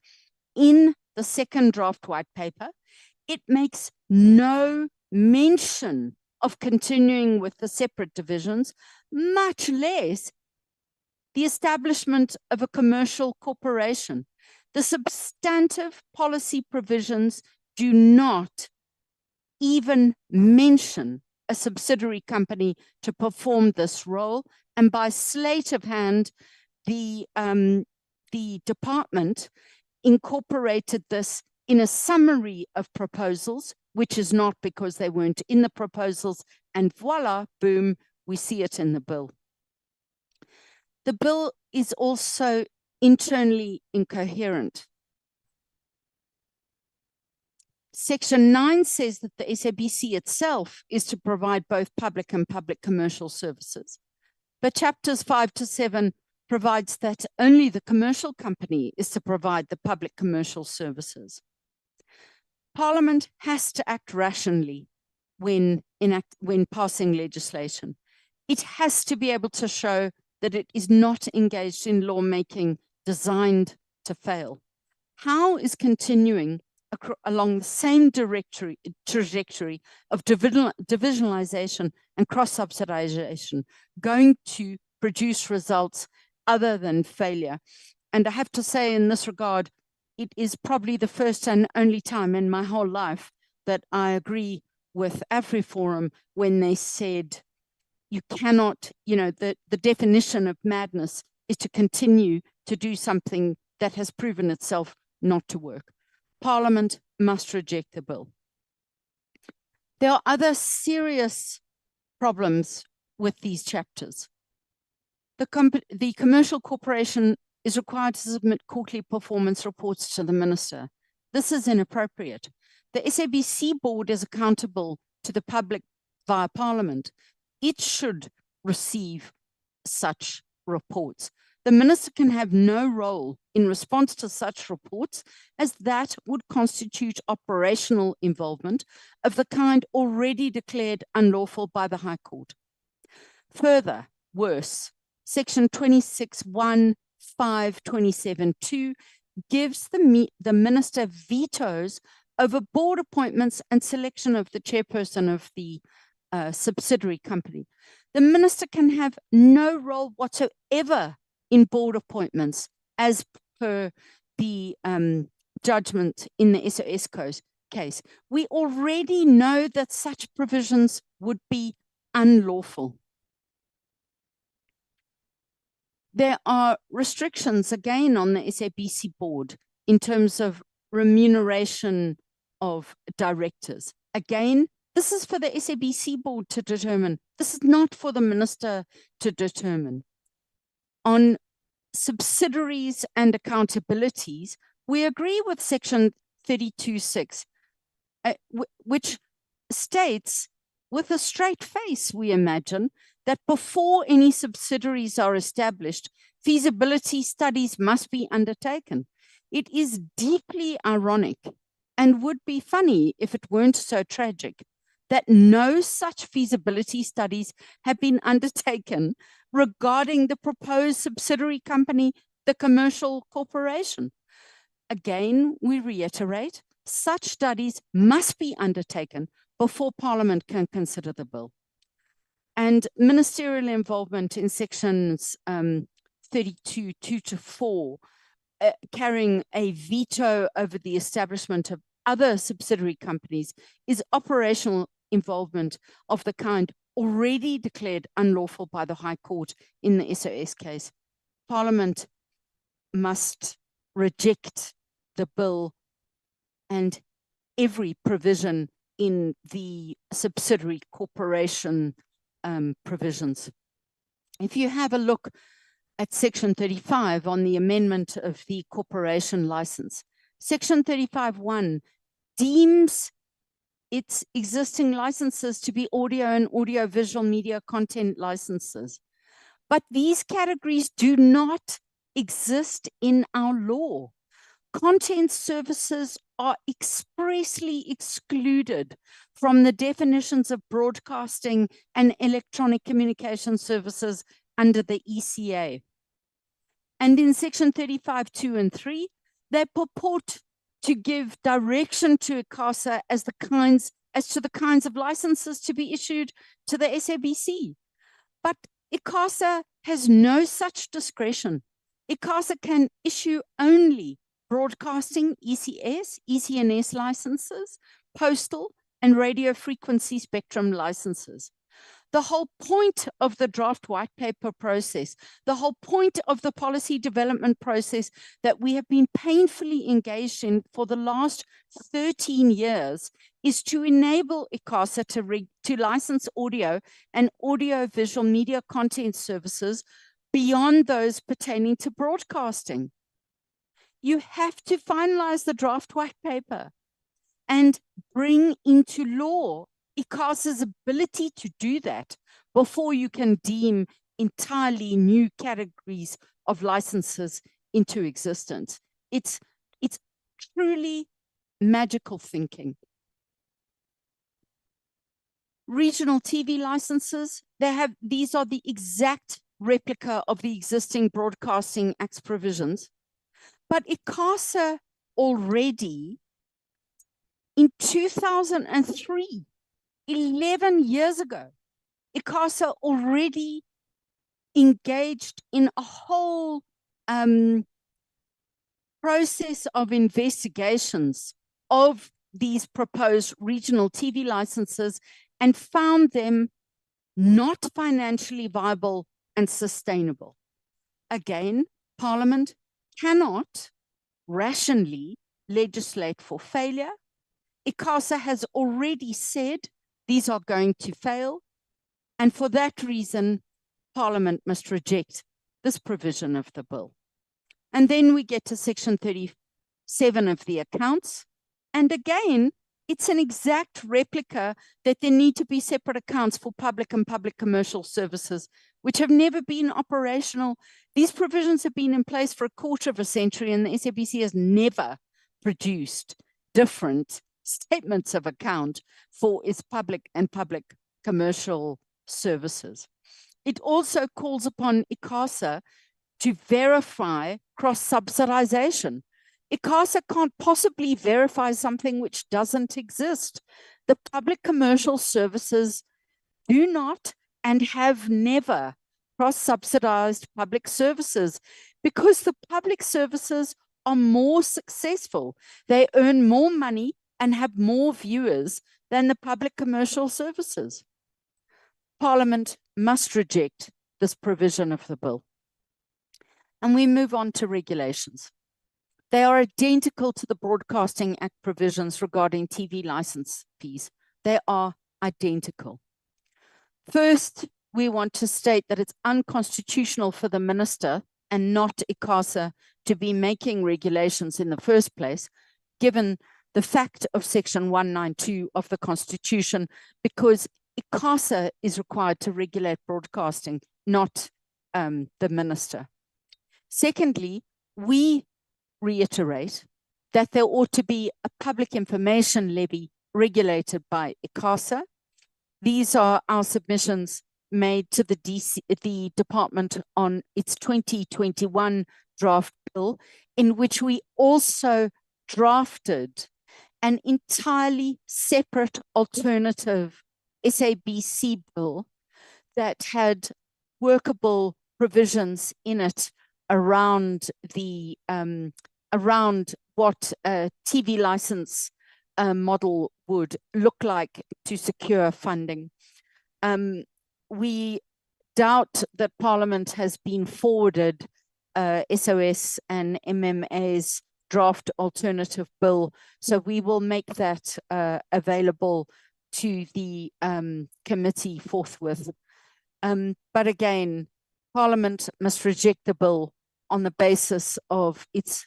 in the second draft white paper, it makes no mention of continuing with the separate divisions, much less the establishment of a commercial corporation. The substantive policy provisions do not even mention a subsidiary company to perform this role, and by sleight of hand, the department incorporated this in a summary of proposals, which is not because they weren't in the proposals, and voila, boom, we see it in the bill. The bill is also internally incoherent. Section 9 says that the SABC itself is to provide both public and public commercial services. But chapters 5 to 7 provides that only the commercial company is to provide the public commercial services. Parliament has to act rationally when passing legislation. It has to be able to show that it is not engaged in lawmaking designed to fail. How is continuing along the same trajectory of divisionalization and cross-subsidization going to produce results other than failure? And I have to say in this regard, it is probably the first and only time in my whole life that I agree with AfriForum when they said you cannot, the definition of madness is to continue to do something that has proven itself not to work. Parliament must reject the bill. There are other serious problems with these chapters. The commercial corporation is required to submit quarterly performance reports to the minister. This is inappropriate. The SABC board is accountable to the public via Parliament. It should receive such reports. The minister can have no role in response to such reports, as that would constitute operational involvement of the kind already declared unlawful by the High Court. Further, worse, Section 26(1)(5)(27)(2) gives the minister vetoes over board appointments and selection of the chairperson of the subsidiary company. The minister can have no role whatsoever in board appointments as per the judgment in the SOS case. We already know that such provisions would be unlawful. There are restrictions again on the SABC board in terms of remuneration of directors. Again, this is for the SABC board to determine. This is not for the minister to determine. On subsidiaries and accountabilities, we agree with Section 32(6), which states with a straight face, we imagine, that before any subsidiaries are established, feasibility studies must be undertaken. It is deeply ironic and would be funny if it weren't so tragic that no such feasibility studies have been undertaken regarding the proposed subsidiary company, the commercial corporation. Again, we reiterate, such studies must be undertaken before Parliament can consider the bill. And ministerial involvement in sections 32(2) to 4, carrying a veto over the establishment of other subsidiary companies, is operational involvement of the kind already declared unlawful by the High Court in the SOS case. Parliament must reject the bill and every provision in the subsidiary corporation provisions. If you have a look at Section 35 on the amendment of the corporation license, Section 35(1) deems its existing licenses to be audio and audiovisual media content licenses. But these categories do not exist in our law. Content services are expressly excluded from the definitions of broadcasting and electronic communication services under the ECA. And in Section 35(2) and 3, they purport to give direction to ICASA as to the kinds of licenses to be issued to the SABC. But ICASA has no such discretion. ICASA can issue only broadcasting ECS, ECNS licenses, postal and radio frequency spectrum licenses. The whole point of the draft white paper process, the whole point of the policy development process that we have been painfully engaged in for the last 13 years is to enable ICASA to license audio and audio-visual media content services beyond those pertaining to broadcasting. You have to finalize the draft white paper. and bring into law ICASA's ability to do that before you can deem entirely new categories of licenses into existence. It's truly magical thinking. Regional TV licenses, these are the exact replica of the existing Broadcasting Act's provisions. But ICASA already, in 2003, 11 years ago, ICASA already engaged in a whole process of investigations of these proposed regional TV licenses and found them not financially viable and sustainable. Again, Parliament cannot rationally legislate for failure. ICASA has already said these are going to fail, and for that reason, Parliament must reject this provision of the bill. And then we get to Section 37 of the accounts, and again, it's an exact replica that there need to be separate accounts for public and public commercial services, which have never been operational. These provisions have been in place for a quarter of a century, and the SABC has never produced different statements of account for its public and public commercial services. It also calls upon ICASA to verify cross-subsidization. ICASA can't possibly verify something which doesn't exist. The public commercial services do not and have never cross-subsidized public services because the public services are more successful. They earn more money and have more viewers than the public commercial services. Parliament must reject this provision of the bill. And we move on to regulations. They are identical to the Broadcasting Act provisions regarding TV license fees. They are identical. First, we want to state that it's unconstitutional for the minister and not ICASA to be making regulations in the first place, given the fact of Section 192 of the Constitution, because ICASA is required to regulate broadcasting, not the minister. Secondly, we reiterate that there ought to be a public information levy regulated by ICASA. These are our submissions made to the department on its 2021 draft bill, in which we also drafted an entirely separate alternative SABC bill that had workable provisions in it around the around what a TV license model would look like to secure funding. We doubt that Parliament has been forwarded SOS and MMA's draft alternative bill, so we will make that available to the committee forthwith. But again, Parliament must reject the bill on the basis of its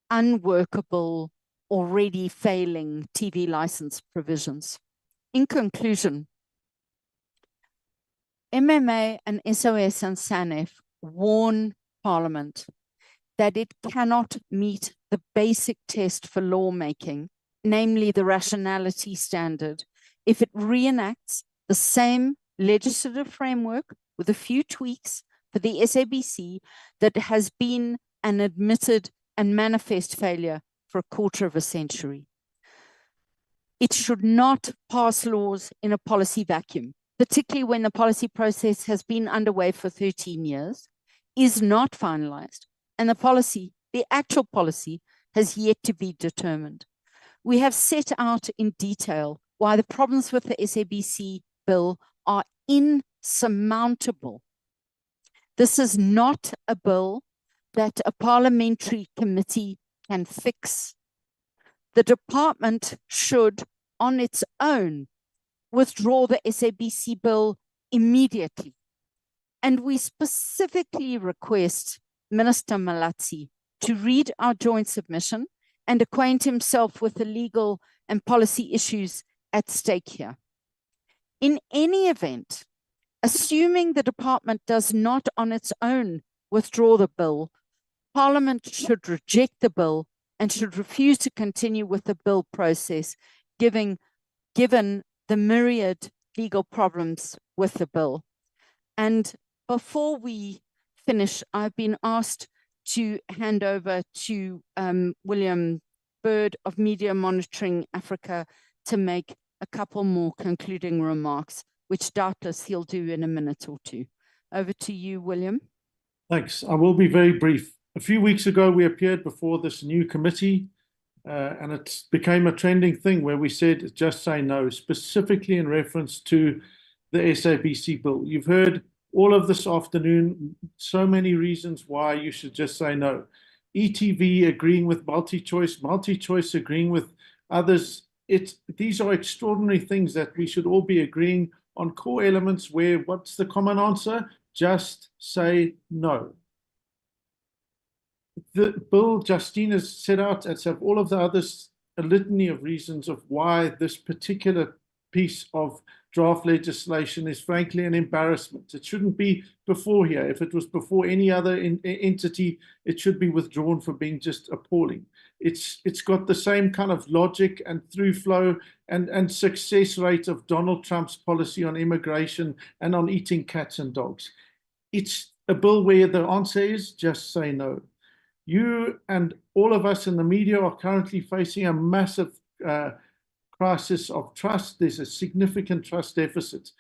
unworkable, already failing TV license provisions. In conclusion, MMA and SOS and SANEF warn Parliament that it cannot meet the basic test for lawmaking, namely the rationality standard, if it reenacts the same legislative framework with a few tweaks for the SABC that has been an admitted and manifest failure for a quarter of a century. It should not pass laws in a policy vacuum, particularly when the policy process has been underway for 13 years, is not finalized, and the actual policy has yet to be determined. We have set out in detail why the problems with the SABC bill are insurmountable. This is not a bill that a parliamentary committee can fix. The department should, on its own, withdraw the SABC bill immediately. And we specifically request Minister Malatsi to read our joint submission and acquaint himself with the legal and policy issues at stake here. In any event, assuming the department does not on its own withdraw the bill, Parliament should reject the bill and should refuse to continue with the bill process, given the myriad legal problems with the bill. And before we finish, I've been asked to hand over to William Bird of Media Monitoring Africa to make a couple more concluding remarks, which doubtless he'll do in a minute or two. Over to you, William. Thanks. I will be very brief. A few weeks ago, we appeared before this new committee, and it became a trending thing where we said, just say no, specifically in reference to the SABC bill. You've heard all of this afternoon, so many reasons why you should just say no. ETV agreeing with MultiChoice, MultiChoice agreeing with others. These are extraordinary things that we should all be agreeing on core elements where what's the common answer? Just say no. The bill, Justine has set out, as have all of the others, a litany of reasons of why this particular piece of draft legislation is frankly an embarrassment. It shouldn't be before here. If it was before any other entity, it should be withdrawn for being just appalling. It's got the same kind of logic and through flow and success rate of Donald Trump's policy on immigration and on eating cats and dogs. It's a bill where the answer is just say no. You and all of us in the media are currently facing a massive crisis of trust. There's a significant trust deficit.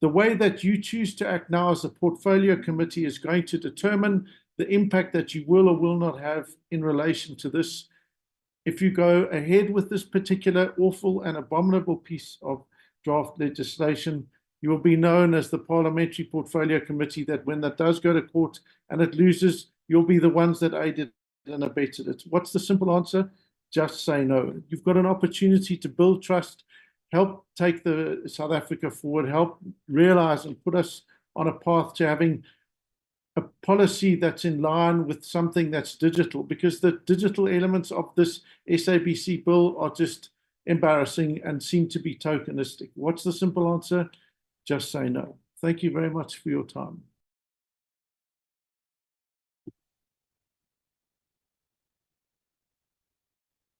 The way that you choose to act now as a portfolio committee is going to determine the impact that you will or will not have in relation to this. If you go ahead with this particular awful and abominable piece of draft legislation, you will be known as the Parliamentary Portfolio Committee that when that does go to court and it loses, you'll be the ones that aided and abetted it. What's the simple answer? Just say no. You've got an opportunity to build trust, help take the South Africa forward, help realize and put us on a path to having a policy that's in line with something that's digital, because the digital elements of this SABC bill are just embarrassing and seem to be tokenistic. What's the simple answer? Just say no. Thank you very much for your time.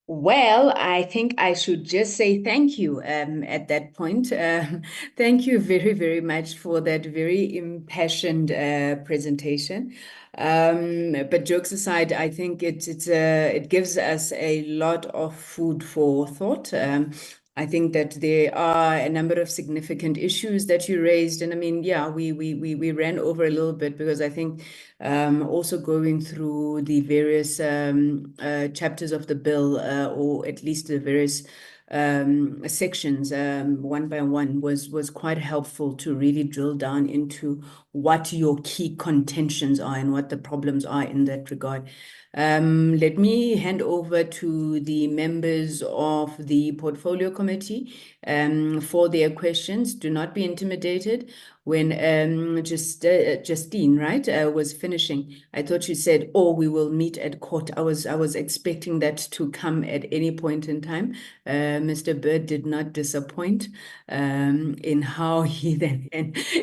Well, I think I should just say thank you at that point. Thank you very, very much for that very impassioned presentation. But jokes aside, I think it gives us a lot of food for thought. I think that there are a number of significant issues that you raised. And I mean, yeah, we ran over a little bit because I think also going through the various chapters of the bill, or at least the various sections one by one was quite helpful to really drill down into what your key contentions are and what the problems are in that regard. Let me hand over to the members of the portfolio committee for their questions. Do not be intimidated. When Justine, right, was finishing, I thought she said, "Oh, we will meet at court." I was expecting that to come at any point in time. Mr. Bird did not disappoint in how he then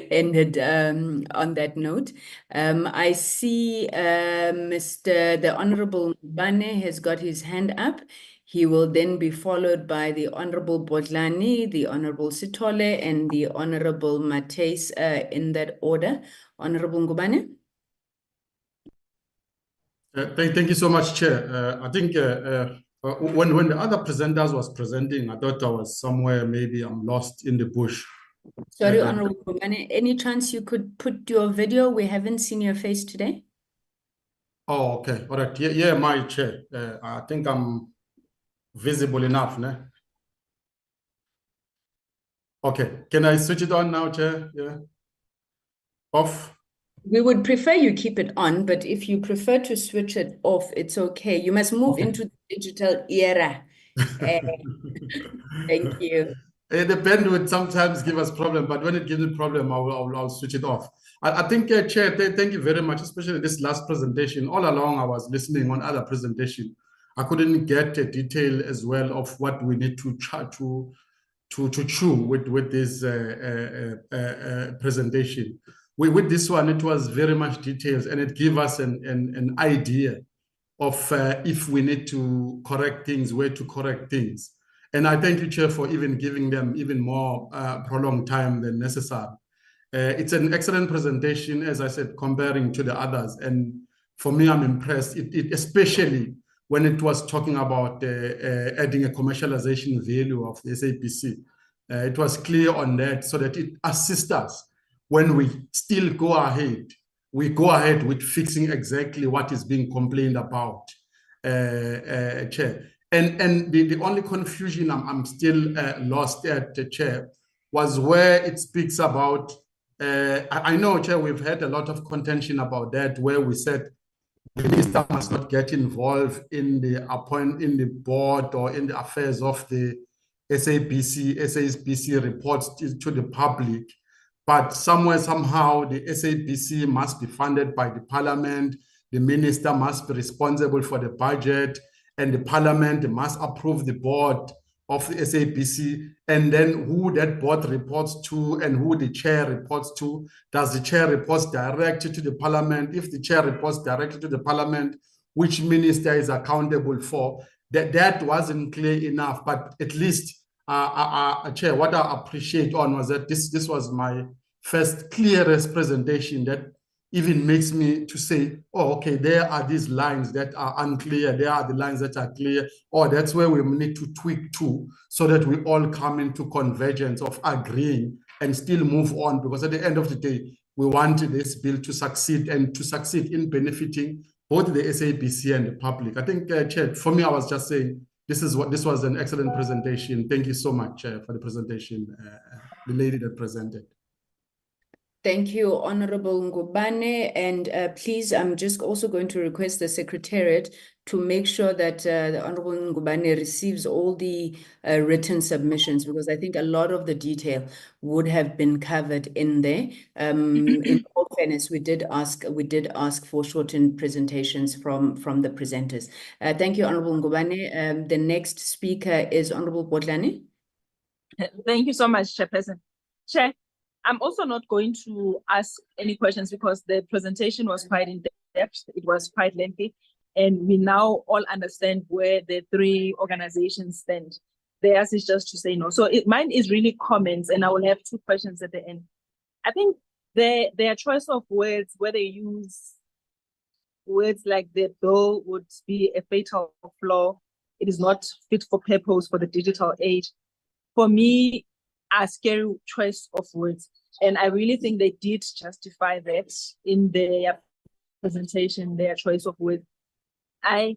ended on that note. I see the Honorable Bane has got his hand up. He will then be followed by the Honorable Bodlani, the Honorable Sithole, and the Honorable Mates in that order. Honorable Ngubane. Thank you so much, Chair. I think when the other presenters was presenting, I thought I was somewhere, maybe I'm lost in the bush. Sorry, Honorable Ngubane, any chance you could put your video? We haven't seen your face today. Oh, okay. All right. Yeah, my Chair. I think I'm visible enough, ne? Okay, can I switch it on now, Chair? Yeah. Off. We would prefer you keep it on, but if you prefer to switch it off, it's okay. You must move into the digital era. Thank you. The bandwidth sometimes give us problem, but when it gives me problem, I'll switch it off. I think, Chair, thank you very much, especially this last presentation. All along, I was listening on other presentation. I couldn't get a detail as well of what we need to chew with this presentation. With this one, it was very much details, and it gave us an idea of if we need to correct things, where to correct things. And I thank you, Chair, for even giving them even more prolonged time than necessary. It's an excellent presentation, as I said, comparing to the others. And for me, I'm impressed, especially when it was talking about adding a commercialization value of the SABC. It was clear on that, so that it assists us when we still go ahead. We go ahead with fixing exactly what is being complained about, Chair. And the only confusion I'm still lost at, Chair, was where it speaks about, I know, Chair, we've had a lot of contention about that, where we said the minister must not get involved in the board or in the affairs of the SABC reports to the public. But somewhere, somehow, the SABC must be funded by the parliament, the minister must be responsible for the budget, and the parliament must approve the board of the SABC, and then who that board reports to and who the chair reports to. Does the chair reports directly to the parliament? If the chair reports directly to the parliament, which minister is accountable for? That wasn't clear enough, but at least, Chair, what I appreciate was that this was my first clearest presentation that even makes me to say, oh, okay, there are these lines that are unclear, there are the lines that are clear, or that's where we need to tweak to, so that we all come into convergence of agreeing and still move on, because at the end of the day, we want this bill to succeed, and to succeed in benefiting both the SABC and the public. I think, Chair, for me, I was just saying, this was an excellent presentation. Thank you so much, Chair, for the presentation, the lady that presented. Thank you, Honorable Ngubane. And please, I'm just also going to request the Secretariat to make sure that the Honorable Ngubane receives all the written submissions, because I think a lot of the detail would have been covered in there. In all fairness, we did ask for shortened presentations from the presenters. Thank you, Honorable Ngubane. The next speaker is Honorable Botlani. Thank you so much, Chairperson. Chair, I'm also not going to ask any questions because the presentation was quite in depth. It was quite lengthy, and we now all understand where the three organizations stand. Theirs is just to say no. So mine is really comments, and I will have two questions at the end. I think their choice of words, where they use words like the bill would be a fatal flaw, it is not fit for purpose for the digital age, for me, a scary choice of words. And I really think they did justify that in their presentation, their choice of words. I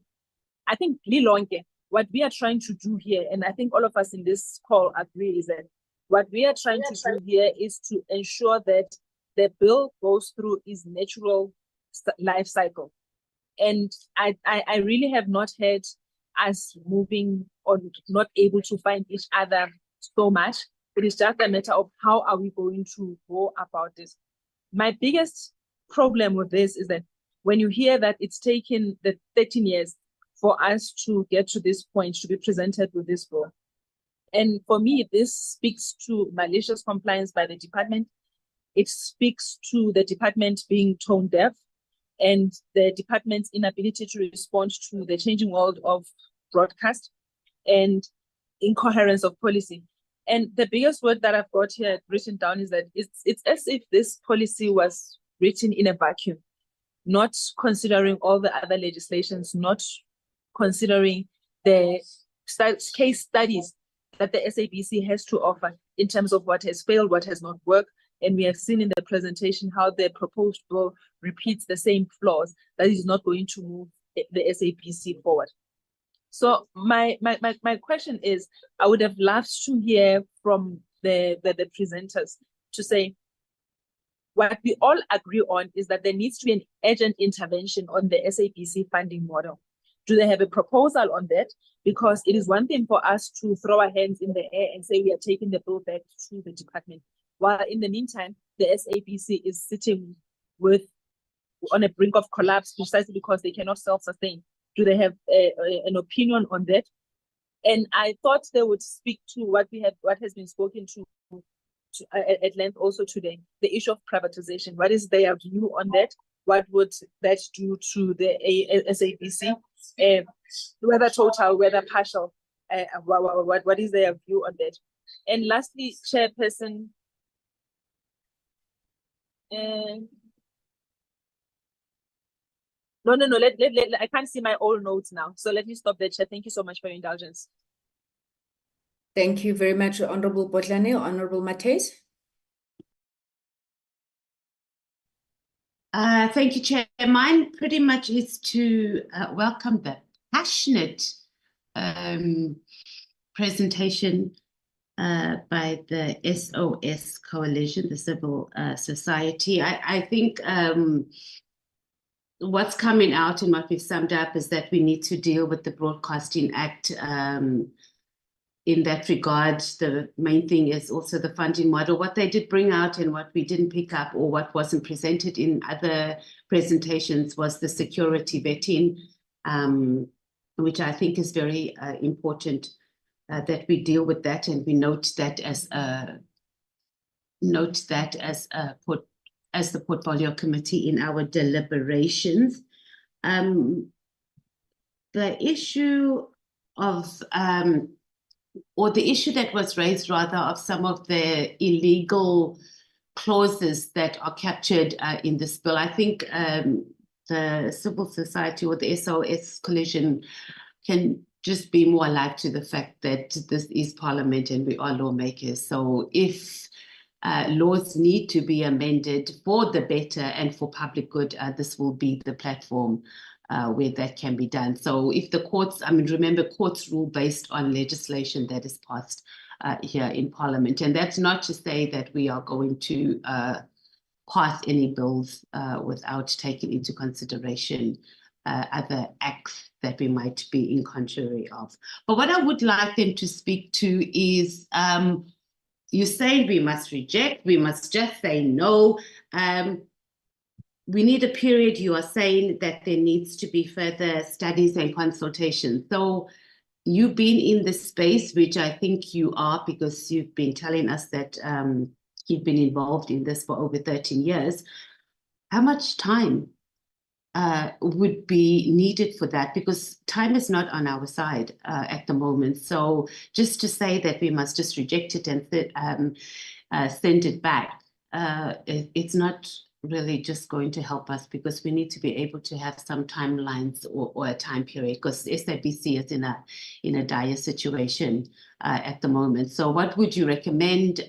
think Lilonke, what we are trying to do here, and I think all of us in this call agree, is that what we are trying to do here is to ensure that the bill goes through its natural life cycle. And I really have not heard us moving or not able to find each other so much. It is just a matter of how are we going to go about this. My biggest problem with this is that when you hear that it's taken the 13 years for us to get to this point, to be presented with this bill. And for me, this speaks to malicious compliance by the department. It speaks to the department being tone deaf and the department's inability to respond to the changing world of broadcast and incoherence of policy. And the biggest word that I've got here written down is that it's as if this policy was written in a vacuum, not considering all the other legislations, not considering the case studies that the SABC has to offer in terms of what has failed, what has not worked. And we have seen in the presentation how the proposed bill repeats the same flaws that is not going to move the SABC forward. So my question is, I would have loved to hear from the presenters to say, what we all agree on is that there needs to be an urgent intervention on the SABC funding model. Do they have a proposal on that? Because it is one thing for us to throw our hands in the air and say we are taking the bill back to the department, while in the meantime, the SABC is sitting on a brink of collapse precisely because they cannot self-sustain. Do they have an opinion on that? And I thought they would speak to what has been spoken to at length also today, the issue of privatization. What is their view on that? What would that do to the SABC? Whether total, whether partial, what is their view on that? And lastly, Chairperson, no, I can't see my old notes now. So let me stop there, Chair. Thank you so much for your indulgence. Thank you very much, Honorable Botlane. Honorable Mates. Thank you, Chair. Mine pretty much is to welcome the passionate presentation by the SOS Coalition, the civil society. I think what's coming out and what we've summed up is that we need to deal with the Broadcasting Act. In that regard, the main thing is also the funding model. What they did bring out and what we didn't pick up or what wasn't presented in other presentations was the security vetting, which I think is very important that we deal with that, and we note that as the portfolio committee in our deliberations. The issue of or the issue that was raised rather of some of the illegal clauses that are captured in this bill. I think the civil society or the SOS Coalition can just be more alive to the fact that this is Parliament and we are lawmakers. So if laws need to be amended for the better and for public good, this will be the platform where that can be done. So if the courts, remember, courts rule based on legislation that is passed here in Parliament. And that's not to say that we are going to pass any bills without taking into consideration other acts that we might be in contrary of. But what I would like them to speak to is, you say we must reject, we must just say no. We need a period. You are saying that there needs to be further studies and consultations. So you've been in this space, which I think you are, because you've been telling us that you've been involved in this for over 13 years. How much time would be needed for that? Because time is not on our side at the moment. So just to say that we must just reject it and send it back, it's not really just going to help us, because we need to be able to have some timelines or a time period, because SABC is in a dire situation at the moment. So what would you recommend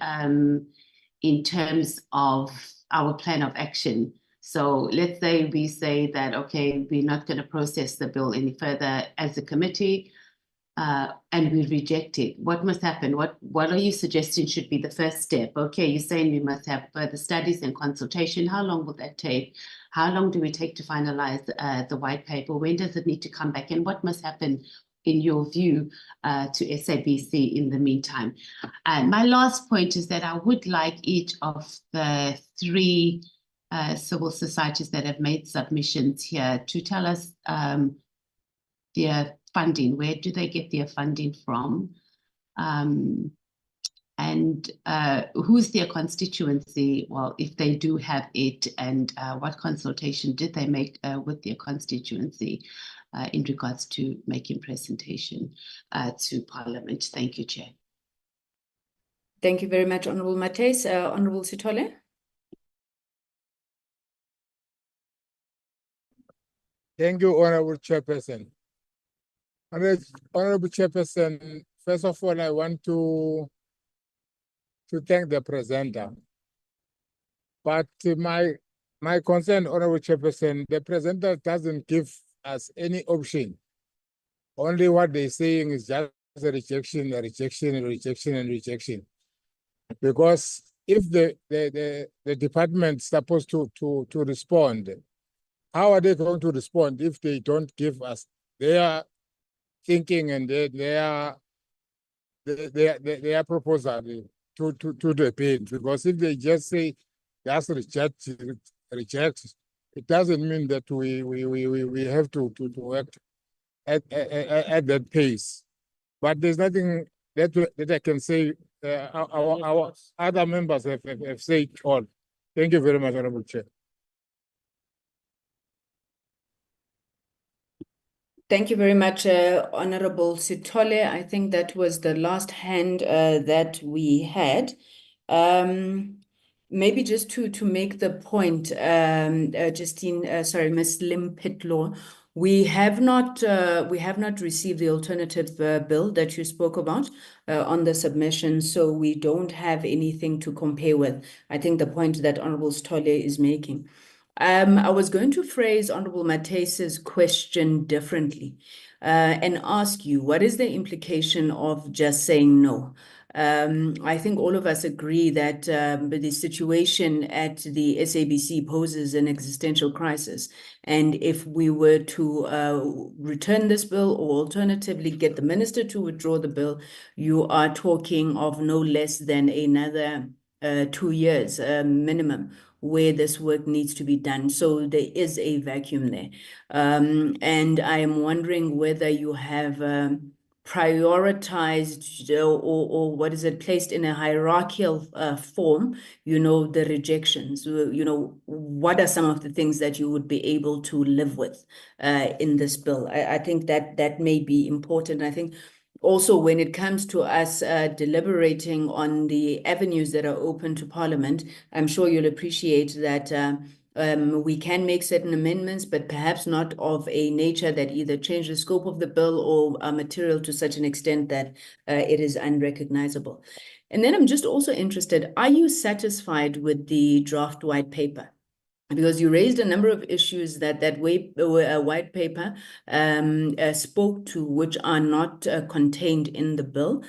in terms of our plan of action? So let's say we say that, okay, we're not going to process the bill any further as a committee, and we reject it. What must happen? What are you suggesting should be the first step? Okay, you're saying we must have further studies and consultation. How long will that take? How long do we take to finalize the white paper? When does it need to come back? And what must happen, in your view, to SABC in the meantime? And my last point is that I would like each of the three civil societies that have made submissions here to tell us their funding. Where do they get their funding from? And who's their constituency? Well, if they do have it, and what consultation did they make with their constituency in regards to making presentation to Parliament? Thank you, Chair. Thank you very much, Honourable Mates. Honourable Sithole. Thank you, Honourable Chairperson. Honourable Chairperson, first of all, I want to thank the presenter. But my concern, Honourable Chairperson, the presenter doesn't give us any option. Only what they're saying is just a rejection, a rejection, a rejection, and rejection. Because if the department is supposed to respond, how are they going to respond if they don't give us their thinking and their proposal to the bill? Because if they just say just reject, it doesn't mean that we have to act at that pace. But there's nothing that I can say. Our other members have said all. Thank you very much, Honorable Chair. Thank you very much, Honorable Sithole. I think that was the last hand that we had. Maybe just to make the point, Justine, sorry, Ms. Lim Pitlaw, we have not received the alternative bill that you spoke about on the submission, so we don't have anything to compare with. I think the point that Honorable Sithole is making. I was going to phrase Honorable Matese's question differently and ask you, what is the implication of just saying no? I think all of us agree that the situation at the SABC poses an existential crisis. And if we were to return this bill or alternatively get the minister to withdraw the bill, you are talking of no less than another 2 years minimum where this work needs to be done. So there is a vacuum there. And I am wondering whether you have prioritized or what is it, placed in a hierarchical form, the rejections, what are some of the things that you would be able to live with in this bill? I think that may be important. I think also, when it comes to us deliberating on the avenues that are open to Parliament, I'm sure you'll appreciate that we can make certain amendments, but perhaps not of a nature that either change the scope of the bill or are material to such an extent that it is unrecognizable. And then I'm just also interested, are you satisfied with the draft white paper? Because you raised a number of issues that white paper spoke to, which are not contained in the bill,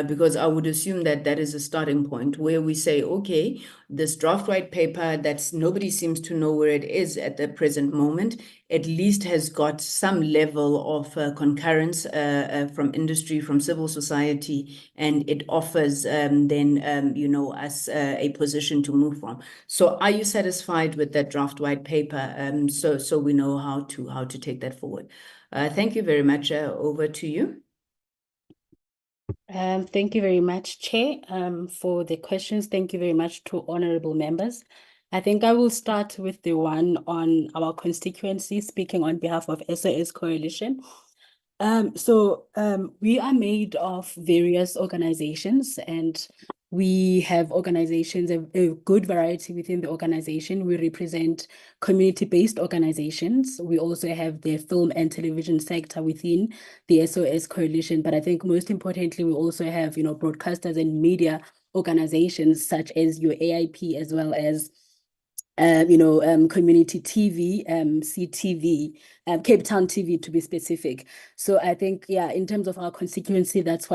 because I would assume that that is a starting point where we say, okay, this draft white paper that's nobody seems to know where it is at the present moment, at least has got some level of concurrence from industry, from civil society, and it offers us a position to move from. So are you satisfied with that draft white paper? So we know how to take that forward. Thank you very much. Over to you. Thank you very much, Chair, for the questions. Thank you very much to honorable members. I think I will start with the one on our constituency, speaking on behalf of SOS Coalition. We are made of various organizations, and we have organizations, a good variety within the organization. We represent community-based organizations. We also have the film and television sector within the SOS Coalition. But I think most importantly, we also have, broadcasters and media organizations such as your AIP, as well as community TV, CTV, Cape Town TV to be specific. So I think, in terms of our constituency, that's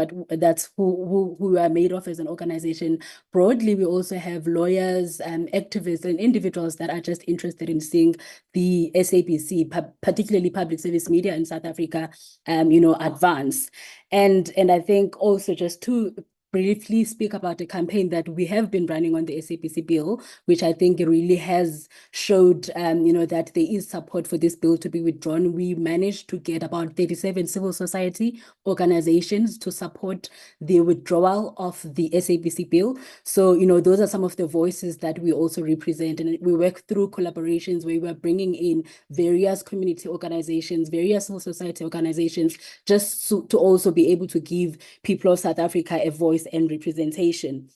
who we are made of as an organization. Broadly, we also have lawyers, activists, and individuals that are just interested in seeing the SABC, particularly public service media in South Africa, advance. And I think also just to briefly speak about a campaign that we have been running on the SABC bill, which I think really has showed, that there is support for this bill to be withdrawn. We managed to get about 37 civil society organizations to support the withdrawal of the SABC bill. So, those are some of the voices that we also represent. And we work through collaborations where we're bringing in various community organizations, various civil society organizations, just to also be able to give people of South Africa a voice and representation.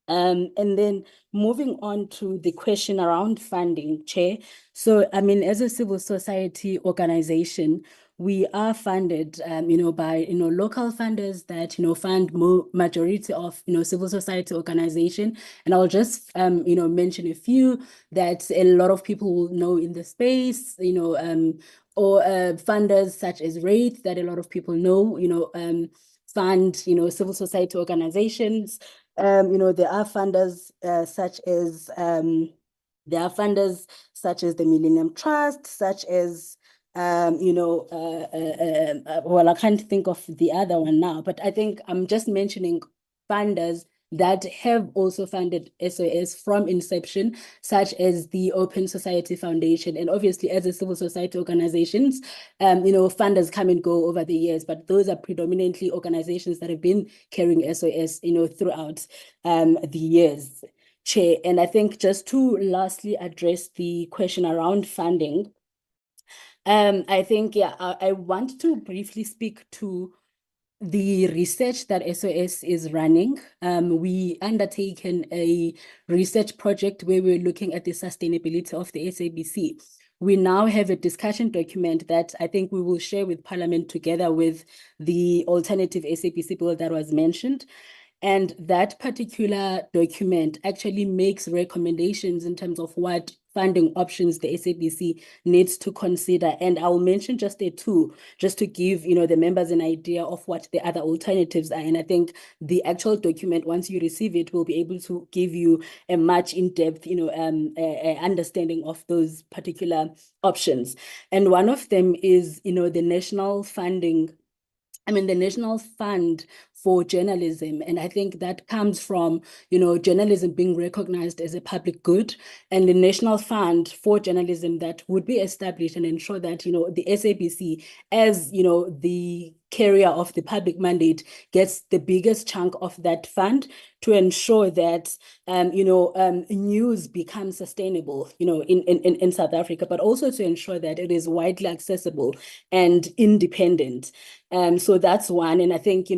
And then moving on to the question around funding, Chair. So, as a civil society organization, we are funded, by, local funders that, fund majority of, civil society organization. And I'll just, mention a few that a lot of people will know in the space, or funders such as Wraith that a lot of people know, fund, civil society organizations. There are funders such as the Millennium Trust, such as well, I can't think of the other one now, but I think I'm just mentioning funders that have also funded SOS from inception, such as the Open Society Foundation. And obviously, as a civil society organizations, funders come and go over the years, but those are predominantly organizations that have been carrying SOS, throughout the years, Chair. And I think just to lastly address the question around funding, I think, I want to briefly speak to the research that SOS is running. We undertaken a research project where we're looking at the sustainability of the SABC. We now have a discussion document that I think we will share with Parliament together with the alternative SABC bill that was mentioned. And that particular document actually makes recommendations in terms of what funding options the SABC needs to consider. And I'll mention just two, just to give the members an idea of what the other alternatives are. And I think the actual document, once you receive it, will be able to give you a much in-depth understanding of those particular options. And one of them is the national the National Fund for Journalism. And I think that comes from, journalism being recognized as a public good, and the National Fund for Journalism that would be established and ensure that, the SABC, as, the carrier of the public mandate, gets the biggest chunk of that fund to ensure that, news becomes sustainable, in South Africa, but also to ensure that it is widely accessible and independent. So that's one. And I think,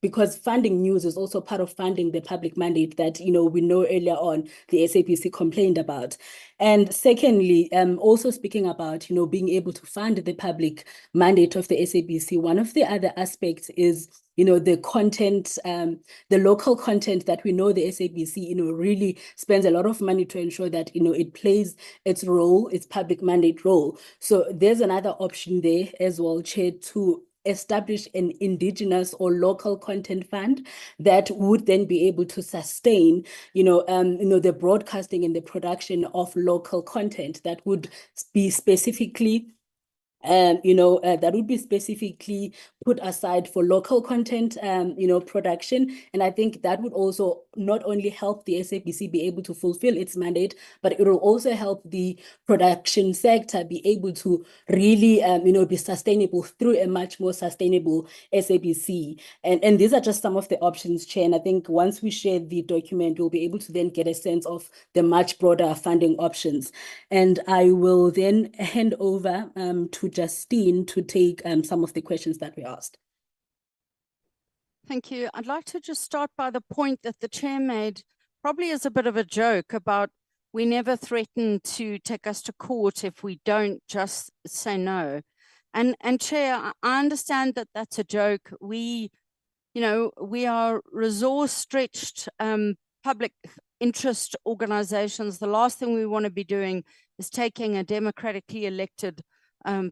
because funding news is also part of funding the public mandate that, we know earlier on the SABC complained about. And secondly, also speaking about, being able to fund the public mandate of the SABC, one of the other aspects is, the content, the local content that we know the SABC, really spends a lot of money to ensure that, it plays its role, its public mandate role. So there's another option there as well, Chair, to establish an indigenous or local content fund that would then be able to sustain, the broadcasting and the production of local content that would be specifically that would be specifically put aside for local content, production. And I think that would also not only help the SABC be able to fulfill its mandate, but it will also help the production sector be able to really, be sustainable through a much more sustainable SABC. And these are just some of the options, Chair. And I think once we share the document, we'll be able to then get a sense of the much broader funding options. And I will then hand over to Justine to take some of the questions that we asked. Thank you. I'd like to just start by the point that the Chair made, probably as a bit of a joke, about we never threaten to take us to court if we don't just say no. And Chair, I understand that that's a joke. We are resource-stretched public interest organizations. The last thing we want to be doing is taking a democratically elected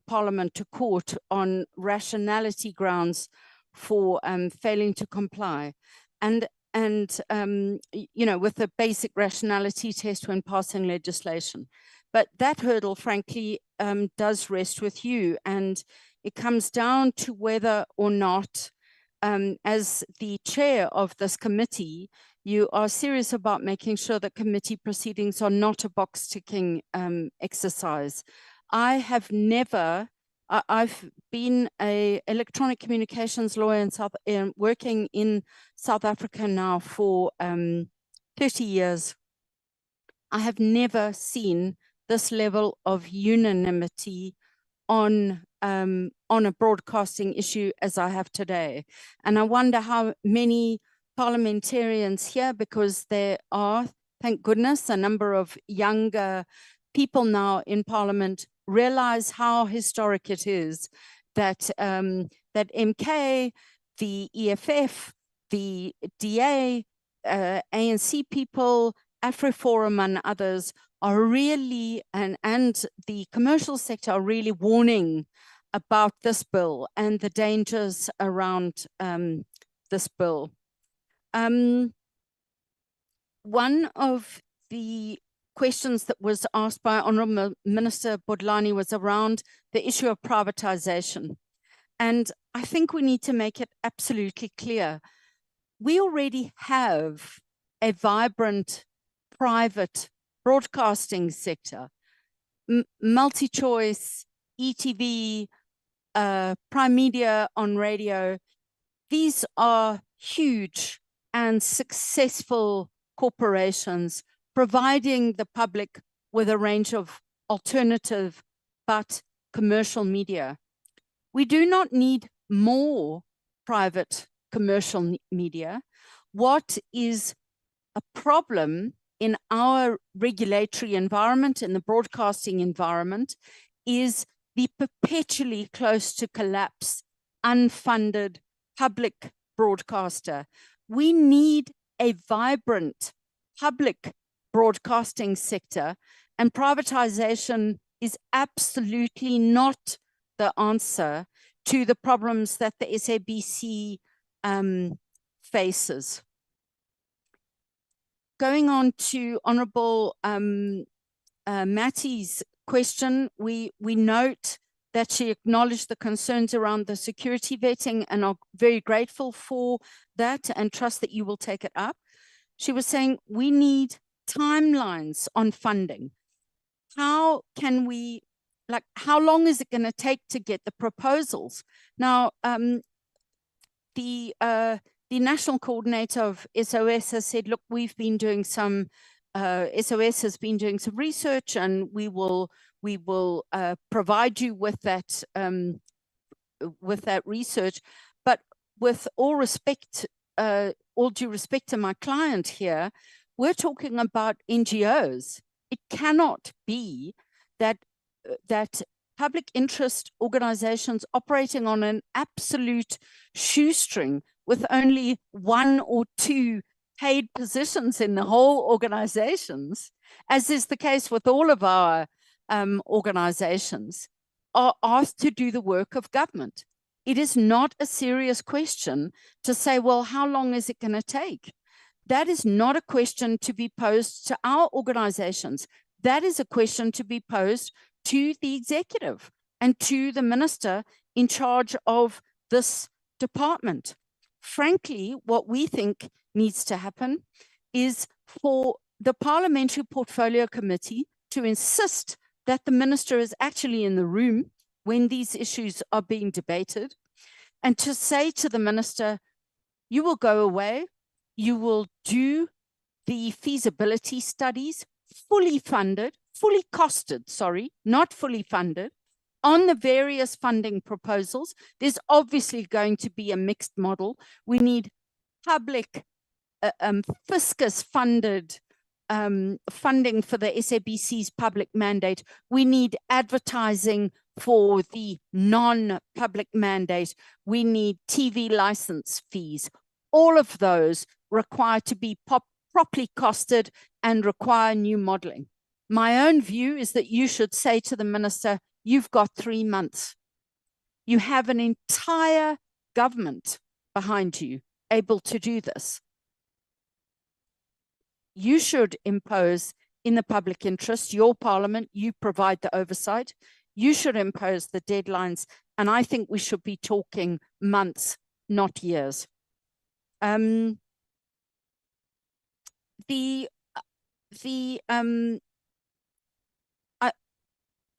Parliament to court on rationality grounds for failing to comply, and with a basic rationality test when passing legislation. But that hurdle, frankly, does rest with you, and it comes down to whether or not, as the chair of this committee, you are serious about making sure that committee proceedings are not a box-ticking exercise. I've been an electronic communications lawyer working in South Africa now for 30 years. I have never seen this level of unanimity on a broadcasting issue as I have today. And I wonder how many parliamentarians here, because there are, thank goodness, a number of younger people now in Parliament, realize how historic it is that that MK, the EFF, the DA, ANC people, AfriForum and others are really, and the commercial sector are really warning about this bill and the dangers around this bill. One of the questions that was asked by Honourable Minister Bodlani was around the issue of privatization. And I think we need to make it absolutely clear. we already have a vibrant private broadcasting sector. MultiChoice, ETV, Prime Media on radio. These are huge and successful corporations providing the public with a range of alternative but commercial media. We do not need more private commercial media. What is a problem in our regulatory environment, in the broadcasting environment, is the perpetually close to collapse, unfunded public broadcaster. We need a vibrant public broadcasting sector, and privatization is absolutely not the answer to the problems that the SABC faces. Going on to Honourable Matty's question, we note that she acknowledged the concerns around the security vetting and are very grateful for that and trust that you will take it up. She was saying we need timelines on funding. How can we, like, how long is it going to take to get the proposals? Now, the national coordinator of SOS has said, look, we've been doing some, SOS has been doing some research, and we will provide you with that research. But with all respect, all due respect to my client here, we're talking about NGOs. It cannot be that public interest organizations operating on an absolute shoestring with only 1 or 2 paid positions in the whole organizations, as is the case with all of our organizations, are asked to do the work of government. It is not a serious question to say, well, how long is it going to take? That is not a question to be posed to our organizations. That is a question to be posed to the executive and to the minister in charge of this department. Frankly, what we think needs to happen is for the Parliamentary Portfolio Committee to insist that the minister is actually in the room when these issues are being debated, and to say to the minister, you will go away, you will do the feasibility studies fully funded, fully costed, sorry, not fully funded, on the various funding proposals. There's obviously going to be a mixed model. We need public fiscus-funded funding for the SABC's public mandate. We need advertising for the non-public mandate. We need TV license fees. All of those require to be properly costed and require new modeling. My own view is that you should say to the minister, you've got 3 months. You have an entire government behind you able to do this. You should impose in the public interest, your parliament, you provide the oversight. You should impose the deadlines. And I think we should be talking months, not years.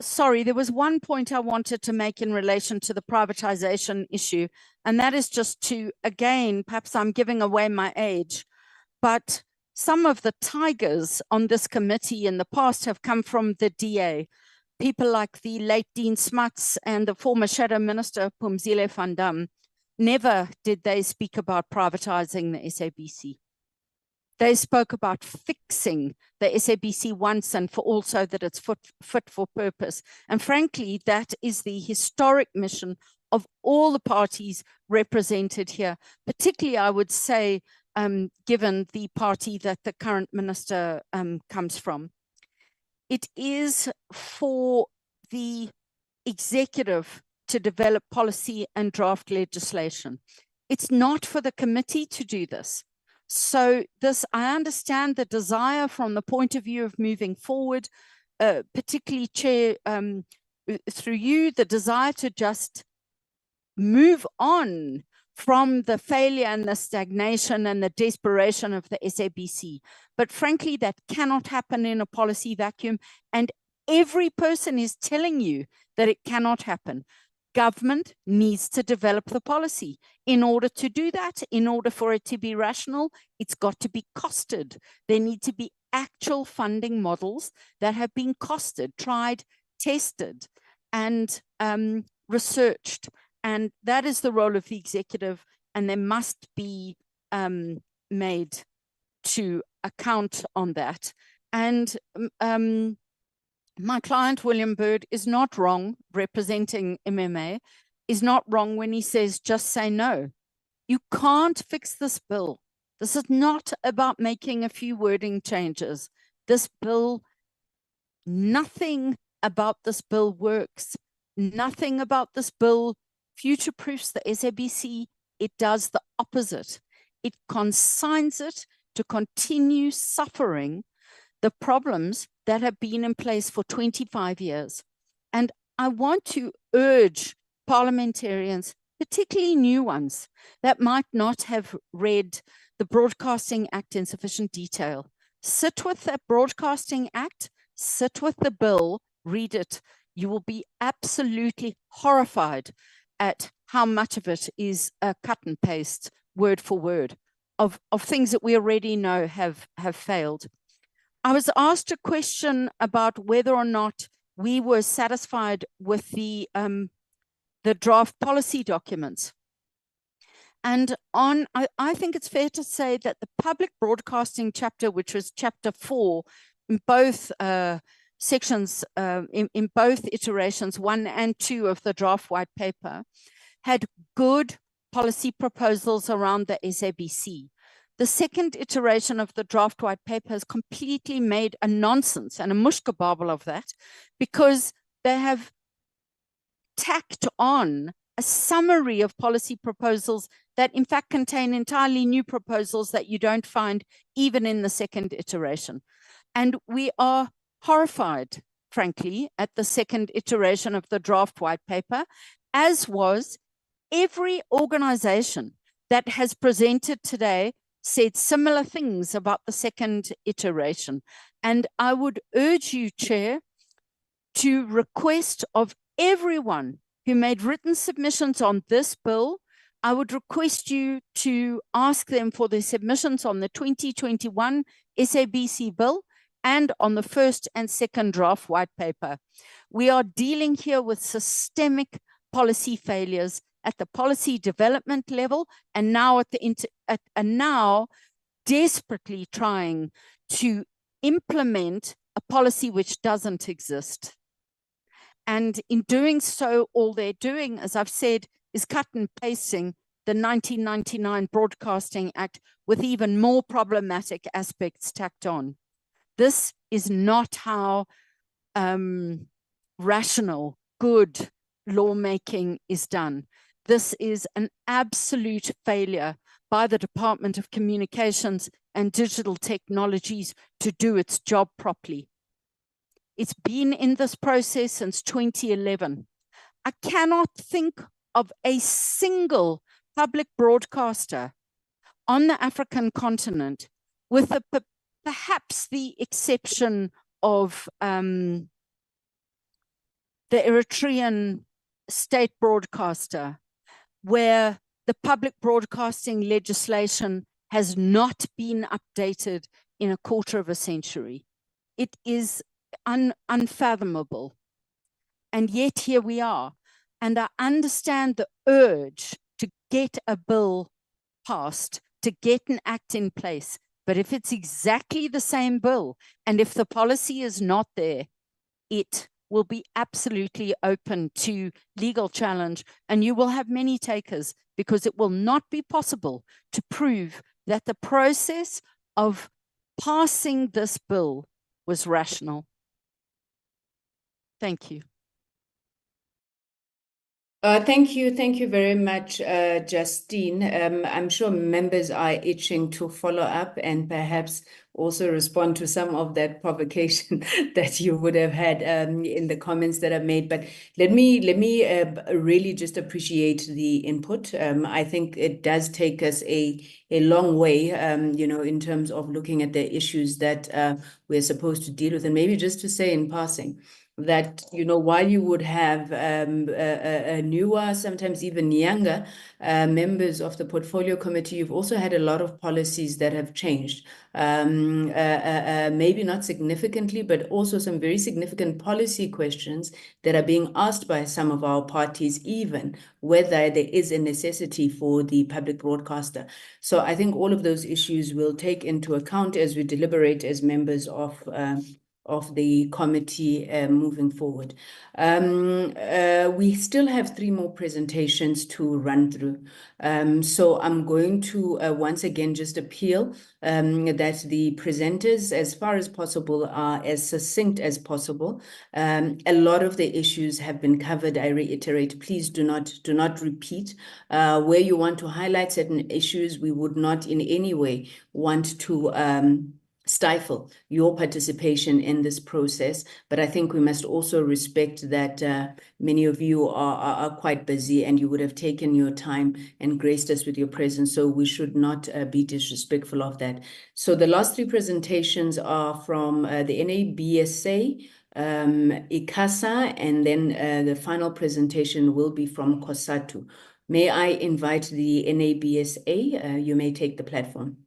Sorry, there was one point I wanted to make in relation to the privatization issue, and that is just to, again, perhaps I'm giving away my age, but some of the tigers on this committee in the past have come from the DA. People like the late Dean Smuts and the former Shadow Minister, Phumzile van Dam. Never did they speak about privatizing the SABC. They spoke about fixing the SABC once and for all so that it's fit for purpose. And frankly, that is the historic mission of all the parties represented here, particularly, I would say, given the party that the current minister comes from. It is for the executive to develop policy and draft legislation. It's not for the committee to do this. So this, I understand the desire from the point of view of moving forward, particularly, Chair, through you, the desire to just move on from the failure and the stagnation and the desperation of the SABC. But frankly, that cannot happen in a policy vacuum. And every person is telling you that it cannot happen. Government needs to develop the policy. In order to do that, in order for it to be rational, it's got to be costed. There need to be actual funding models that have been costed, tried, tested, and researched. And that is the role of the executive, and they must be made to account on that. And my client, William Bird, is not wrong, representing MMA, is not wrong when he says, just say no. You can't fix this bill. This is not about making a few wording changes. This bill, nothing about this bill works. Nothing about this bill future-proofs the SABC. It does the opposite. It consigns it to continue suffering the problems that have been in place for 25 years. And I want to urge parliamentarians, particularly new ones, that might not have read the Broadcasting Act in sufficient detail. Sit with that Broadcasting Act, sit with the bill, read it. You will be absolutely horrified at how much of it is a cut and paste, word for word, of things that we already know have failed. I was asked a question about whether or not we were satisfied with the draft policy documents. And I think it's fair to say that the public broadcasting chapter, which was chapter 4, in both sections, in both iterations, 1 and 2 of the draft white paper, had good policy proposals around the SABC. The second iteration of the draft white paper has completely made a nonsense and a mushkababble of that, because they have tacked on a summary of policy proposals that in fact contain entirely new proposals that you don't find even in the second iteration. And we are horrified, frankly, at the second iteration of the draft white paper, as was every organization that has presented today said similar things about the second iteration. And I would urge you, Chair, to request of everyone who made written submissions on this bill, I would request you to ask them for their submissions on the 2021 SABC bill and on the first and second draft white paper. We are dealing here with systemic policy failures at the policy development level, and now now desperately trying to implement a policy which doesn't exist. And in doing so, all they're doing, as I've said, is cut and pasting the 1999 Broadcasting Act with even more problematic aspects tacked on. This is not how rational, good lawmaking is done. This is an absolute failure by the Department of Communications and Digital Technologies to do its job properly. It's been in this process since 2011. I cannot think of a single public broadcaster on the African continent, with perhaps the exception of the Eritrean state broadcaster, where the public broadcasting legislation has not been updated in a quarter of a century. It is unfathomable. And yet here we are. And I understand the urge to get a bill passed, to get an act in place. But if it's exactly the same bill, and if the policy is not there, it will be absolutely open to legal challenge, and you will have many takers, because it will not be possible to prove that the process of passing this bill was rational. Thank you. Thank you very much, Justine. I'm sure members are itching to follow up and perhaps also respond to some of that provocation that you would have had in the comments that I've made. But let me really just appreciate the input. I think it does take us a long way, in terms of looking at the issues that we're supposed to deal with. And maybe just to say in passing, that, while you would have newer, sometimes even younger members of the portfolio committee, you've also had a lot of policies that have changed. Maybe not significantly, but also some very significant policy questions that are being asked by some of our parties, even whether there is a necessity for the public broadcaster. So I think all of those issues we'll take into account as we deliberate as members of the committee moving forward. We still have 3 more presentations to run through. So I'm going to once again just appeal that the presenters, as far as possible, are as succinct as possible. A lot of the issues have been covered. I reiterate, please do not repeat. Where you want to highlight certain issues, we would not in any way want to stifle your participation in this process. But I think we must also respect that many of you are quite busy and you would have taken your time and graced us with your presence. So we should not be disrespectful of that. So the last 3 presentations are from the NABSA, ICASA, and then the final presentation will be from COSATU. May I invite the NABSA? You may take the platform.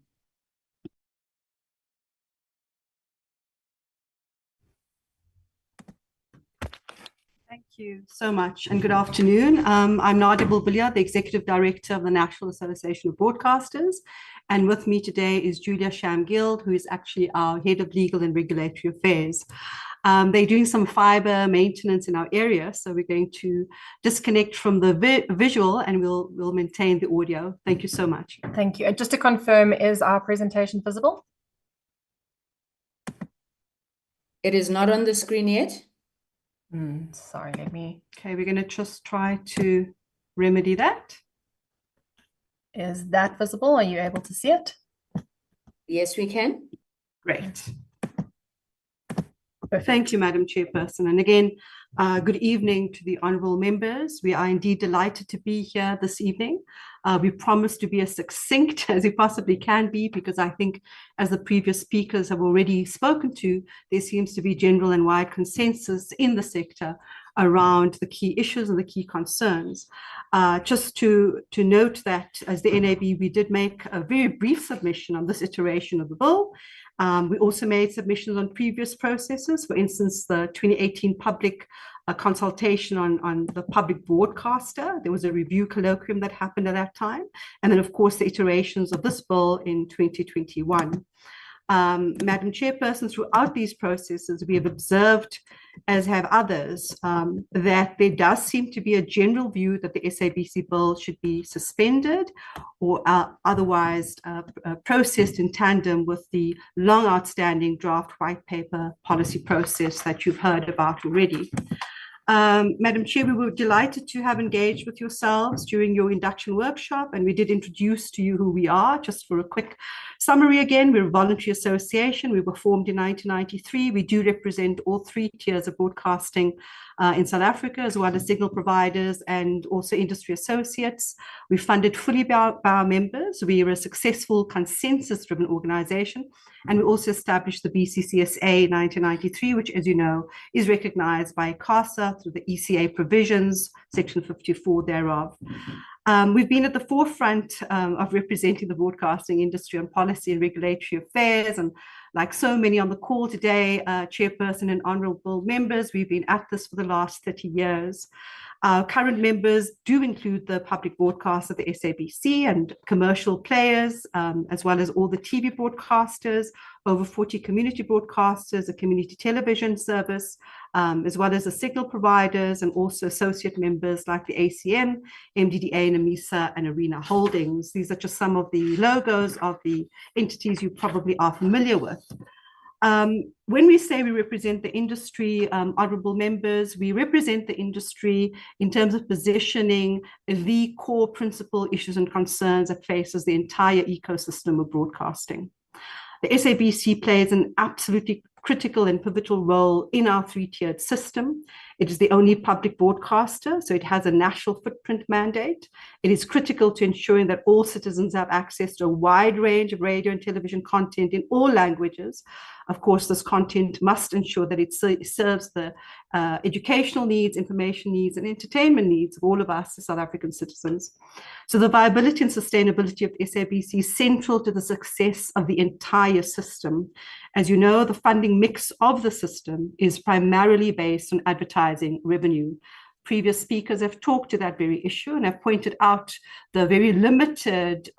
Thank you so much and good afternoon. I'm Nadia Bulbulia, the Executive Director of the National Association of Broadcasters. And with me today is Julia Shamgild, who is actually our Head of Legal and Regulatory Affairs. They're doing some fiber maintenance in our area, so we're going to disconnect from the visual and we'll maintain the audio. Thank you so much. Thank you. And just to confirm, is our presentation visible? It is not on the screen yet. Sorry, let me. Okay, we're going to just try to remedy that. Is that visible? Are you able to see it? Yes, we can. Great. Thank you, Madam Chairperson. And again, good evening to the honourable members. We are indeed delighted to be here this evening. We promise to be as succinct as we possibly can be, because I think, as the previous speakers have already spoken to, there seems to be general and wide consensus in the sector around the key issues and the key concerns. Just to note that as the NAB, we did make a very brief submission on this iteration of the bill. We also made submissions on previous processes, for instance, the 2018 public consultation on the public broadcaster. There was a review colloquium that happened at that time. And then, of course, the iterations of this bill in 2021. Madam Chairperson, throughout these processes, we have observed, as have others, that there does seem to be a general view that the SABC bill should be suspended or otherwise processed in tandem with the long outstanding draft white paper policy process that you've heard about already. Madam Chair, we were delighted to have engaged with yourselves during your induction workshop, and we did introduce to you who we are. Just for a quick summary again, we're a voluntary association. We were formed in 1993. We do represent all 3 tiers of broadcasting in South Africa, as well as signal providers and also industry associates. We're funded fully by our members. We are a successful consensus-driven organization, and we also established the BCCSA in 1993, which, as you know, is recognized by ICASA through the ECA provisions, Section 54 thereof. We've been at the forefront of representing the broadcasting industry on policy and regulatory affairs, and like so many on the call today, Chairperson and honourable members, we've been at this for the last 30 years. Our current members do include the public broadcaster, the SABC, and commercial players, as well as all the TV broadcasters, over 40 community broadcasters, a community television service, as well as the signal providers and also associate members like the ACM, MDDA, NAMISA, and Arena Holdings. These are just some of the logos of the entities you probably are familiar with. When we say we represent the industry, honorable members, we represent the industry in terms of positioning the core principal issues and concerns that faces the entire ecosystem of broadcasting. The SABC plays an absolutely critical and pivotal role in our three-tiered system. It is the only public broadcaster, so it has a national footprint mandate. It is critical to ensuring that all citizens have access to a wide range of radio and television content in all languages. Of course, this content must ensure that it serves the educational needs, information needs, and entertainment needs of all of us as South African citizens. So the viability and sustainability of SABC is central to the success of the entire system. As you know, the funding mix of the system is primarily based on advertising revenue. Previous speakers have talked to that very issue and have pointed out the very limited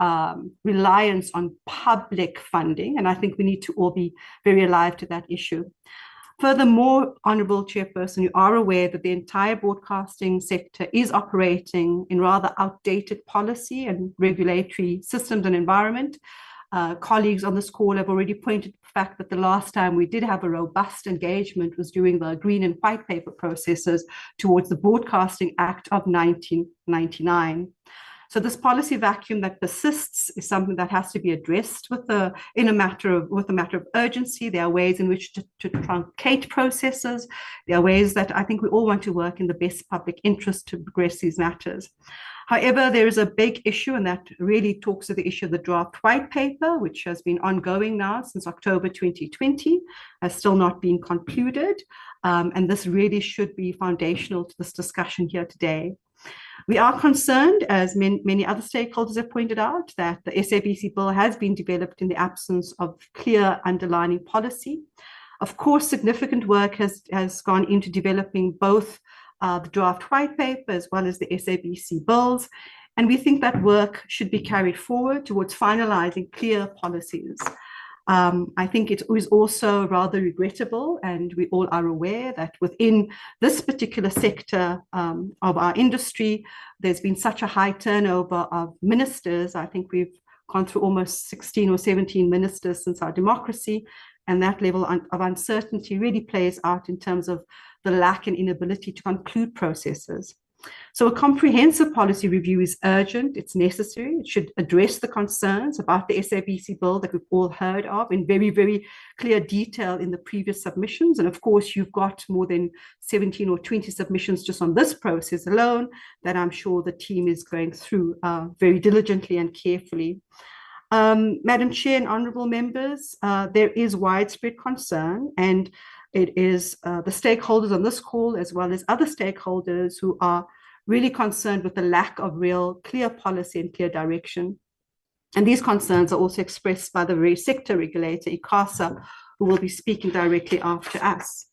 reliance on public funding, and I think we need to all be very alive to that issue. Furthermore, Honourable Chairperson, you are aware that the entire broadcasting sector is operating in rather outdated policy and regulatory systems and environment. Colleagues on this call have already pointed to the fact that the last time we did have a robust engagement was during the Green and White Paper processes towards the Broadcasting Act of 1999. So this policy vacuum that persists is something that has to be addressed with a matter of urgency. There are ways in which to truncate processes. There are ways that I think we all want to work in the best public interest to progress these matters. However, there is a big issue, and that really talks to the issue of the draft white paper, which has been ongoing now since October 2020, has still not been concluded. And this really should be foundational to this discussion here today. We are concerned, as many other stakeholders have pointed out, that the SABC bill has been developed in the absence of clear underlying policy. Of course, significant work has gone into developing both the draft white paper as well as the SABC bills, and we think that work should be carried forward towards finalizing clear policies. I think it is also rather regrettable, and we all are aware that within this particular sector of our industry, there's been such a high turnover of ministers. I think we've gone through almost 16 or 17 ministers since our democracy, and that level of uncertainty really plays out in terms of the lack and inability to conclude processes. So a comprehensive policy review is urgent, it's necessary, it should address the concerns about the SABC bill that we've all heard of in very, very clear detail in the previous submissions. And of course, you've got more than 17 or 20 submissions just on this process alone that I'm sure the team is going through very diligently and carefully. Madam Chair and honourable members, there is widespread concern, and it is the stakeholders on this call as well as other stakeholders who are really concerned with the lack of real clear policy and clear direction. And these concerns are also expressed by the very sector regulator, ICASA, who will be speaking directly after us.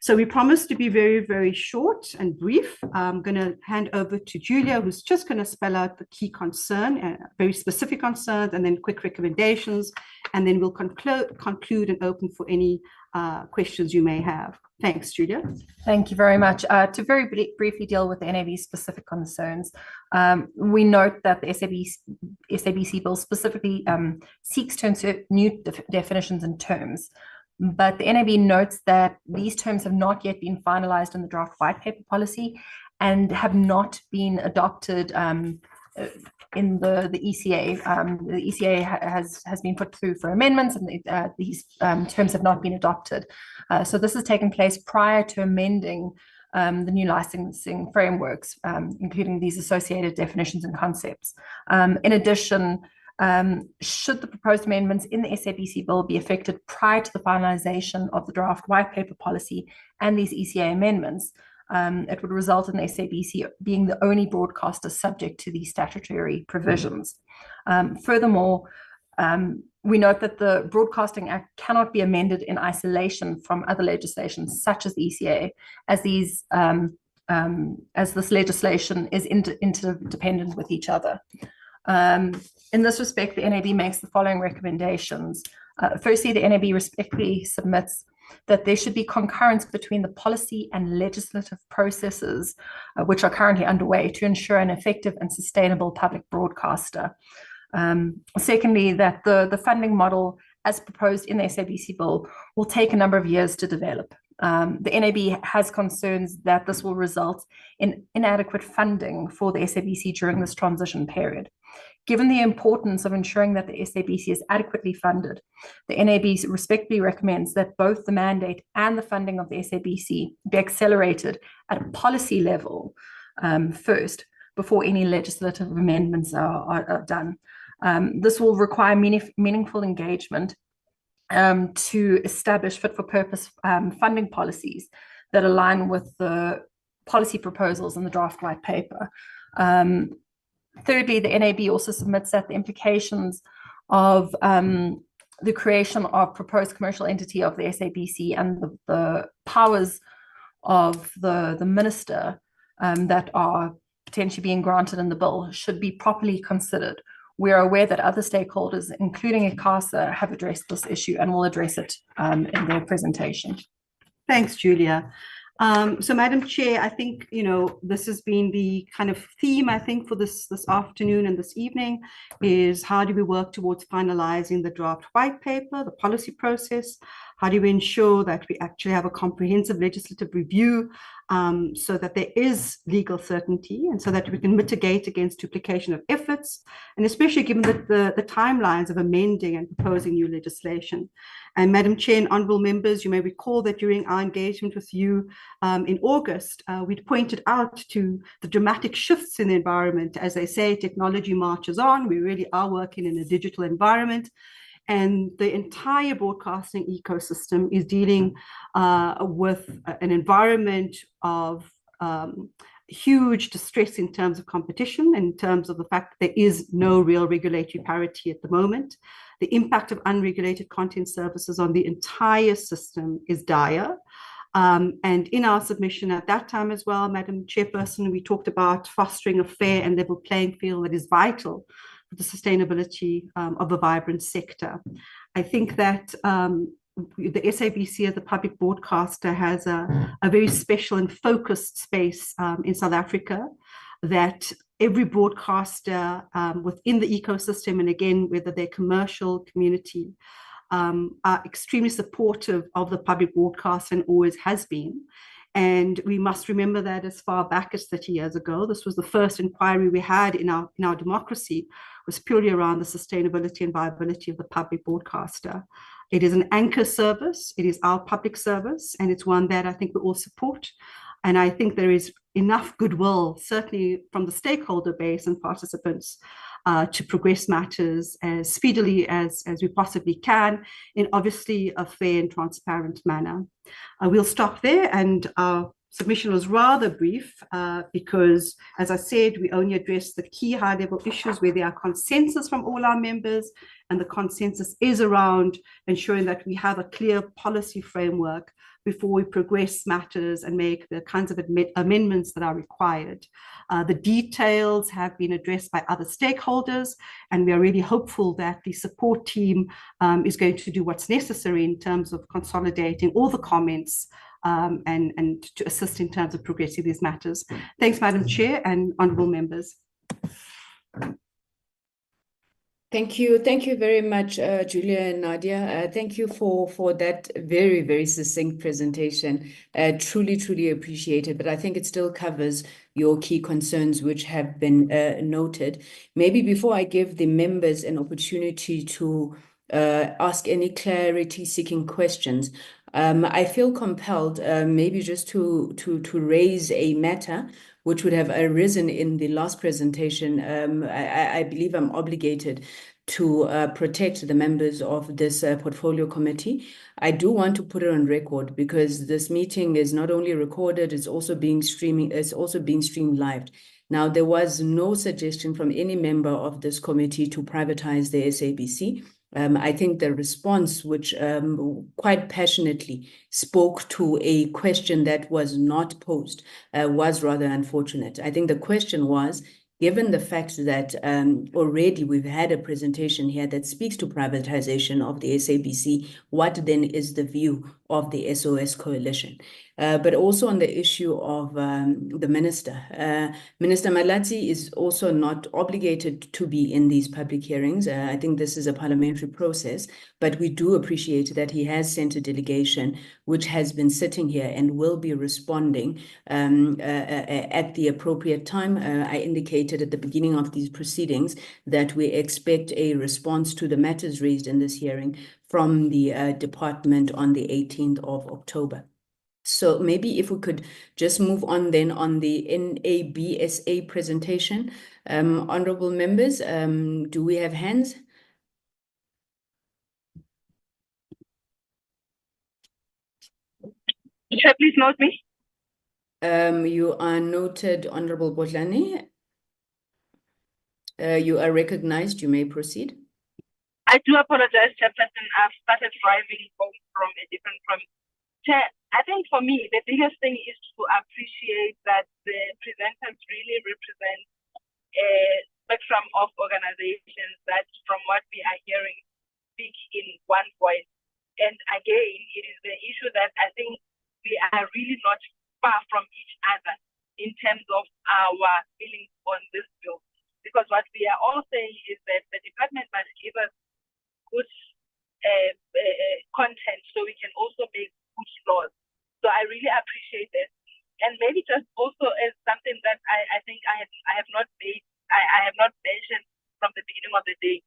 So we promise to be very, very short and brief. I'm going to hand over to Julia, who's just going to spell out the key concern, very specific concerns, and then quick recommendations. And then we'll conclude and open for any questions you may have. Thanks, Julia. Thank you very much. To very briefly deal with the NAB's specific concerns, we note that the SABC bill specifically seeks to insert new definitions and terms. But the NAB notes that these terms have not yet been finalized in the draft white paper policy and have not been adopted in the ECA. The ECA has been put through for amendments, and these terms have not been adopted. So this has taken place prior to amending the new licensing frameworks, including these associated definitions and concepts. In addition, should the proposed amendments in the SABC bill be effected prior to the finalization of the draft white paper policy and these ECA amendments, it would result in the SABC being the only broadcaster subject to these statutory provisions. Furthermore, we note that the Broadcasting Act cannot be amended in isolation from other legislation, such as the ECA, as this legislation is interdependent with each other. In this respect, the NAB makes the following recommendations. Firstly, the NAB respectfully submits that there should be concurrence between the policy and legislative processes which are currently underway to ensure an effective and sustainable public broadcaster. Secondly, that the funding model as proposed in the SABC bill, will take a number of years to develop. The NAB has concerns that this will result in inadequate funding for the SABC during this transition period. Given the importance of ensuring that the SABC is adequately funded, the NAB respectfully recommends that both the mandate and the funding of the SABC be accelerated at a policy level first, before any legislative amendments are done. This will require meaningful engagement to establish fit-for-purpose funding policies that align with the policy proposals in the draft white paper. Thirdly, the NAB also submits that the implications of the creation of proposed commercial entity of the SABC and the powers of the minister that are potentially being granted in the bill should be properly considered. We are aware that other stakeholders, including ICASA, have addressed this issue and will address it in their presentation. Thanks, Julia. So, Madam Chair, I think, this has been the kind of theme, I think, for this afternoon and this evening, is how do we work towards finalizing the draft white paper, the policy process? How do we ensure that we actually have a comprehensive legislative review so that there is legal certainty and so that we can mitigate against duplication of efforts, and especially given the timelines of amending and proposing new legislation. And Madam Chair and honourable members, you may recall that during our engagement with you in August, we'd pointed out to the dramatic shifts in the environment. As they say, technology marches on. We really are working in a digital environment. And the entire broadcasting ecosystem is dealing with an environment of huge distress in terms of competition, in terms of the fact that there is no real regulatory parity at the moment. The impact of unregulated content services on the entire system is dire. And in our submission at that time as well, Madam Chairperson, we talked about fostering a fair and level playing field that is vital for the sustainability of a vibrant sector. I think that the SABC as a public broadcaster has a very special and focused space in South Africa, that every broadcaster within the ecosystem, and again, whether they're commercial, community, are extremely supportive of the public broadcast and always has been. And we must remember that as far back as 30 years ago, this was the first inquiry we had in our democracy, was purely around the sustainability and viability of the public broadcaster. It is an anchor service, it is our public service, and it's one that I think we all support. And I think there is enough goodwill, certainly from the stakeholder base and participants, to progress matters as speedily as we possibly can, in obviously a fair and transparent manner. We'll stop there, and our submission was rather brief because, as I said, we only addressed the key high-level issues where there are consensus from all our members, and the consensus is around ensuring that we have a clear policy framework before we progress matters and make the kinds of amendments that are required. The details have been addressed by other stakeholders, and we are really hopeful that the support team is going to do what's necessary in terms of consolidating all the comments and to assist in terms of progressing these matters. Thanks, Madam Chair and honourable members. Thank you. Thank you very much, Julia and Nadia. Thank you for that very, very succinct presentation. Truly, truly appreciated. But I think it still covers your key concerns, which have been noted. Maybe before I give the members an opportunity to ask any clarity-seeking questions, I feel compelled maybe just to raise a matter which would have arisen in the last presentation. I believe I'm obligated to protect the members of this portfolio committee. I do want to put it on record because this meeting is not only recorded, it's also being streamed live. Now, there was no suggestion from any member of this committee to privatize the SABC. I think the response, which quite passionately spoke to a question that was not posed, was rather unfortunate. I think the question was, given the fact that already we've had a presentation here that speaks to privatization of the SABC, what then is the view of the SOS Coalition? But also on the issue of the minister. Minister Malatsi is also not obligated to be in these public hearings. I think this is a parliamentary process, but we do appreciate that he has sent a delegation which has been sitting here and will be responding at the appropriate time. I indicated at the beginning of these proceedings that we expect a response to the matters raised in this hearing from the department on the 18th of October. So maybe if we could just move on then on the NABSA presentation. Honorable members, do we have hands? Chair, please note me. You are noted, Honorable Bodlani. You are recognized. You may proceed. I do apologize, Chairperson. I've started driving home from a different province. Chair, I think for me, the biggest thing is to appreciate that the presenters really represent a spectrum of organizations that, from what we are hearing, speak in one voice. And again, it is the issue that I think we are really not far from each other in terms of our feelings on this bill. Because what we are all saying is that the department must give us good content so we can also make good laws. So I really appreciate this. And maybe just also as something that I think I have not mentioned from the beginning of the day.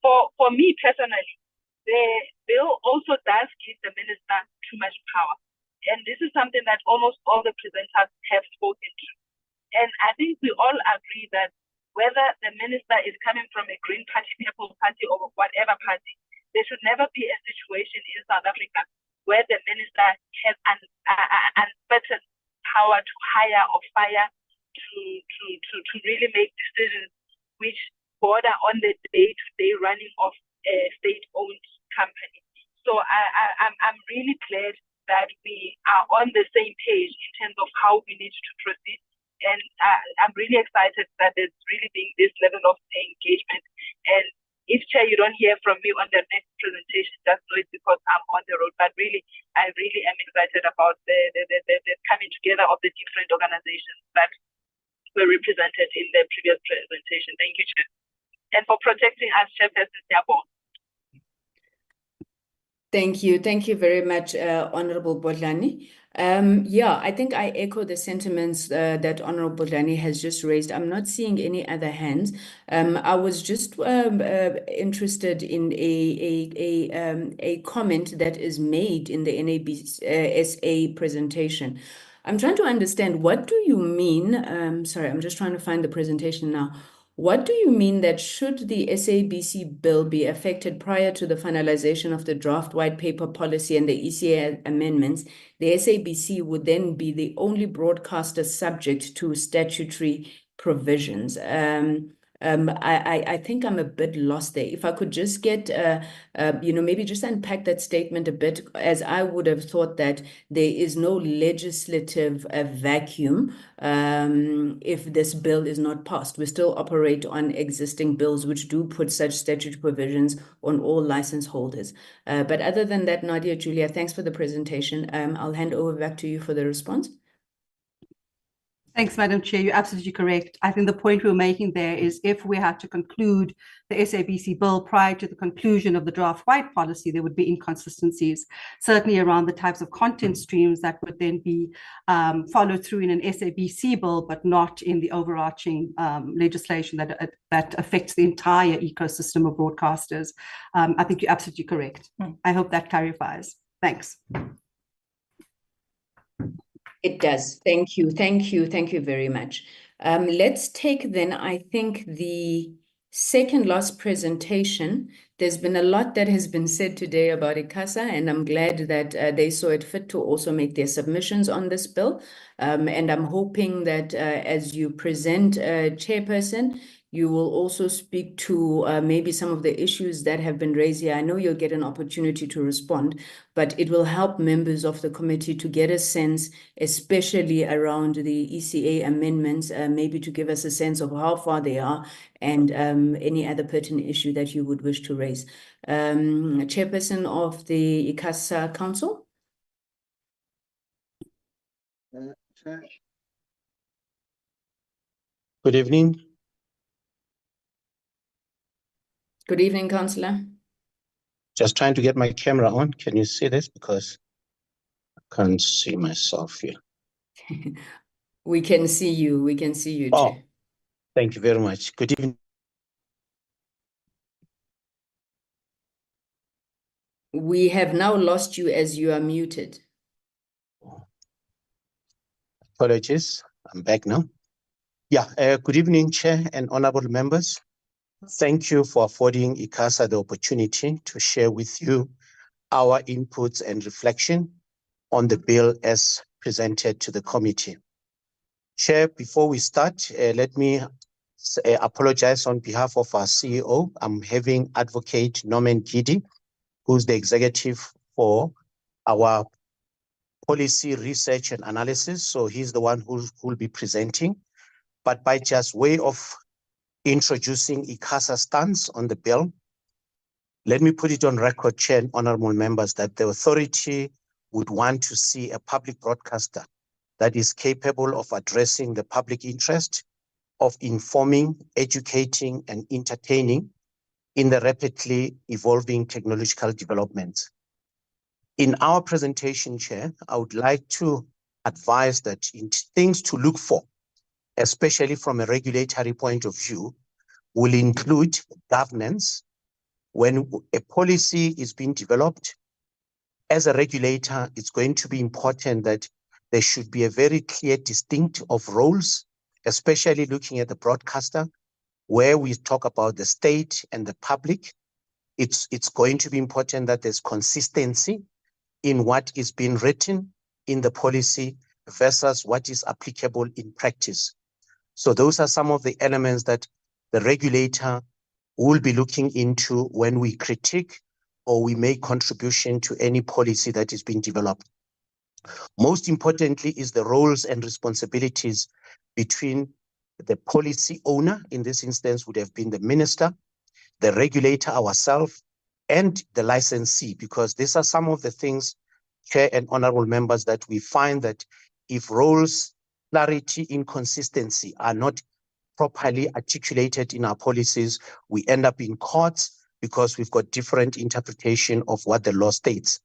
For me personally, the bill also does give the minister too much power. And this is something that almost all the presenters have spoken to. And I think we all agree that whether the minister is coming from a Green Party, Purple Party, or whatever party, there should never be a situation in South Africa where the minister has unfettered power to hire or fire to really make decisions which border on the day-to-day running of a state-owned company. So I'm really glad that we are on the same page in terms of how we need to proceed. And I'm really excited that there's really being this level of engagement. And if, Chair, you don't hear from me on the next presentation, just know it's because I'm on the road. But really, I really am excited about the coming together of the different organizations that were represented in the previous presentation. Thank you, Chair. And for protecting us, Chairperson Yabo. Thank you. Thank you very much, Honorable Bodlani. Yeah, I think I echo the sentiments that Honorable Bodlani has just raised. I'm not seeing any other hands. I was just interested in a comment that is made in the NABSA presentation. I'm trying to understand, what do you mean? Sorry, I'm just trying to find the presentation now. What do you mean that should the SABC bill be affected prior to the finalization of the draft white paper policy and the ECA amendments, the SABC would then be the only broadcaster subject to statutory provisions? I think I'm a bit lost there. If I could just get, maybe just unpack that statement a bit, as I would have thought that there is no legislative vacuum if this bill is not passed. We still operate on existing bills which do put such statutory provisions on all license holders. But other than that, Nadia, Julia, thanks for the presentation. I'll hand over back to you for the response. Thanks, Madam Chair. You're absolutely correct. I think the point we're making there is if we had to conclude the SABC bill prior to the conclusion of the draft white policy, there would be inconsistencies, certainly around the types of content streams that would then be followed through in an SABC bill, but not in the overarching legislation that affects the entire ecosystem of broadcasters. I think you're absolutely correct. I hope that clarifies. Thanks. It does. Thank you. Thank you. Thank you very much. Let's take then, I think, the second last presentation. There's been a lot that has been said today about ICASA, and I'm glad that they saw it fit to also make their submissions on this bill. And I'm hoping that as you present, Chairperson, You will also speak to maybe some of the issues that have been raised here. I know you'll get an opportunity to respond, but it will help members of the committee to get a sense, especially around the ECA amendments, maybe to give us a sense of how far they are and any other pertinent issue that you would wish to raise. Chairperson of the ICASA Council. Good evening. Good evening, Councillor. Just trying to get my camera on. Can you see this? Because I can't see myself here. We can see you. We can see you, Oh, Chair. thank you very much. Good evening. We have now lost you as you are muted. Apologies. I'm back now. Yeah, good evening, Chair and honorable members. Thank you for affording ICASA the opportunity to share with you our inputs and reflection on the bill as presented to the committee. Chair, before we start, let me apologize on behalf of our CEO. I'm having Advocate Norman Gidi, who's the executive for our policy research and analysis. So he's the one who will be presenting. But by just way of introducing ICASA stance on the bill, let me put it on record, Chair and honorable members, that the authority would want to see a public broadcaster that is capable of addressing the public interest, of informing, educating, and entertaining in the rapidly evolving technological developments. In our presentation, Chair, I would like to advise that in things to look for, especially from a regulatory point of view, will include governance. When a policy is being developed, as a regulator, it's going to be important that there should be a very clear distinct of roles, especially looking at the broadcaster, where we talk about the state and the public. It's going to be important that there's consistency in what is being written in the policy versus what is applicable in practice. So those are some of the elements that the regulator will be looking into when we critique or we make contribution to any policy that is being developed. Most importantly is the roles and responsibilities between the policy owner, in this instance would have been the minister, the regulator ourselves, and the licensee, because these are some of the things, Chair and honorable members, that we find that if roles, clarity, inconsistency are not properly articulated in our policies, we end up in courts because we've got different interpretation of what the law states.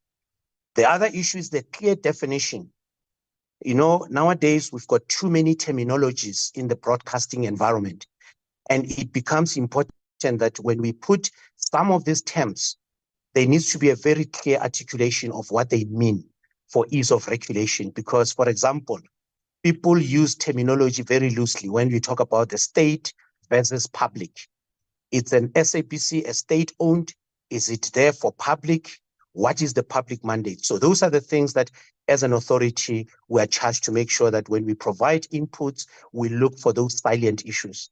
The other issue is the clear definition. You know, nowadays we've got too many terminologies in the broadcasting environment, and it becomes important that when we put some of these terms, there needs to be a very clear articulation of what they mean for ease of regulation. Because, for example, people use terminology very loosely when we talk about the state versus public. It's an SABC, a state-owned. Is it there for public? What is the public mandate? So those are the things that, as an authority, we are charged to make sure that when we provide inputs, we look for those salient issues.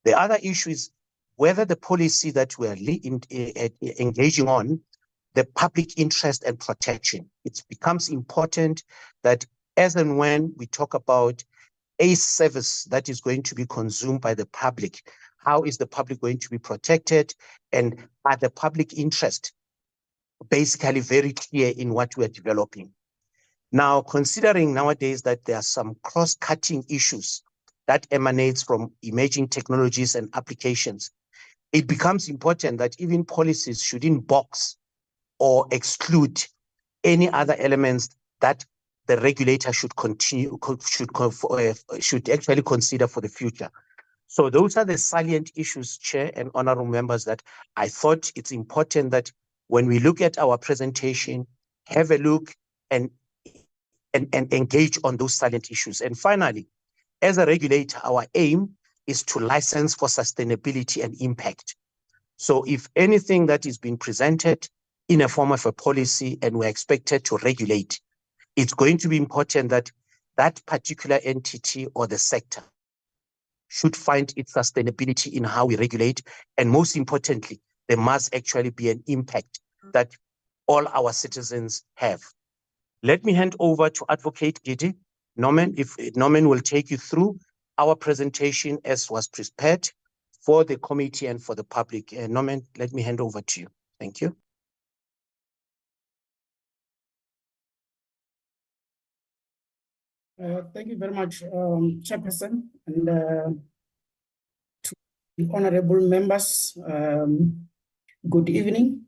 The other issue is whether the policy that we are engaging on, the public interest and protection. It becomes important that as and when we talk about a service that is going to be consumed by the public, how is the public going to be protected, and are the public interest basically very clear in what we are developing. Now, considering nowadays that there are some cross-cutting issues that emanates from emerging technologies and applications, it becomes important that even policies shouldn't box or exclude any other elements that the regulator should actually consider for the future. So those are the salient issues, Chair and honorable members, that I thought it's important that when we look at our presentation, have a look and engage on those salient issues. And finally, as a regulator, our aim is to license for sustainability and impact. So if anything that is being presented in a form of a policy and we're expected to regulate, it's going to be important that that particular entity or the sector should find its sustainability in how we regulate. And most importantly, there must actually be an impact that all our citizens have. Let me hand over to Advocate Gidi Norman, if Norman will take you through our presentation as was prepared for the committee and for the public. Norman, let me hand over to you. Thank you. Thank you very much, Chairperson, and to the honorable members, good evening.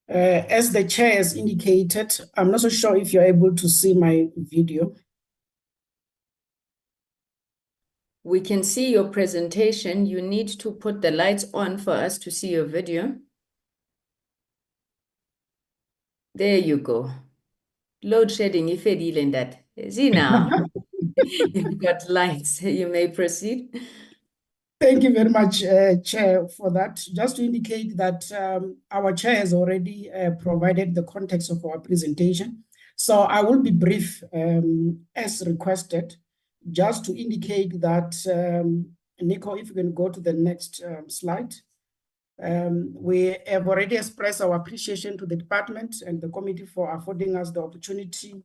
As the chair has indicated, I'm not so sure if you're able to see my video. We can see your presentation. You need to put the lights on for us to see your video. There you go. Load shedding, if it that. See now, you've got lights. You may proceed. Thank you very much, Chair, for that. Just to indicate that our Chair has already provided the context of our presentation. So I will be brief as requested, just to indicate that, Nico, if you can go to the next slide. We have already expressed our appreciation to the department and the committee for affording us the opportunity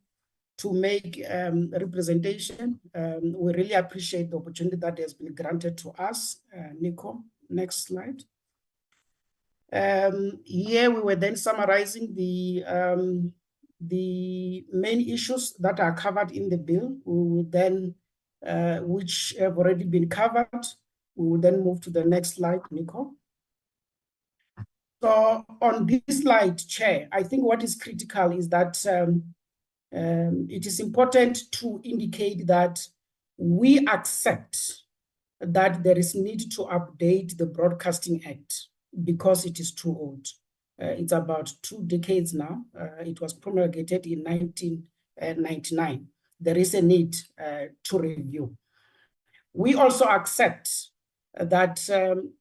to make representation. We really appreciate the opportunity that has been granted to us. Nico, next slide. Here we were then summarizing the main issues that are covered in the bill. We will then, which have already been covered, we will then move to the next slide, Nico. So on this slide, Chair, I think what is critical is that it is important to indicate that we accept that there is need to update the Broadcasting Act because it is too old. It's about 2 decades now. It was promulgated in 1999. There is a need to review. We also accept that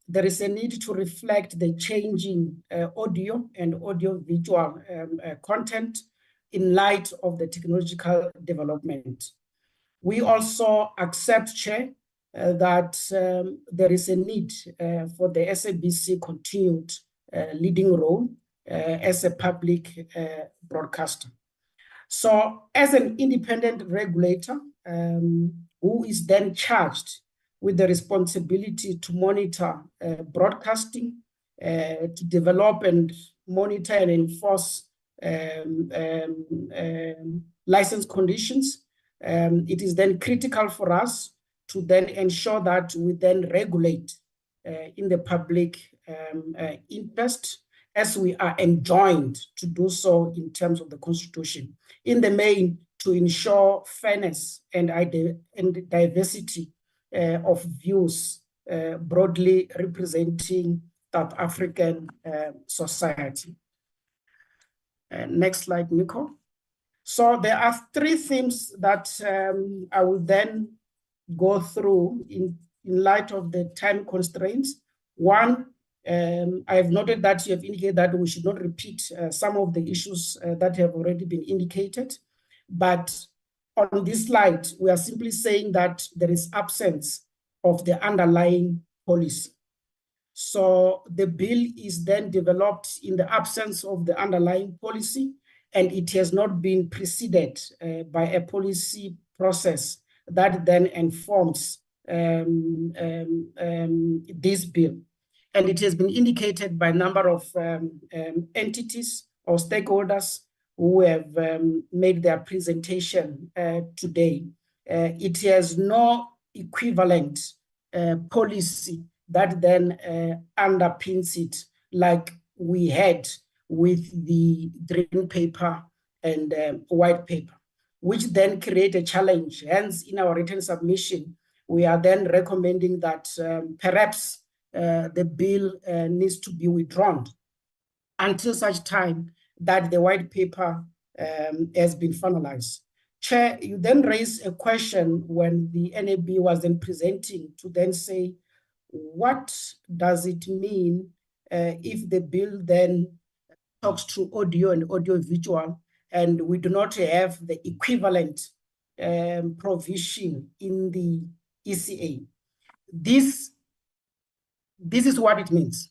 there is a need to reflect the changing audio and audio-visual content in light of the technological development. We also accept, Chair, that there is a need for the SABC continued leading role as a public broadcaster. So as an independent regulator who is then charged with the responsibility to monitor broadcasting, to develop and monitor and enforce license conditions, it is then critical for us to then ensure that we then regulate in the public interest as we are enjoined to do so in terms of the Constitution, in the main to ensure fairness and diversity of views broadly representing South African society. Next slide, Nico. So there are 3 themes that I will then go through in light of the time constraints. One, I have noted that you have indicated that we should not repeat some of the issues that have already been indicated. But on this slide, we are simply saying that there is absence of the underlying policy. So the bill is then developed in the absence of the underlying policy, and it has not been preceded by a policy process that then informs this bill. And it has been indicated by a number of entities or stakeholders who have made their presentation today. It has no equivalent policy that then underpins it like we had with the green paper and white paper, which then create a challenge. Hence, in our written submission, we are then recommending that perhaps the bill needs to be withdrawn until such time that the white paper has been finalized. Chair, you then raised a question when the NAB was then presenting to then say, what does it mean if the bill then talks to audio and audio-visual and we do not have the equivalent provision in the ECA? This is what it means.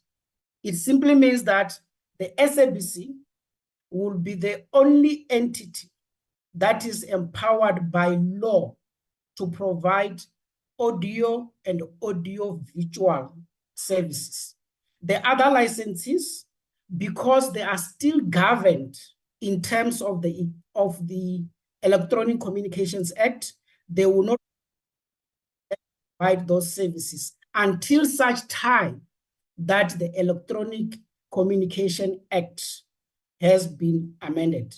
It simply means that the SABC will be the only entity that is empowered by law to provide audio and audio-visual services. The other licenses, because they are still governed in terms of the Electronic Communications Act, they will not provide those services until such time that the Electronic Communication Act has been amended,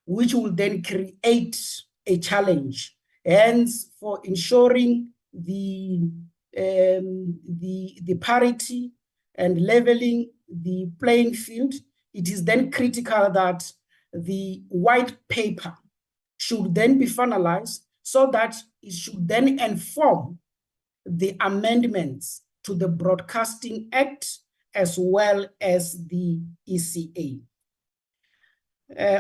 which will then create a challenge. Hence, for ensuring the parity and leveling the playing field, it is then critical that the white paper should then be finalized so that it should then inform the amendments to the Broadcasting Act as well as the ECA.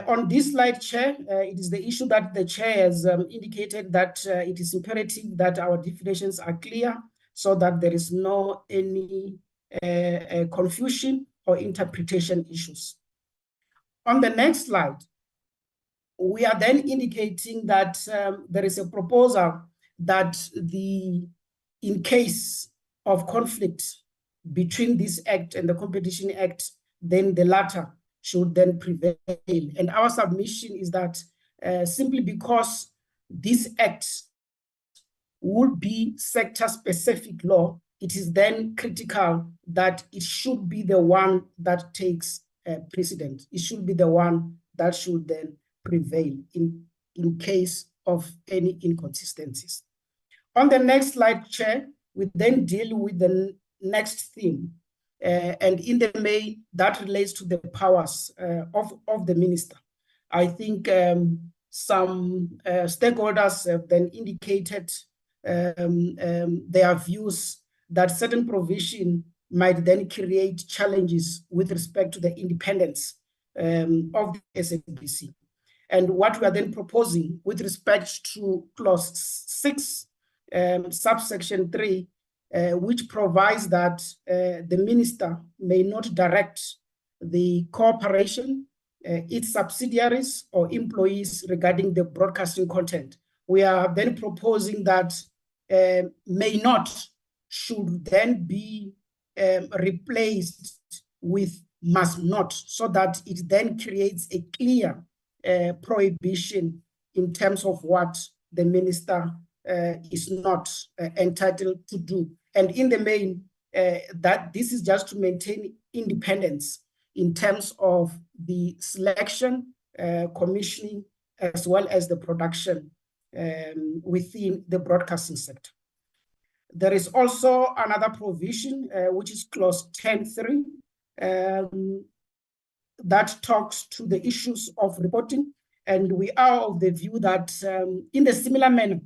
On this slide, Chair, it is the issue that the Chair has indicated that it is imperative that our definitions are clear so that there is no any confusion or interpretation issues. On the next slide, we are then indicating that there is a proposal that in case of conflict between this act and the Competition Act, then the latter should then prevail. And our submission is that simply because this act would be sector-specific law, it is then critical that it should be the one that takes precedent. It should be the one that should then prevail in case of any inconsistencies. On the next slide, Chair, we then deal with the next theme. And in the main, that relates to the powers of the minister. I think some stakeholders have then indicated their views that certain provision might then create challenges with respect to the independence of the SABC. And what we are then proposing with respect to clause 6, subsection 3, which provides that the minister may not direct the corporation, its subsidiaries or employees regarding the broadcasting content. We are then proposing that may not should then be replaced with must not, so that it then creates a clear prohibition in terms of what the minister is not entitled to do. And in the main, that this is just to maintain independence in terms of the selection, commissioning, as well as the production within the broadcasting sector. There is also another provision, which is clause 10.3, that talks to the issues of reporting. And we are of the view that in the similar manner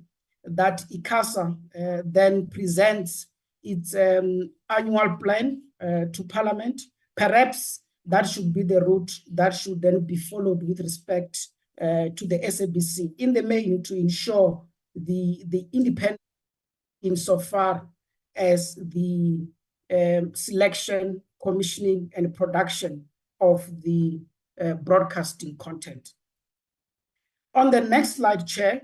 that ICASA then presents its annual plan to Parliament, perhaps that should be the route that should then be followed with respect to the SABC in the main, to ensure the independence insofar as the selection, commissioning, and production of the broadcasting content. On the next slide, Chair,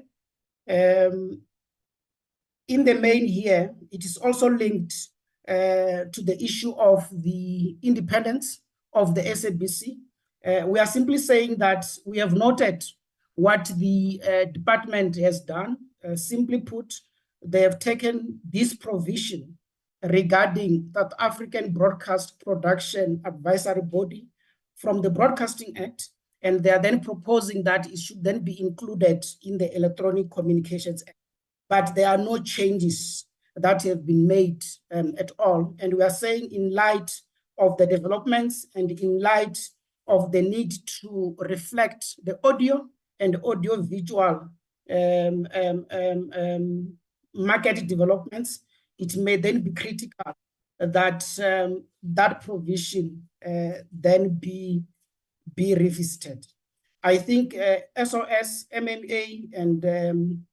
in the main here, it is also linked to the issue of the independence of the SABC. We are simply saying that we have noted what the department has done. Simply put, they have taken this provision regarding South African Broadcast Production Advisory Body from the Broadcasting Act, and they are then proposing that it should then be included in the Electronic Communications Act. But there are no changes that have been made at all. And we are saying, in light of the developments and in light of the need to reflect the audio and audio-visual market developments, it may then be critical that that provision then be revisited. I think SOS, MMA, and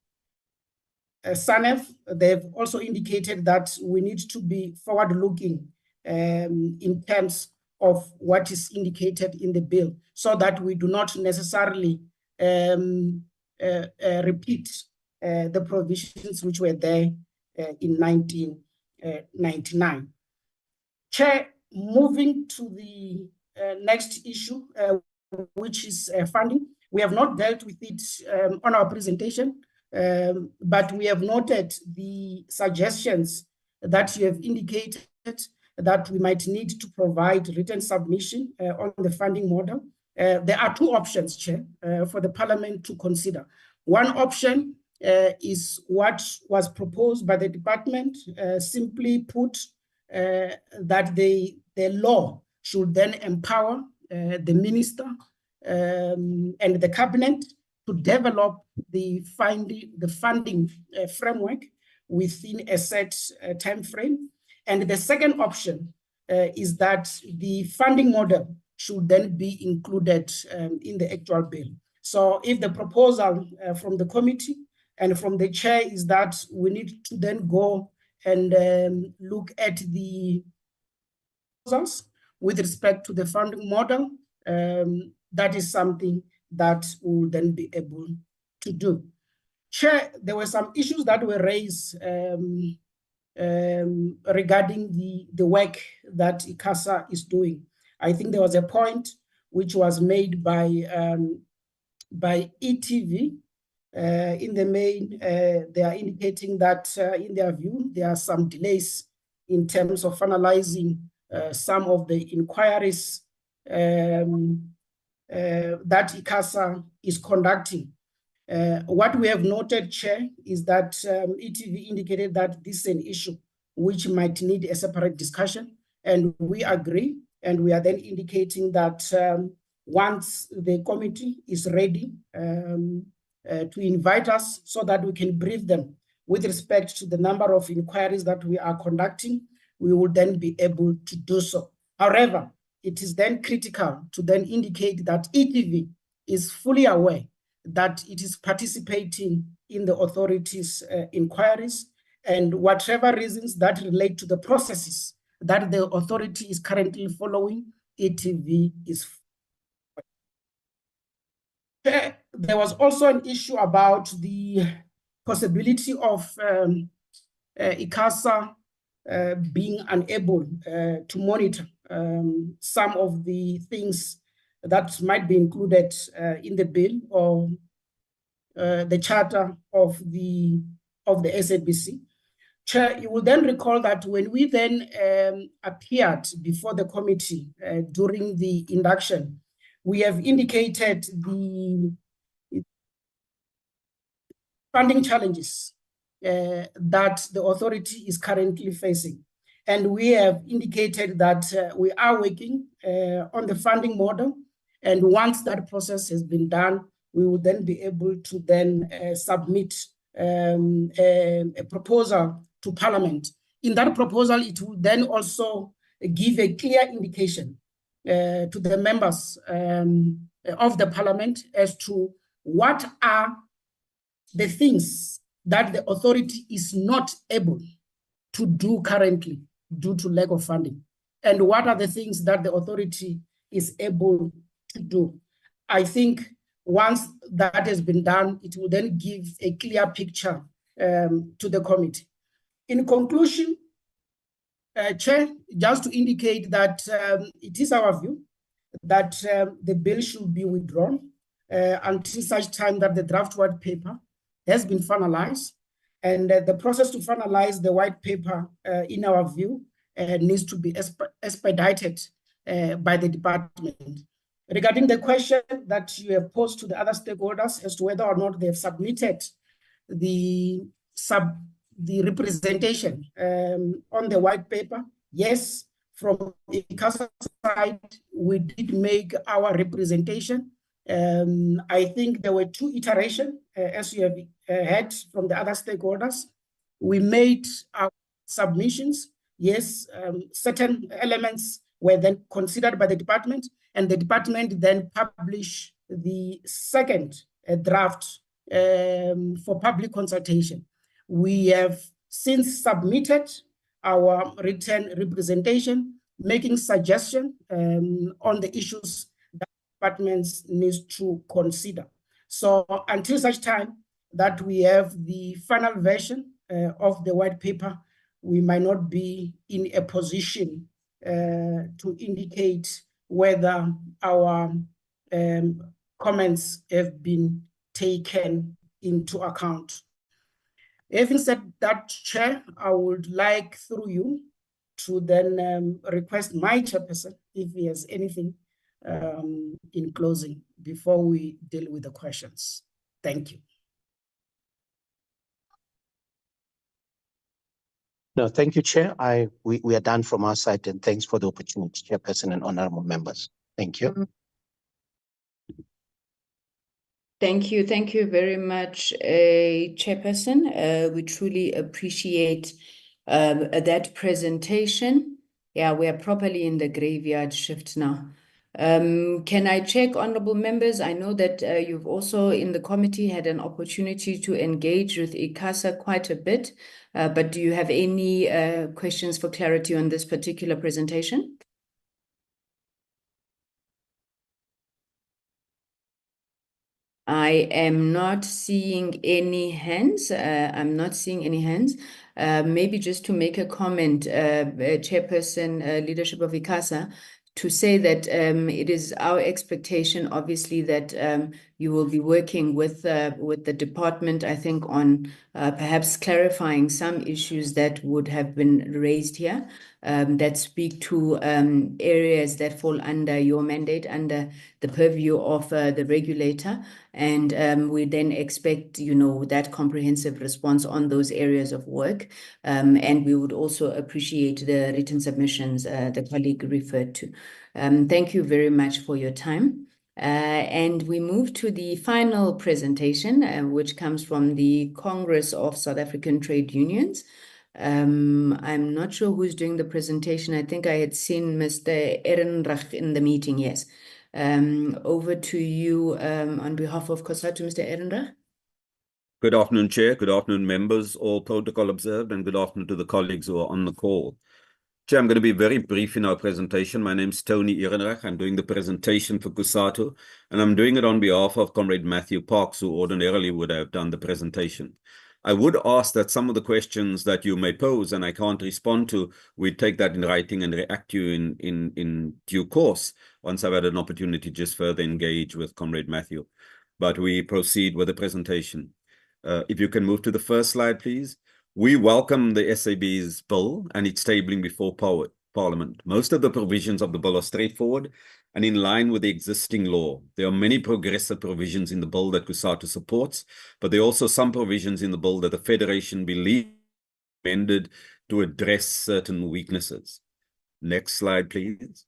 SANEF, they've also indicated that we need to be forward-looking in terms of what is indicated in the bill, so that we do not necessarily repeat the provisions which were there in 1999. Chair, moving to the next issue, which is funding. We have not dealt with it on our presentation, but we have noted the suggestions that you have indicated that we might need to provide written submission on the funding model. There are two options, Chair, for the Parliament to consider. One option is what was proposed by the department, simply put, that the law should then empower the minister and the cabinet to develop the funding framework within a set time frame. And the second option is that the funding model should then be included in the actual bill. So if the proposal from the committee and from the chair is that we need to then go and look at the proposals with respect to the funding model, that is something that we will then be able to do. Chair, there were some issues that were raised regarding the work that ICASA is doing. I think there was a point which was made by ETV. In the main, they are indicating that in their view, there are some delays in terms of finalizing some of the inquiries that ICASA is conducting. What we have noted, Chair, is that ETV indicated that this is an issue which might need a separate discussion, and we agree, and we are then indicating that once the committee is ready to invite us so that we can brief them with respect to the number of inquiries that we are conducting, we will then be able to do so. However, it is then critical to then indicate that ETV is fully aware that it is participating in the authorities' inquiries, and whatever reasons that relate to the processes that the authority is currently following, ETV is. There was also an issue about the possibility of ICASA being unable to monitor some of the things that might be included in the bill or the charter of the SABC. Chair, you will then recall that when we then appeared before the committee during the induction, we have indicated the funding challenges that the authority is currently facing. And we have indicated that we are working on the funding model. And once that process has been done, we will then be able to then submit a proposal to Parliament. In that proposal, it will then also give a clear indication to the members of the Parliament as to what are the things that the authority is not able to do currently due to lack of funding, and what are the things that the authority is able to do. I think once that has been done, it will then give a clear picture to the committee. In conclusion, Chair, just to indicate that it is our view that the bill should be withdrawn until such time that the draft white paper has been finalized, and the process to finalize the white paper, in our view, needs to be expedited by the department. Regarding the question that you have posed to the other stakeholders as to whether or not they have submitted the representation on the white paper, yes, from the ICASA side, we did make our representation. I think there were two iterations, as you have heard from the other stakeholders. We made our submissions. Yes, certain elements were then considered by the department, and the department then published the second draft for public consultation. We have since submitted our written representation, making suggestions on the issues that departments need to consider. So until such time that we have the final version of the white paper, we might not be in a position to indicate whether our comments have been taken into account. Having said that, Chair, I would like through you to then request my chairperson if he has anything in closing before we deal with the questions. Thank you. No, thank you, Chair. We are done from our side, and thanks for the opportunity, Chairperson and honorable members. Thank you. Thank you very much, Chairperson. We truly appreciate that presentation. Yeah, we are properly in the graveyard shift now. Can I check, honorable members? I know that you've also in the committee had an opportunity to engage with ICASA quite a bit, but do you have any questions for clarity on this particular presentation? I am not seeing any hands. I'm not seeing any hands. Maybe just to make a comment, Chairperson, leadership of ICASA, to say that it is our expectation, obviously, that you will be working with the department, I think, on perhaps clarifying some issues that would have been raised here that speak to areas that fall under your mandate, under the purview of the regulator. And we then expect, that comprehensive response on those areas of work. And we would also appreciate the written submissions the colleague referred to. Thank you very much for your time. And we move to the final presentation, which comes from the Congress of South African Trade Unions. I'm not sure who's doing the presentation. I think I had seen Mr. Ehrenreich in the meeting, yes. Over to you on behalf of COSATU, Mr. Ehrenreich. Good afternoon, Chair. Good afternoon, members, all protocol observed, and good afternoon to the colleagues who are on the call. Chair, I'm going to be very brief in our presentation. My name is Tony Ehrenreich. I'm doing the presentation for COSATU, and I'm doing it on behalf of Comrade Matthew Parks, who ordinarily would have done the presentation. I would ask that some of the questions that you may pose and I can't respond to, we take that in writing and react to you in due course once I've had an opportunity to just further engage with Comrade Matthew. But we proceed with the presentation. If you can move to the first slide, please. We welcome the SAB's bill and its tabling before Parliament. Most of the provisions of the bill are straightforward and in line with the existing law. There are many progressive provisions in the bill that COSATU supports, but there are also some provisions in the bill that the Federation believes amended to address certain weaknesses. Next slide, please.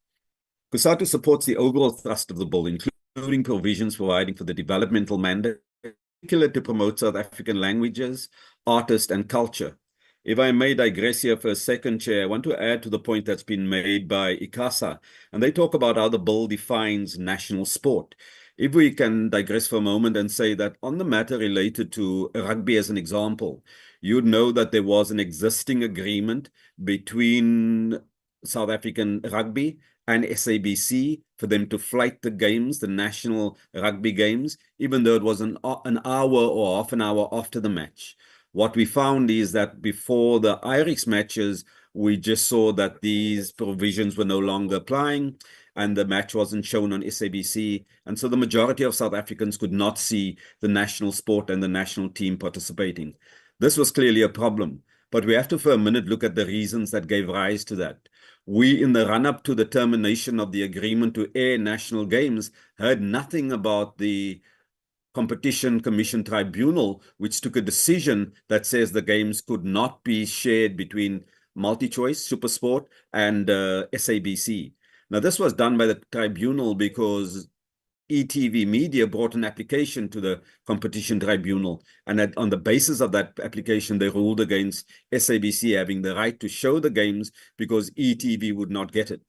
COSATU supports the overall thrust of the bill, including provisions providing for the developmental mandate, particularly to promote South African languages, artists, and culture. If I may digress here for a second, Chair, I want to add to the point that's been made by ICASA, and they talk about how the bill defines national sport. If we can digress for a moment and say that on the matter related to rugby as an example, you'd know that there was an existing agreement between South African Rugby and SABC for them to flight the games, the national rugby games, even though it was an hour or half an hour after the match. What we found is that before the Irish matches, we just saw that these provisions were no longer applying and the match wasn't shown on SABC. And so the majority of South Africans could not see the national sport and the national team participating. This was clearly a problem, but we have to for a minute look at the reasons that gave rise to that. We, in the run-up to the termination of the agreement to air national games, heard nothing about the Competition Commission Tribunal, which took a decision that says the games could not be shared between MultiChoice, SuperSport, and SABC. Now, this was done by the tribunal because eMedia brought an application to the Competition Tribunal, and on the basis of that application, they ruled against SABC having the right to show the games because eTV would not get it.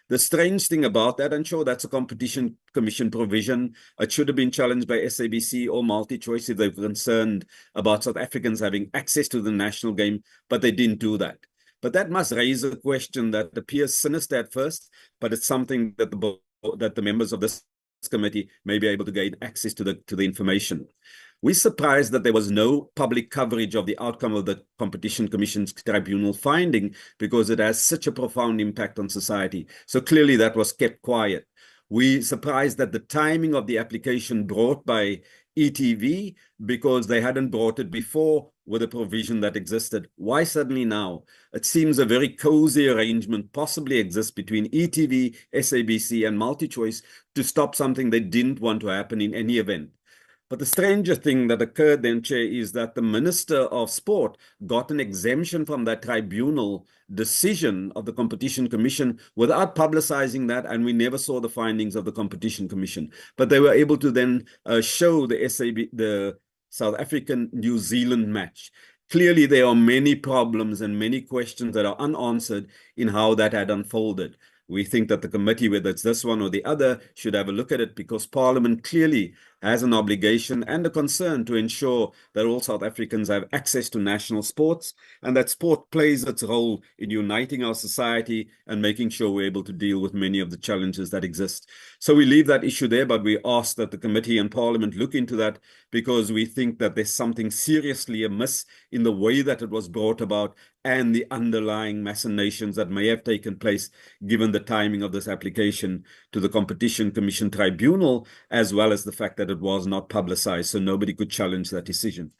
The strange thing about that, and sure, that's a competition commission provision. It should have been challenged by SABC or MultiChoice if they were concerned about South Africans having access to the national game, but they didn't do that. But that must raise a question that appears sinister at first, but it's something that the members of this committee may be able to gain access to the information. We're surprised that there was no public coverage of the outcome of the Competition Commission's tribunal finding because it has such a profound impact on society. So clearly that was kept quiet. We're surprised that the timing of the application brought by ETV because they hadn't brought it before with a provision that existed. Why suddenly now? It seems a very cozy arrangement possibly exists between ETV, SABC and MultiChoice to stop something they didn't want to happen in any event. But the stranger thing that occurred then, Chair, is that the Minister of Sport got an exemption from that tribunal decision of the Competition Commission without publicizing that, and we never saw the findings of the Competition Commission. But they were able to then show the South African-New Zealand match. Clearly, there are many problems and many questions that are unanswered in how that had unfolded. We think that the committee, whether it's this one or the other, should have a look at it because Parliament clearly has an obligation and a concern to ensure that all South Africans have access to national sports and that sport plays its role in uniting our society and making sure we're able to deal with many of the challenges that exist. So we leave that issue there, but we ask that the committee and Parliament look into that because we think that there's something seriously amiss in the way that it was brought about and the underlying machinations that may have taken place given the timing of this application to the Competition Commission Tribunal, as well as the fact that it was not publicized, so nobody could challenge that decision.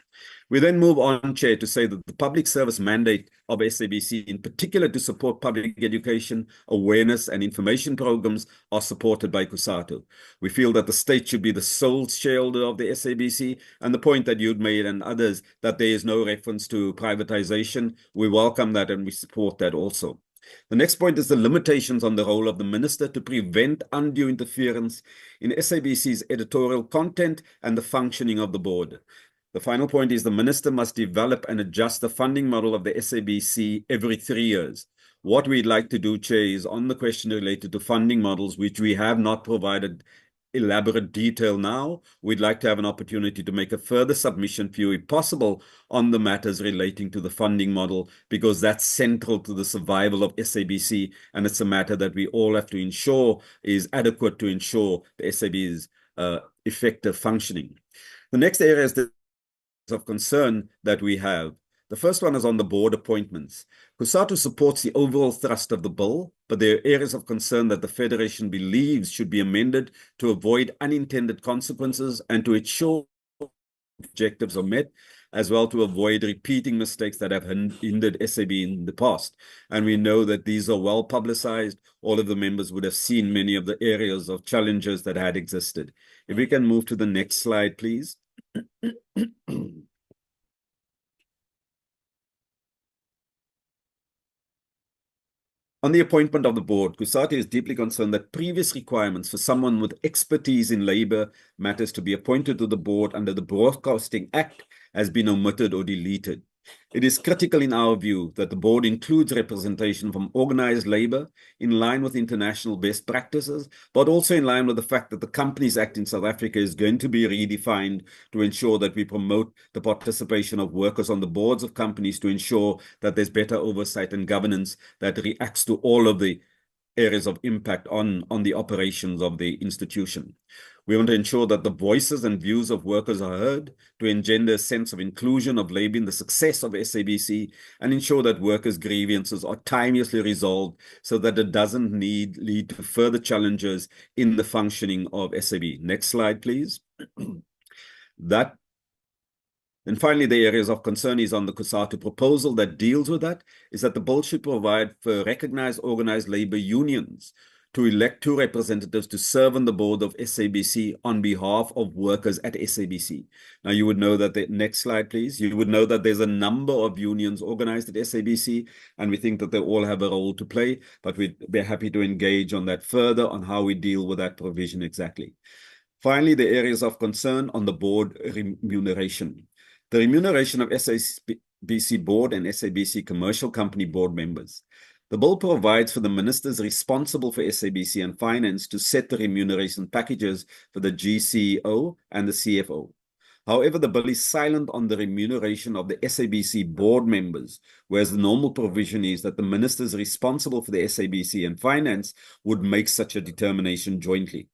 We then move on, Chair, to say that the public service mandate of SABC, in particular to support public education, awareness and information programs, are supported by COSATU. We feel that the state should be the sole shareholder of the SABC, and the point that you'd made and others, that there is no reference to privatization, we welcome that and we support that also. The next point is the limitations on the role of the minister to prevent undue interference in SABC's editorial content and the functioning of the board. The final point is the minister must develop and adjust the funding model of the SABC every 3 years. What we'd like to do, Chair, is on the question related to funding models, which we have not provided elaborate detail now, we'd like to have an opportunity to make a further submission for you, if possible, on the matters relating to the funding model, because that's central to the survival of SABC, and it's a matter that we all have to ensure is adequate to ensure the SABC's effective functioning. The next area is of concern that we have. The first one is on the board appointments. COSATU supports the overall thrust of the bill, but there are areas of concern that the Federation believes should be amended to avoid unintended consequences and to ensure objectives are met, as well to avoid repeating mistakes that have hindered SAB in the past. And we know that these are well publicized. All of the members would have seen many of the areas of challenges that had existed. If we can move to the next slide, please. On the appointment of the board, COSATU is deeply concerned that previous requirements for someone with expertise in labor matters to be appointed to the board under the Broadcasting Act has been omitted or deleted. It is critical in our view that the board includes representation from organized labor in line with international best practices, but also in line with the fact that the Companies Act in South Africa is going to be redefined to ensure that we promote the participation of workers on the boards of companies to ensure that there's better oversight and governance that reacts to all of the areas of impact on the operations of the institution. We want to ensure that the voices and views of workers are heard to engender a sense of inclusion of labor in the success of SABC and ensure that workers' grievances are timeously resolved so that it doesn't lead to further challenges in the functioning of SAB. Next slide, please. And finally, the areas of concern is on the COSATU proposal that deals with that, is that the bill should provide for recognized organized labor unions to elect 2 representatives to serve on the board of SABC on behalf of workers at SABC. Now, you would know that next slide, please. You would know that there's a number of unions organized at SABC, and we think that they all have a role to play, but we'd be happy to engage on that further on how we deal with that provision exactly. Finally, the areas of concern on the board remuneration. The remuneration of SABC board and SABC commercial company board members. The bill provides for the ministers responsible for SABC and finance to set the remuneration packages for the GCO and the CFO. However, the bill is silent on the remuneration of the SABC board members, whereas the normal provision is that the ministers responsible for the SABC and finance would make such a determination jointly.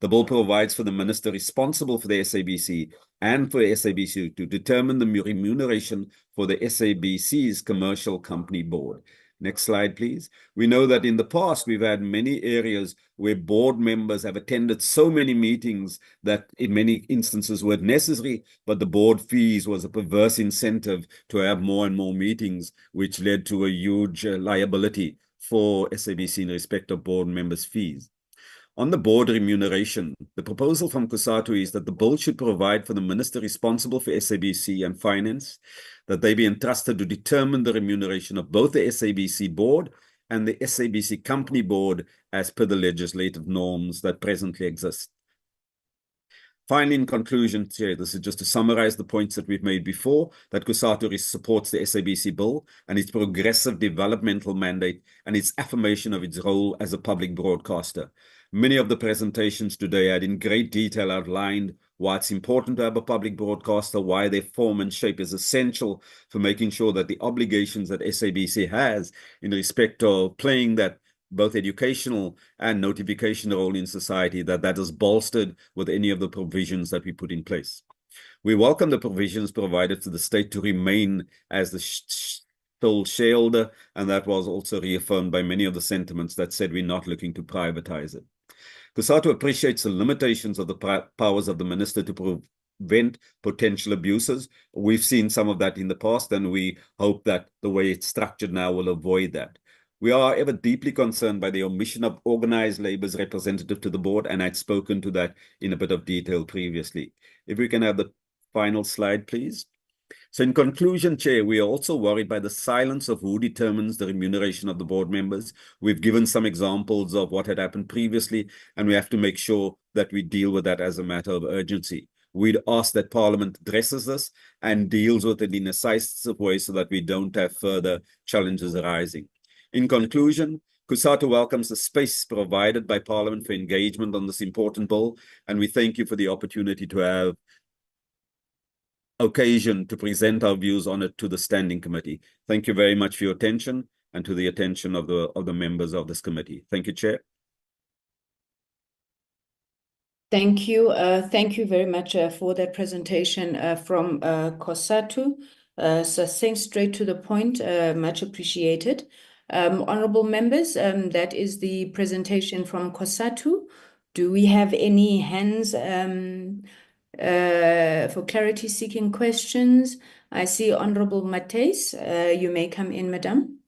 The bill provides for the minister responsible for the SABC and for SABC to determine the remuneration for the SABC's commercial company board. Next slide, please. We know that in the past, we've had many areas where board members have attended so many meetings that in many instances weren't necessary, but the board fees was a perverse incentive to have more and more meetings, which led to a huge liability for SABC in respect of board members' fees. On the board remuneration, the proposal from COSATU is that the bill should provide for the minister responsible for SABC and finance that they be entrusted to determine the remuneration of both the SABC board and the SABC company board as per the legislative norms that presently exist. Finally, in conclusion, Chair, this is just to summarize the points that we've made before, that COSATU supports the SABC bill and its progressive developmental mandate and its affirmation of its role as a public broadcaster. Many of the presentations today had in great detail outlined why it's important to have a public broadcaster, why their form and shape is essential for making sure that the obligations that SABC has in respect of playing that both educational and notification role in society, that is bolstered with any of the provisions that we put in place. We welcome the provisions provided to the state to remain as the sole shareholder, and that was also reaffirmed by many of the sentiments that said we're not looking to privatize it. COSATU appreciates the limitations of the powers of the minister to prevent potential abuses. We've seen some of that in the past, and we hope that the way it's structured now will avoid that. We are ever deeply concerned by the omission of organized labor's representative to the board, and I'd spoken to that in a bit of detail previously. If we can have the final slide, please. So in conclusion, Chair, we are also worried by the silence of who determines the remuneration of the board members. We've given some examples of what had happened previously, and we have to make sure that we deal with that as a matter of urgency. We'd ask that Parliament addresses this and deals with it in a decisive way so that we don't have further challenges arising. In conclusion, COSATU welcomes the space provided by Parliament for engagement on this important bill, and we thank you for the opportunity to have occasion to present our views on it to the Standing Committee. Thank you very much for your attention and to the attention of the members of this committee. Thank you, Chair. Thank you. Thank you very much for that presentation from COSATU. Succinct, straight to the point, much appreciated. Honorable members, that is the presentation from COSATU. Do we have any hands for clarity seeking questions? I see Honorable Mates. You may come in, Madam.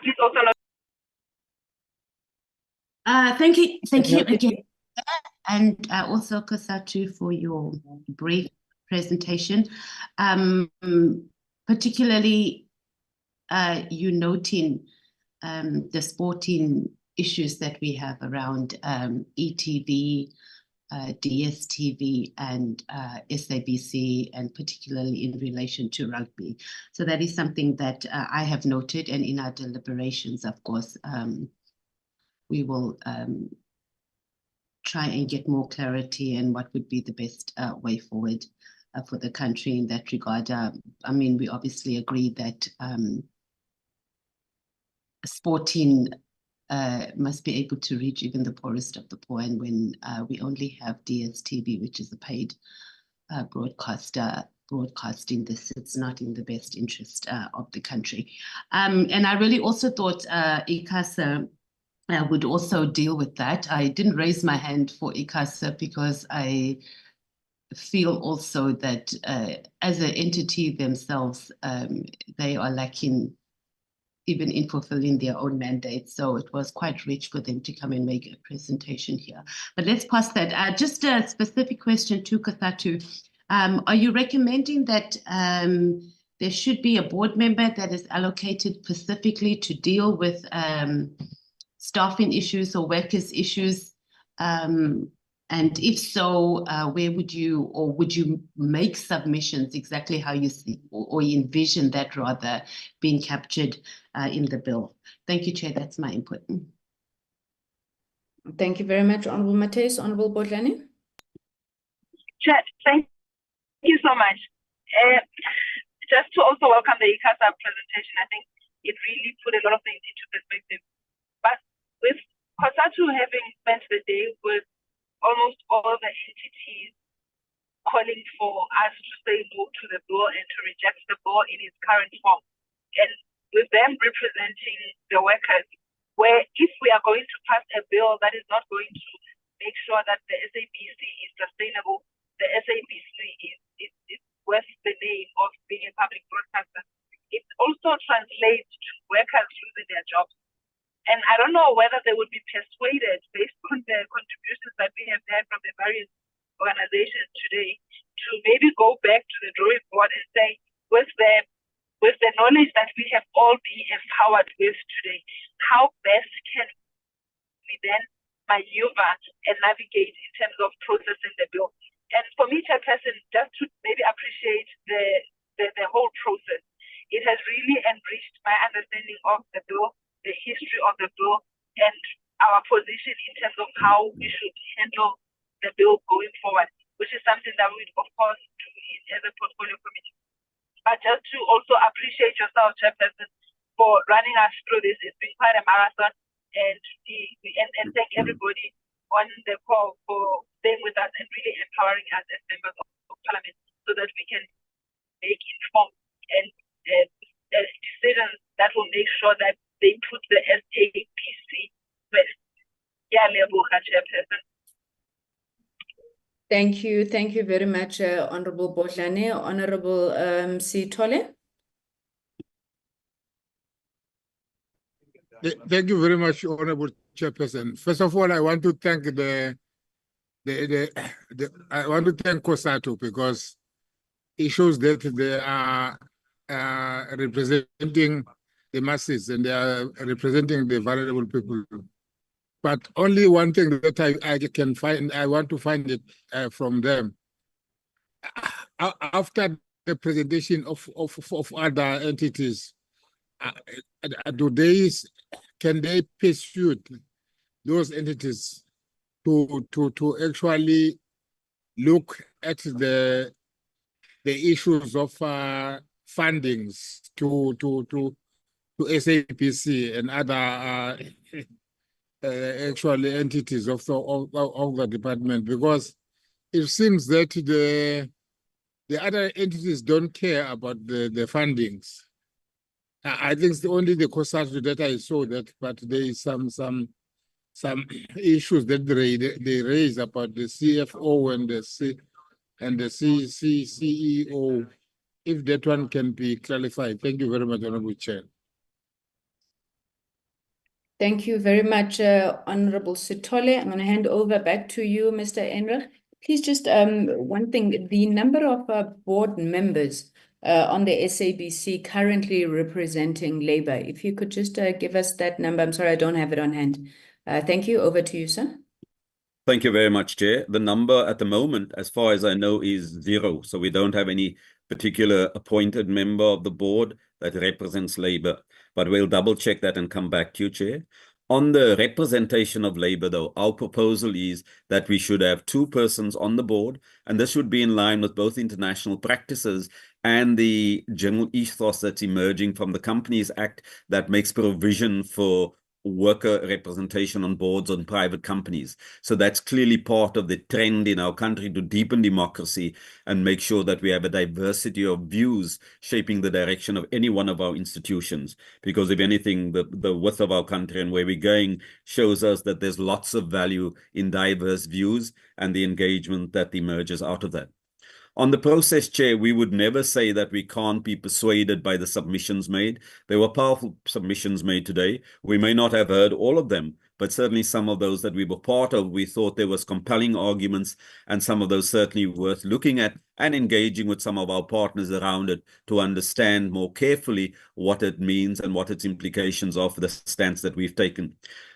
Please also Thank you again, and also COSATU for your brief presentation. Particularly, you noting the sporting issues that we have around ETV, DSTV, and SABC, and particularly in relation to rugby. So that is something that I have noted, and in our deliberations, of course, we will try and get more clarity and what would be the best way forward for the country in that regard. I mean, we obviously agree that sporting must be able to reach even the poorest of the poor, and when we only have DSTV, which is a paid broadcaster, broadcasting this, it's not in the best interest of the country. And I really also thought ICASA would also deal with that. I didn't raise my hand for ICASA because I feel also that as an entity themselves, they are lacking even in fulfilling their own mandate. So it was quite rich for them to come and make a presentation here. But let's pass that. Just a specific question to COSATU. Are you recommending that there should be a board member that is allocated specifically to deal with staffing issues or workers issues And if so, where would you make submissions exactly how you see or you envision that rather being captured in the bill? Thank you, Chair. That's my input. Thank you very much, Honorable Mates. Honorable Bodlani. Chair, thank you so much. Just to also welcome the ICASA presentation, I think it really put a lot of things into perspective. But with COSATU having spent the day with almost all the entities calling for us to say no to the bill and to reject the bill in its current form, and with them representing the workers, where if we are going to pass a bill that is not going to make sure that the SABC is sustainable, the SABC is worth the name of being a public broadcaster, it also translates to workers losing their jobs. And I don't know whether they would be persuaded, based on the contributions that we have had from the various organizations today, to maybe go back to the drawing board and say, with the knowledge that we have all been empowered with today, how best can we then maneuver and navigate in terms of processing the bill? And for me, Chairperson, just to maybe appreciate the whole process, it has really enriched my understanding of the bill, the history of the bill, and our position in terms of how we should handle the bill going forward, which is something that we, of course, do as a portfolio committee. But just to also appreciate yourself, Chairperson, for running us through this. It's been quite a marathon, and thank everybody on the call for staying with us and really empowering us as members of Parliament so that we can make informed and decisions that will make sure that they put the SABC first. Yeah, Chairperson. Thank you. Thank you very much, Honorable Bodlani. Honorable Sithole. Thank you very much, Honorable Chairperson. First of all, I want to thank COSATU because it shows that they are representing the masses and they are representing the vulnerable people. But only one thing that I can find, I want to find it from them. After the presentation of other entities, can they pursue those entities to actually look at the issues of fundings to SABC and other actually entities of the department, because it seems that the other entities don't care about the fundings. I think it's only the COSATU that I saw that, but there is some issues that they raise about the CFO and the CEO. If that one can be clarified. Thank you very much, Honorable Chair. Thank you very much, Honorable Sithole. I'm going to hand over back to you, Mr. Enrich. Please just one thing, the number of board members on the SABC currently representing Labour. If you could just give us that number. I'm sorry, I don't have it on hand. Thank you. Over to you, sir. Thank you very much, Chair. The number at the moment, as far as I know, is 0. So we don't have any particular appointed member of the board that represents Labour. But we'll double check that and come back to you, Chair. On the representation of Labour, though, our proposal is that we should have 2 persons on the board, and this should be in line with both international practices and the general ethos that's emerging from the Companies Act that makes provision for worker representation on boards on private companies. So that's clearly part of the trend in our country to deepen democracy and make sure that we have a diversity of views shaping the direction of any one of our institutions. Because if anything, the width of our country and where we're going shows us that there's lots of value in diverse views and the engagement that emerges out of that. On the process, Chair, we would never say that we can't be persuaded by the submissions made. There were powerful submissions made today. We may not have heard all of them, but certainly some of those that we were part of, we thought there was compelling arguments, and some of those certainly worth looking at and engaging with some of our partners around it to understand more carefully what it means and what its implications are for the stance that we've taken.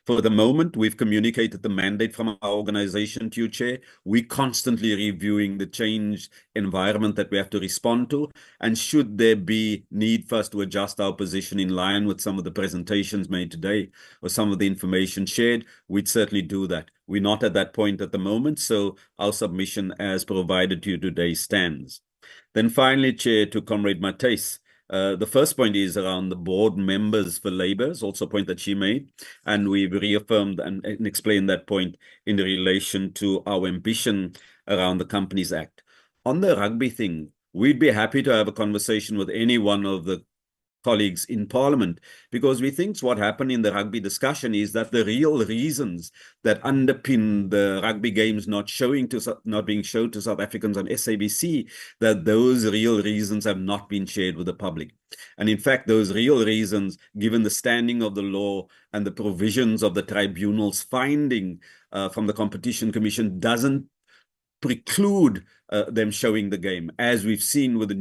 For the moment, we've communicated the mandate from our organization to you, Chair. We're constantly reviewing the changed environment that we have to respond to. And should there be need for us to adjust our position in line with some of the presentations made today or some of the information shared, we'd certainly do that. We're not at that point at the moment, so our submission as provided to you today stands. Then finally, Chair, to Comrade Matthys, the first point is around the board members for Labour, is also a point that she made, and we've reaffirmed and explained that point in relation to our ambition around the Companies Act. On the rugby thing, we'd be happy to have a conversation with any one of the colleagues in Parliament, because we think what happened in the rugby discussion is that the real reasons that underpin the rugby games not being shown to South Africans on SABC, that those real reasons have not been shared with the public. And in fact, those real reasons, given the standing of the law and the provisions of the tribunal's finding from the Competition Commission, doesn't preclude them showing the game, as we've seen with the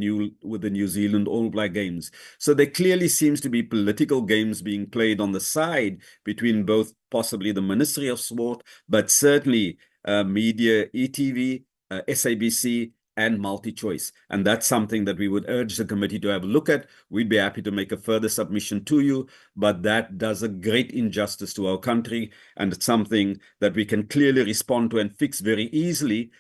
New Zealand All Black games. So there clearly seems to be political games being played on the side between both possibly the Ministry of Sport, but certainly media, ETV, SABC, and MultiChoice. And that's something that we would urge the committee to have a look at. We'd be happy to make a further submission to you, but that does a great injustice to our country, and it's something that we can clearly respond to and fix very easily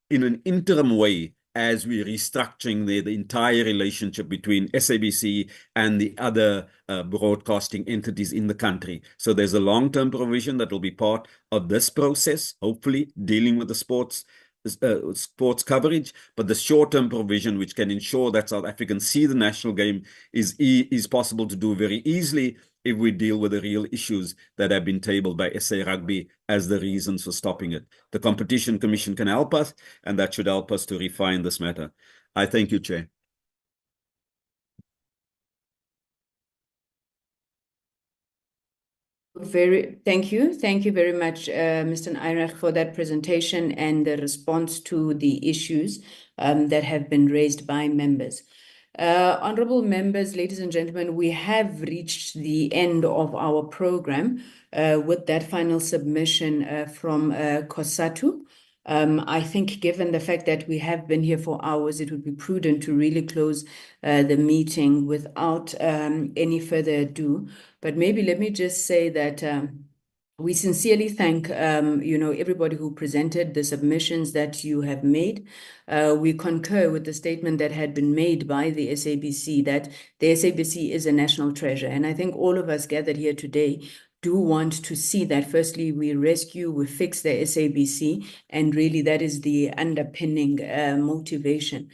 in an interim way as we're restructuring the entire relationship between SABC and the other broadcasting entities in the country. So there's a long-term provision that will be part of this process, hopefully dealing with the sports coverage, but the short-term provision which can ensure that South Africans see the national game is possible to do very easily if we deal with the real issues that have been tabled by SA Rugby as the reasons for stopping it. The Competition Commission can help us, and that should help us to refine this matter. I thank you, Chair. Thank you very much, Mr. Nairach, for that presentation and the response to the issues that have been raised by members. Honorable members, ladies and gentlemen, we have reached the end of our program with that final submission from COSATU. I think given the fact that we have been here for hours, it would be prudent to really close the meeting without any further ado. But maybe let me just say that we sincerely thank everybody who presented the submissions that you have made. We concur with the statement that had been made by the SABC that the SABC is a national treasure. And I think all of us gathered here today do want to see that firstly we fix the SABC, and really that is the underpinning motivation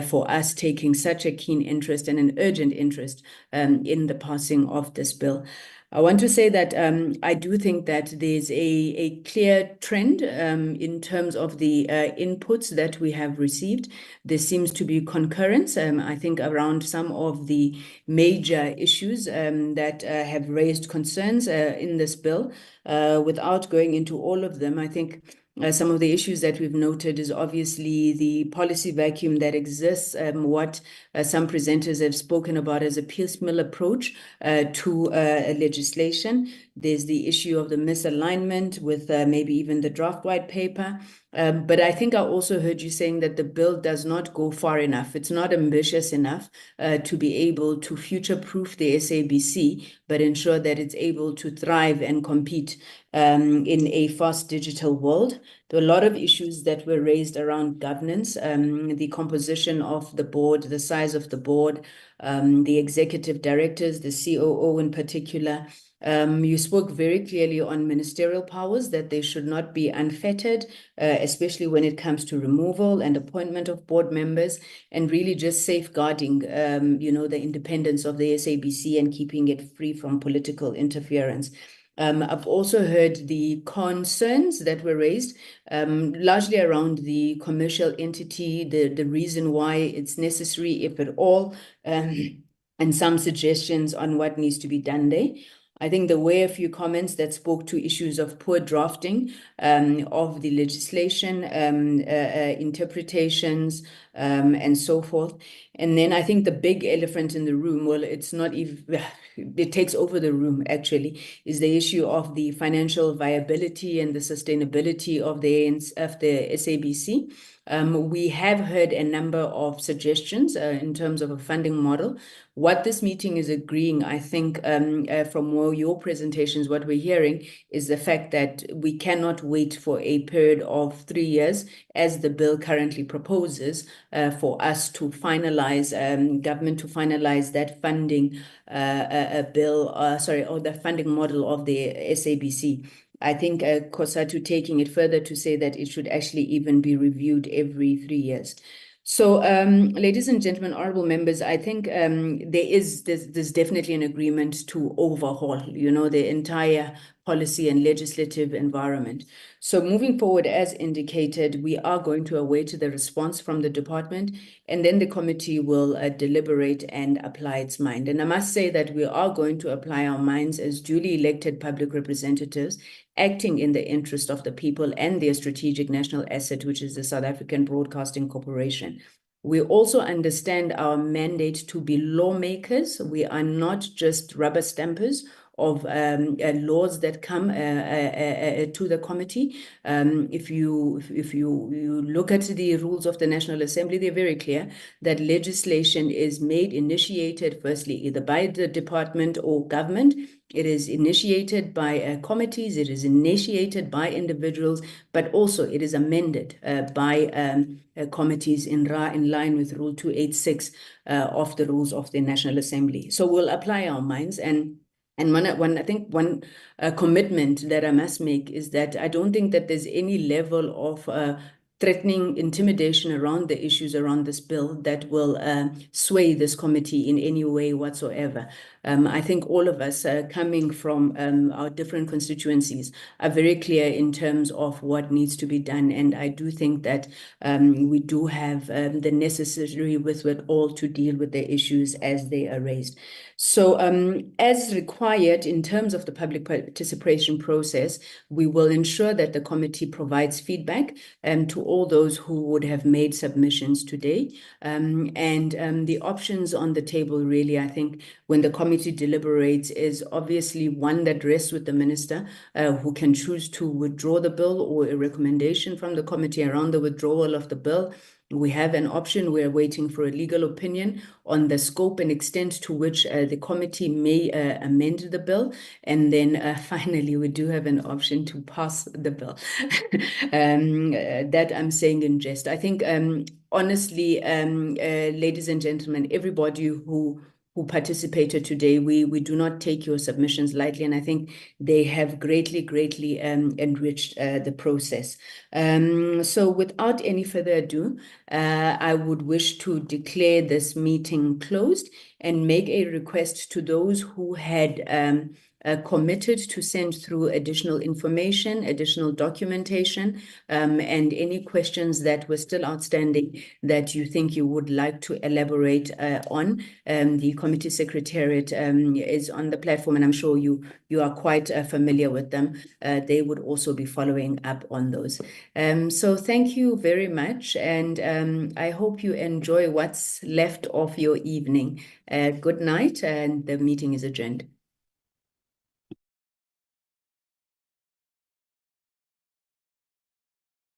for us taking such a keen interest and an urgent interest in the passing of this bill. I want to say that I do think that there's a clear trend in terms of the inputs that we have received. There seems to be concurrence, I think, around some of the major issues that have raised concerns in this bill. Without going into all of them, I think some of the issues that we've noted is obviously the policy vacuum that exists, what some presenters have spoken about as a piecemeal approach to legislation. There's the issue of the misalignment with maybe even the draft white paper. But I think I also heard you saying that the bill does not go far enough. It's not ambitious enough to be able to future-proof the SABC, but ensure that it's able to thrive and compete in a fast digital world. There were a lot of issues that were raised around governance, the composition of the board, the size of the board, the executive directors, the COO in particular. You spoke very clearly on ministerial powers, that they should not be unfettered, especially when it comes to removal and appointment of board members, and really just safeguarding, the independence of the SABC and keeping it free from political interference. I've also heard the concerns that were raised, largely around the commercial entity, the reason why it's necessary, if at all, and some suggestions on what needs to be done there. I think there were a few comments that spoke to issues of poor drafting of the legislation, interpretations, and so forth. And then I think the big elephant in the room, well, it's not even, it takes over the room actually, is the issue of the financial viability and the sustainability of the SABC. We have heard a number of suggestions in terms of a funding model. What this meeting is agreeing, I think, from your presentations, what we're hearing is the fact that we cannot wait for a period of 3 years, as the bill currently proposes, for us to finalize, government to finalize that funding bill, or the funding model of the SABC. I think COSATU taking it further to say that it should actually even be reviewed every 3 years. So, ladies and gentlemen, honorable members, I think there's definitely an agreement to overhaul, the entire policy and legislative environment. So moving forward, as indicated, we are going to await the response from the department, and then the committee will deliberate and apply its mind. And I must say that we are going to apply our minds as duly elected public representatives, acting in the interest of the people and their strategic national asset, which is the South African Broadcasting Corporation. We also understand our mandate to be lawmakers. We are not just rubber stampers of laws that come to the committee. If you look at the rules of the National Assembly, they're very clear that legislation is initiated firstly either by the department or government. It is initiated by committees, it is initiated by individuals, but also it is amended by committees in line with Rule 286 of the rules of the National Assembly. So we'll apply our minds, and one commitment that I must make is that I don't think that there's any level of threatening intimidation around the issues around this bill that will sway this committee in any way whatsoever. I think all of us coming from our different constituencies are very clear in terms of what needs to be done. And I do think that we do have the necessary wherewithal to deal with the issues as they are raised. So as required in terms of the public participation process, we will ensure that the committee provides feedback to all those who would have made submissions today. And the options on the table really, I think, when the committee deliberates is obviously one that rests with the minister, who can choose to withdraw the bill or a recommendation from the committee around the withdrawal of the bill. We have an option. We're waiting for a legal opinion on the scope and extent to which the committee may amend the bill. And then finally, we do have an option to pass the bill. That I'm saying in jest. I think, honestly, ladies and gentlemen, everybody who participated today, we do not take your submissions lightly, and I think they have greatly enriched the process. So without any further ado, I would wish to declare this meeting closed and make a request to those who had committed to send through additional information, additional documentation, and any questions that were still outstanding that you think you would like to elaborate on. The committee secretariat is on the platform, and I'm sure you are quite familiar with them. They would also be following up on those. So thank you very much, and I hope you enjoy what's left of your evening. Good night, and the meeting is adjourned.